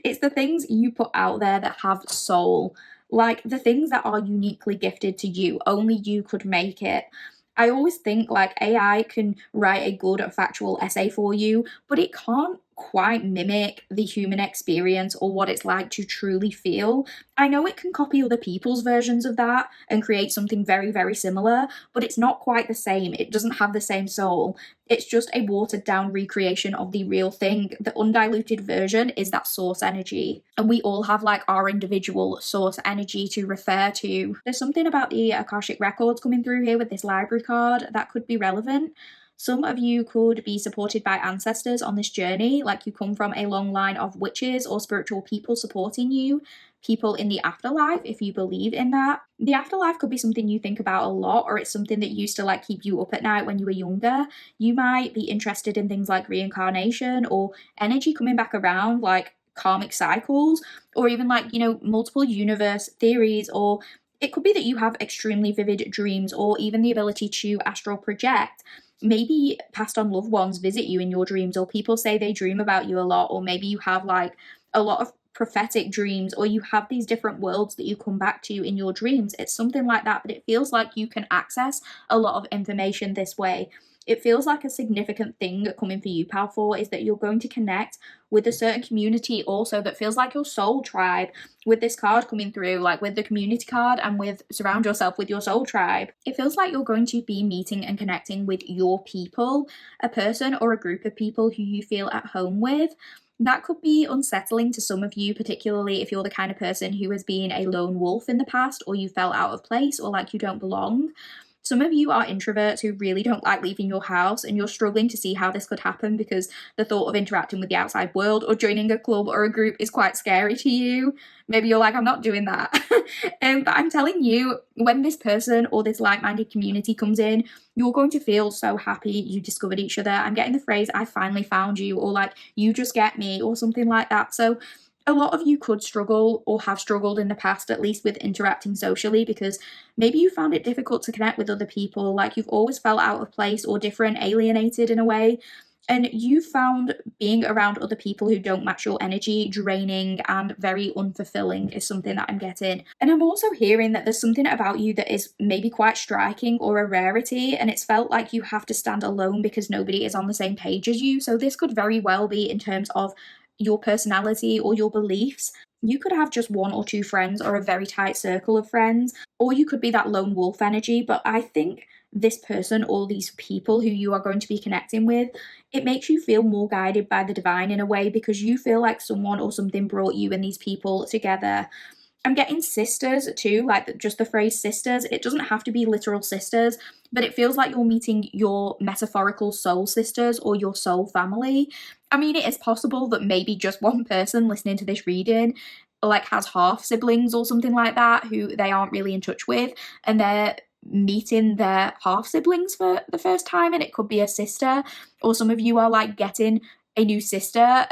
it's the things you put out there that have soul, like the things that are uniquely gifted to you. Only you could make it. I always think like AI can write a good factual essay for you, but it can't quite mimic the human experience or what it's like to truly feel. I know it can copy other people's versions of that and create something very, very similar, but it's not quite the same. It doesn't have the same soul. It's just a watered down recreation of the real thing. The undiluted version is that source energy. And we all have like our individual source energy to refer to. There's something about the Akashic records coming through here with this library card that could be relevant. Some of you could be supported by ancestors on this journey, like you come from a long line of witches or spiritual people supporting you, people in the afterlife, if you believe in that. The afterlife could be something you think about a lot, or it's something that used to like keep you up at night when you were younger. You might be interested in things like reincarnation or energy coming back around, like karmic cycles, or even like, multiple universe theories, or it could be that you have extremely vivid dreams or even the ability to astral project. Maybe passed on loved ones visit you in your dreams, or people say they dream about you a lot, or maybe you have like a lot of prophetic dreams, or you have these different worlds that you come back to in your dreams. It's something like that, but it feels like you can access a lot of information this way. It feels like a significant thing coming for you, Powerful, is that you're going to connect with a certain community also that feels like your soul tribe. With this card coming through, like with the community card and with surround yourself with your soul tribe, it feels like you're going to be meeting and connecting with your people, a person or a group of people who you feel at home with. That could be unsettling to some of you, particularly if you're the kind of person who has been a lone wolf in the past, or you felt out of place or like you don't belong. Some of you are introverts who really don't like leaving your house, and you're struggling to see how this could happen because the thought of interacting with the outside world or joining a club or a group is quite scary to you. Maybe you're like, I'm not doing that. But I'm telling you, when this person or this like-minded community comes in, you're going to feel so happy you discovered each other. I'm getting the phrase, I finally found you, or like, you just get me, or something like that. So a lot of you could struggle or have struggled in the past, at least with interacting socially, because maybe you found it difficult to connect with other people, like you've always felt out of place or different, alienated in a way. And you found being around other people who don't match your energy draining and very unfulfilling is something that I'm getting. And I'm also hearing that there's something about you that is maybe quite striking or a rarity, and it's felt like you have to stand alone because nobody is on the same page as you. So this could very well be in terms of your personality or your beliefs. You could have just one or two friends or a very tight circle of friends, or you could be that lone wolf energy. But I think this person or these people who you are going to be connecting with, it makes you feel more guided by the divine in a way, because you feel like someone or something brought you and these people together. I'm getting sisters too, like just the phrase sisters. It doesn't have to be literal sisters, but it feels like you're meeting your metaphorical soul sisters or your soul family. I mean, it is possible that maybe just one person listening to this reading like has half siblings or something like that who they aren't really in touch with, and they're meeting their half siblings for the first time, and it could be a sister, or some of you are like getting a new sister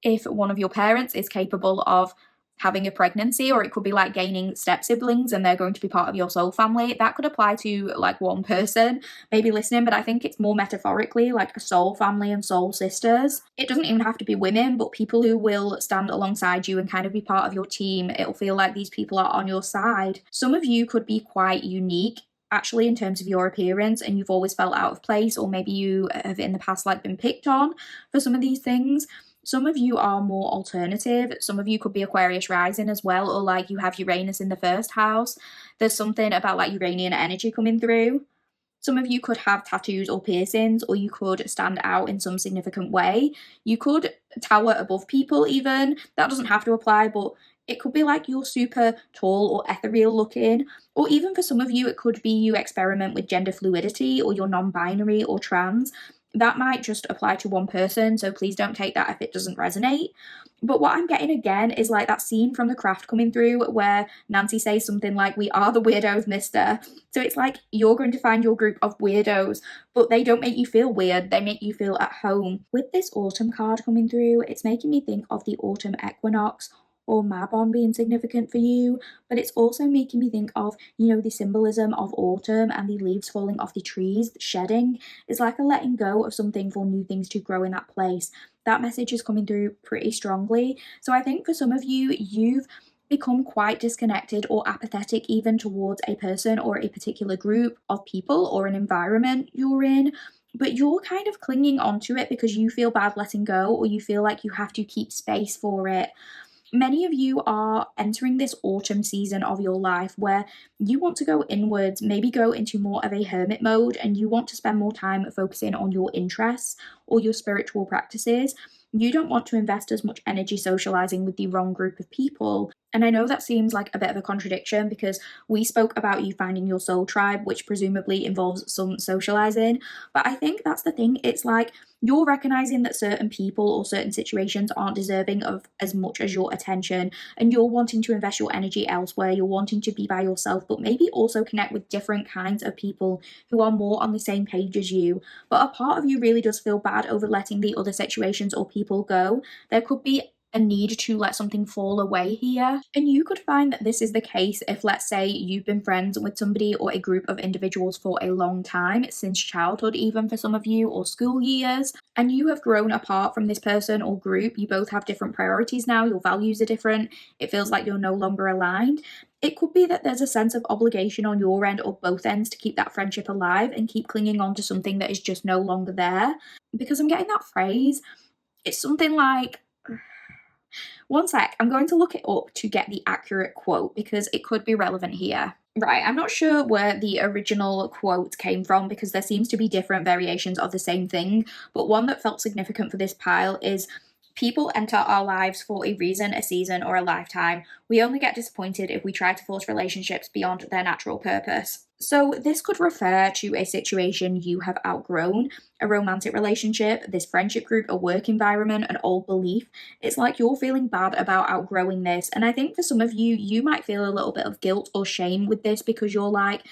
if one of your parents is capable of having a pregnancy, or it could be like gaining step siblings and they're going to be part of your soul family. That could apply to like one person maybe listening, but I think it's more metaphorically like a soul family and soul sisters. It doesn't even have to be women, but people who will stand alongside you and kind of be part of your team. It'll feel like these people are on your side. Some of you could be quite unique actually in terms of your appearance, and you've always felt out of place, or maybe you have in the past like been picked on for some of these things. Some of you are more alternative. Some of you could be Aquarius rising as well, or like you have Uranus in the first house. There's something about like Uranian energy coming through. Some of you could have tattoos or piercings, or you could stand out in some significant way. You could tower above people even. That doesn't have to apply, but it could be like you're super tall or ethereal looking. Or even for some of you, it could be you experiment with gender fluidity, or you're non-binary or trans. That might just apply to one person, so please don't take that if it doesn't resonate. But what I'm getting again is like that scene from The Craft coming through where Nancy says something like, "We are the weirdos, mister." So it's like you're going to find your group of weirdos, but they don't make you feel weird, they make you feel at home. With this autumn card coming through, it's making me think of the autumn equinox or Mabon being significant for you, but it's also making me think of, the symbolism of autumn and the leaves falling off the trees, shedding. It's like a letting go of something for new things to grow in that place. That message is coming through pretty strongly. So I think for some of you, you've become quite disconnected or apathetic even towards a person or a particular group of people or an environment you're in, but you're kind of clinging onto it because you feel bad letting go, or you feel like you have to keep space for it. Many of you are entering this autumn season of your life where you want to go inwards, maybe go into more of a hermit mode, and you want to spend more time focusing on your interests or your spiritual practices. You don't want to invest as much energy socializing with the wrong group of people. And I know that seems like a bit of a contradiction because we spoke about you finding your soul tribe, which presumably involves some socializing. But I think that's the thing. It's like you're recognizing that certain people or certain situations aren't deserving of as much as your attention, and you're wanting to invest your energy elsewhere. You're wanting to be by yourself, but maybe also connect with different kinds of people who are more on the same page as you. But a part of you really does feel bad over letting the other situations or people go. There could be a need to let something fall away here. And you could find that this is the case if, let's say, you've been friends with somebody or a group of individuals for a long time, since childhood even for some of you, or school years, and you have grown apart from this person or group. You both have different priorities now, your values are different, it feels like you're no longer aligned. It could be that there's a sense of obligation on your end or both ends to keep that friendship alive and keep clinging on to something that is just no longer there. Because I'm getting that phrase, it's something like, one sec, I'm going to look it up to get the accurate quote because it could be relevant here. Right, I'm not sure where the original quote came from because there seems to be different variations of the same thing, but one that felt significant for this pile is, People enter our lives for a reason, a season, or a lifetime. We only get disappointed if we try to force relationships beyond their natural purpose. So, this could refer to a situation you have outgrown, a romantic relationship, this friendship group, a work environment, an old belief. It's like you're feeling bad about outgrowing this. And I think for some of you, you might feel a little bit of guilt or shame with this because you're like,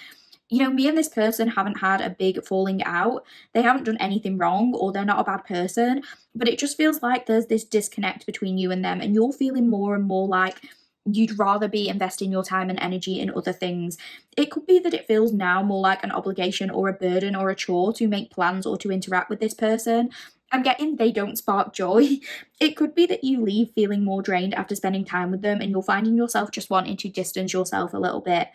me and this person haven't had a big falling out. They haven't done anything wrong or they're not a bad person, but it just feels like there's this disconnect between you and them, and you're feeling more and more like you'd rather be investing your time and energy in other things. It could be that it feels now more like an obligation or a burden or a chore to make plans or to interact with this person. I'm getting they don't spark joy. It could be that you leave feeling more drained after spending time with them and you're finding yourself just wanting to distance yourself a little bit.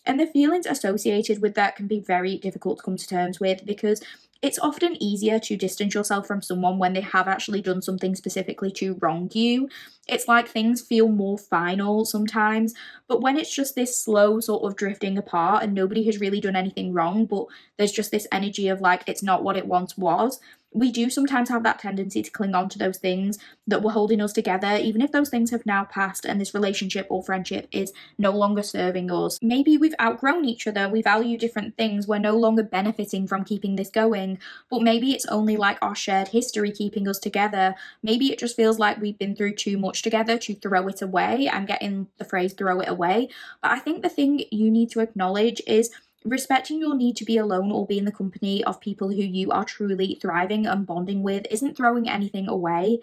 And the feelings associated with that can be very difficult to come to terms with because it's often easier to distance yourself from someone when they have actually done something specifically to wrong you. It's like things feel more final sometimes, but when it's just this slow sort of drifting apart and nobody has really done anything wrong, but there's just this energy of like it's not what it once was, we do sometimes have that tendency to cling on to those things that were holding us together, even if those things have now passed and this relationship or friendship is no longer serving us. Maybe we've outgrown each other, we value different things, we're no longer benefiting from keeping this going, but maybe it's only like our shared history keeping us together. Maybe it just feels like we've been through too much together to throw it away. I'm getting the phrase throw it away, but I think the thing you need to acknowledge is respecting your need to be alone or be in the company of people who you are truly thriving and bonding with isn't throwing anything away.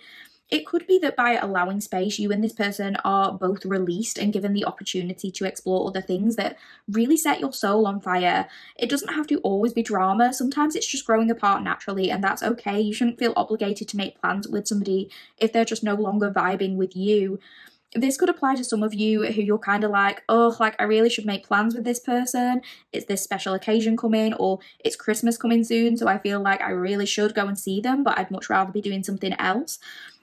It could be that by allowing space, you and this person are both released and given the opportunity to explore other things that really set your soul on fire. It doesn't have to always be drama. Sometimes it's just growing apart naturally, and that's okay. You shouldn't feel obligated to make plans with somebody if they're just no longer vibing with you. This could apply to some of you who you're kind of like, oh, like I really should make plans with this person. It's this special occasion coming, or it's Christmas coming soon, so I feel like I really should go and see them, but I'd much rather be doing something else.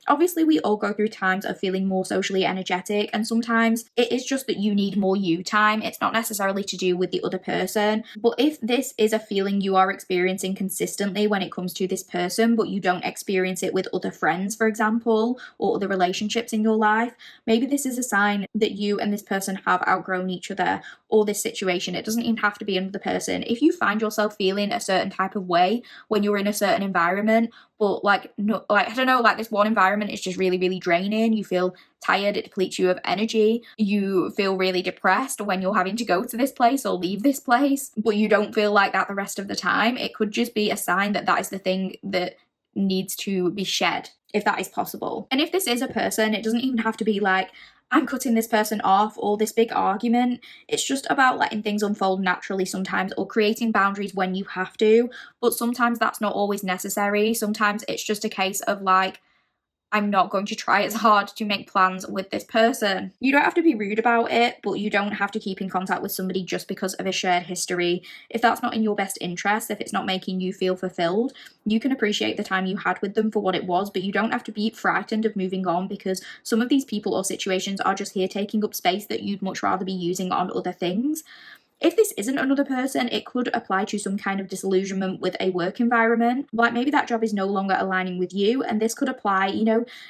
Obviously, we all go through times of feeling more socially energetic, and sometimes it is just that you need more you time. It's not necessarily to do with the other person. But if this is a feeling you are experiencing consistently when it comes to this person, but you don't experience it with other friends, for example, or other relationships in your life, maybe this is a sign that you and this person have outgrown each other or this situation. It doesn't even have to be another person. If you find yourself feeling a certain type of way when you're in a certain environment, but like no, like I don't know, like this one environment is just really, really draining. You feel tired, it depletes you of energy. You feel really depressed when you're having to go to this place or leave this place, but you don't feel like that the rest of the time. It could just be a sign that that is the thing that needs to be shed, if that is possible. And if this is a person, it doesn't even have to be like, I'm cutting this person off or this big argument. It's just about letting things unfold naturally sometimes, or creating boundaries when you have to. But sometimes that's not always necessary. Sometimes it's just a case of like, I'm not going to try as hard to make plans with this person. You don't have to be rude about it, but you don't have to keep in contact with somebody just because of a shared history. If that's not in your best interest, if it's not making you feel fulfilled, you can appreciate the time you had with them for what it was, but you don't have to be frightened of moving on because some of these people or situations are just here taking up space that you'd much rather be using on other things. If this isn't another person, it could apply to some kind of disillusionment with a work environment. Like maybe that job is no longer aligning with you, and this could apply,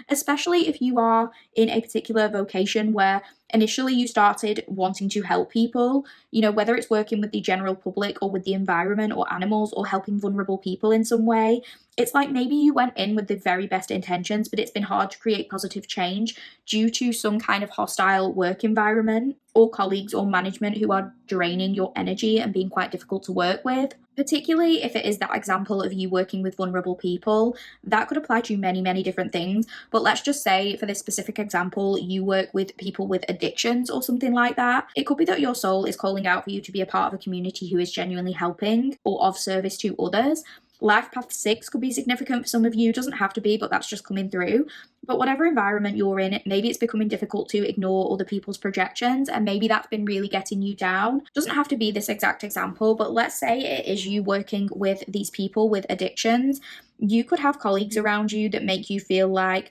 especially if you are in a particular vocation where initially you started wanting to help people, whether it's working with the general public or with the environment or animals or helping vulnerable people in some way. It's like maybe you went in with the very best intentions, but it's been hard to create positive change due to some kind of hostile work environment or colleagues or management who are draining your energy and being quite difficult to work with. Particularly if it is that example of you working with vulnerable people, that could apply to many, many different things. But let's just say for this specific example, you work with people with addictions or something like that. It could be that your soul is calling out for you to be a part of a community who is genuinely helping or of service to others. Life path 6 could be significant for some of you. It doesn't have to be, but that's just coming through. But whatever environment you're in, maybe it's becoming difficult to ignore other people's projections, and maybe that's been really getting you down. It doesn't have to be this exact example, but let's say it is you working with these people with addictions. You could have colleagues around you that make you feel like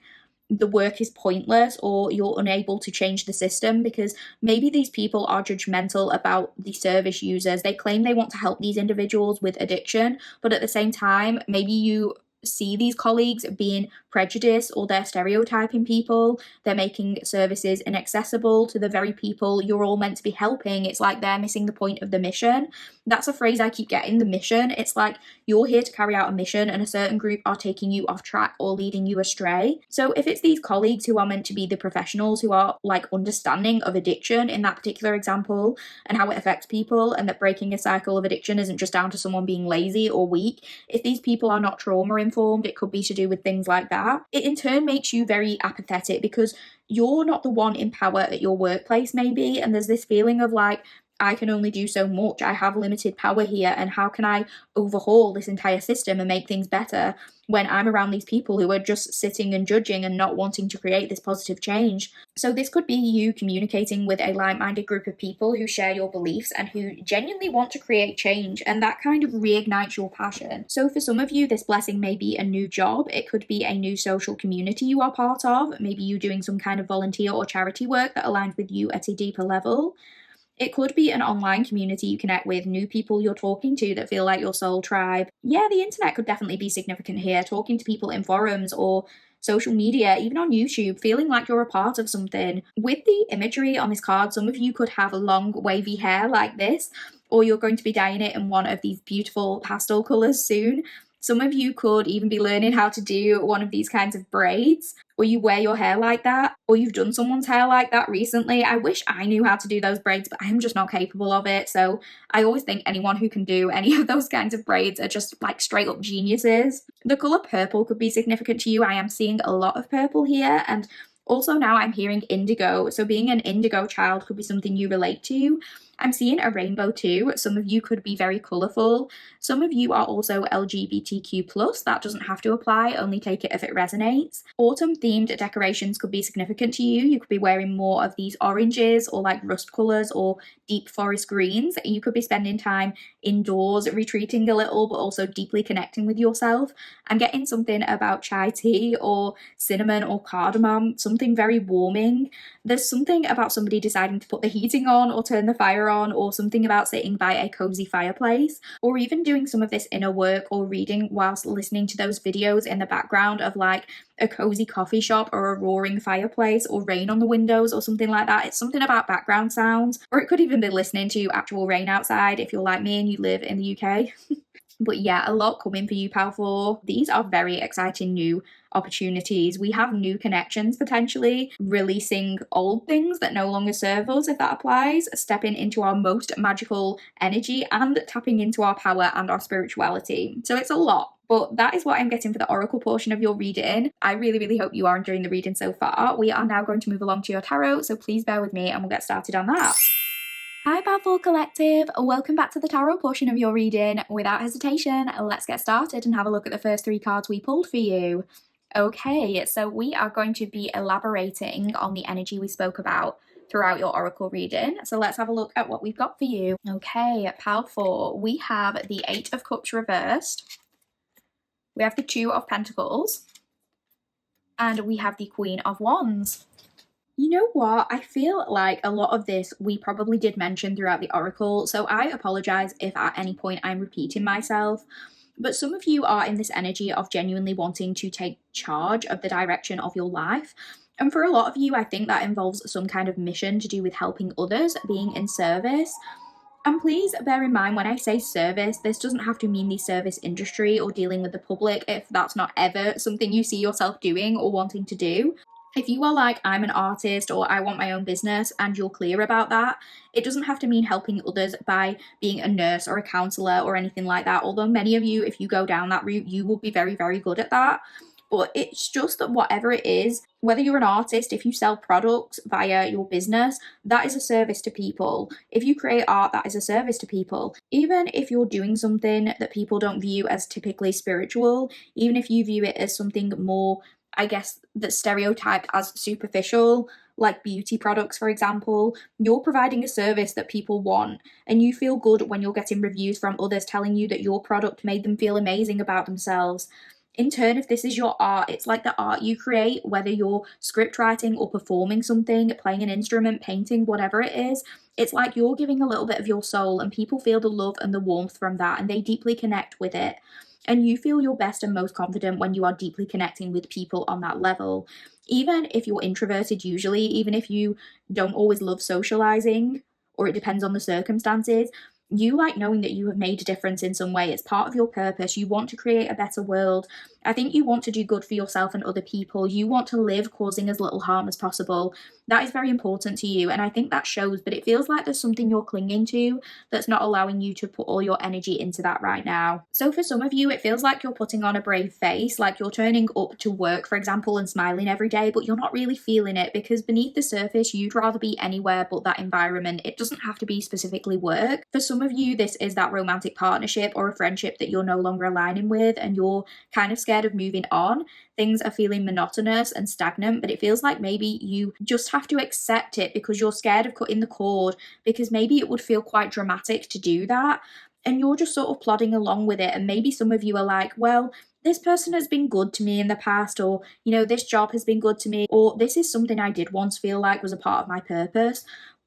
the work is pointless or you're unable to change the system because maybe these people are judgmental about the service users. They claim they want to help these individuals with addiction, but at the same time, maybe you see these colleagues being prejudice or they're stereotyping people. They're making services inaccessible to the very people you're all meant to be helping. It's like they're missing the point of the mission. That's a phrase I keep getting, the mission. It's like you're here to carry out a mission and a certain group are taking you off track or leading you astray. So if it's these colleagues who are meant to be the professionals who are like understanding of addiction in that particular example and how it affects people, and that breaking a cycle of addiction isn't just down to someone being lazy or weak, if these people are not trauma informed, it could be to do with things like that. It in turn makes you very apathetic because you're not the one in power at your workplace maybe, and there's this feeling of like, I can only do so much. I have limited power here, and how can I overhaul this entire system and make things better when I'm around these people who are just sitting and judging and not wanting to create this positive change? So this could be you communicating with a like-minded group of people who share your beliefs and who genuinely want to create change, and that kind of reignites your passion. So for some of you, this blessing may be a new job. It could be a new social community you are part of. Maybe you doing some kind of volunteer or charity work that aligns with you at a deeper level. It could be an online community you connect with, new people you're talking to that feel like your soul tribe. Yeah, the internet could definitely be significant here, talking to people in forums or social media, even on YouTube, feeling like you're a part of something. With the imagery on this card, some of you could have long wavy hair like this, or you're going to be dyeing it in one of these beautiful pastel colours soon. Some of you could even be learning how to do one of these kinds of braids, or you wear your hair like that, or you've done someone's hair like that recently. I wish I knew how to do those braids, but I'm just not capable of it. So I always think anyone who can do any of those kinds of braids are just like straight up geniuses. The colour purple could be significant to you. I am seeing a lot of purple here, and also now I'm hearing indigo. So being an indigo child could be something you relate to. I'm seeing a rainbow too. Some of you could be very colourful. Some of you are also LGBTQ+. That doesn't have to apply, only take it if it resonates. Autumn themed decorations could be significant to you. You could be wearing more of these oranges or like rust colours or deep forest greens. You could be spending time indoors, retreating a little, but also deeply connecting with yourself. I'm getting something about chai tea or cinnamon or cardamom, something very warming. There's something about somebody deciding to put the heating on or turn the fire on, or something about sitting by a cozy fireplace, or even doing some of this inner work or reading whilst listening to those videos in the background of like a cozy coffee shop or a roaring fireplace or rain on the windows or something like that. It's something about background sounds, or it could even be listening to actual rain outside if you're like me and you live in the UK. But yeah, a lot coming for you, Pal 4. These are very exciting new opportunities. We have new connections potentially, releasing old things that no longer serve us, if that applies, stepping into our most magical energy and tapping into our power and our spirituality. So it's a lot. But that is what I'm getting for the oracle portion of your reading. I really, really hope you are enjoying the reading so far. We are now going to move along to your tarot, so please bear with me and we'll get started on that. Hi Powerful Collective, welcome back to the tarot portion of your reading. Without hesitation, let's get started and have a look at the first 3 cards we pulled for you. Okay, so we are going to be elaborating on the energy we spoke about throughout your oracle reading. So let's have a look at what we've got for you. Okay, Pal 4, we have the 8 of Cups reversed, we have the 2 of Pentacles, and we have the Queen of Wands. You know what? I feel like a lot of this we probably did mention throughout the oracle, so I apologize if at any point I'm repeating myself. But some of you are in this energy of genuinely wanting to take charge of the direction of your life. And for a lot of you, I think that involves some kind of mission to do with helping others, being in service. And please bear in mind when I say service, this doesn't have to mean the service industry or dealing with the public if that's not ever something you see yourself doing or wanting to do. If you are like, I'm an artist or I want my own business and you're clear about that, it doesn't have to mean helping others by being a nurse or a counsellor or anything like that. Although many of you, if you go down that route, you will be very, very good at that. But it's just that whatever it is, whether you're an artist, if you sell products via your business, that is a service to people. If you create art, that is a service to people. Even if you're doing something that people don't view as typically spiritual, even if you view it as something more, I guess, that's stereotyped as superficial, like beauty products, for example, you're providing a service that people want, and you feel good when you're getting reviews from others telling you that your product made them feel amazing about themselves. In turn, if this is your art, it's like the art you create, whether you're script writing or performing something, playing an instrument, painting, whatever it is, it's like you're giving a little bit of your soul and people feel the love and the warmth from that and they deeply connect with it. And you feel your best and most confident when you are deeply connecting with people on that level. Even if you're introverted, usually, even if you don't always love socializing, or it depends on the circumstances, you like knowing that you have made a difference in some way. It's part of your purpose. You want to create a better world. I think you want to do good for yourself and other people. You want to live causing as little harm as possible. That is very important to you. And I think that shows, but it feels like there's something you're clinging to that's not allowing you to put all your energy into that right now. So for some of you, it feels like you're putting on a brave face, like you're turning up to work, for example, and smiling every day, but you're not really feeling it because beneath the surface, you'd rather be anywhere but that environment. It doesn't have to be specifically work. For some of you, this is that romantic partnership or a friendship that you're no longer aligning with and you're kind of scared of moving on. Things are feeling monotonous and stagnant, but it feels like maybe you just have to accept it because you're scared of cutting the cord, because maybe it would feel quite dramatic to do that. And you're just sort of plodding along with it. And maybe some of you are like, well, this person has been good to me in the past, or, this job has been good to me, or this is something I did once feel like was a part of my purpose.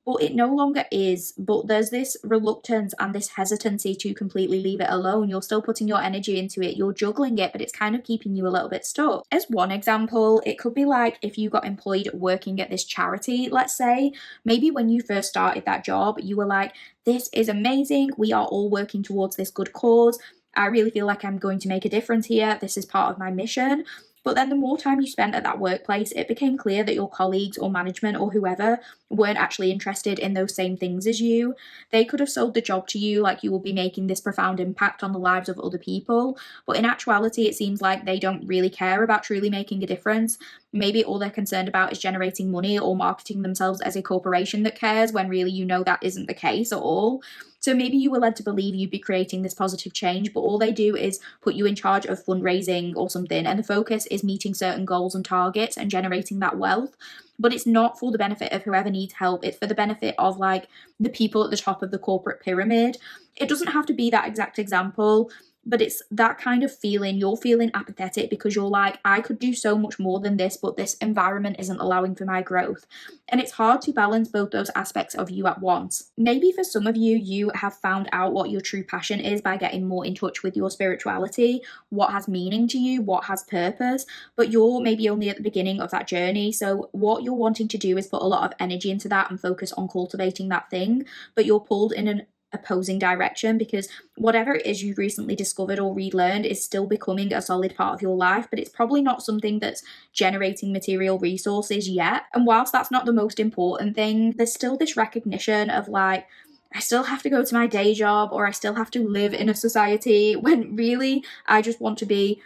But it no longer is. But there's this reluctance and this hesitancy to completely leave it alone. You're still putting your energy into it, you're juggling it, but it's kind of keeping you a little bit stuck. As one example, it could be like if you got employed working at this charity, let's say, maybe when you first started that job, you were like, this is amazing, we are all working towards this good cause. I really feel like I'm going to make a difference here. This is part of my mission. But then the more time you spent at that workplace, it became clear that your colleagues or management or whoever weren't actually interested in those same things as you. They could have sold the job to you like you will be making this profound impact on the lives of other people. But in actuality, it seems like they don't really care about truly making a difference. Maybe all they're concerned about is generating money or marketing themselves as a corporation that cares, when really that isn't the case at all. So maybe you were led to believe you'd be creating this positive change, but all they do is put you in charge of fundraising or something, and the focus is meeting certain goals and targets and generating that wealth. But it's not for the benefit of whoever needs help. It's for the benefit of like the people at the top of the corporate pyramid. It doesn't have to be that exact example, but it's that kind of feeling. You're feeling apathetic because you're like, I could do so much more than this, but this environment isn't allowing for my growth. And it's hard to balance both those aspects of you at once. Maybe for some of you, you have found out what your true passion is by getting more in touch with your spirituality, what has meaning to you, what has purpose, but you're maybe only at the beginning of that journey. So what you're wanting to do is put a lot of energy into that and focus on cultivating that thing, but you're pulled in an opposing direction because whatever it is you've recently discovered or relearned is still becoming a solid part of your life, but it's probably not something that's generating material resources yet. And whilst that's not the most important thing, there's still this recognition of like, I still have to go to my day job or I still have to live in a society, when really I just want to be ...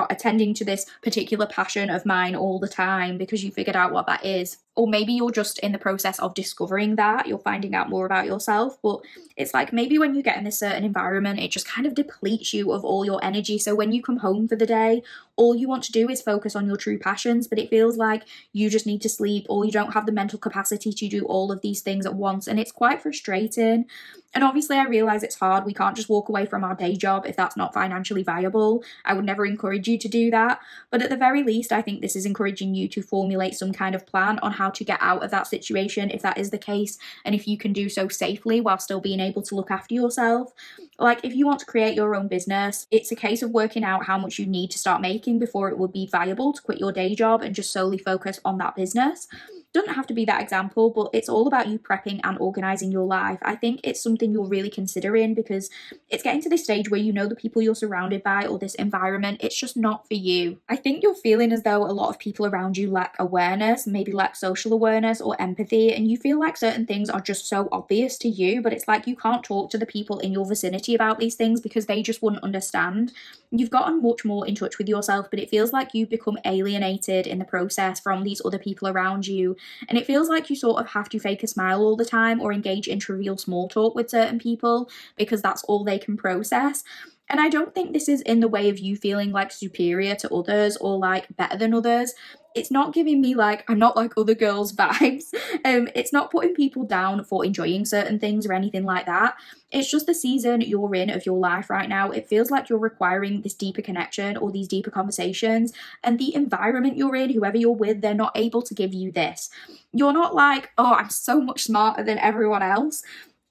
attending to this particular passion of mine all the time because you figured out what that is. Or maybe you're just in the process of discovering that, you're finding out more about yourself, but it's like maybe when you get in this certain environment, it just kind of depletes you of all your energy. So when you come home for the day, all you want to do is focus on your true passions, but it feels like you just need to sleep or you don't have the mental capacity to do all of these things at once. And it's quite frustrating. And obviously I realize it's hard. We can't just walk away from our day job if that's not financially viable. I would never encourage you to do that. But at the very least, I think this is encouraging you to formulate some kind of plan on how to get out of that situation, if that is the case, and if you can do so safely while still being able to look after yourself. Like if you want to create your own business, it's a case of working out how much you need to start making before it would be viable to quit your day job and just solely focus on that business. Doesn't have to be that example, but it's all about you prepping and organizing your life. I think it's something you're really considering because it's getting to this stage where the people you're surrounded by or this environment, it's just not for you. I think you're feeling as though a lot of people around you lack awareness, maybe lack social awareness or empathy, and you feel like certain things are just so obvious to you, but it's like you can't talk to the people in your vicinity about these things because they just wouldn't understand. You've gotten much more in touch with yourself, but it feels like you've become alienated in the process from these other people around you. And it feels like you sort of have to fake a smile all the time or engage in trivial small talk with certain people because that's all they can process. And I don't think this is in the way of you feeling like superior to others or like better than others. It's not giving me like, I'm not like other girls vibes. It's not putting people down for enjoying certain things or anything like that. It's just the season you're in of your life right now. It feels like you're requiring this deeper connection or these deeper conversations, and the environment you're in, whoever you're with, they're not able to give you this. You're not like, oh, I'm so much smarter than everyone else.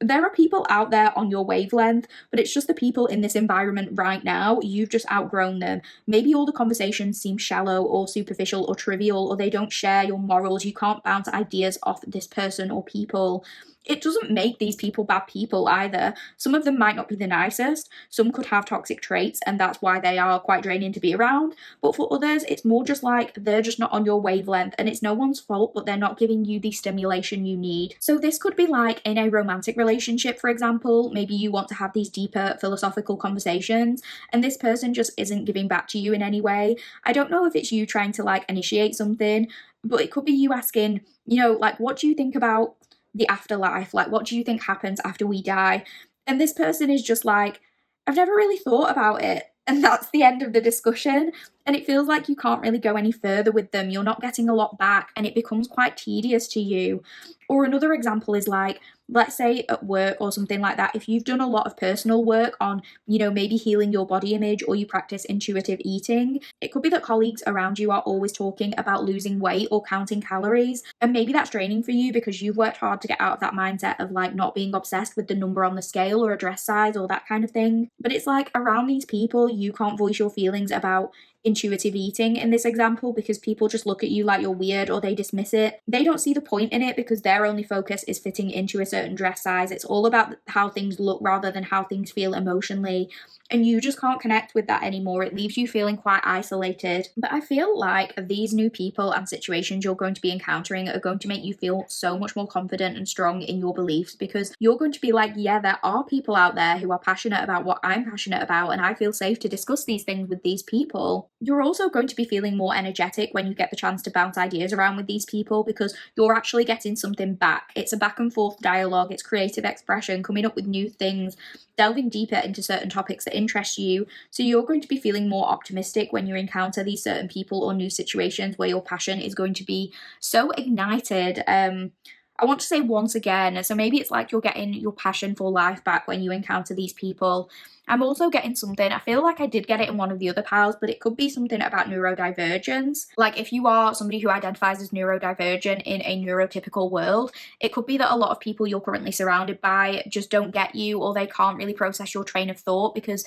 There are people out there on your wavelength, but it's just the people in this environment right now, you've just outgrown them. Maybe all the conversations seem shallow or superficial or trivial, or they don't share your morals. You can't bounce ideas off this person or people. It doesn't make these people bad people either. Some of them might not be the nicest. Some could have toxic traits, and that's why they are quite draining to be around. But for others, it's more just like they're just not on your wavelength, and it's no one's fault, but they're not giving you the stimulation you need. So this could be like in a romantic relationship, for example. Maybe you want to have these deeper philosophical conversations, and this person just isn't giving back to you in any way. I don't know if it's you trying to like initiate something, but it could be you asking, like, what do you think about the afterlife? Like, what do you think happens after we die? And this person is just like, I've never really thought about it. And that's the end of the discussion. And it feels like you can't really go any further with them. You're not getting a lot back, and it becomes quite tedious to you. Or another example is like, let's say at work or something like that, if you've done a lot of personal work on, maybe healing your body image, or you practice intuitive eating, it could be that colleagues around you are always talking about losing weight or counting calories. And maybe that's draining for you because you've worked hard to get out of that mindset of like not being obsessed with the number on the scale or a dress size or that kind of thing. But it's like around these people, you can't voice your feelings about intuitive eating in this example because people just look at you like you're weird or they dismiss it. They don't see the point in it because their only focus is fitting into a certain dress size. It's all about how things look rather than how things feel emotionally. And you just can't connect with that anymore. It leaves you feeling quite isolated. But I feel like these new people and situations you're going to be encountering are going to make you feel so much more confident and strong in your beliefs, because you're going to be like, yeah, there are people out there who are passionate about what I'm passionate about, and I feel safe to discuss these things with these people. You're also going to be feeling more energetic when you get the chance to bounce ideas around with these people, because you're actually getting something back. It's a back and forth dialogue, it's creative expression, coming up with new things, delving deeper into certain topics that interest you. So you're going to be feeling more optimistic when you encounter these certain people or new situations where your passion is going to be so ignited. I want to say once again, so maybe it's like you're getting your passion for life back when you encounter these people. I'm also getting something, I feel like I did get it in one of the other piles, but it could be something about neurodivergence. Like if you are somebody who identifies as neurodivergent in a neurotypical world, it could be that a lot of people you're currently surrounded by just don't get you, or they can't really process your train of thought because,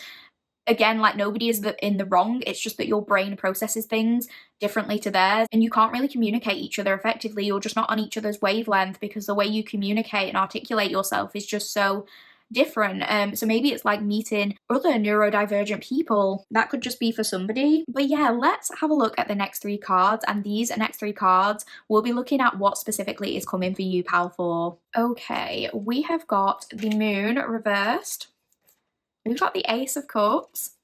again, like nobody is in the wrong. It's just that your brain processes things differently to theirs, and you can't really communicate each other effectively. You're just not on each other's wavelength because the way you communicate and articulate yourself is just so different. So maybe it's like meeting other neurodivergent people. That could just be for somebody. But yeah, let's have a look at the next 3 cards, and these next 3 cards we'll be looking at what specifically is coming for you, pal 4. Okay, we have got the moon reversed, we've got the Ace of Cups,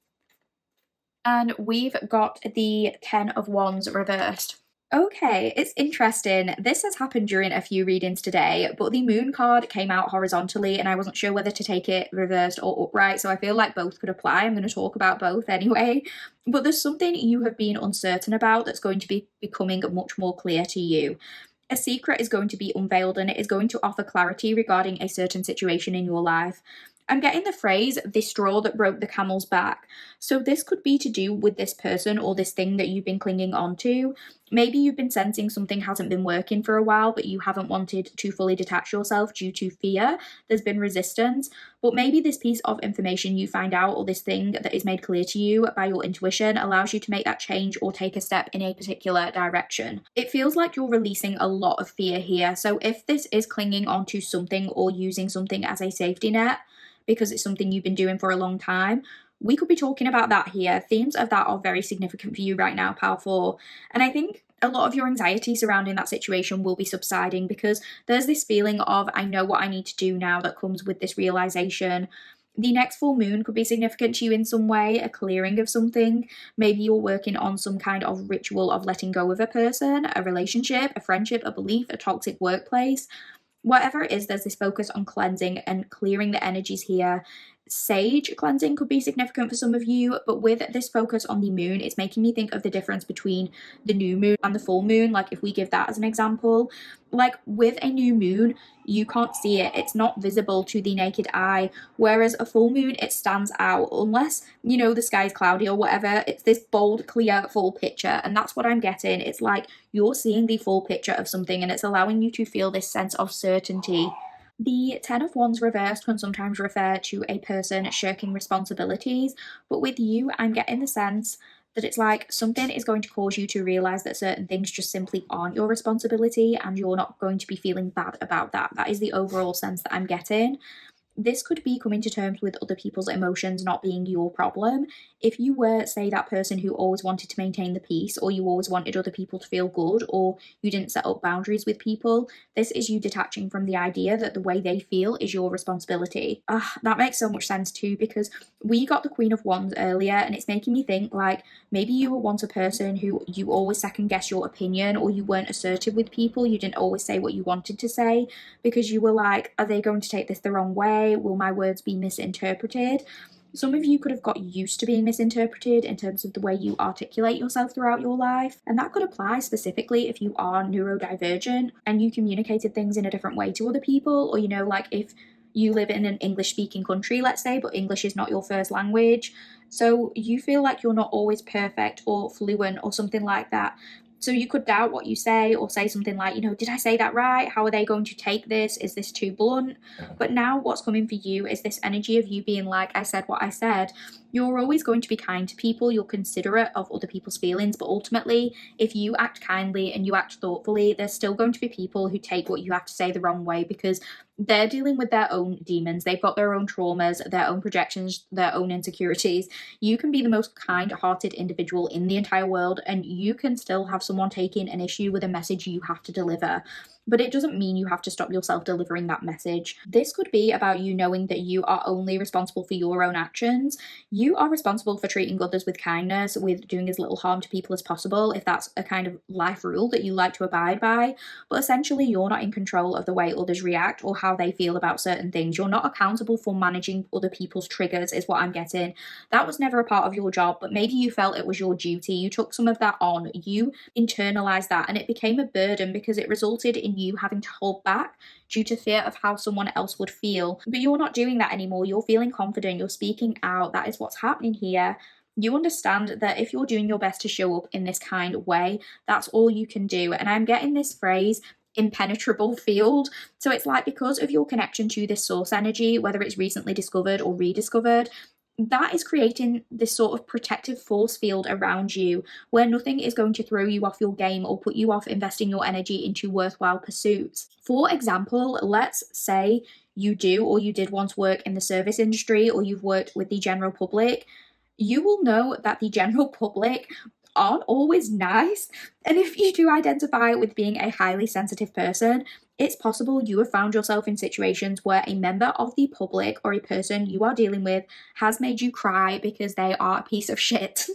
and we've got the 10 of Wands reversed. Okay, it's interesting. This has happened during a few readings today, but the moon card came out horizontally and I wasn't sure whether to take it reversed or upright, so I feel like both could apply. I'm going to talk about both anyway. But there's something you have been uncertain about that's going to be becoming much more clear to you. A secret is going to be unveiled, and it is going to offer clarity regarding a certain situation in your life. I'm getting the phrase, the straw that broke the camel's back. So this could be to do with this person or this thing that you've been clinging on to. Maybe you've been sensing something hasn't been working for a while, but you haven't wanted to fully detach yourself due to fear. There's been resistance, but maybe this piece of information you find out, or this thing that is made clear to you by your intuition, allows you to make that change or take a step in a particular direction. It feels like you're releasing a lot of fear here. So if this is clinging onto something or using something as a safety net, because it's something you've been doing for a long time, we could be talking about that here. Themes of that are very significant for you right now, pal 4. And I think a lot of your anxiety surrounding that situation will be subsiding, because there's this feeling of, I know what I need to do now, that comes with this realization. The next full moon could be significant to you in some way, a clearing of something. Maybe you're working on some kind of ritual of letting go of a person, a relationship, a friendship, a belief, a toxic workplace. Whatever it is, there's this focus on cleansing and clearing the energies here. Sage cleansing could be significant for some of you, but with this focus on the moon, it's making me think of the difference between the new moon and the full moon. Like if we give that as an example, like with a new moon, you can't see it. It's not visible to the naked eye. Whereas a full moon, it stands out. Unless, the sky's cloudy or whatever, it's this bold, clear, full picture. And that's what I'm getting. It's like you're seeing the full picture of something, and it's allowing you to feel this sense of certainty. The Ten of Wands reversed can sometimes refer to a person shirking responsibilities, but with you, I'm getting the sense that it's like something is going to cause you to realize that certain things just simply aren't your responsibility and you're not going to be feeling bad about that. That is the overall sense that I'm getting. This could be coming to terms with other people's emotions not being your problem. If you were, say, that person who always wanted to maintain the peace, or you always wanted other people to feel good, or you didn't set up boundaries with people, this is you detaching from the idea that the way they feel is your responsibility. That makes so much sense too, because we got the Queen of Wands earlier, and it's making me think like maybe you were once a person who you always second guess your opinion, or you weren't assertive with people, you didn't always say what you wanted to say because you were like, are they going to take this the wrong way? Will my words be misinterpreted? Some of you could have got used to being misinterpreted in terms of the way you articulate yourself throughout your life. And that could apply specifically if you are neurodivergent and you communicated things in a different way to other people, or, like if you live in an English speaking country, let's say, but English is not your first language. So you feel like you're not always perfect or fluent or something like that. So you could doubt what you say or say something like, did I say that right? How are they going to take this? Is this too blunt? But now what's coming for you is this energy of you being like, I said what I said. You're always going to be kind to people. You're considerate of other people's feelings. But ultimately, if you act kindly and you act thoughtfully, there's still going to be people who take what you have to say the wrong way because they're dealing with their own demons. They've got their own traumas, their own projections, their own insecurities. You can be the most kind-hearted individual in the entire world, and you can still have someone taking an issue with a message you have to deliver. But it doesn't mean you have to stop yourself delivering that message. This could be about you knowing that you are only responsible for your own actions. You are responsible for treating others with kindness, with doing as little harm to people as possible, if that's a kind of life rule that you like to abide by. But essentially, you're not in control of the way others react or how they feel about certain things. You're not accountable for managing other people's triggers, is what I'm getting. That was never a part of your job, but maybe you felt it was your duty. You took some of that on. You internalized that, and it became a burden because it resulted in you having to hold back due to fear of how someone else would feel. But you're not doing that anymore. You're feeling confident. You're speaking out. That is what's happening here. You understand that if you're doing your best to show up in this kind of way, that's all you can do. And I'm getting this phrase, impenetrable field. So it's like because of your connection to this source energy, whether it's recently discovered or rediscovered, that is creating this sort of protective force field around you where nothing is going to throw you off your game or put you off investing your energy into worthwhile pursuits. For example, let's say you do or you did once work in the service industry or you've worked with the general public. You will know that the general public aren't always nice. And if you do identify with being a highly sensitive person, it's possible you have found yourself in situations where a member of the public or a person you are dealing with has made you cry because they are a piece of shit.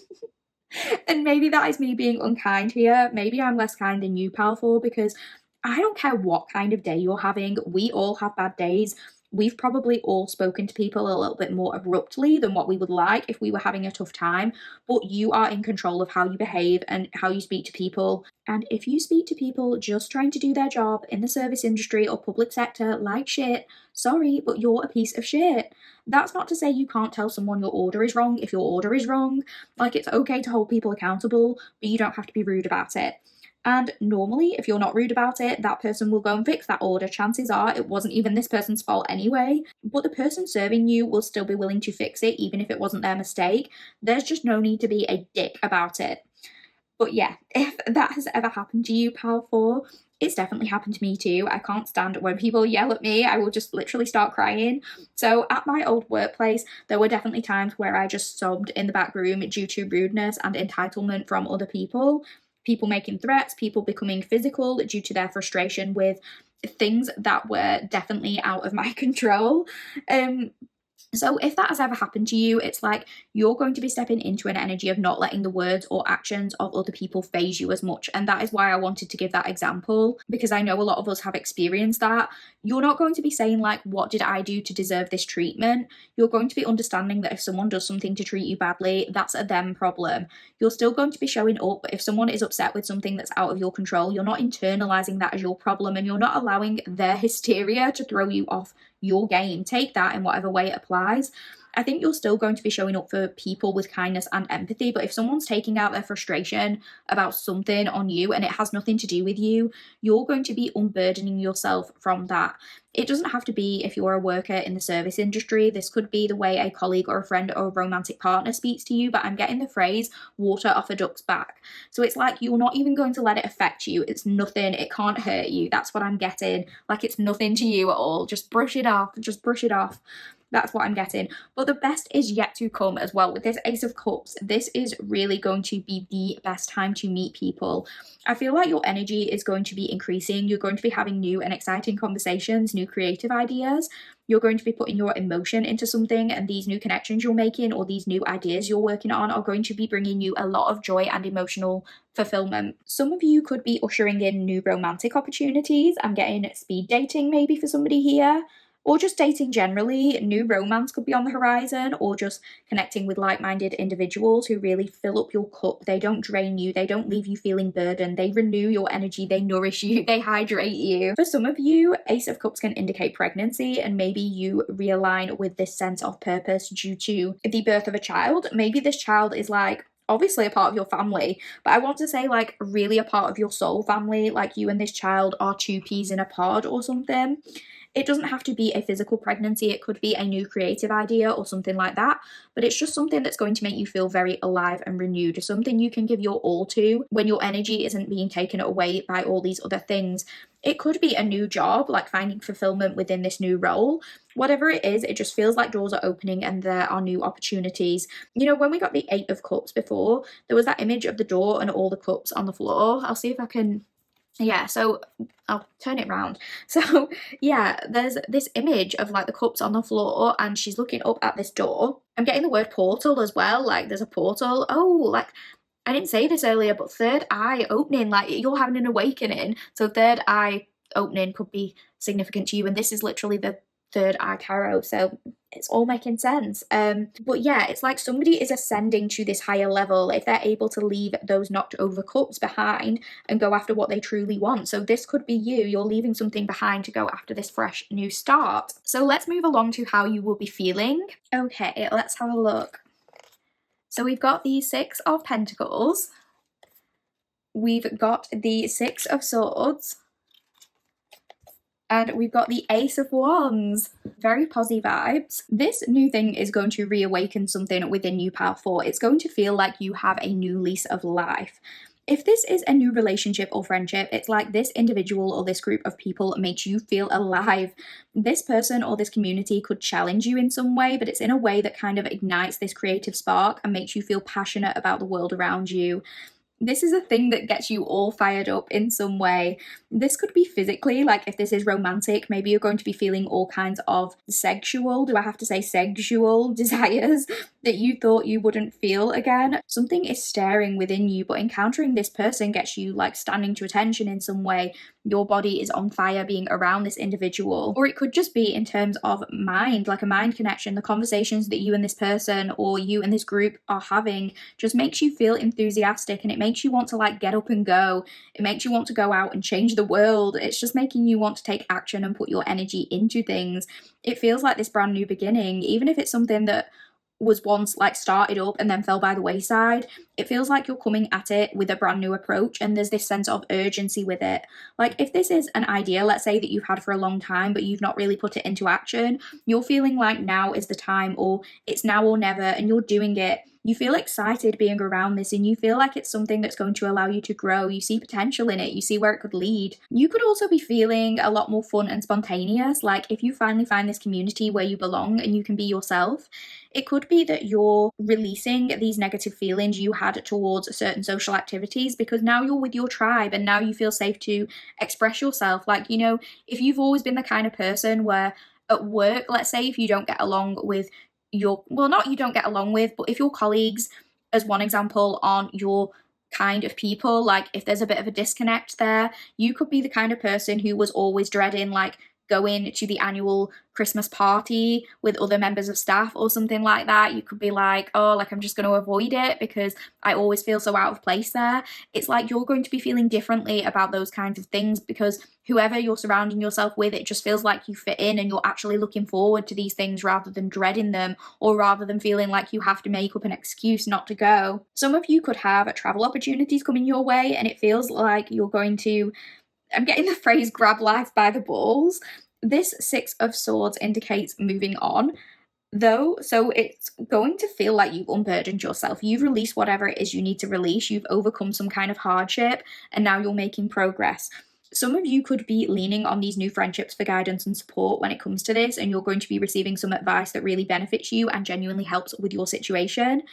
And maybe that is me being unkind here. Maybe I'm less kind than you, powerful, because I don't care what kind of day you're having. We all have bad days. We've probably all spoken to people a little bit more abruptly than what we would like if we were having a tough time, but you are in control of how you behave and how you speak to people. And if you speak to people just trying to do their job in the service industry or public sector like shit, sorry, but you're a piece of shit. That's not to say you can't tell someone your order is wrong if your order is wrong. Like, it's okay to hold people accountable, but you don't have to be rude about it. And normally, if you're not rude about it, that person will go and fix that order. Chances are it wasn't even this person's fault anyway, but the person serving you will still be willing to fix it, even if it wasn't their mistake. There's just no need to be a dick about it. But yeah, if that has ever happened to you, powerful, it's definitely happened to me too. I can't stand when people yell at me. I will just literally start crying. So at my old workplace, there were definitely times where I just sobbed in the back room due to rudeness and entitlement from other people. People making threats, people becoming physical due to their frustration with things that were definitely out of my control. So if that has ever happened to you, it's like you're going to be stepping into an energy of not letting the words or actions of other people phase you as much. And that is why I wanted to give that example, because I know a lot of us have experienced that. You're not going to be saying like, what did I do to deserve this treatment? You're going to be understanding that if someone does something to treat you badly, that's a them problem. You're still going to be showing up, but if someone is upset with something that's out of your control, you're not internalizing that as your problem, and you're not allowing their hysteria to throw you off your game. Take that in whatever way it applies. I think you're still going to be showing up for people with kindness and empathy, but if someone's taking out their frustration about something on you and it has nothing to do with you, you're going to be unburdening yourself from that. It doesn't have to be if you're a worker in the service industry. This could be the way a colleague or a friend or a romantic partner speaks to you, but I'm getting the phrase water off a duck's back. So it's like you're not even going to let it affect you. It's nothing. It can't hurt you. That's what I'm getting. Like it's nothing to you at all. Just brush it off. Just brush it off. That's what I'm getting. But the best is yet to come as well. With this Ace of Cups, this is really going to be the best time to meet people. I feel like your energy is going to be increasing. You're going to be having new and exciting conversations, new creative ideas. You're going to be putting your emotion into something, and these new connections you're making or these new ideas you're working on are going to be bringing you a lot of joy and emotional fulfillment. Some of you could be ushering in new romantic opportunities. I'm getting speed dating maybe for somebody here, or just dating generally. New romance could be on the horizon, or just connecting with like-minded individuals who really fill up your cup. They don't drain you. They don't leave you feeling burdened. They renew your energy. They nourish you. They hydrate you. For some of you, Ace of Cups can indicate pregnancy, and maybe you realign with this sense of purpose due to the birth of a child. Maybe this child is like obviously a part of your family, but I want to say like really a part of your soul family, like you and this child are two peas in a pod or something. It doesn't have to be a physical pregnancy. It could be a new creative idea or something like that. But it's just something that's going to make you feel very alive and renewed. Something you can give your all to when your energy isn't being taken away by all these other things. It could be a new job, like finding fulfillment within this new role. Whatever it is, it just feels like doors are opening and there are new opportunities. You know, when we got the 8 of Cups before, there was that image of the door and all the cups on the floor. I'll see if I can... Yeah, so I'll turn it around. So yeah, there's this image of like the cups on the floor and she's looking up at this door. I'm getting the word portal as well, like there's a portal. Oh, like I didn't say this earlier, but third eye opening, like you're having an awakening. So third eye opening could be significant to you, and this is literally the third eye tarot, so it's all making sense. But yeah, it's like somebody is ascending to this higher level if they're able to leave those knocked over cups behind and go after what they truly want. So this could be you. You're leaving something behind to go after this fresh new start. So let's move along to how you will be feeling. Okay, let's have a look. So we've got the 6 of Pentacles, we've got the 6 of Swords, and we've got the Ace of Wands. Very positive vibes. This new thing is going to reawaken something within you, powerful. It's going to feel like you have a new lease of life. If this is a new relationship or friendship, it's like this individual or this group of people makes you feel alive. This person or this community could challenge you in some way, but it's in a way that kind of ignites this creative spark and makes you feel passionate about the world around you. This is a thing that gets you all fired up in some way. This could be physically, like if this is romantic, maybe you're going to be feeling all kinds of sexual, do I have to say sexual desires that you thought you wouldn't feel again. Something is stirring within you, but encountering this person gets you like standing to attention in some way. Your body is on fire being around this individual. Or it could just be in terms of mind, like a mind connection. The conversations that you and this person or you and this group are having just makes you feel enthusiastic, and it makes you want to like get up and go. It makes you want to go out and change the world. It's just making you want to take action and put your energy into things. It feels like this brand new beginning, even if it's something that was once like started up and then fell by the wayside. It feels like you're coming at it with a brand new approach, and there's this sense of urgency with it. Like if this is an idea, let's say, that you've had for a long time but you've not really put it into action, you're feeling like now is the time, or it's now or never, and you're doing it. You feel excited being around this, and you feel like it's something that's going to allow you to grow. You see potential in it. You see where it could lead. You could also be feeling a lot more fun and spontaneous. Like if you finally find this community where you belong and you can be yourself, it could be that you're releasing these negative feelings you had towards certain social activities, because now you're with your tribe and now you feel safe to express yourself. Like, you know, if you've always been the kind of person where at work, let's say, if you don't get along with your, well, not you don't get along with, but if your colleagues, as one example, aren't your kind of people, like if there's a bit of a disconnect there, you could be the kind of person who was always dreading like going to the annual Christmas party with other members of staff or something like that. You could be like, oh, like I'm just going to avoid it because I always feel so out of place there. It's like you're going to be feeling differently about those kinds of things because whoever you're surrounding yourself with, it just feels like you fit in and you're actually looking forward to these things rather than dreading them, or rather than feeling like you have to make up an excuse not to go. Some of you could have travel opportunities coming your way and it feels like you're going to, I'm getting the phrase grab life by the balls. This Six of Swords indicates moving on, though, so it's going to feel like you've unburdened yourself. You've released whatever it is you need to release. You've overcome some kind of hardship and now you're making progress. Some of you could be leaning on these new friendships for guidance and support when it comes to this, and you're going to be receiving some advice that really benefits you and genuinely helps with your situation.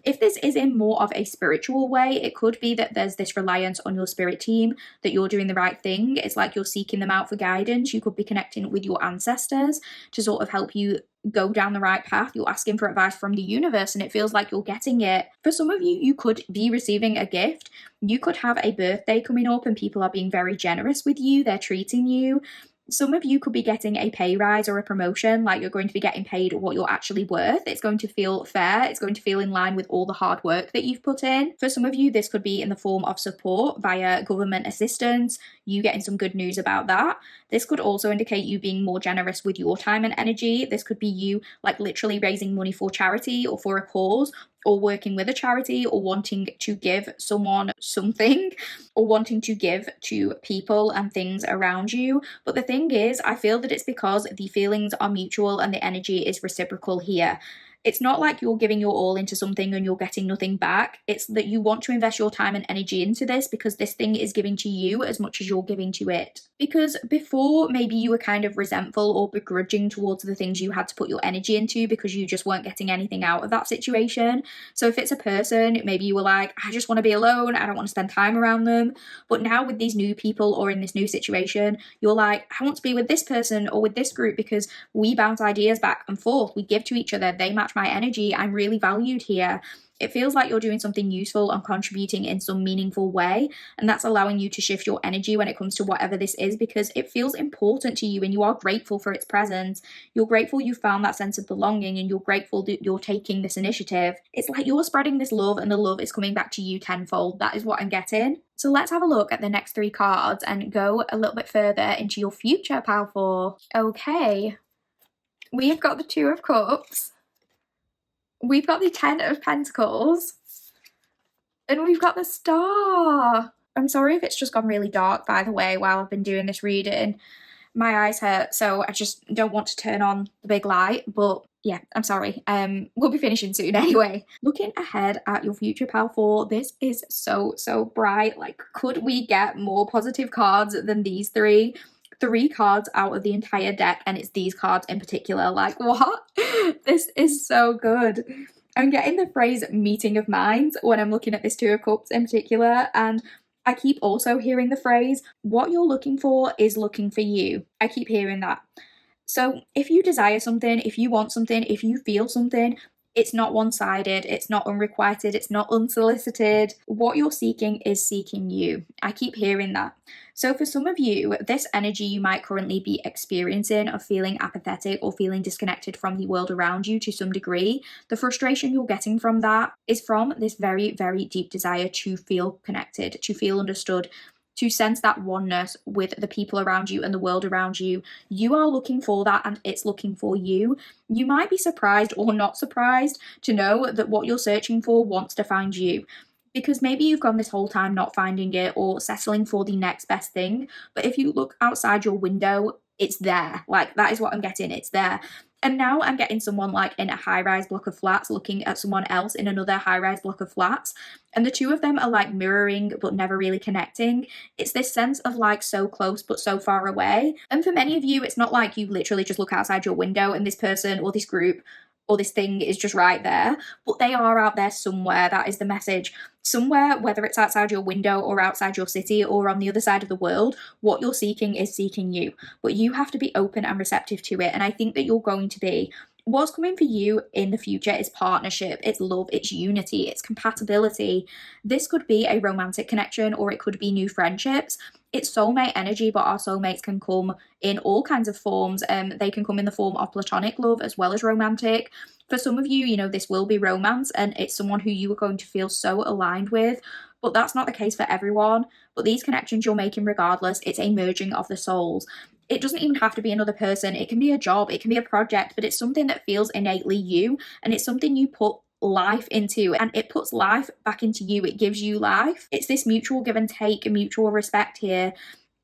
If this is in more of a spiritual way, it could be that there's this reliance on your spirit team, that you're doing the right thing. It's like you're seeking them out for guidance. You could be connecting with your ancestors to sort of help you go down the right path. You're asking for advice from the universe and it feels like you're getting it. For some of you, you could be receiving a gift. You could have a birthday coming up and people are being very generous with you. They're treating you. Some of you could be getting a pay rise or a promotion, like you're going to be getting paid what you're actually worth. It's going to feel fair. It's going to feel in line with all the hard work that you've put in. For some of you, this could be in the form of support via government assistance, you getting some good news about that. This could also indicate you being more generous with your time and energy. This could be you like literally raising money for charity or for a cause, or working with a charity, or wanting to give someone something, or wanting to give to people and things around you. But the thing is, I feel that it's because the feelings are mutual and the energy is reciprocal here. It's not like you're giving your all into something and you're getting nothing back. It's that you want to invest your time and energy into this because this thing is giving to you as much as you're giving to it. Because before, maybe you were kind of resentful or begrudging towards the things you had to put your energy into because you just weren't getting anything out of that situation. So if it's a person, maybe you were like, I just want to be alone. I don't want to spend time around them. But now with these new people or in this new situation, you're like, I want to be with this person or with this group because we bounce ideas back and forth. We give to each other. They match my energy. I'm really valued here. It feels like you're doing something useful and contributing in some meaningful way, and that's allowing you to shift your energy when it comes to whatever this is because it feels important to you and you are grateful for its presence. You're grateful you found that sense of belonging and you're grateful that you're taking this initiative. It's like you're spreading this love and the love is coming back to you tenfold. That is what I'm getting. So let's have a look at the next three cards and go a little bit further into your future, pal four. Okay, we've got the Two of Cups. We've got the Ten of Pentacles, and we've got the Star. I'm sorry if it's just gone really dark, by the way, while I've been doing this reading. My eyes hurt, so I just don't want to turn on the big light, but yeah, I'm sorry. We'll be finishing soon anyway. Looking ahead at your future, pal four, this is so bright. Like, could we get more positive cards than these three? 3 cards out of the entire deck, and it's these cards in particular. Like, what? This is so good. I'm getting the phrase meeting of minds when I'm looking at this Two of Cups in particular, and I keep also hearing the phrase what you're looking for is looking for you. I keep hearing that. So if you desire something, if you want something, if you feel something, it's not one-sided, it's not unrequited, it's not unsolicited. What you're seeking is seeking you. I keep hearing that. So for some of you, this energy you might currently be experiencing of feeling apathetic or feeling disconnected from the world around you to some degree, the frustration you're getting from that is from this very deep desire to feel connected, to feel understood, to sense that oneness with the people around you and the world around you. You are looking for that and it's looking for you. You might be surprised or not surprised to know that what you're searching for wants to find you. Because maybe you've gone this whole time not finding it or settling for the next best thing. But if you look outside your window, it's there. Like, that is what I'm getting. It's there. And now I'm getting someone like in a high-rise block of flats looking at someone else in another high-rise block of flats. And the two of them are like mirroring but never really connecting. It's this sense of like so close but so far away. And for many of you, it's not like you literally just look outside your window and this person or this group or this thing is just right there, but they are out there somewhere. That is the message. Somewhere, whether it's outside your window or outside your city or on the other side of the world, what you're seeking is seeking you. But you have to be open and receptive to it. And I think that you're going to be. What's coming for you in the future is partnership, it's love, it's unity, it's compatibility. This could be a romantic connection or it could be new friendships. It's soulmate energy, but our soulmates can come in all kinds of forms. They can come in the form of platonic love as well as romantic. For some of you, this will be romance and it's someone who you are going to feel so aligned with, but that's not the case for everyone. But these connections you're making regardless, it's a merging of the souls. It doesn't even have to be another person. It can be a job, it can be a project, but it's something that feels innately you, and it's something you put life into, and it puts life back into you. It gives you life. It's this mutual give and take, mutual respect here.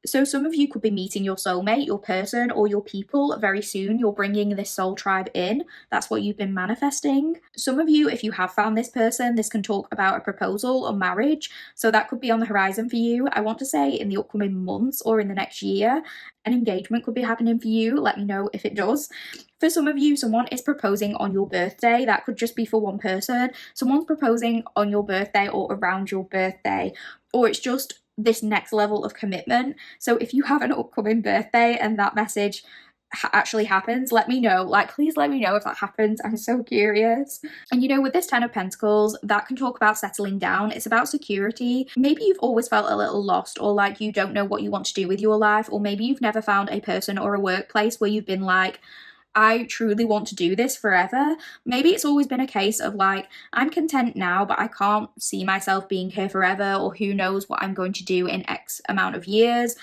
So some of you could be meeting your soulmate, your person, or your people very soon. You're bringing this soul tribe in. That's what you've been manifesting. Some of you, if you have found this person, this can talk about a proposal or marriage. So that could be on the horizon for you. I want to say in the upcoming months or in the next year. An engagement could be happening for you. Let me know if it does. For some of you, someone is proposing on your birthday. That could just be for one person. Someone's proposing on your birthday or around your birthday, or it's just this next level of commitment. So if you have an upcoming birthday and that message actually happens, let me know. Please let me know if that happens. I'm so curious. And with this 10 of Pentacles, that can talk about settling down. It's about security. Maybe you've always felt a little lost, or like you don't know what you want to do with your life, or maybe you've never found a person or a workplace where you've been like, I truly want to do this forever. Maybe it's always been a case of like, I'm content now, but I can't see myself being here forever, or who knows what I'm going to do in X amount of years.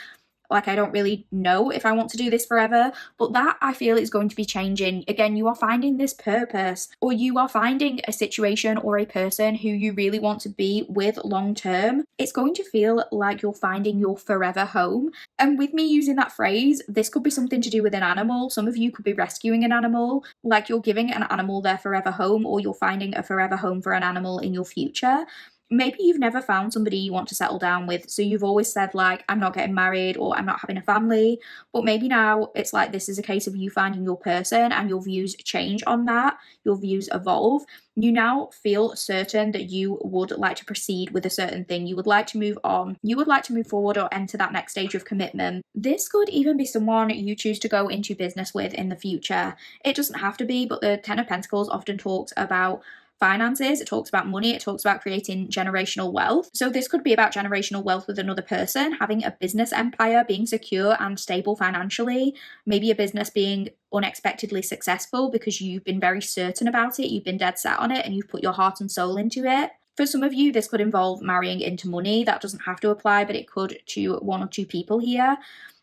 Like, I don't really know if I want to do this forever, but that I feel is going to be changing. Again, you are finding this purpose, or you are finding a situation or a person who you really want to be with long term. It's going to feel like you're finding your forever home. And with me using that phrase, this could be something to do with an animal. Some of you could be rescuing an animal, like you're giving an animal their forever home, or you're finding a forever home for an animal in your future. Maybe you've never found somebody you want to settle down with, so you've always said like, I'm not getting married or I'm not having a family, but maybe now it's like this is a case of you finding your person and your views change on that, your views evolve. You now feel certain that you would like to proceed with a certain thing, you would like to move on, you would like to move forward or enter that next stage of commitment. This could even be someone you choose to go into business with in the future. It doesn't have to be, but the 10 of Pentacles often talks about finances, it talks about money, it talks about creating generational wealth. So this could be about generational wealth with another person, having a business empire, being secure and stable financially, maybe a business being unexpectedly successful because you've been very certain about it, you've been dead set on it, and you've put your heart and soul into it. For some of you, this could involve marrying into money. That doesn't have to apply, but it could to one or two people here.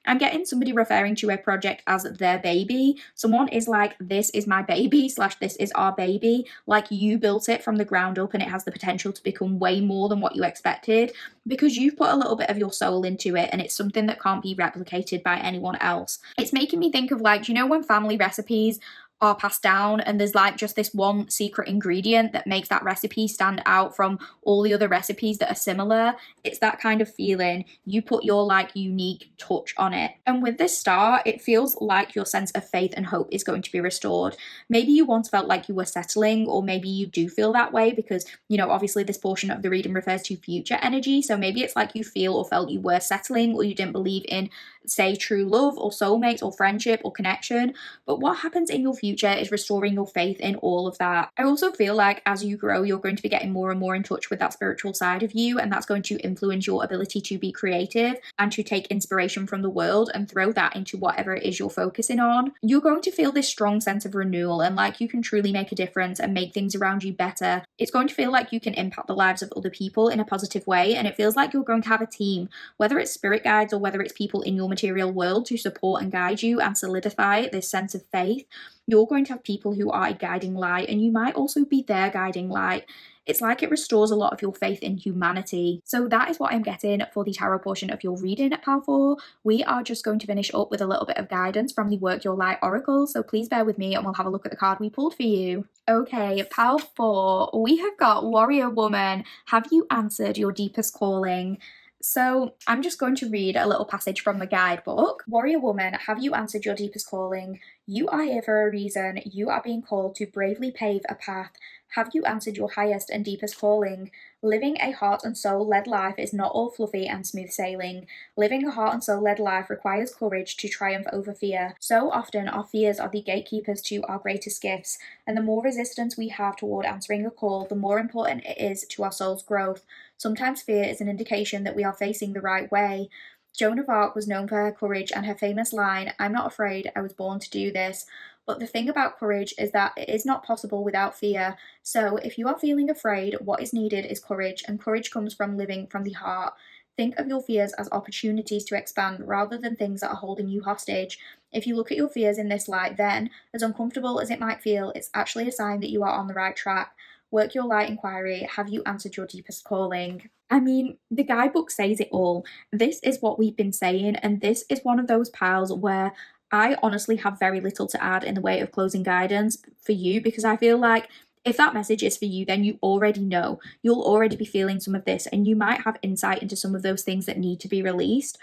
I'm getting somebody referring to a project as their baby. Someone is like, this is my baby / this is our baby. Like, you built it from the ground up and it has the potential to become way more than what you expected because you've put a little bit of your soul into it, and it's something that can't be replicated by anyone else. It's making me think of like, when family recipes are passed down and there's like just this one secret ingredient that makes that recipe stand out from all the other recipes that are similar. It's that kind of feeling. You put your like unique touch on it. And with this star, it feels like your sense of faith and hope is going to be restored. Maybe you once felt like you were settling, or maybe you do feel that way because, obviously this portion of the reading refers to future energy. So maybe it's like you feel or felt you were settling, or you didn't believe in, say, true love or soulmates or friendship or connection. But what happens in your future is restoring your faith in all of that. I also feel like as you grow, you're going to be getting more and more in touch with that spiritual side of you, and that's going to influence your ability to be creative and to take inspiration from the world and throw that into whatever it is you're focusing on. You're going to feel this strong sense of renewal and like you can truly make a difference and make things around you better. It's going to feel like you can impact the lives of other people in a positive way, and it feels like you're going to have a team, whether it's spirit guides or whether it's people in your material world, to support and guide you and solidify this sense of faith. You're going to have people who are a guiding light, and you might also be their guiding light. It's like it restores a lot of your faith in humanity. So that is what I'm getting for the tarot portion of your reading, Pal 4. We are just going to finish up with a little bit of guidance from the Work Your Light Oracle, so please bear with me and we'll have a look at the card we pulled for you. Okay, Pal 4, we have got Warrior Woman. Have you answered your deepest calling? So I'm just going to read a little passage from the guidebook. Warrior Woman, have you answered your deepest calling? You are here for a reason. You are being called to bravely pave a path. Have you answered your highest and deepest calling? Living a heart and soul-led life is not all fluffy and smooth sailing. Living a heart and soul-led life requires courage to triumph over fear. So often our fears are the gatekeepers to our greatest gifts, and the more resistance we have toward answering a call, the more important it is to our soul's growth. Sometimes fear is an indication that we are facing the right way. Joan of Arc was known for her courage and her famous line, "I'm not afraid, I was born to do this." But the thing about courage is that it is not possible without fear. So if you are feeling afraid, what is needed is courage, and courage comes from living from the heart. Think of your fears as opportunities to expand rather than things that are holding you hostage. If you look at your fears in this light, then, as uncomfortable as it might feel, it's actually a sign that you are on the right track. Work your light inquiry. Have you answered your deepest calling? I mean, the guidebook says it all. This is what we've been saying, and this is one of those piles where I honestly have very little to add in the way of closing guidance for you, because I feel like if that message is for you, then you already know. You'll already be feeling some of this, and you might have insight into some of those things that need to be released.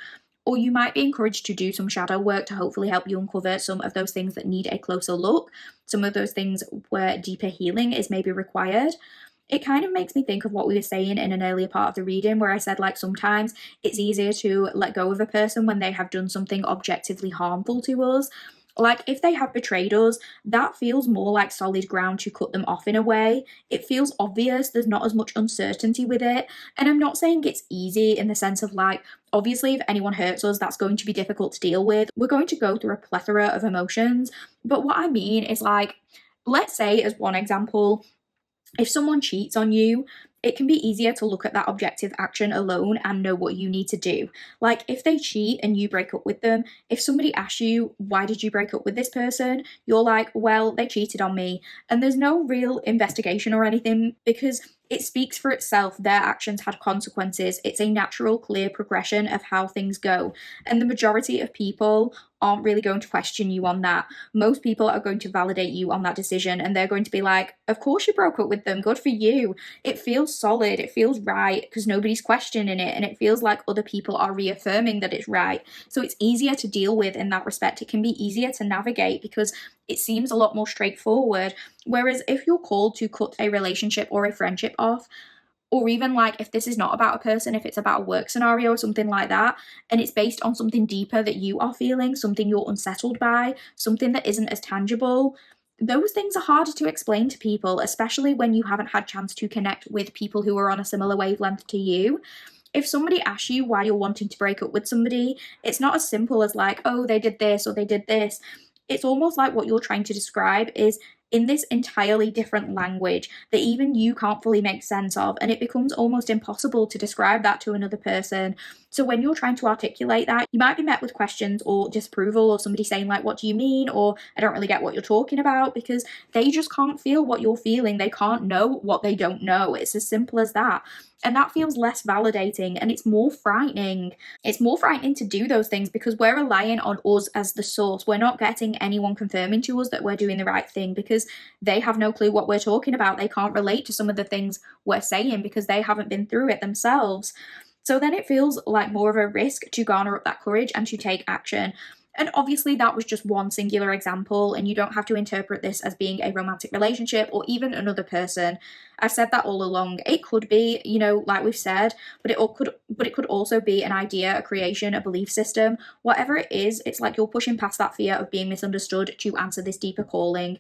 Or you might be encouraged to do some shadow work to hopefully help you uncover some of those things that need a closer look, some of those things where deeper healing is maybe required. It kind of makes me think of what we were saying in an earlier part of the reading, where I said, like, sometimes it's easier to let go of a person when they have done something objectively harmful to us. Like, if they have betrayed us, that feels more like solid ground to cut them off in a way. It feels obvious, there's not as much uncertainty with it. And I'm not saying it's easy in the sense of, like, obviously, if anyone hurts us, that's going to be difficult to deal with. We're going to go through a plethora of emotions. But what I mean is, like, let's say, as one example, if someone cheats on you, it can be easier to look at that objective action alone and know what you need to do. Like, if they cheat and you break up with them, if somebody asks you, why did you break up with this person? You're like, well, they cheated on me. And there's no real investigation or anything, because it speaks for itself. Their actions had consequences. It's a natural, clear progression of how things go. And the majority of people aren't really going to question you on that. Most people are going to validate you on that decision, and they're going to be like, of course you broke up with them, good for you. It feels solid, it feels right, because nobody's questioning it, and it feels like other people are reaffirming that it's right. So it's easier to deal with in that respect. It can be easier to navigate because it seems a lot more straightforward. Whereas if you're called to cut a relationship or a friendship off, or even like if this is not about a person, if it's about a work scenario or something like that, and it's based on something deeper that you are feeling, something you're unsettled by, something that isn't as tangible, those things are harder to explain to people, especially when you haven't had chance to connect with people who are on a similar wavelength to you. If somebody asks you why you're wanting to break up with somebody, it's not as simple as like, oh, they did this or they did this. It's almost like what you're trying to describe is in this entirely different language that even you can't fully make sense of, and it becomes almost impossible to describe that to another person. So when you're trying to articulate that, you might be met with questions or disapproval, or somebody saying like, what do you mean? Or I don't really get what you're talking about, because they just can't feel what you're feeling. They can't know what they don't know. It's as simple as that. And that feels less validating, and it's more frightening. It's more frightening to do those things because we're relying on us as the source. We're not getting anyone confirming to us that we're doing the right thing, because they have no clue what we're talking about. They can't relate to some of the things we're saying because they haven't been through it themselves. So then it feels like more of a risk to garner up that courage and to take action. And obviously, that was just one singular example, and you don't have to interpret this as being a romantic relationship or even another person. I've said that all along. It could be, like we've said, but it could also be an idea, a creation, a belief system. Whatever it is, it's like you're pushing past that fear of being misunderstood to answer this deeper calling.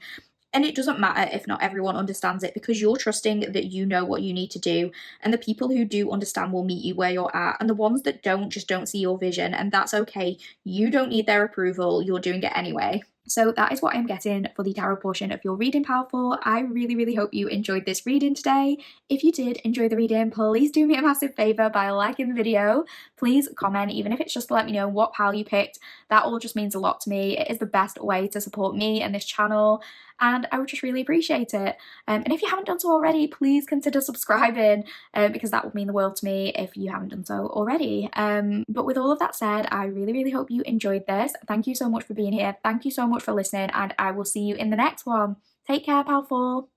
And it doesn't matter if not everyone understands it, because you're trusting that you know what you need to do. And the people who do understand will meet you where you're at. And the ones that don't just don't see your vision. And that's okay. You don't need their approval. You're doing it anyway. So that is what I'm getting for the tarot portion of your reading, powerful. I really, really hope you enjoyed this reading today. If you did enjoy the reading, please do me a massive favour by liking the video. Please comment, even if it's just to let me know what pile you picked. That all just means a lot to me. It is the best way to support me and this channel, and I would just really appreciate it. And if you haven't done so already, please consider subscribing, because that would mean the world to me if you haven't done so already. But with all of that said, I really, really hope you enjoyed this. Thank you so much for being here. Thank you so much for listening, and I will see you in the next one. Take care, powerful.